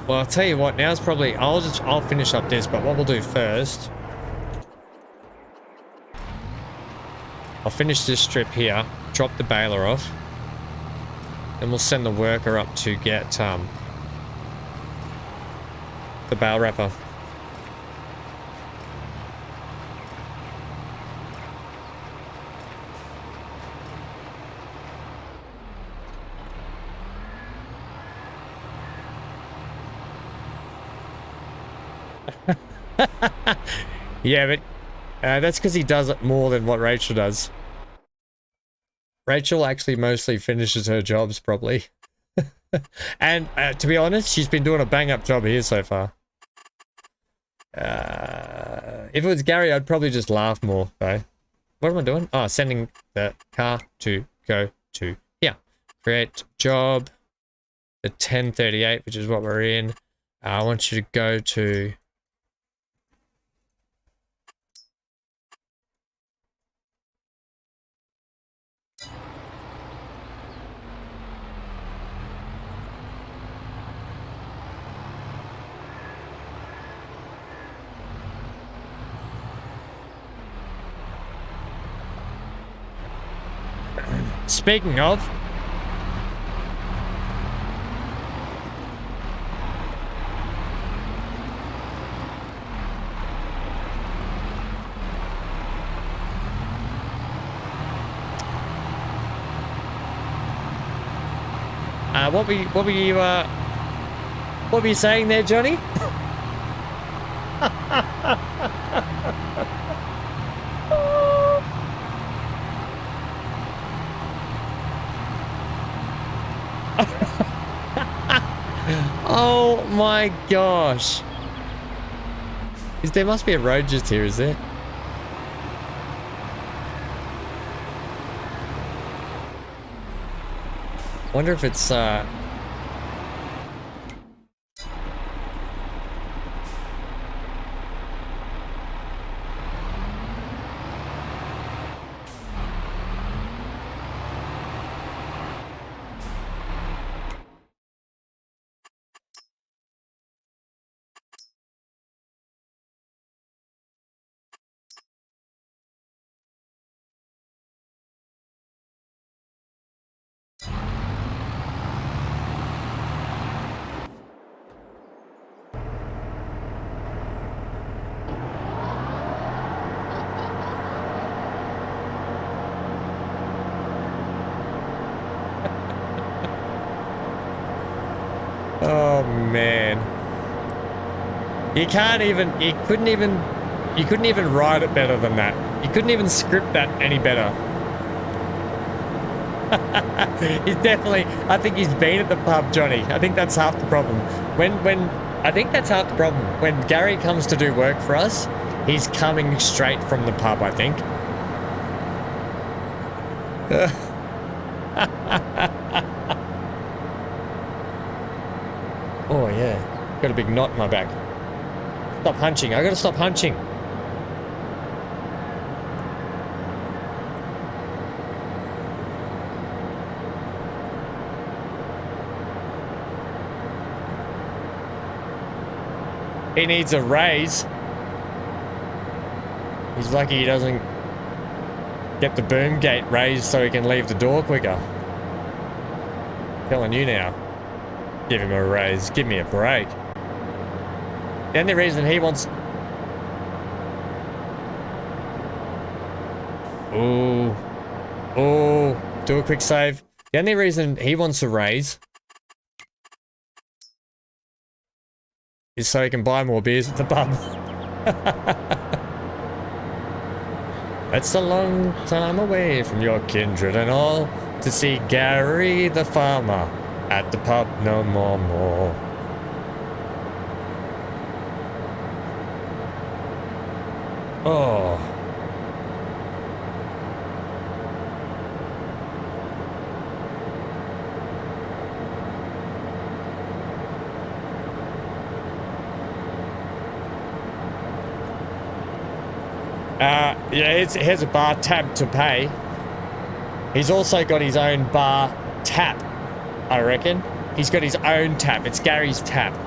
Well, I'll tell you what, now's probably, I'll finish up this, but what we'll do first, I'll finish this strip here, drop the baler off, then we'll send the worker up to get, the bale wrapper. Yeah, but that's because he does it more than what Rachel does. Rachel actually mostly finishes her jobs, probably. And to be honest, she's been doing a bang-up job here so far. If it was Gary, I'd probably just laugh more, though. What am I doing? Oh, sending the car to go to here. Create job, the 1038, which is what we're in. I want you to go to... Speaking of, what were you saying there, Johnny? Oh my gosh. There must be a road just here, is there? Wonder if it's oh man. You couldn't even write it better than that. You couldn't even script that any better. He's definitely, I think he's been at the pub, Johnny. I think that's half the problem. I think that's half the problem. When Gary comes to do work for us, he's coming straight from the pub, I think. Oh yeah, got a big knot in my back. Stop hunching, I gotta stop hunching. He needs a raise. He's lucky he doesn't get the boom gate raised so he can leave the door quicker. Telling you now. Give him a raise. Give me a break. The only reason he wants... Ooh. Ooh. Do a quick save. The only reason he wants a raise is so he can buy more beers at the pub. It's a long time away from your kindred and all to see Gary the farmer at the pub no more. Oh. Yeah, here's a bar tab to pay. He's also got his own bar tap, I reckon. He's got his own tap. It's Gary's tap.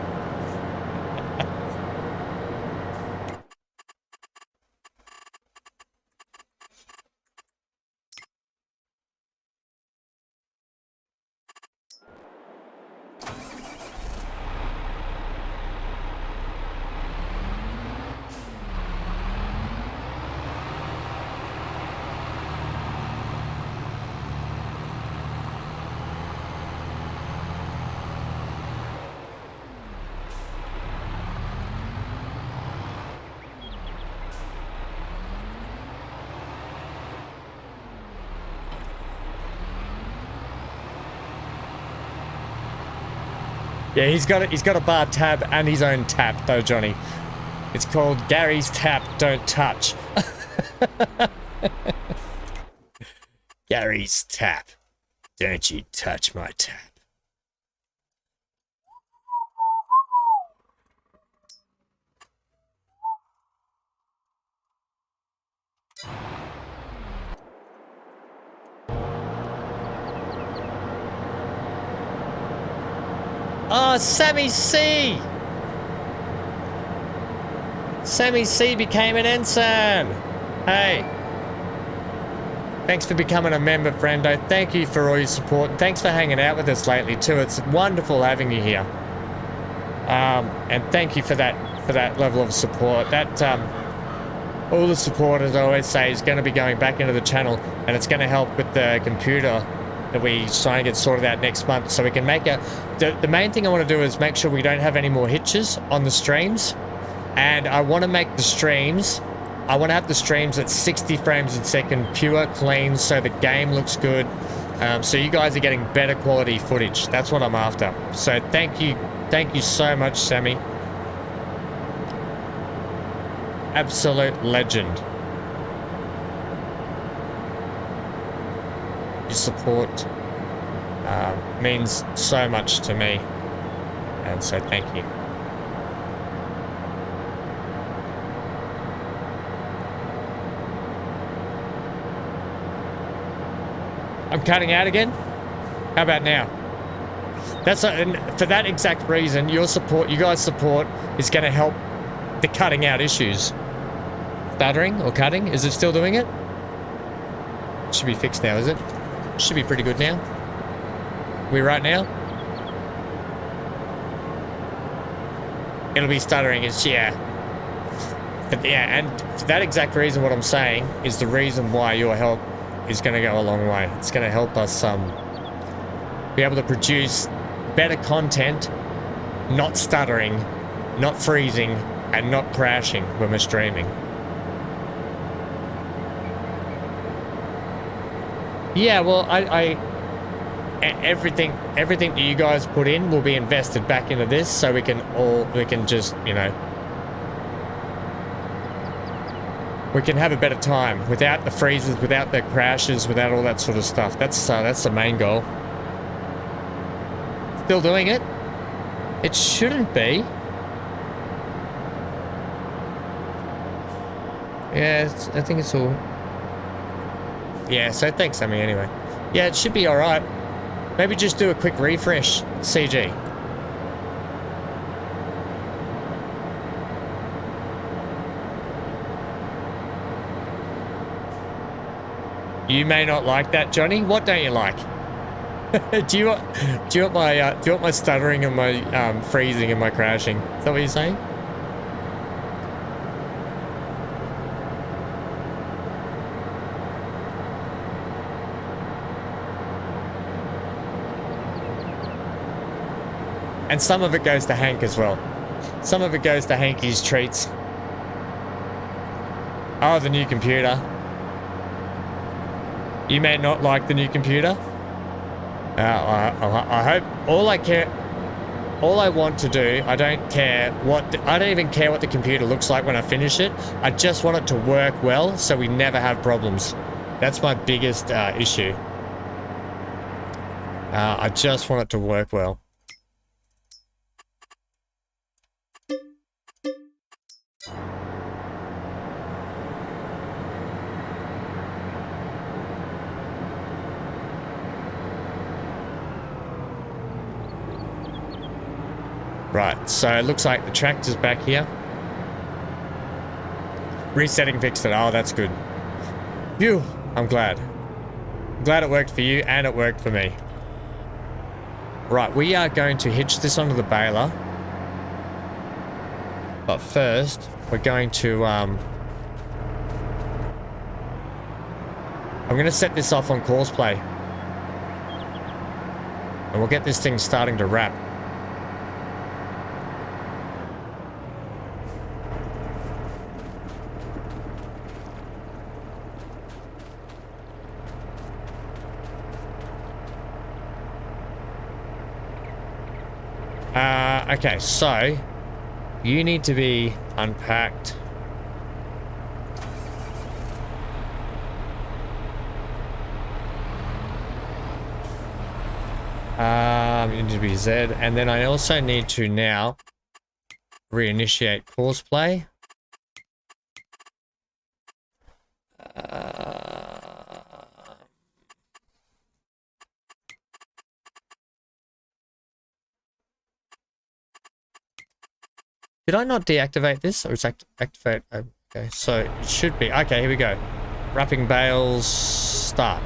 Yeah, he's got a bar tab and his own tap though, Johnny. It's called Gary's Tap Don't Touch. Gary's Tap. Don't you touch my tap. Oh, Sammy C! Sammy C became an ensign! Hey! Thanks for becoming a member, friendo. Thank you for all your support. Thanks for hanging out with us lately, too. It's wonderful having you here. And thank you for that level of support. That, all the support, as I always say, is going to be going back into the channel, and it's going to help with the computer that we try and get sorted out next month, so we can make the main thing I want to do is make sure we don't have any more hitches on the streams, and I want to make the streams, I want to have the streams at 60 frames a second, pure, clean, so the game looks good, so you guys are getting better quality footage. That's what I'm after. So thank you so much, Sammy. Absolute legend. Your support means so much to me, and so thank you. I'm cutting out again? How about now? That's and for that exact reason, your support, you guys' support, is going to help the cutting out issues. Stuttering or cutting? Is it still doing it? Should be fixed now, is it? Should be pretty good now. We right now? It'll be stuttering, yeah. But yeah, and for that exact reason, what I'm saying is the reason why your help is going to go a long way. It's going to help us be able to produce better content, not stuttering, not freezing, and not crashing when we're streaming. Yeah, well, everything that you guys put in will be invested back into this, so we can just, you know, we can have a better time without the freezes, without the crashes, without all that sort of stuff. That's the main goal. Still doing it? It shouldn't be. Yeah, I think it's all. Yeah, so thanks, Sammy, anyway. Yeah, it should be alright. Maybe just do a quick refresh, CG. You may not like that, Johnny. What don't you like? do you want my stuttering and my freezing and my crashing? Is that what you're saying? And some of it goes to Hank as well. Some of it goes to Hanky's treats. Oh, the new computer. You may not like the new computer. I hope all I want to do, I don't even care what the computer looks like when I finish it. I just want it to work well so we never have problems. That's my biggest issue. I just want it to work well. Right, so it looks like the tractor's back here. Resetting fixed it. Oh, that's good. Phew, I'm glad. I'm glad it worked for you and it worked for me. Right, we are going to hitch this onto the baler. But first, we're going to... I'm going to set this off on course play. And we'll get this thing starting to wrap. Okay, so you need to be unpacked. You need to be Z, and then I also need to now reinitiate course play. Did I not deactivate this? Or is activate? Okay, so it should be. Okay, here we go. Wrapping bales, start.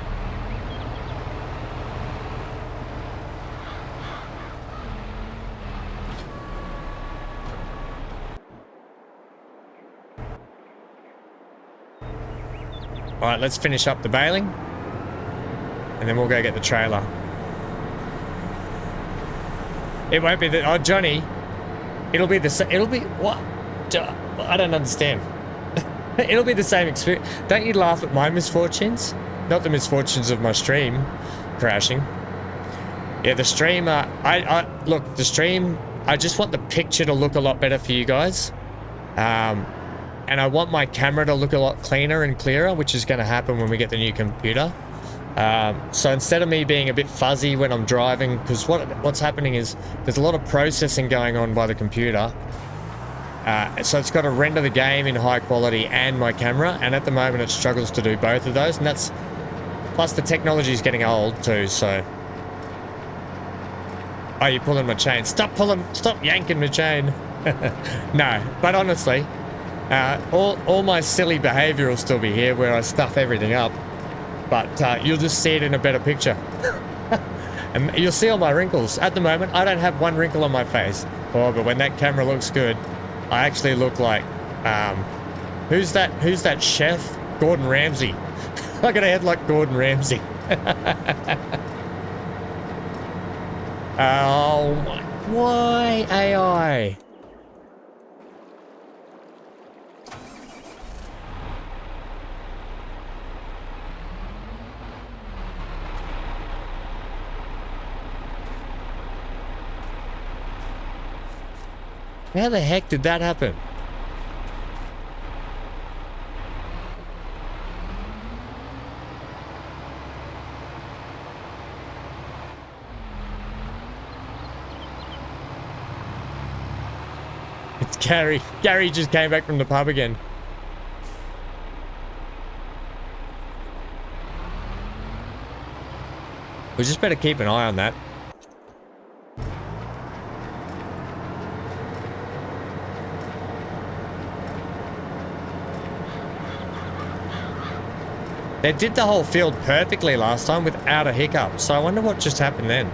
All right, let's finish up the baling. And then we'll go get the trailer. It won't be the... Oh, Johnny... It'll be the same. It'll be what? I don't understand. It'll be the same experience. Don't you laugh at my misfortunes? Not the misfortunes of my stream crashing. Yeah, the stream. Look, the stream. I just want the picture to look a lot better for you guys, and I want my camera to look a lot cleaner and clearer, which is going to happen when we get the new computer. So instead of me being a bit fuzzy when I'm driving, because what's happening is there's a lot of processing going on by the computer. So it's got to render the game in high quality and my camera, and at the moment it struggles to do both of those, and that's... Plus the technology is getting old too, so... Oh, you're pulling my chain. Stop yanking my chain. No, but honestly, all my silly behavior will still be here where I stuff everything up. But you'll just see it in a better picture. And you'll see all my wrinkles. At the moment, I don't have one wrinkle on my face. Oh, but when that camera looks good, I actually look like... Who's that chef? Gordon Ramsay. I got a head like Gordon Ramsay. Oh my... Why AI? How the heck did that happen? It's Gary. Gary just came back from the pub again. We just better keep an eye on that. They did the whole field perfectly last time without a hiccup, so I wonder what just happened then.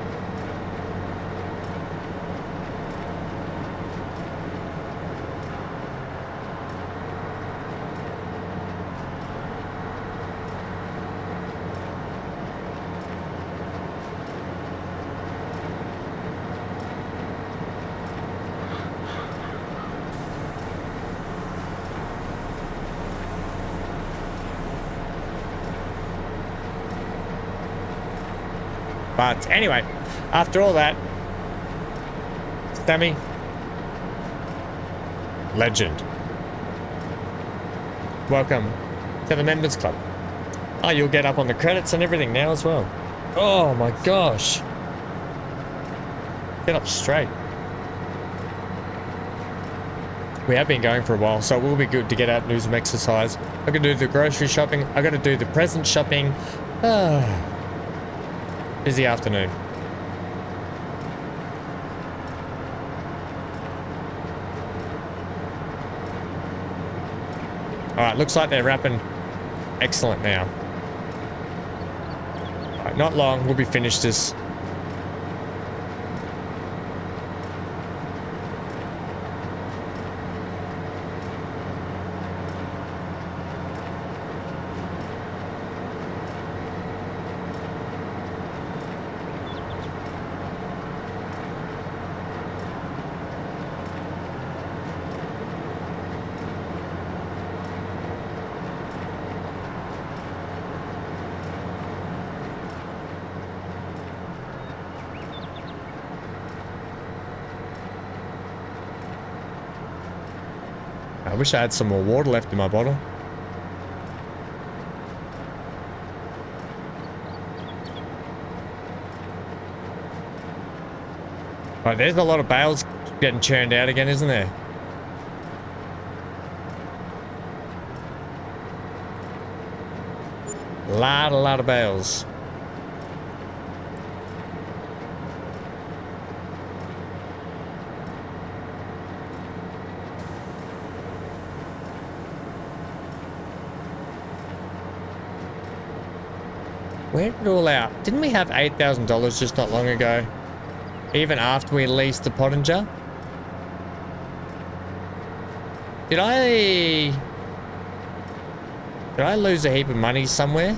But anyway, after all that, Sammy, legend. Welcome to the Members Club. Oh, you'll get up on the credits and everything now as well. Oh my gosh. Get up straight. We have been going for a while, so it will be good to get out and do some exercise. I gotta do the grocery shopping. I gotta do the present shopping. Busy afternoon. Alright, looks like they're wrapping. Excellent now. Alright, not long, we'll be finished this. I wish I had some more water left in my bottle. Right, there's a lot of bales getting churned out again, isn't there? A lot of bales. Where did it all out? Didn't we have $8,000 just not long ago? Even after we leased the Pottinger? Did I lose a heap of money somewhere?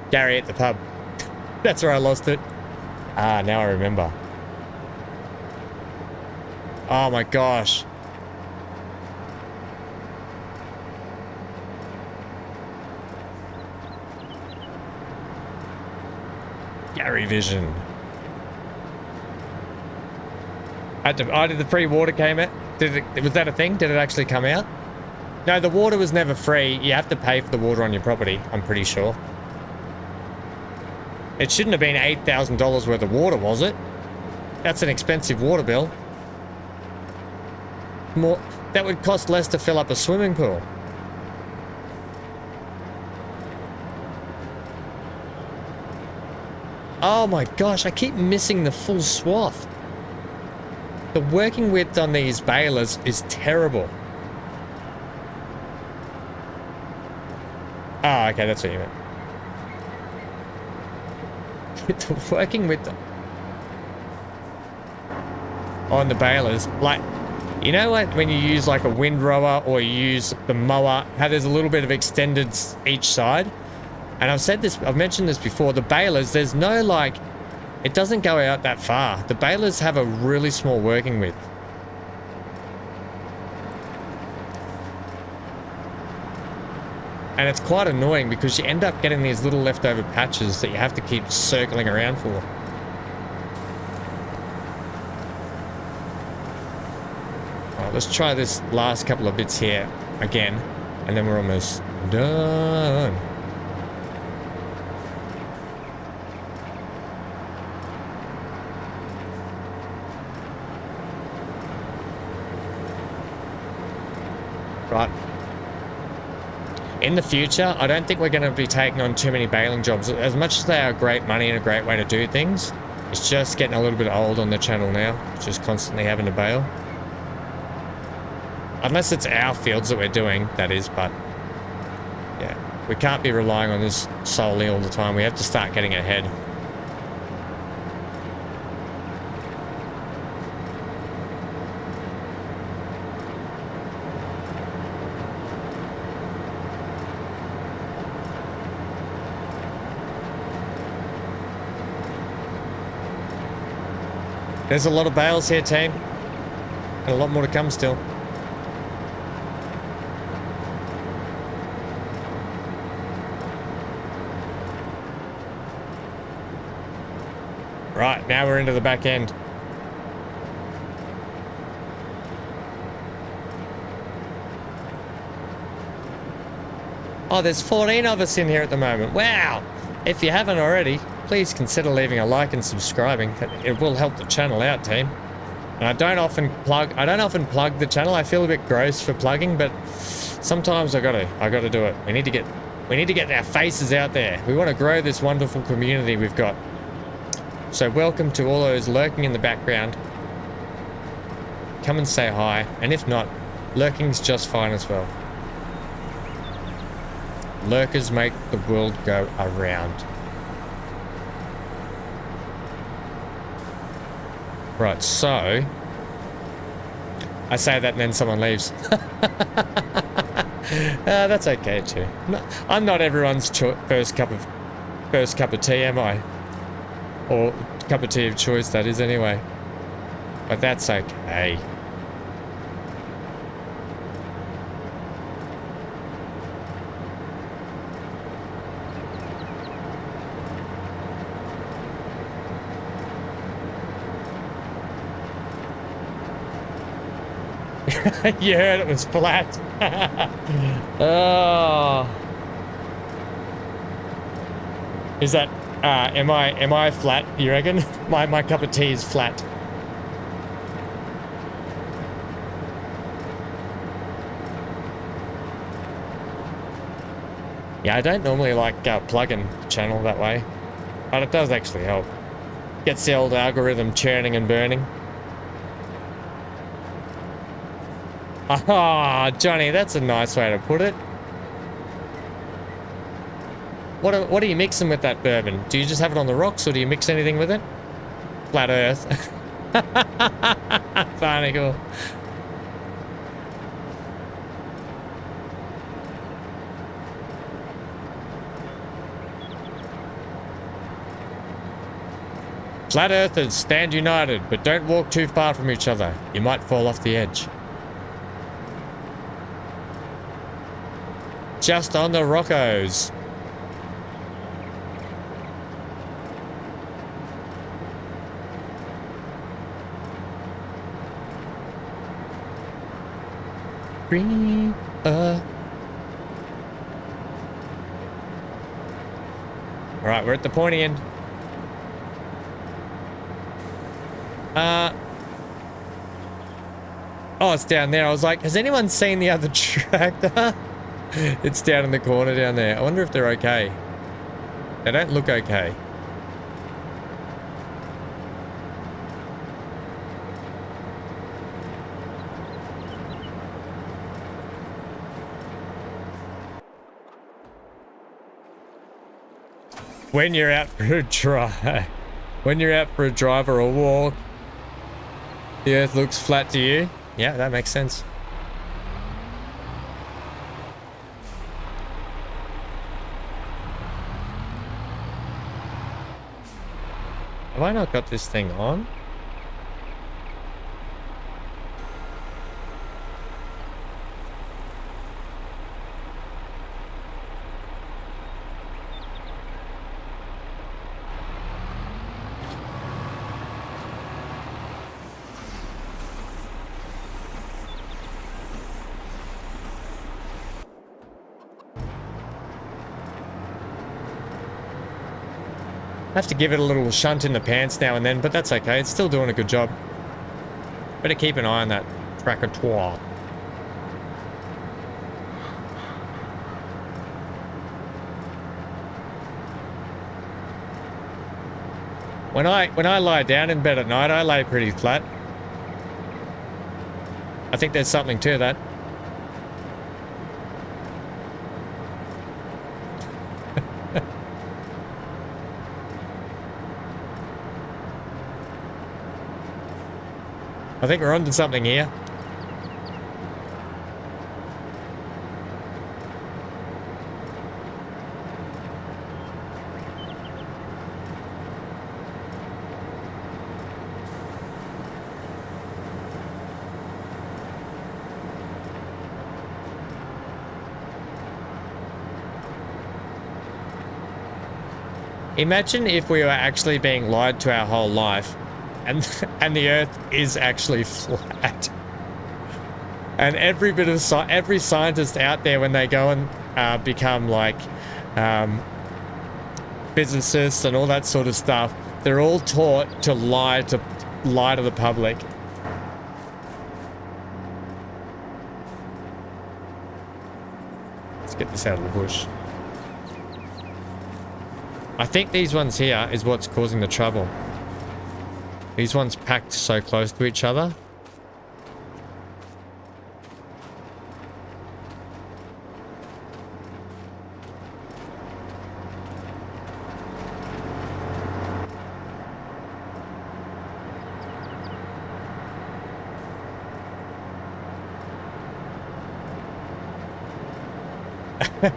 Gary at the pub. That's where I lost it. Ah, now I remember. Oh my gosh. Gary Vision. Did the free water came out? Was that a thing? Did it actually come out? No, the water was never free. You have to pay for the water on your property, I'm pretty sure. It shouldn't have been $8,000 worth of water, was it? That's an expensive water bill. That would cost less to fill up a swimming pool. Oh my gosh, I keep missing the full swath. The working width on these balers is terrible. Oh, okay, that's what you meant. The working width on the balers, like, you know, like when you use like a windrower or you use the mower, how there's a little bit of extended each side. And I've mentioned this before, the balers, there's no like, it doesn't go out that far. The balers have a really small working width. And it's quite annoying because you end up getting these little leftover patches that you have to keep circling around for. Alright, let's try this last couple of bits here again, and then we're almost done. Right. In the future, I don't think we're going to be taking on too many baling jobs. As much as they are great money and a great way to do things, it's just getting a little bit old on the channel now, just constantly having to bail. Unless it's our fields that we're doing, that is, but yeah, we can't be relying on this solely all the time. We have to start getting ahead. There's a lot of bales here, team. And a lot more to come still. Right, now we're into the back end. Oh, there's 14 of us in here at the moment. Wow! If you haven't already, please consider leaving a like and subscribing. It will help the channel out, team. And I don't often plug the channel. I feel a bit gross for plugging, but sometimes I gotta do it. We need to get our faces out there. We want to grow this wonderful community we've got. So welcome to all those lurking in the background. Come and say hi, and if not, lurking's just fine as well. Lurkers make the world go around. Right, so I say that and then someone leaves. That's okay too. No, I'm not everyone's first cup of tea, am I? Or cup of tea of choice, that is, anyway. But that's okay. You heard it was flat. Oh. Is that am I flat, you reckon? My cup of tea is flat. Yeah, I don't normally like plugging the channel that way, but it does actually help. Gets the old algorithm churning and burning. Ah, Johnny, that's a nice way to put it. What are you mixing with that bourbon? Do you just have it on the rocks, or do you mix anything with it? Flat Earth. Funny, cool. Flat Earthers, stand united, but don't walk too far from each other. You might fall off the edge. Just on the Roccos. Bring up. All right, we're at the pointy end. Oh, it's down there. I was like, has anyone seen the other tractor? It's down in the corner down there. I wonder if they're okay. They don't look okay. When you're out for a drive, when you're out for a drive or a walk, the earth looks flat to you. Yeah, that makes sense. Have I not got this thing on? I have to give it a little shunt in the pants now and then, but that's okay. It's still doing a good job. Better keep an eye on that tractor. When I lie down in bed at night, I lay pretty flat. I think there's something to that. I think we're onto something here. Imagine if we were actually being lied to our whole life and the Earth is actually flat. And every bit of every scientist out there, when they go and become like physicists and all that sort of stuff, they're all taught to lie to the public. Let's get this out of the bush. I think these ones here is what's causing the trouble. These ones packed so close to each other.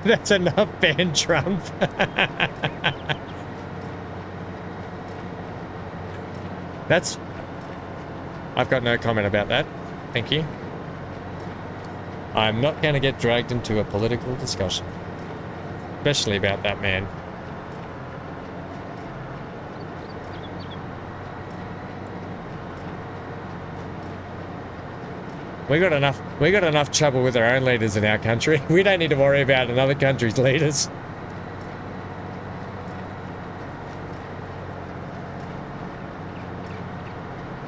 That's enough band Trump. I've got no comment about that. Thank you. I'm not going to get dragged into a political discussion, especially about that man. We got enough trouble with our own leaders in our country. We don't need to worry about another country's leaders.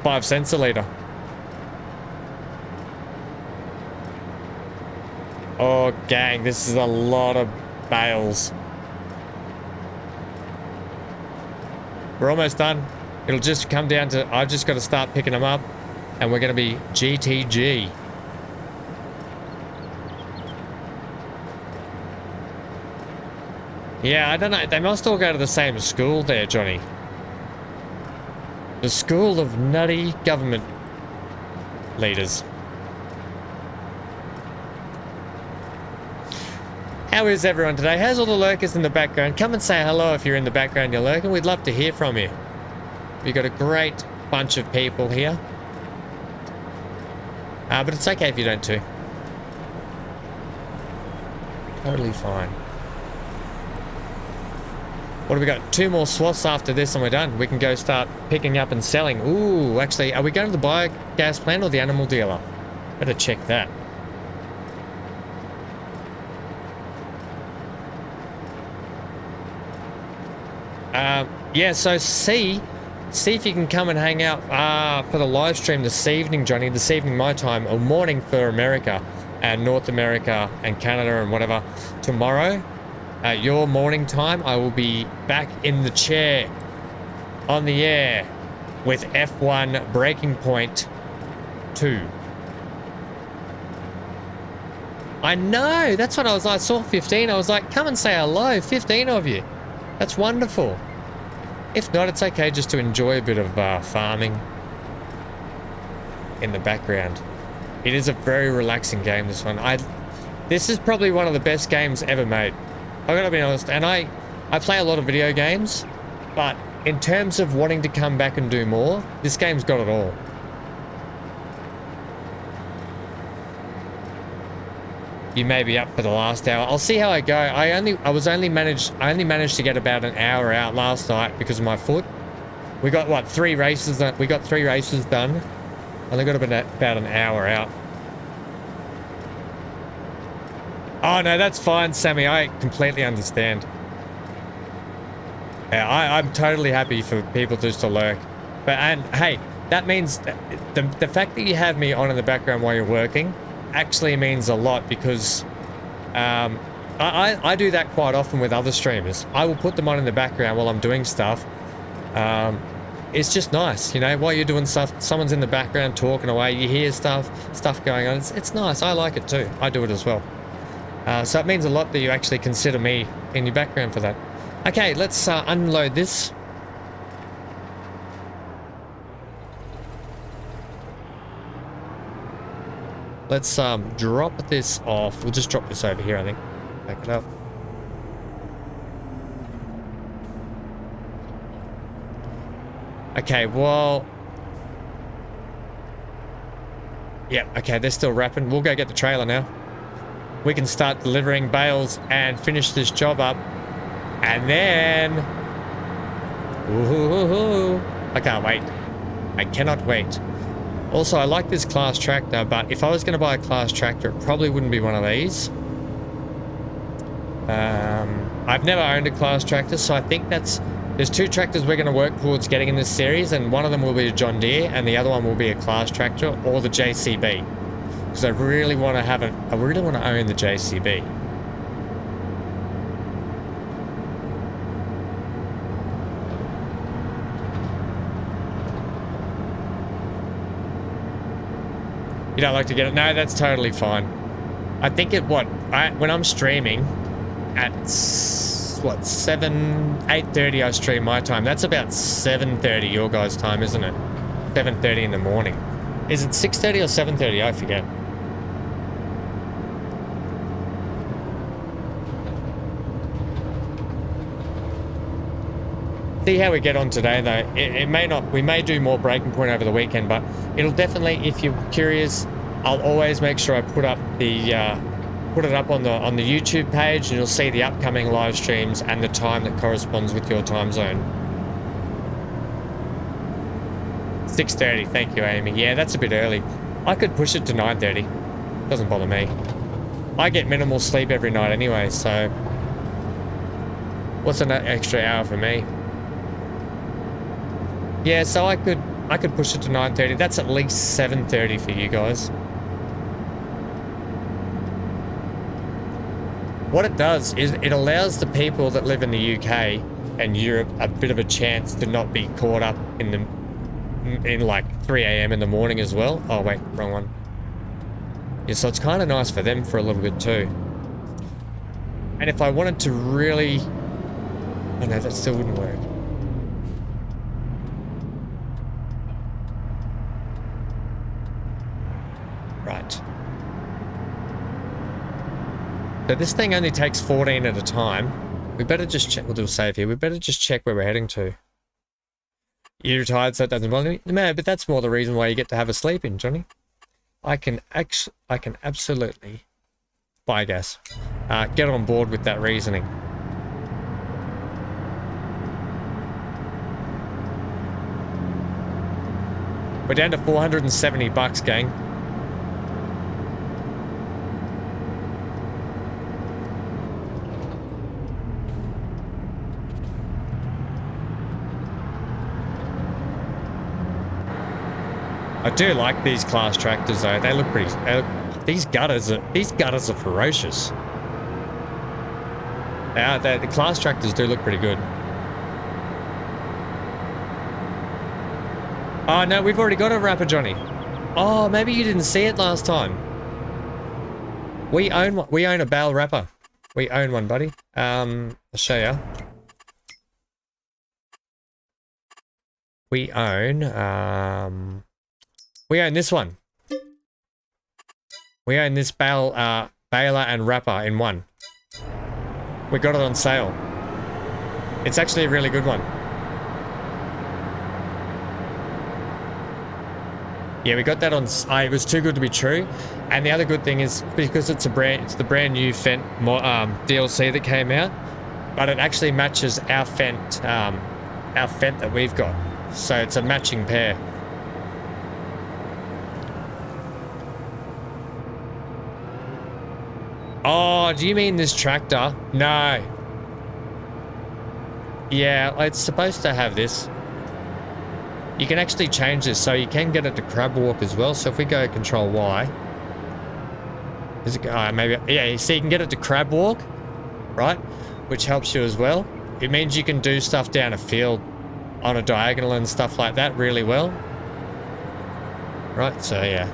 $5 a litre. Oh, gang, this is a lot of bales. We're almost done. It'll just come down to, I've just got to start picking them up, and we're going to be GTG. Yeah, I don't know. They must all go to the same school there, Johnny. The school of nutty government leaders. How is everyone today? How's all the lurkers in the background? Come and say hello if you're in the background, you're lurking. We'd love to hear from you. We've got a great bunch of people here. But it's okay if you don't too. Totally fine. What have we got? 2 more swaths after this and we're done. We can go start picking up and selling. Ooh, actually, are we going to the biogas plant or the animal dealer? Better check that. Yeah, so see if you can come and hang out for the live stream this evening, Johnny. This evening my time, or morning for America and North America and Canada and whatever. Tomorrow, at your morning time, I will be back in the chair on the air with F1 Breaking Point 2. I know, that's what I saw 15. I was like, come and say hello, 15 of you. That's wonderful. If not, it's okay just to enjoy a bit of farming in the background. It is a very relaxing game, this one. This is probably one of the best games ever made. I've got to be honest, and I play a lot of video games, but in terms of wanting to come back and do more, this game's got it all. You may be up for the last hour. I'll see how I go. I only managed to get about an hour out last night because of my foot. We got what, 3 races done. We got 3 races done. Only got about an hour out. Oh no, that's fine, Sammy. I completely understand. Yeah, I'm totally happy for people just to lurk. And hey, that means that the fact that you have me on in the background while you're working actually means a lot, because I do that quite often with other streamers. I will put them on in the background while I'm doing stuff. It's just nice, you know, while you're doing stuff, someone's in the background talking away, you hear stuff going on. It's nice. I like it too. I do it as well. So it means a lot that you actually consider me in your background for that. Okay, let's unload this. Let's drop this off. We'll just drop this over here, I think. Back it up. Okay, well... Yep, okay, they're still wrapping. We'll go get the trailer now. We can start delivering bales and finish this job up. And then Ooh, I can't wait. I cannot wait. Also, I like this class tractor, but if I was going to buy a class tractor, it probably wouldn't be one of these. I've never owned a class tractor, so I think there's two tractors we're going to work towards getting in this series, and one of them will be a John Deere, and the other one will be a class tractor or the JCB. Because I really want to own the JCB. You don't like to get it? No, that's totally fine. I think when I'm streaming at what 8:30 I stream my time. That's about 7:30 your guys' time, isn't it? 7:30 in the morning. Is it 6:30 or 7:30? I forget. See how we get on today, though. It may not. We may do more Breaking Point over the weekend, but it'll definitely. If you're curious, I'll always make sure I put up put it up on the YouTube page, and you'll see the upcoming live streams and the time that corresponds with your time zone. 6:30. Thank you, Amy. Yeah, that's a bit early. I could push it to 9:30. Doesn't bother me. I get minimal sleep every night anyway, so what's an extra hour for me? Yeah, so I could push it to 9:30. That's at least 7:30 for you guys. What it does is it allows the people that live in the UK and Europe a bit of a chance to not be caught up in like 3 a.m. in the morning as well. Oh wait, wrong one. Yeah, so it's kind of nice for them for a little bit too. And if I wanted to really... Oh no, that still wouldn't work. Right. So this thing only takes 14 at a time. We better just check. We'll do a save here. We better just check where we're heading to. You're retired, so it doesn't bother me. No, but that's more the reason why you get to have a sleep in, Johnny. I can absolutely biogas. Get on board with that reasoning. We're down to 470 bucks, gang. I do like these class tractors though. They look pretty. These gutters are ferocious. The class tractors do look pretty good. Oh no, we've already got a wrapper, Johnny. Oh, maybe you didn't see it last time. We own one. We own a bale wrapper. We own one, buddy. I'll show you. We own this one. We own this baler and wrapper in one. We got it on sale. It's actually a really good one. Yeah, we got that on. It was too good to be true. And the other good thing is because it's the brand new Fent DLC that came out, but it actually matches our Fent that we've got. So it's a matching pair. Oh, do you mean this tractor? No. Yeah, it's supposed to have this. You can actually change this, so you can get it to crab walk as well. So if we go Control Y, is it? Maybe. Yeah. So you can get it to crab walk, right? Which helps you as well. It means you can do stuff down a field on a diagonal and stuff like that really well. Right. So yeah,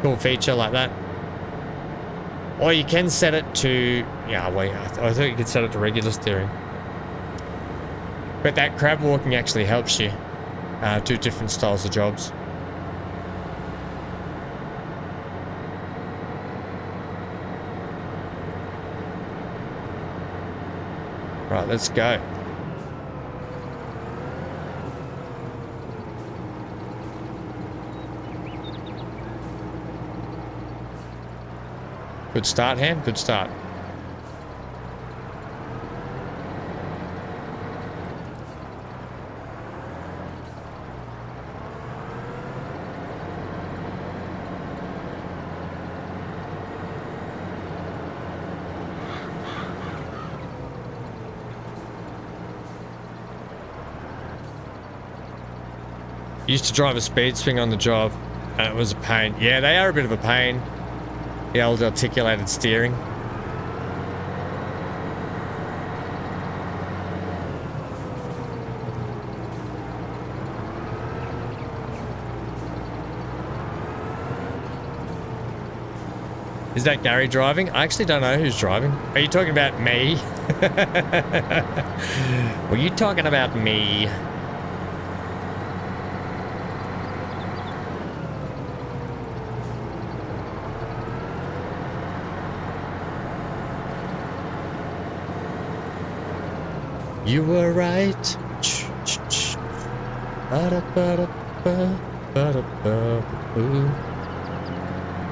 cool feature like that. Or you can set it to, yeah, wait, I thought you could set it to regular steering. But that crab walking actually helps you do different styles of jobs. Right, let's go. Good start, Ham. Good start. Used to drive a speed swing on the job, and it was a pain. Yeah, they are a bit of a pain. The old articulated steering. Is that Gary driving? I actually don't know who's driving. Are you talking about me? Were you talking about me? You were right.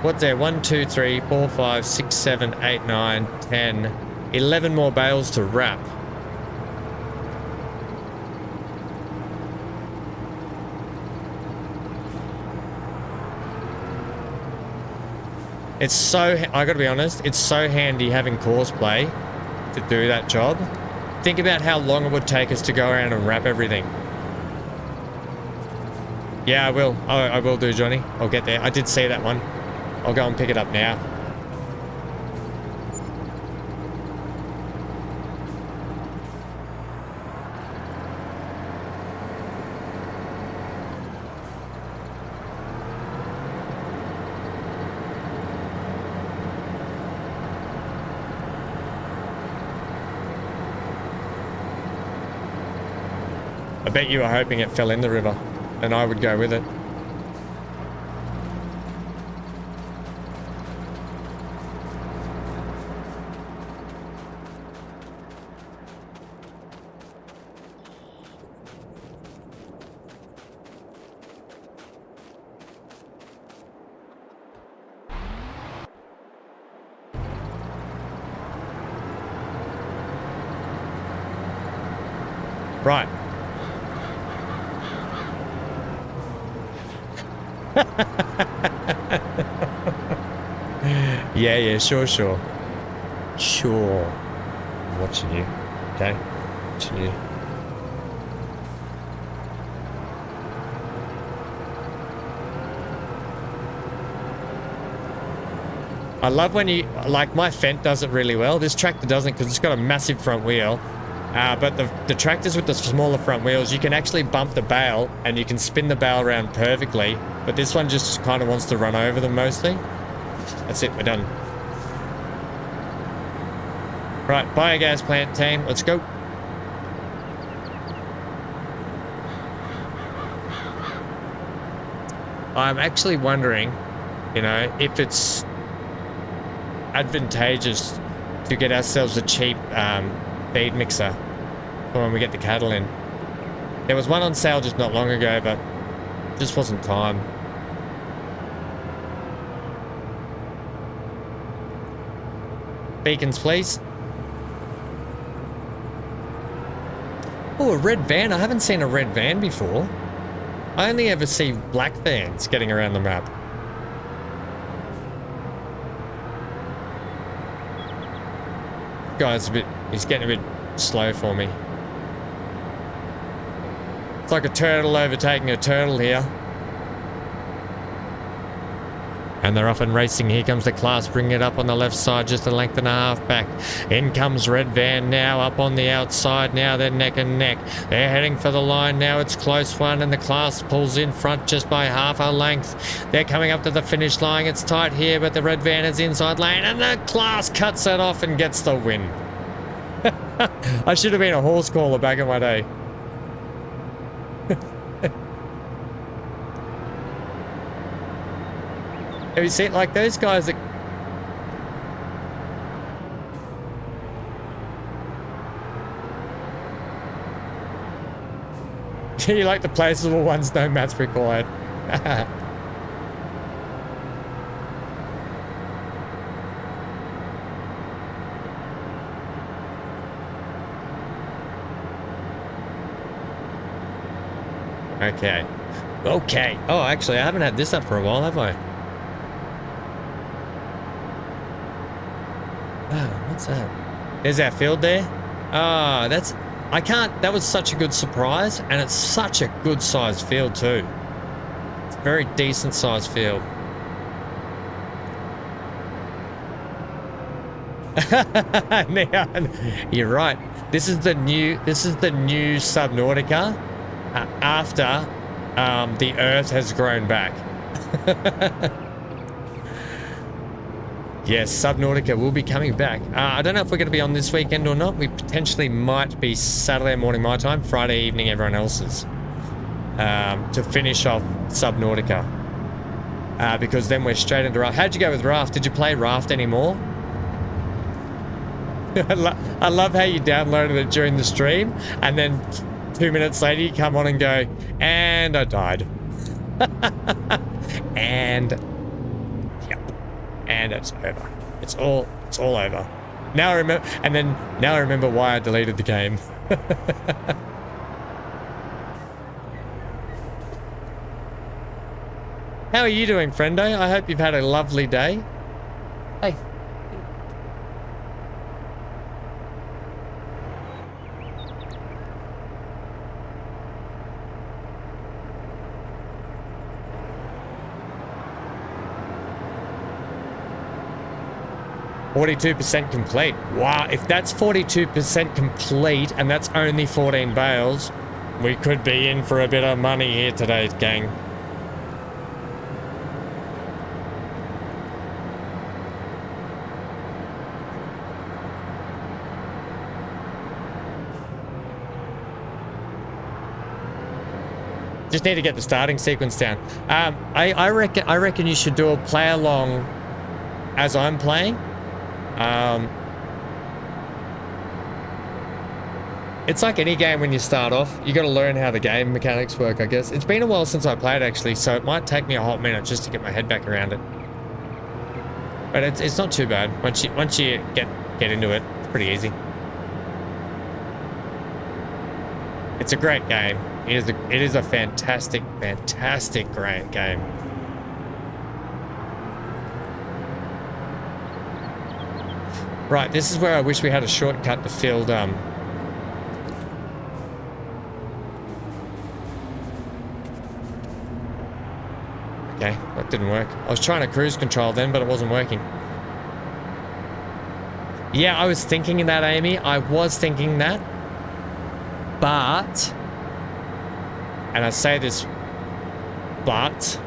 What's there? 1, 2, 3, 4, 5, 6, 7, 8, 9, 10, 11 more bales to wrap. It's so, I gotta be honest, it's so handy having course play to do that job. Think about how long it would take us to go around and wrap everything. Yeah, I will. I will do, Johnny. I'll get there. I did see that one. I'll go and pick it up now. I bet you were hoping it fell in the river, and I would go with it. Right. Yeah, sure. Sure. I'm watching you. Okay? Watching you. I love when you, like my Fendt does it really well. This tractor doesn't because it's got a massive front wheel. But the tractors with the smaller front wheels, you can actually bump the bale and you can spin the bale around perfectly. But this one just kind of wants to run over them mostly. That's it, we're done. Right, biogas plant team, let's go. I'm actually wondering, you know, if it's advantageous to get ourselves a cheap feed mixer for when we get the cattle in. There was one on sale just not long ago, but just wasn't time. Beacons, please. Oh, a red van. I haven't seen a red van before. I only ever see black vans getting around the map. Guy's he's getting a bit slow for me. It's like a turtle overtaking a turtle here. And they're off and racing. Here comes the class, bringing it up on the left side, just a length and a half back. In comes red van now, up on the outside now, they're neck and neck. They're heading for the line now, it's close one, and the class pulls in front just by half a length. They're coming up to the finish line, it's tight here, but the red van is inside lane, and the class cuts it off and gets the win. I should have been a horse caller back in my day. Have you seen, like, those guys that... You like the placeable ones, no maths required. Okay. Okay. Oh, actually, I haven't had this up for a while, have I? Oh, what's that? There's our field there. Ah, that's... I can't... That was such a good surprise, and it's such a good sized field too. Very decent sized field. You're right. This is the new Subnautica after the Earth has grown back. Yes, Subnautica will be coming back. I don't know if we're going to be on this weekend or not. We potentially might be Saturday morning my time, Friday evening everyone else's, to finish off Subnautica. Because then we're straight into Raft. How'd you go with Raft? Did you play Raft anymore? I love how you downloaded it during the stream, and then 2 minutes later you come on and go, and I died. And yep, and it's over. It's all over. Now I remember, and then now I remember why I deleted the game. How are you doing, friendo? I hope you've had a lovely day. Hey. 42% complete. Wow, if that's 42% complete and that's only 14 bales, we could be in for a bit of money here today, gang. Just need to get the starting sequence down. I reckon you should do a play along as I'm playing. It's like any game when you start off, you got to learn how the game mechanics work, I guess. It's been a while since I played actually, so it might take me a hot minute just to get my head back around it. But it's not too bad once you get into it. It's pretty easy. It's a great game. It is a fantastic great game. Right, this is where I wish we had a shortcut to field. Okay, that didn't work. I was trying to cruise control then, but it wasn't working. Yeah, I was thinking that, Amy. I was thinking that. But, and I say this, but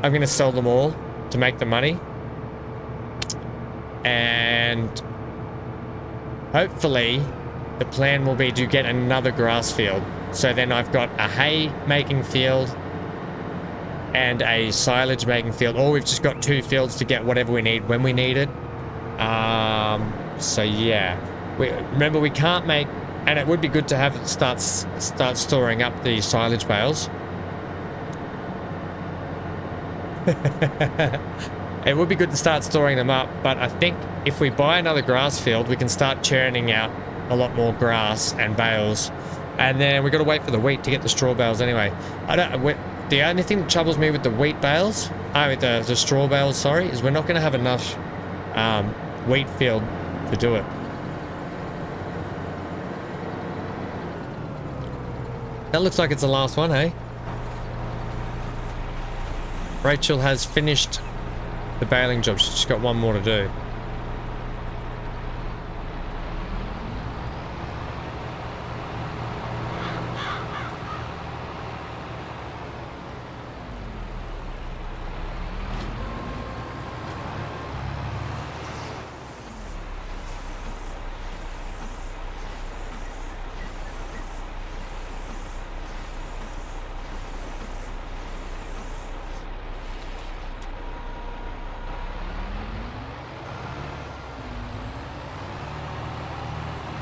I'm going to sell them all to make the money. And hopefully the plan will be to get another grass field. So then I've got a hay making field and a silage making field. Or we've just got 2 fields to get whatever we need when we need it. So yeah, remember we can't make, and it would be good to have it start storing up the silage bales. It would be good to start storing them up, but I think if we buy another grass field, we can start churning out a lot more grass and bales. And then we've got to wait for the wheat to get the straw bales anyway. The only thing that troubles me with the wheat bales, with the straw bales, sorry, is we're not going to have enough wheat field to do it. That looks like it's the last one, hey? Rachel has finished the baling job. She's just got one more to do.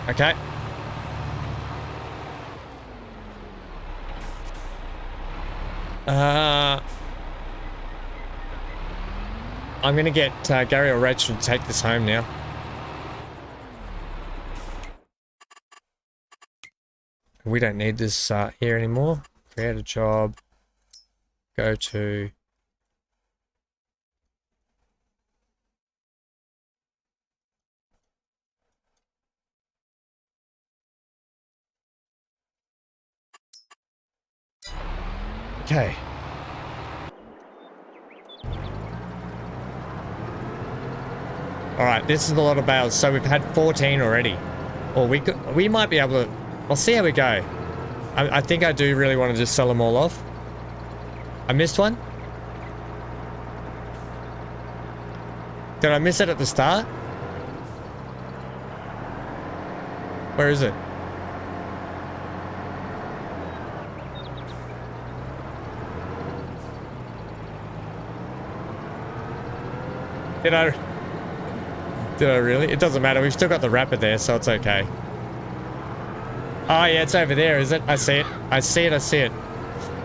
Okay. I'm gonna get Gary or Rachel to take this home now. We don't need this here anymore. Create a job. Go to... Okay. All right, this is a lot of bales. So we've had 14 already. Or we might be able to... I'll see how we go. I think I do really want to just sell them all off. I missed one? Did I miss it at the start? Where is it? Did I really? It doesn't matter. We've still got the wrapper there, so it's okay. Oh yeah, it's over there, is it? I see it. I see it. I see it.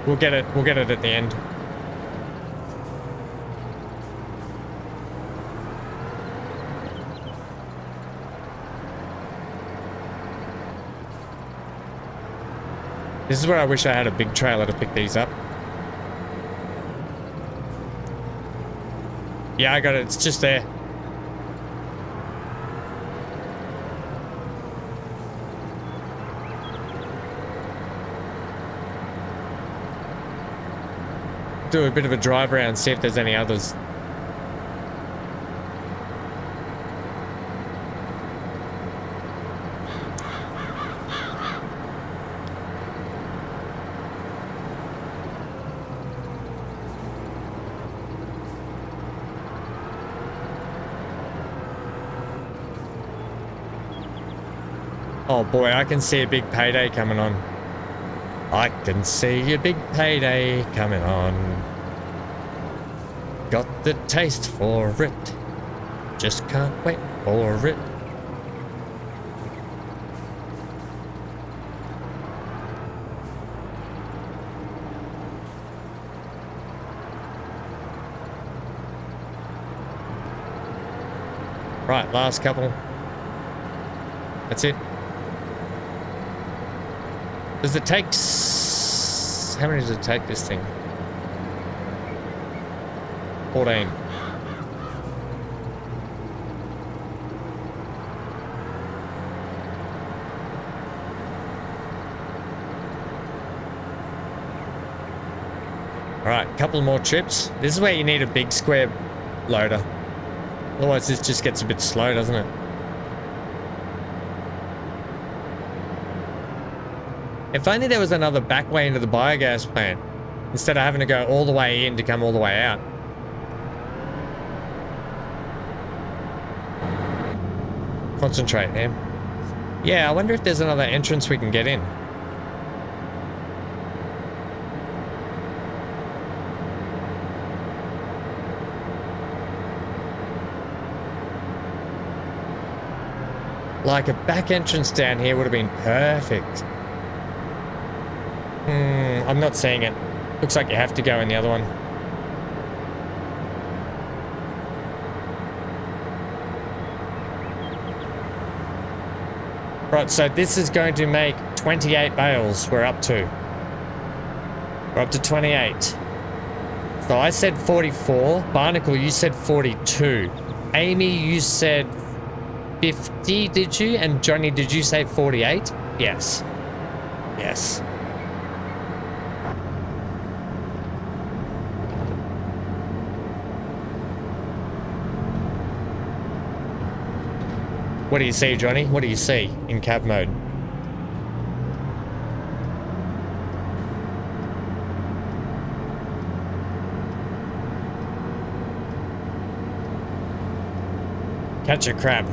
We'll get it. We'll get it at the end. This is where I wish I had a big trailer to pick these up. Yeah, I got it. It's just there. Do a bit of a drive around, see if there's any others. Oh boy, I can see a big payday coming on. I can see a big payday coming on. Got the taste for it. Just can't wait for it. Right, last couple. That's it. Does it take... How many does it take, this thing? 14. Alright, couple more trips. This is where you need a big square loader. Otherwise this just gets a bit slow, doesn't it? If only there was another back way into the biogas plant, instead of having to go all the way in to come all the way out. Concentrate, Em. Yeah, I wonder if there's another entrance we can get in. Like a back entrance down here would have been perfect. I'm not seeing it. Looks like you have to go in the other one. Right, so this is going to make 28 bales we're up to. We're up to 28. So I said 44. Barnacle, you said 42. Amy, you said 50, did you? And Johnny, did you say 48? Yes. Yes. What do you see, Johnny? What do you see in cab mode? Catch a crab.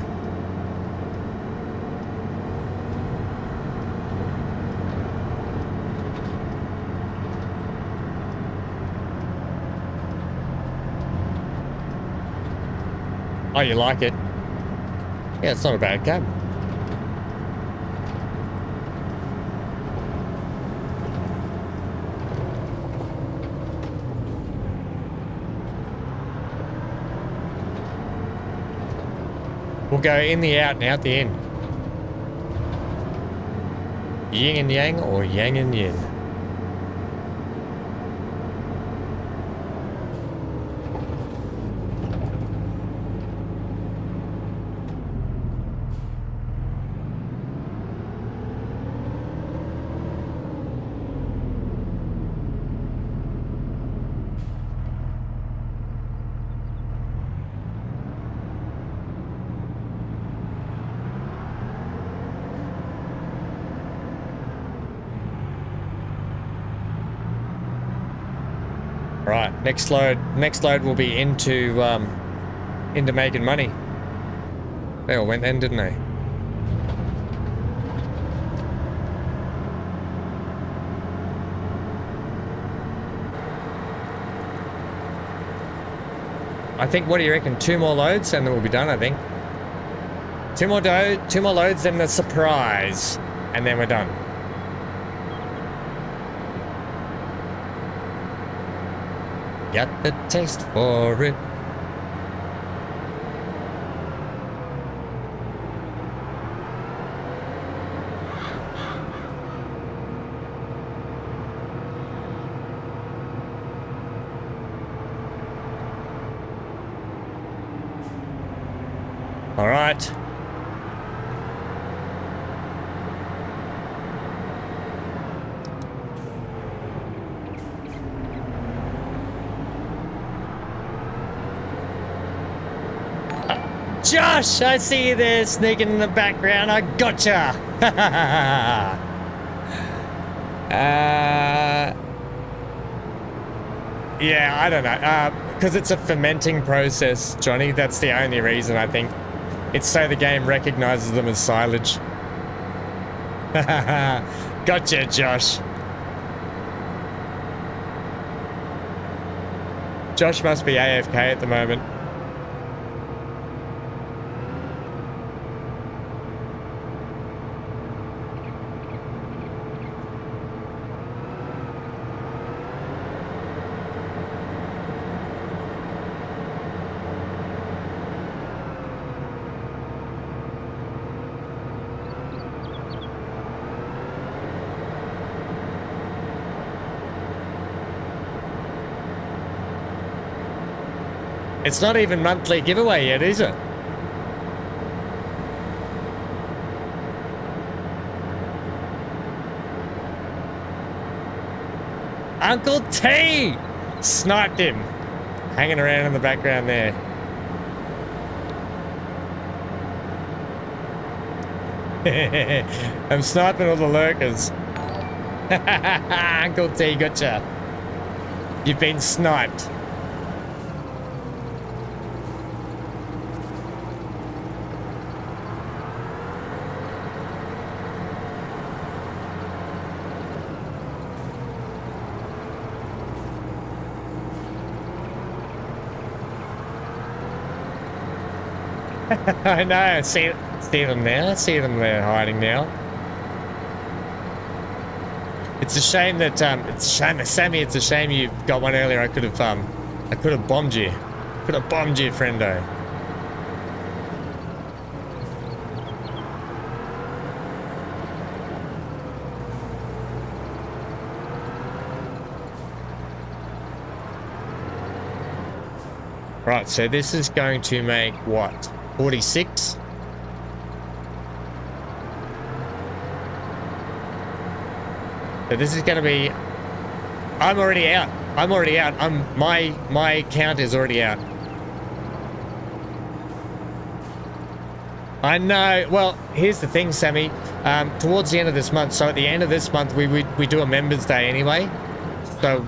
Oh, you like it? Yeah, it's not a bad cab. We'll go in the out and out the in. Yin and yang or yang and yin. right, next load will be into making money. They all went then, didn't they? I think, what do you reckon? 2 more loads and then we'll be done, I think. 2 more loads, then the surprise. And then we're done. Got the taste for it. All right. Josh, I see you there sneaking in the background. I gotcha. Yeah, I don't know. Because it's a fermenting process, Johnny. That's the only reason, I think. It's so the game recognizes them as silage. Gotcha, Josh. Josh must be AFK at the moment. It's not even monthly giveaway yet, is it? Uncle T! Sniped him. Hanging around in the background there. I'm sniping all the lurkers. Uncle T, gotcha. You've been sniped. I know, I see them now. I see them there hiding now. It's a shame that Sammy, it's a shame you got one earlier. I could have bombed you. Could have bombed you, friendo. Right, so this is going to make what? 46? So this is going to be... I'm already out. My count is already out. I know. Well, here's the thing, Sammy. Towards the end of this month, so at the end of this month, we do a Members Day anyway. So,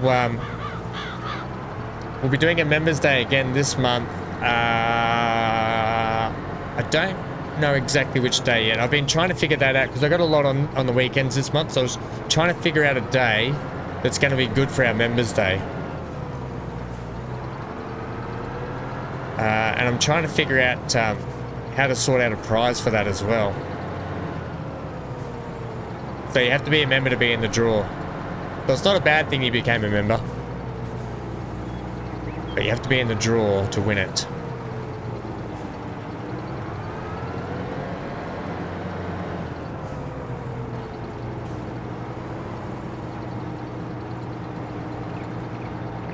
we'll be doing a Members Day again this month. I don't know exactly which day yet. I've been trying to figure that out because I got a lot on the weekends this month. So I was trying to figure out a day that's going to be good for our Members Day. And I'm trying to figure out how to sort out a prize for that as well. So you have to be a member to be in the draw. So it's not a bad thing you became a member. But you have to be in the draw to win it.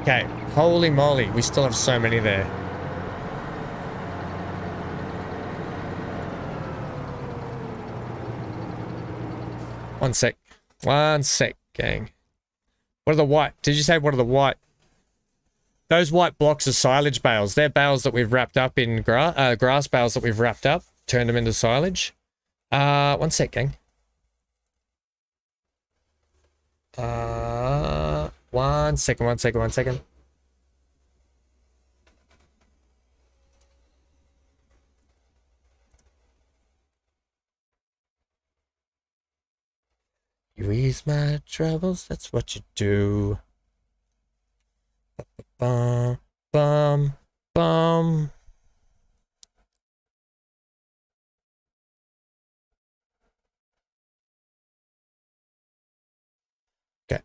Okay, holy moly, we still have so many there. One sec, gang. What are the white? Did you say what are the white? Those white blocks are silage bales. They're bales that we've wrapped up in grass bales that we've wrapped up, turned them into silage. One sec, gang. One second. You ease my troubles, that's what you do. Bum, bum, bum. Okay.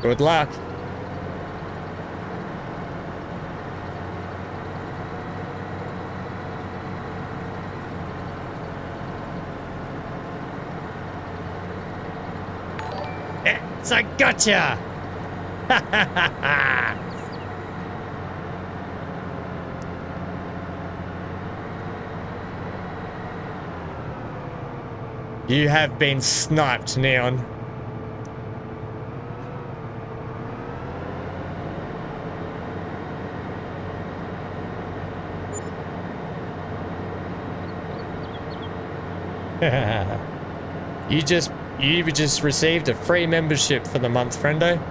Good luck. Yes, I gotcha! Ha ha ha ha! You have been sniped, Neon. You just received a free membership for the month, friendo.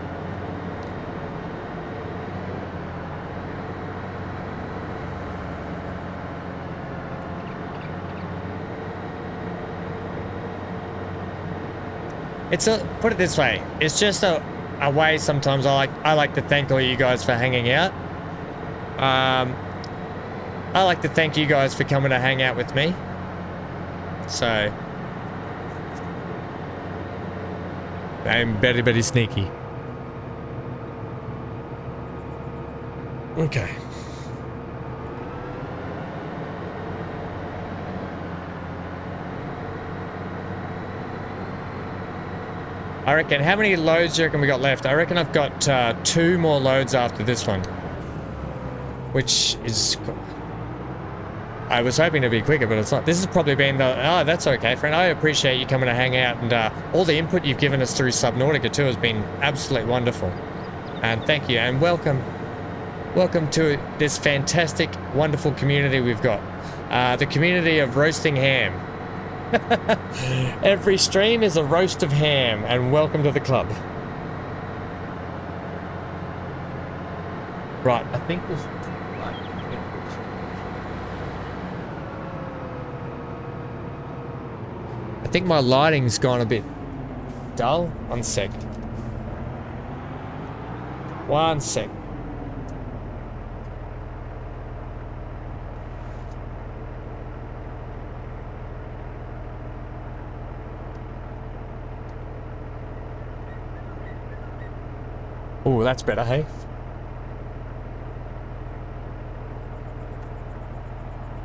It's a, put it this way, it's just a way sometimes I like to thank all you guys for hanging out. I like to thank you guys for coming to hang out with me. So I'm very, very sneaky. Okay. I reckon, how many loads do you reckon we got left? I reckon I've got 2 more loads after this one. Which is... I was hoping to be quicker, but it's not. This has probably been the... Oh, that's okay, friend. I appreciate you coming to hang out, and all the input you've given us through Subnautica too has been absolutely wonderful. And thank you, and welcome. Welcome to this fantastic, wonderful community we've got. The community of roasting ham. Every stream is a roast of ham, and welcome to the club. Right, I think this... I think my lighting's gone a bit dull. 1 sec. 1 sec. Oh, that's better, hey?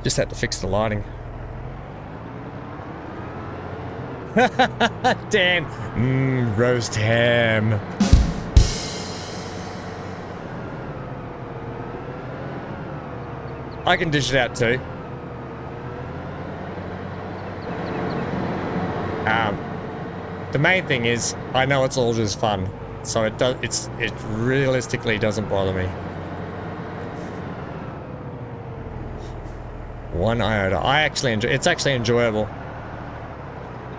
Just had to fix the lighting. Dan, roast ham. I can dish it out too. The main thing is, I know it's all just fun, so it realistically doesn't bother me. 1 iota. I actually enjoy. It's actually enjoyable.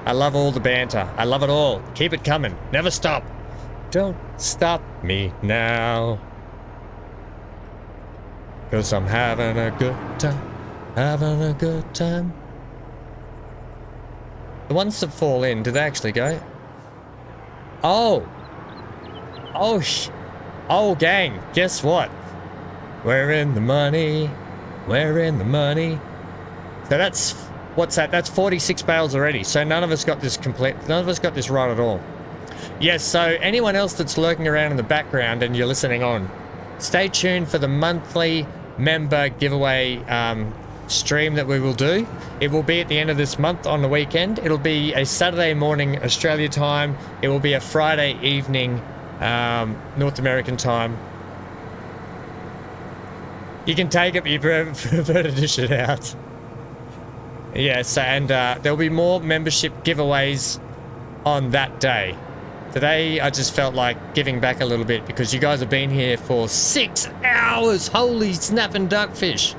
I love all the banter. I love it all. Keep it coming. Never stop. Don't stop me now. 'Cause I'm having a good time. Having a good time. The ones that fall in, did they actually go? Oh. Oh, gang. Guess what? We're in the money. We're in the money. So that's... What's that? That's 46 bales already. So none of us got this complete. None of us got this right at all. Yes, so anyone else that's lurking around in the background and you're listening on, stay tuned for the monthly member giveaway stream that we will do. It will be at the end of this month on the weekend. It'll be a Saturday morning Australia time. It will be a Friday evening North American time. You can take it, but you prefer to dish it out. Yes, and there'll be more membership giveaways on that day. Today, I just felt like giving back a little bit because you guys have been here for 6 hours. Holy snapping duckfish.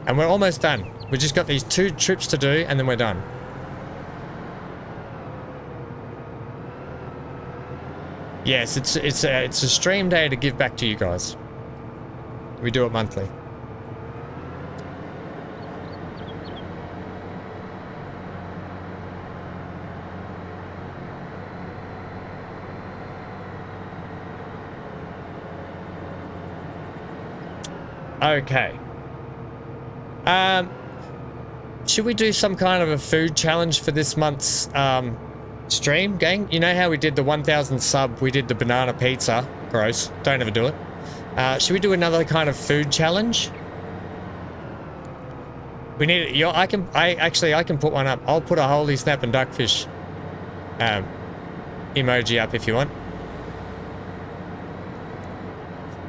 And we're almost done. We just got these 2 trips to do and then we're done. Yes, it's a stream day to give back to you guys. We do it monthly. Okay. Should we do some kind of a food challenge for this month's stream, gang? You know how we did the 1,000 sub, we did the banana pizza. Gross. Don't ever do it. Should we do another kind of food challenge? We need it. I can put one up. I'll put a holy snap and duckfish emoji up if you want.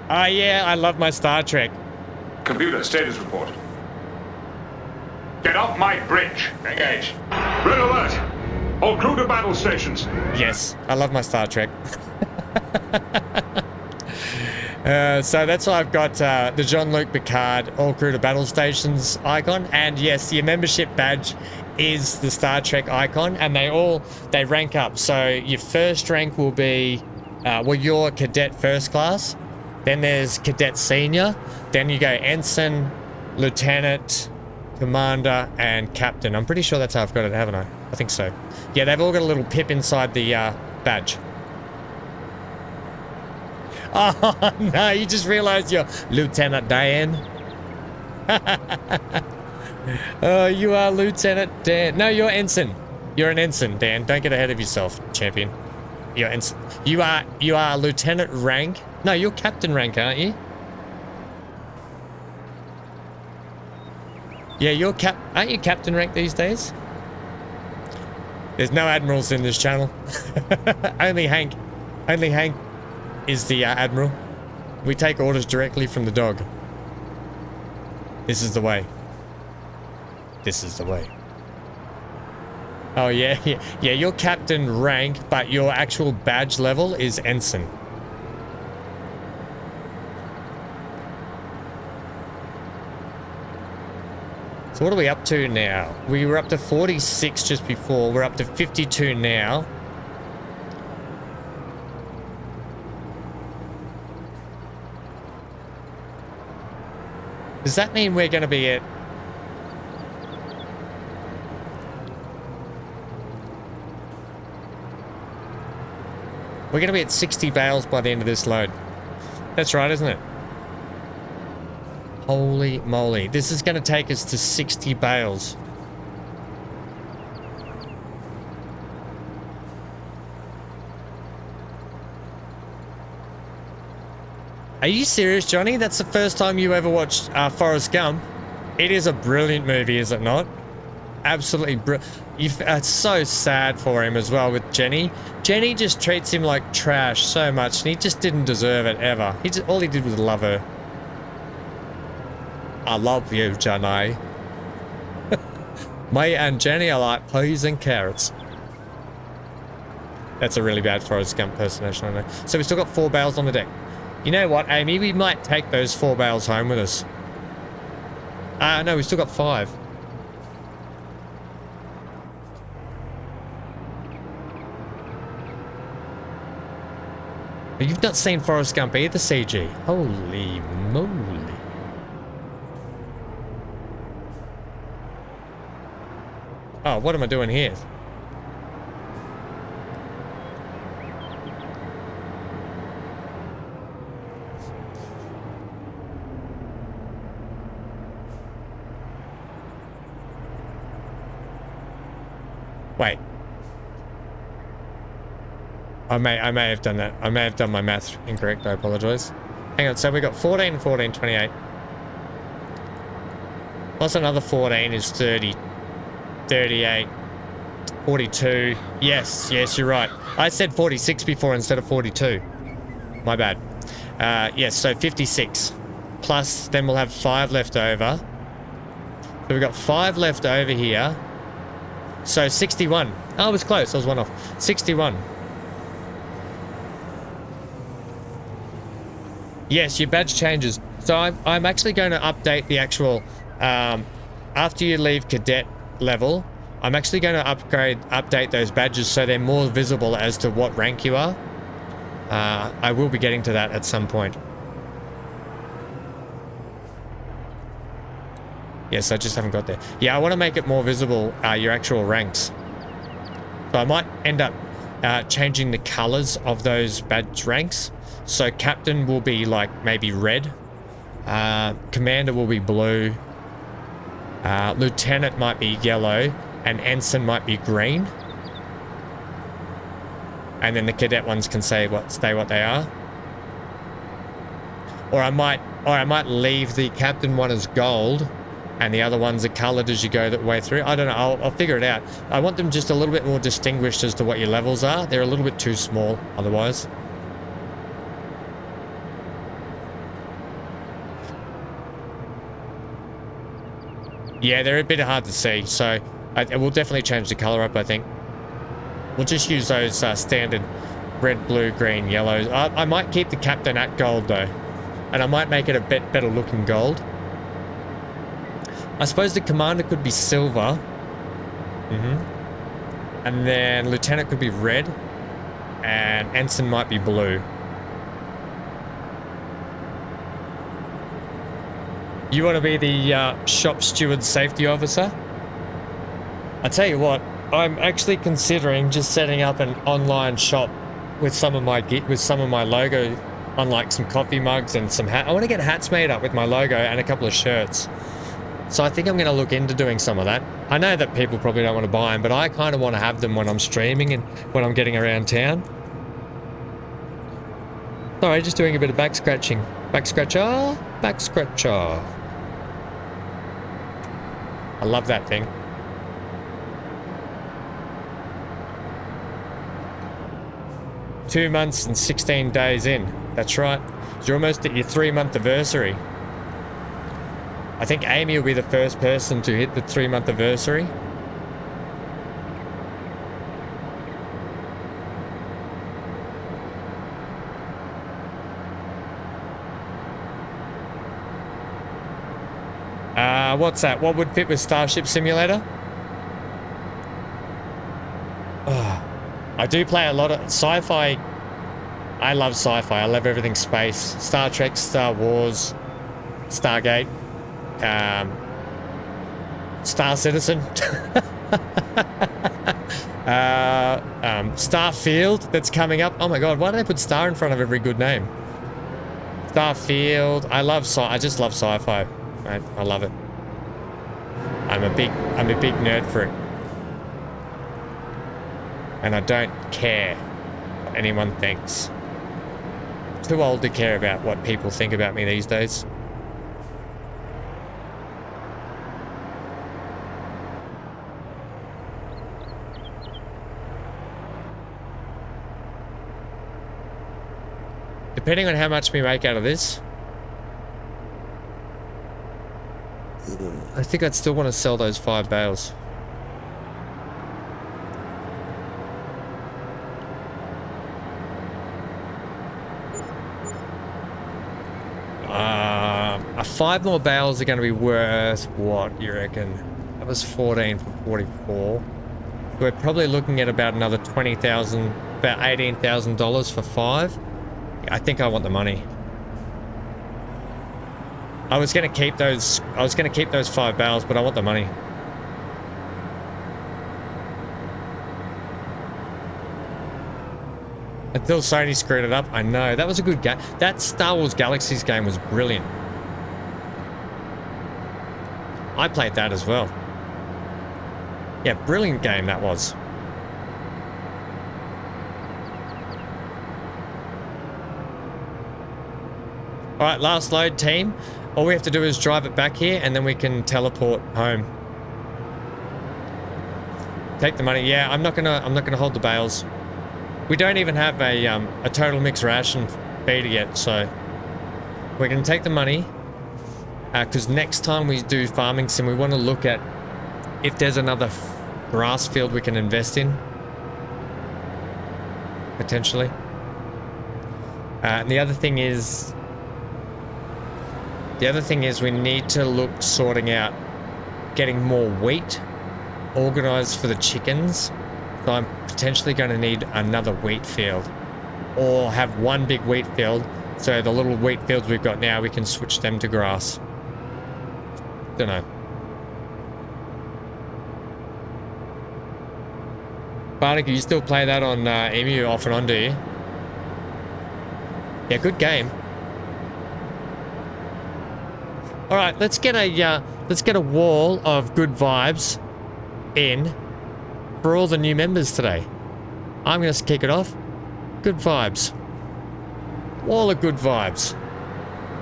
Oh yeah, I love my Star Trek. Computer status report. Get off my bridge. Engage. Red alert. All crew to battle stations. Yes, I love my Star Trek. So that's why I've got the Jean-Luc Picard all crew to battle stations icon, and yes, your membership badge is the Star Trek icon, and they rank up. So your first rank will be you're cadet first class, then there's cadet senior, then you go ensign, lieutenant, commander, and captain. I'm pretty sure that's how I've got it, haven't I? I think so. Yeah, they've all got a little pip inside the badge. Oh no, you just realized you're Lieutenant Dan. Oh, you are Lieutenant Dan. No, you're ensign. You're an ensign, Dan. Don't get ahead of yourself, champion. You're ensign. You are lieutenant rank. No, you're captain rank, aren't you? Yeah, aren't you captain rank these days? There's no admirals in this channel. Only Hank. Only Hank is the admiral. We take orders directly from the dog. This is the way. This is the way. Oh yeah, yeah, you're captain rank, but your actual badge level is ensign. So what are we up to now? We were up to 46 just before. We're up to 52 now. Does that mean we're going to be at... We're going to be at 60 bales by the end of this load. That's right, isn't it? Holy moly. This is going to take us to 60 bales. Are you serious, Johnny? That's the first time you ever watched Forrest Gump. It is a brilliant movie, is it not? Absolutely brilliant. It's so sad for him as well with Jenny. Jenny just treats him like trash so much, and he just didn't deserve it ever. All he did was love her. I love you, Jenny. Me and Jenny are like peas and carrots. That's a really bad Forrest Gump impersonation, I know. So we still got 4 bales on the deck. You know what, Amy? We might take those 4 bales home with us. No, we still got 5. But you've not seen Forrest Gump either, CG. Holy moly. Oh, what am I doing here? Wait. I may have done that. I may have done my math incorrect. I apologize. Hang on. So we got 14, 14, 28. Plus another 14 is 30. 38. 42. Yes, you're right. I said 46 before instead of 42. My bad. Yes, so 56. Plus, then we'll have 5 left over. So we've got 5 left over here. So 61. Oh, I was close. I was 1 off. 61. Yes, your badge changes. So I'm actually going to update the actual... after you leave cadet level, I'm actually going to update those badges so they're more visible as to what rank you are. I will be getting to that at some point. Yes, I just haven't got there. Yeah, I want to make it more visible, your actual ranks. So I might end up changing the colors of those badge ranks. So captain will be like maybe red. Commander will be blue. Lieutenant might be yellow, and ensign might be green. And then the cadet ones can stay what they are. Or I might leave the captain one as gold, and the other ones are coloured as you go the way through. I don't know. I'll figure it out. I want them just a little bit more distinguished as to what your levels are. They're a little bit too small otherwise. Yeah, they're a bit hard to see, so we'll definitely change the colour up, I think. We'll just use those standard red, blue, green, yellows. I might keep the captain at gold, though. And I might make it a bit better looking gold. I suppose the commander could be silver. And then lieutenant could be red. And ensign might be blue. You want to be the shop steward safety officer? I tell you what, I'm actually considering just setting up an online shop with some of my logo on, like some coffee mugs and some hat. I want to get hats made up with my logo and a couple of shirts. So I think I'm going to look into doing some of that. I know that people probably don't want to buy them, but I kind of want to have them when I'm streaming and when I'm getting around town. Sorry, just doing a bit of back scratching. Back scratcher, back scratcher. I love that thing. Two months and 16 days in. That's right. You're almost at your 3-month anniversary. I think Amy will be the first person to hit the 3-month anniversary. What's that? What would fit with Starship Simulator? Oh, I do play a lot of sci-fi. I love sci-fi. I love everything space. Star Trek, Star Wars, Stargate, Star Citizen, Starfield that's coming up. Oh my god, why do they put star in front of every good name? Starfield. I just love sci-fi. I love it. I'm a big nerd for it. And I don't care what anyone thinks. Too old to care about what people think about me these days. Depending on how much we make out of this, I think I'd still want to sell those 5 bales. A 5 more bales are going to be worth what, you reckon? That was 14 for 44. We're probably looking at about another $20,000, about $18,000 for 5. I think I want the money. I was going to keep those 5 bales, but I want the money. Until Sony screwed it up. I know. That was a good game. That Star Wars Galaxies game was brilliant. I played that as well. Yeah, brilliant game that was. Alright, last load, team. All we have to do is drive it back here and then we can teleport home. Take the money. Yeah, I'm not gonna hold the bales. We don't even have a total mixed ration feeder yet, so we're gonna take the money. Because next time we do farming sim, we want to look at if there's another grass field we can invest in. Potentially. And the other thing is we need to look sorting out getting more wheat organized for the chickens. So I'm potentially going to need another wheat field, or have one big wheat field. So the little wheat fields we've got now, we can switch them to grass. Don't know. Barnacle, you still play that on Emu off and on, do you? Yeah, good game. All right, let's get a wall of good vibes in for all the new members today. I'm going to kick it off. Good vibes. Wall of good vibes.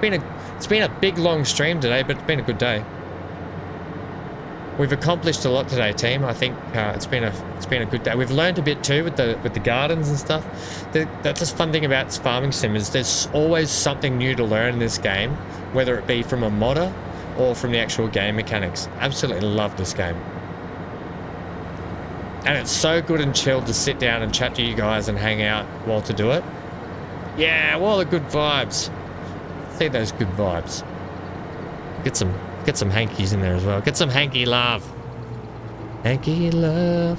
It's been a big long stream today, but it's been a good day. We've accomplished a lot today, team. I think it's been a good day. We've learned a bit too with the gardens and stuff. That's the fun thing about farming sim is there's always something new to learn in this game, whether it be from a modder or from the actual game mechanics. Absolutely love this game. And it's so good and chilled to sit down and chat to you guys and hang out while to do it. Yeah, all the good vibes. See those good vibes. Get some hankies in there as well. Get some hanky love. Hanky love.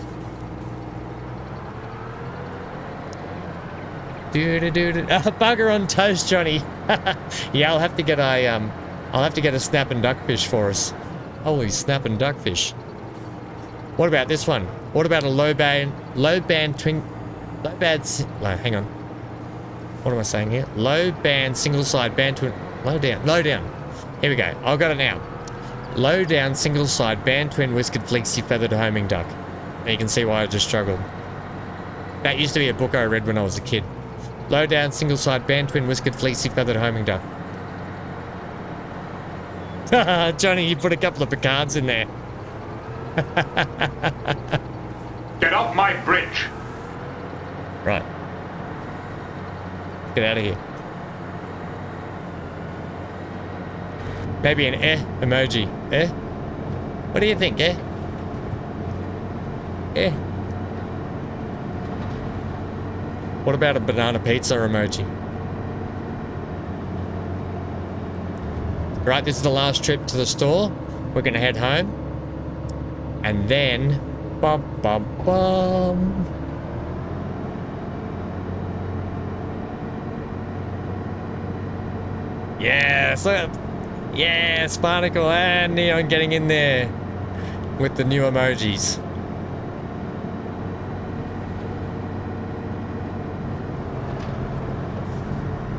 Bugger on toast, Johnny. Yeah, I'll have to get a snap and duckfish for us. Holy snap and duckfish. What about this one? What about a low band hang on. What am I saying here? Low band single side band twin. Low down. Here we go. I've got it now. Low down single side band twin whiskered fleecy feathered homing duck. And you can see why I just struggled. That used to be a book I read when I was a kid. Low down single side band twin whiskered fleecy feathered homing duck. Johnny, you put a couple of pecans in there. Get off my bridge. Right. Get out of here. Maybe an emoji. What do you think, What about a banana pizza emoji? Right, this is the last trip to the store. We're gonna head home. And then bum bum bum. Yes, yeah, Sparkle and Neon getting in there with the new emojis.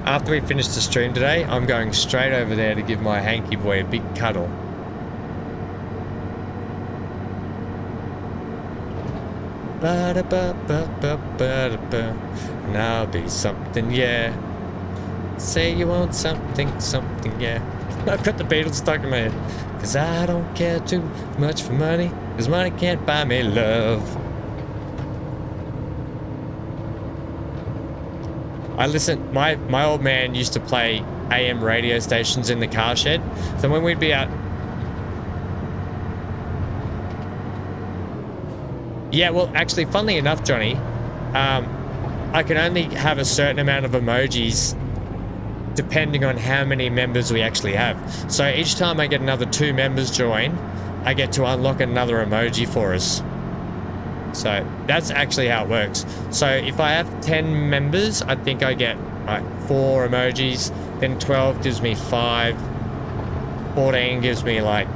After we finish the stream today, I'm going straight over there to give my hanky boy a big cuddle. Ba-da-ba-ba-ba-ba-da-ba. And I'll be something, yeah. Say you want something, yeah. I've got the Beatles stuck in my head. Cause I don't care too much for money. Cause money can't buy me love. I listen, my old man used to play AM radio stations in the car shed. So when we'd be out... Yeah, well, actually, funnily enough, Johnny, I can only have a certain amount of emojis depending on how many members we actually have. So each time I get another 2 members join, I get to unlock another emoji for us. So that's actually how it works. So if I have 10 members, I think I get like 4 emojis, then 12 gives me 5, 14 gives me like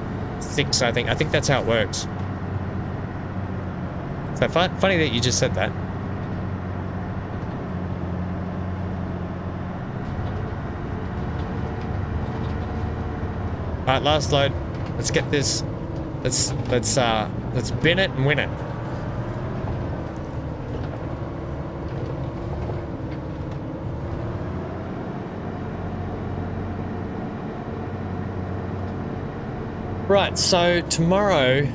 6, I think. I think that's how it works. So funny that you just said that. All right, last load. Let's get this. Let's bin it and win it. Right, so tomorrow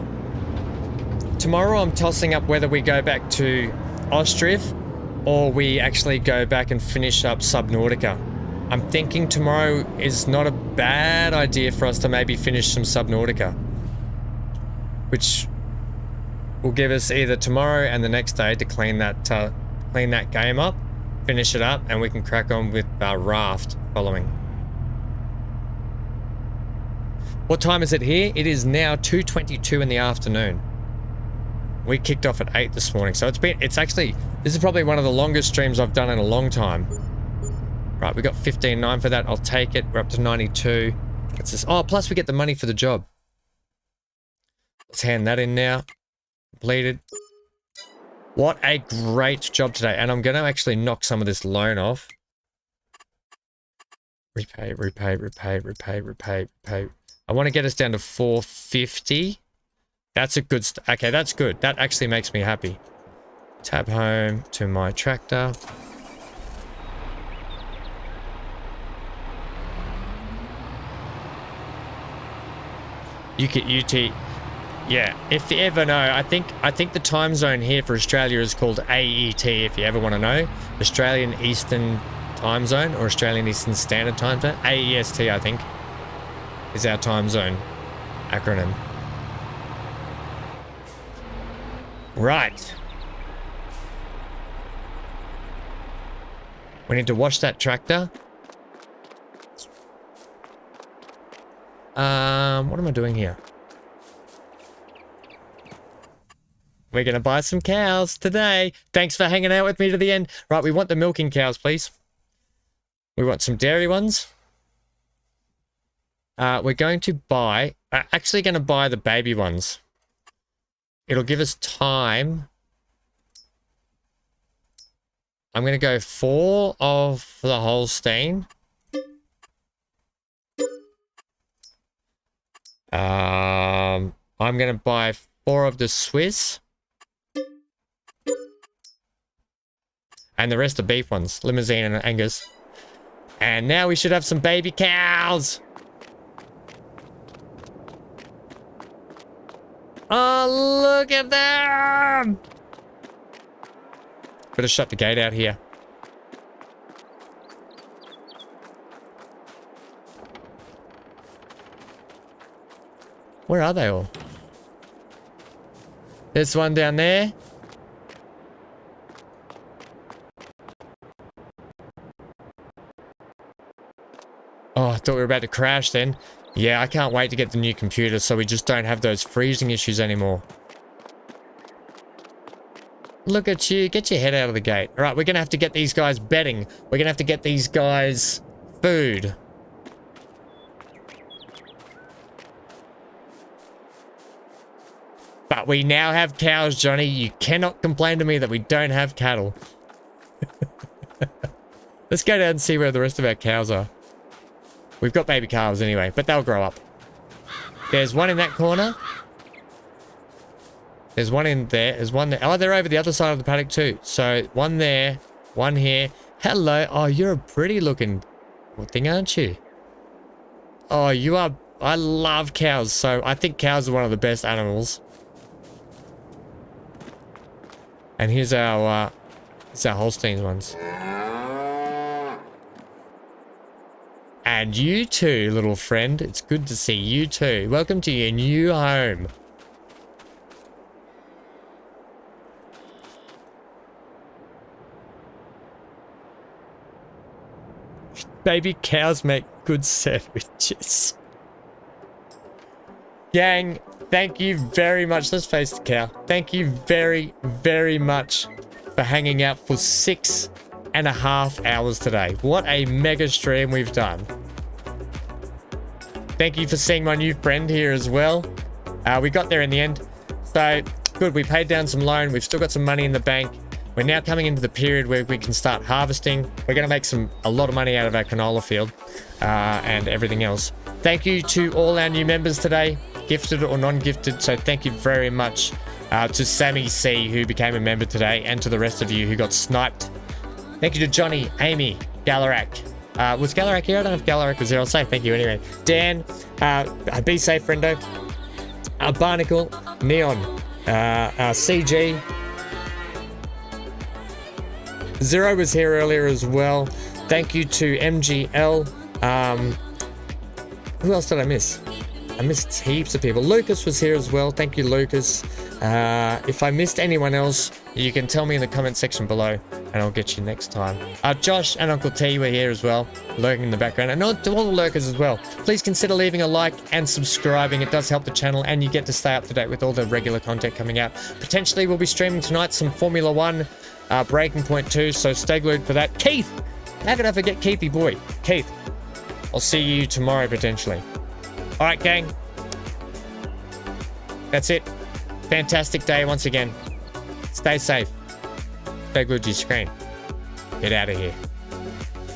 I'm tossing up whether we go back to Ostrif or we actually go back and finish up Subnautica. I'm thinking tomorrow is not a bad idea for us to maybe finish some Subnautica, which will give us either tomorrow and the next day to clean that game up, finish it up, and we can crack on with our raft following. What time is it here? It is now 2:22 in the afternoon. We kicked off at 8 this morning, so this is probably one of the longest streams I've done in a long time. Right, we got 15.9 for that. I'll take it. We're up to 92. It's just, oh, plus we get the money for the job. Let's hand that in now. Completed. What a great job today. And I'm going to actually knock some of this loan off. Repay. I want to get us down to 450. That's a good... okay, that's good. That actually makes me happy. Tab home to my tractor. UT. Yeah, if you ever know, I think the time zone here for Australia is called AET, if you ever want to know. Australian Eastern Time Zone, or Australian Eastern Standard Time Zone. AEST, I think, is our time zone acronym. Right. We need to wash that tractor. What am I doing here? We're going to buy some cows today. Thanks for hanging out with me to the end. Right, we want the milking cows, please. We want some dairy ones. We're going to buy... actually going to buy the baby ones. It'll give us time. I'm going to go 4 of the Holstein. I'm going to buy 4 of the Swiss. And the rest are beef ones. Limousine and Angus. And now we should have some baby cows. Oh, look at them! Better shut the gate out here. Where are they all? There's one down there. Oh, I thought we were about to crash then. Yeah, I can't wait to get the new computer so we just don't have those freezing issues anymore. Look at you. Get your head out of the gate. All right, we're going to have to get these guys bedding. We're going to have to get these guys food. But we now have cows, Johnny. You cannot complain to me that we don't have cattle. Let's go down and see where the rest of our cows are. We've got baby calves anyway, but they'll grow up. There's one in that corner. There's one in there. There's one there. Oh, they're over the other side of the paddock too. So one there, one here. Hello. Oh, you're a pretty looking thing, aren't you? Oh, you are. I love cows. So I think cows are one of the best animals. And here's our Holstein ones. And you too, little friend. It's good to see you too. Welcome to your new home. Baby cows make good sandwiches. Gang, thank you very much. Let's face the cow. Thank you very, very much for hanging out for 6.5 hours today. What a mega stream we've done. Thank you for seeing my new friend here as well. We got there in the end. So, good. We paid down some loan. We've still got some money in the bank. We're now coming into the period where we can start harvesting. We're going to make a lot of money out of our canola field and everything else. Thank you to all our new members today, gifted or non-gifted. So thank you very much to Sammy C, who became a member today, and to the rest of you who got sniped. Thank you to Johnny, Amy, Galarak. Was Galarak here? I don't know if Galarak was there. I'll say thank you anyway. Dan, be safe, friendo. Barnacle, Neon, CG. Zero was here earlier as well. Thank you to MGL. Who else did I miss? I missed heaps of people. Lucas was here as well. Thank you, Lucas. If I missed anyone else, you can tell me in the comment section below, and I'll get you next time. Josh and Uncle T were here as well, lurking in the background. And to all the lurkers as well, please consider leaving a like and subscribing. It does help the channel, and you get to stay up to date with all the regular content coming out. Potentially, we'll be streaming tonight some Formula 1 Breaking Point 2, so stay glued for that. Keith! How could I forget Keithy boy? Keith, I'll see you tomorrow, potentially. Alright, gang. That's it. Fantastic day once again. Stay safe. Stay glued to your screen. Get out of here.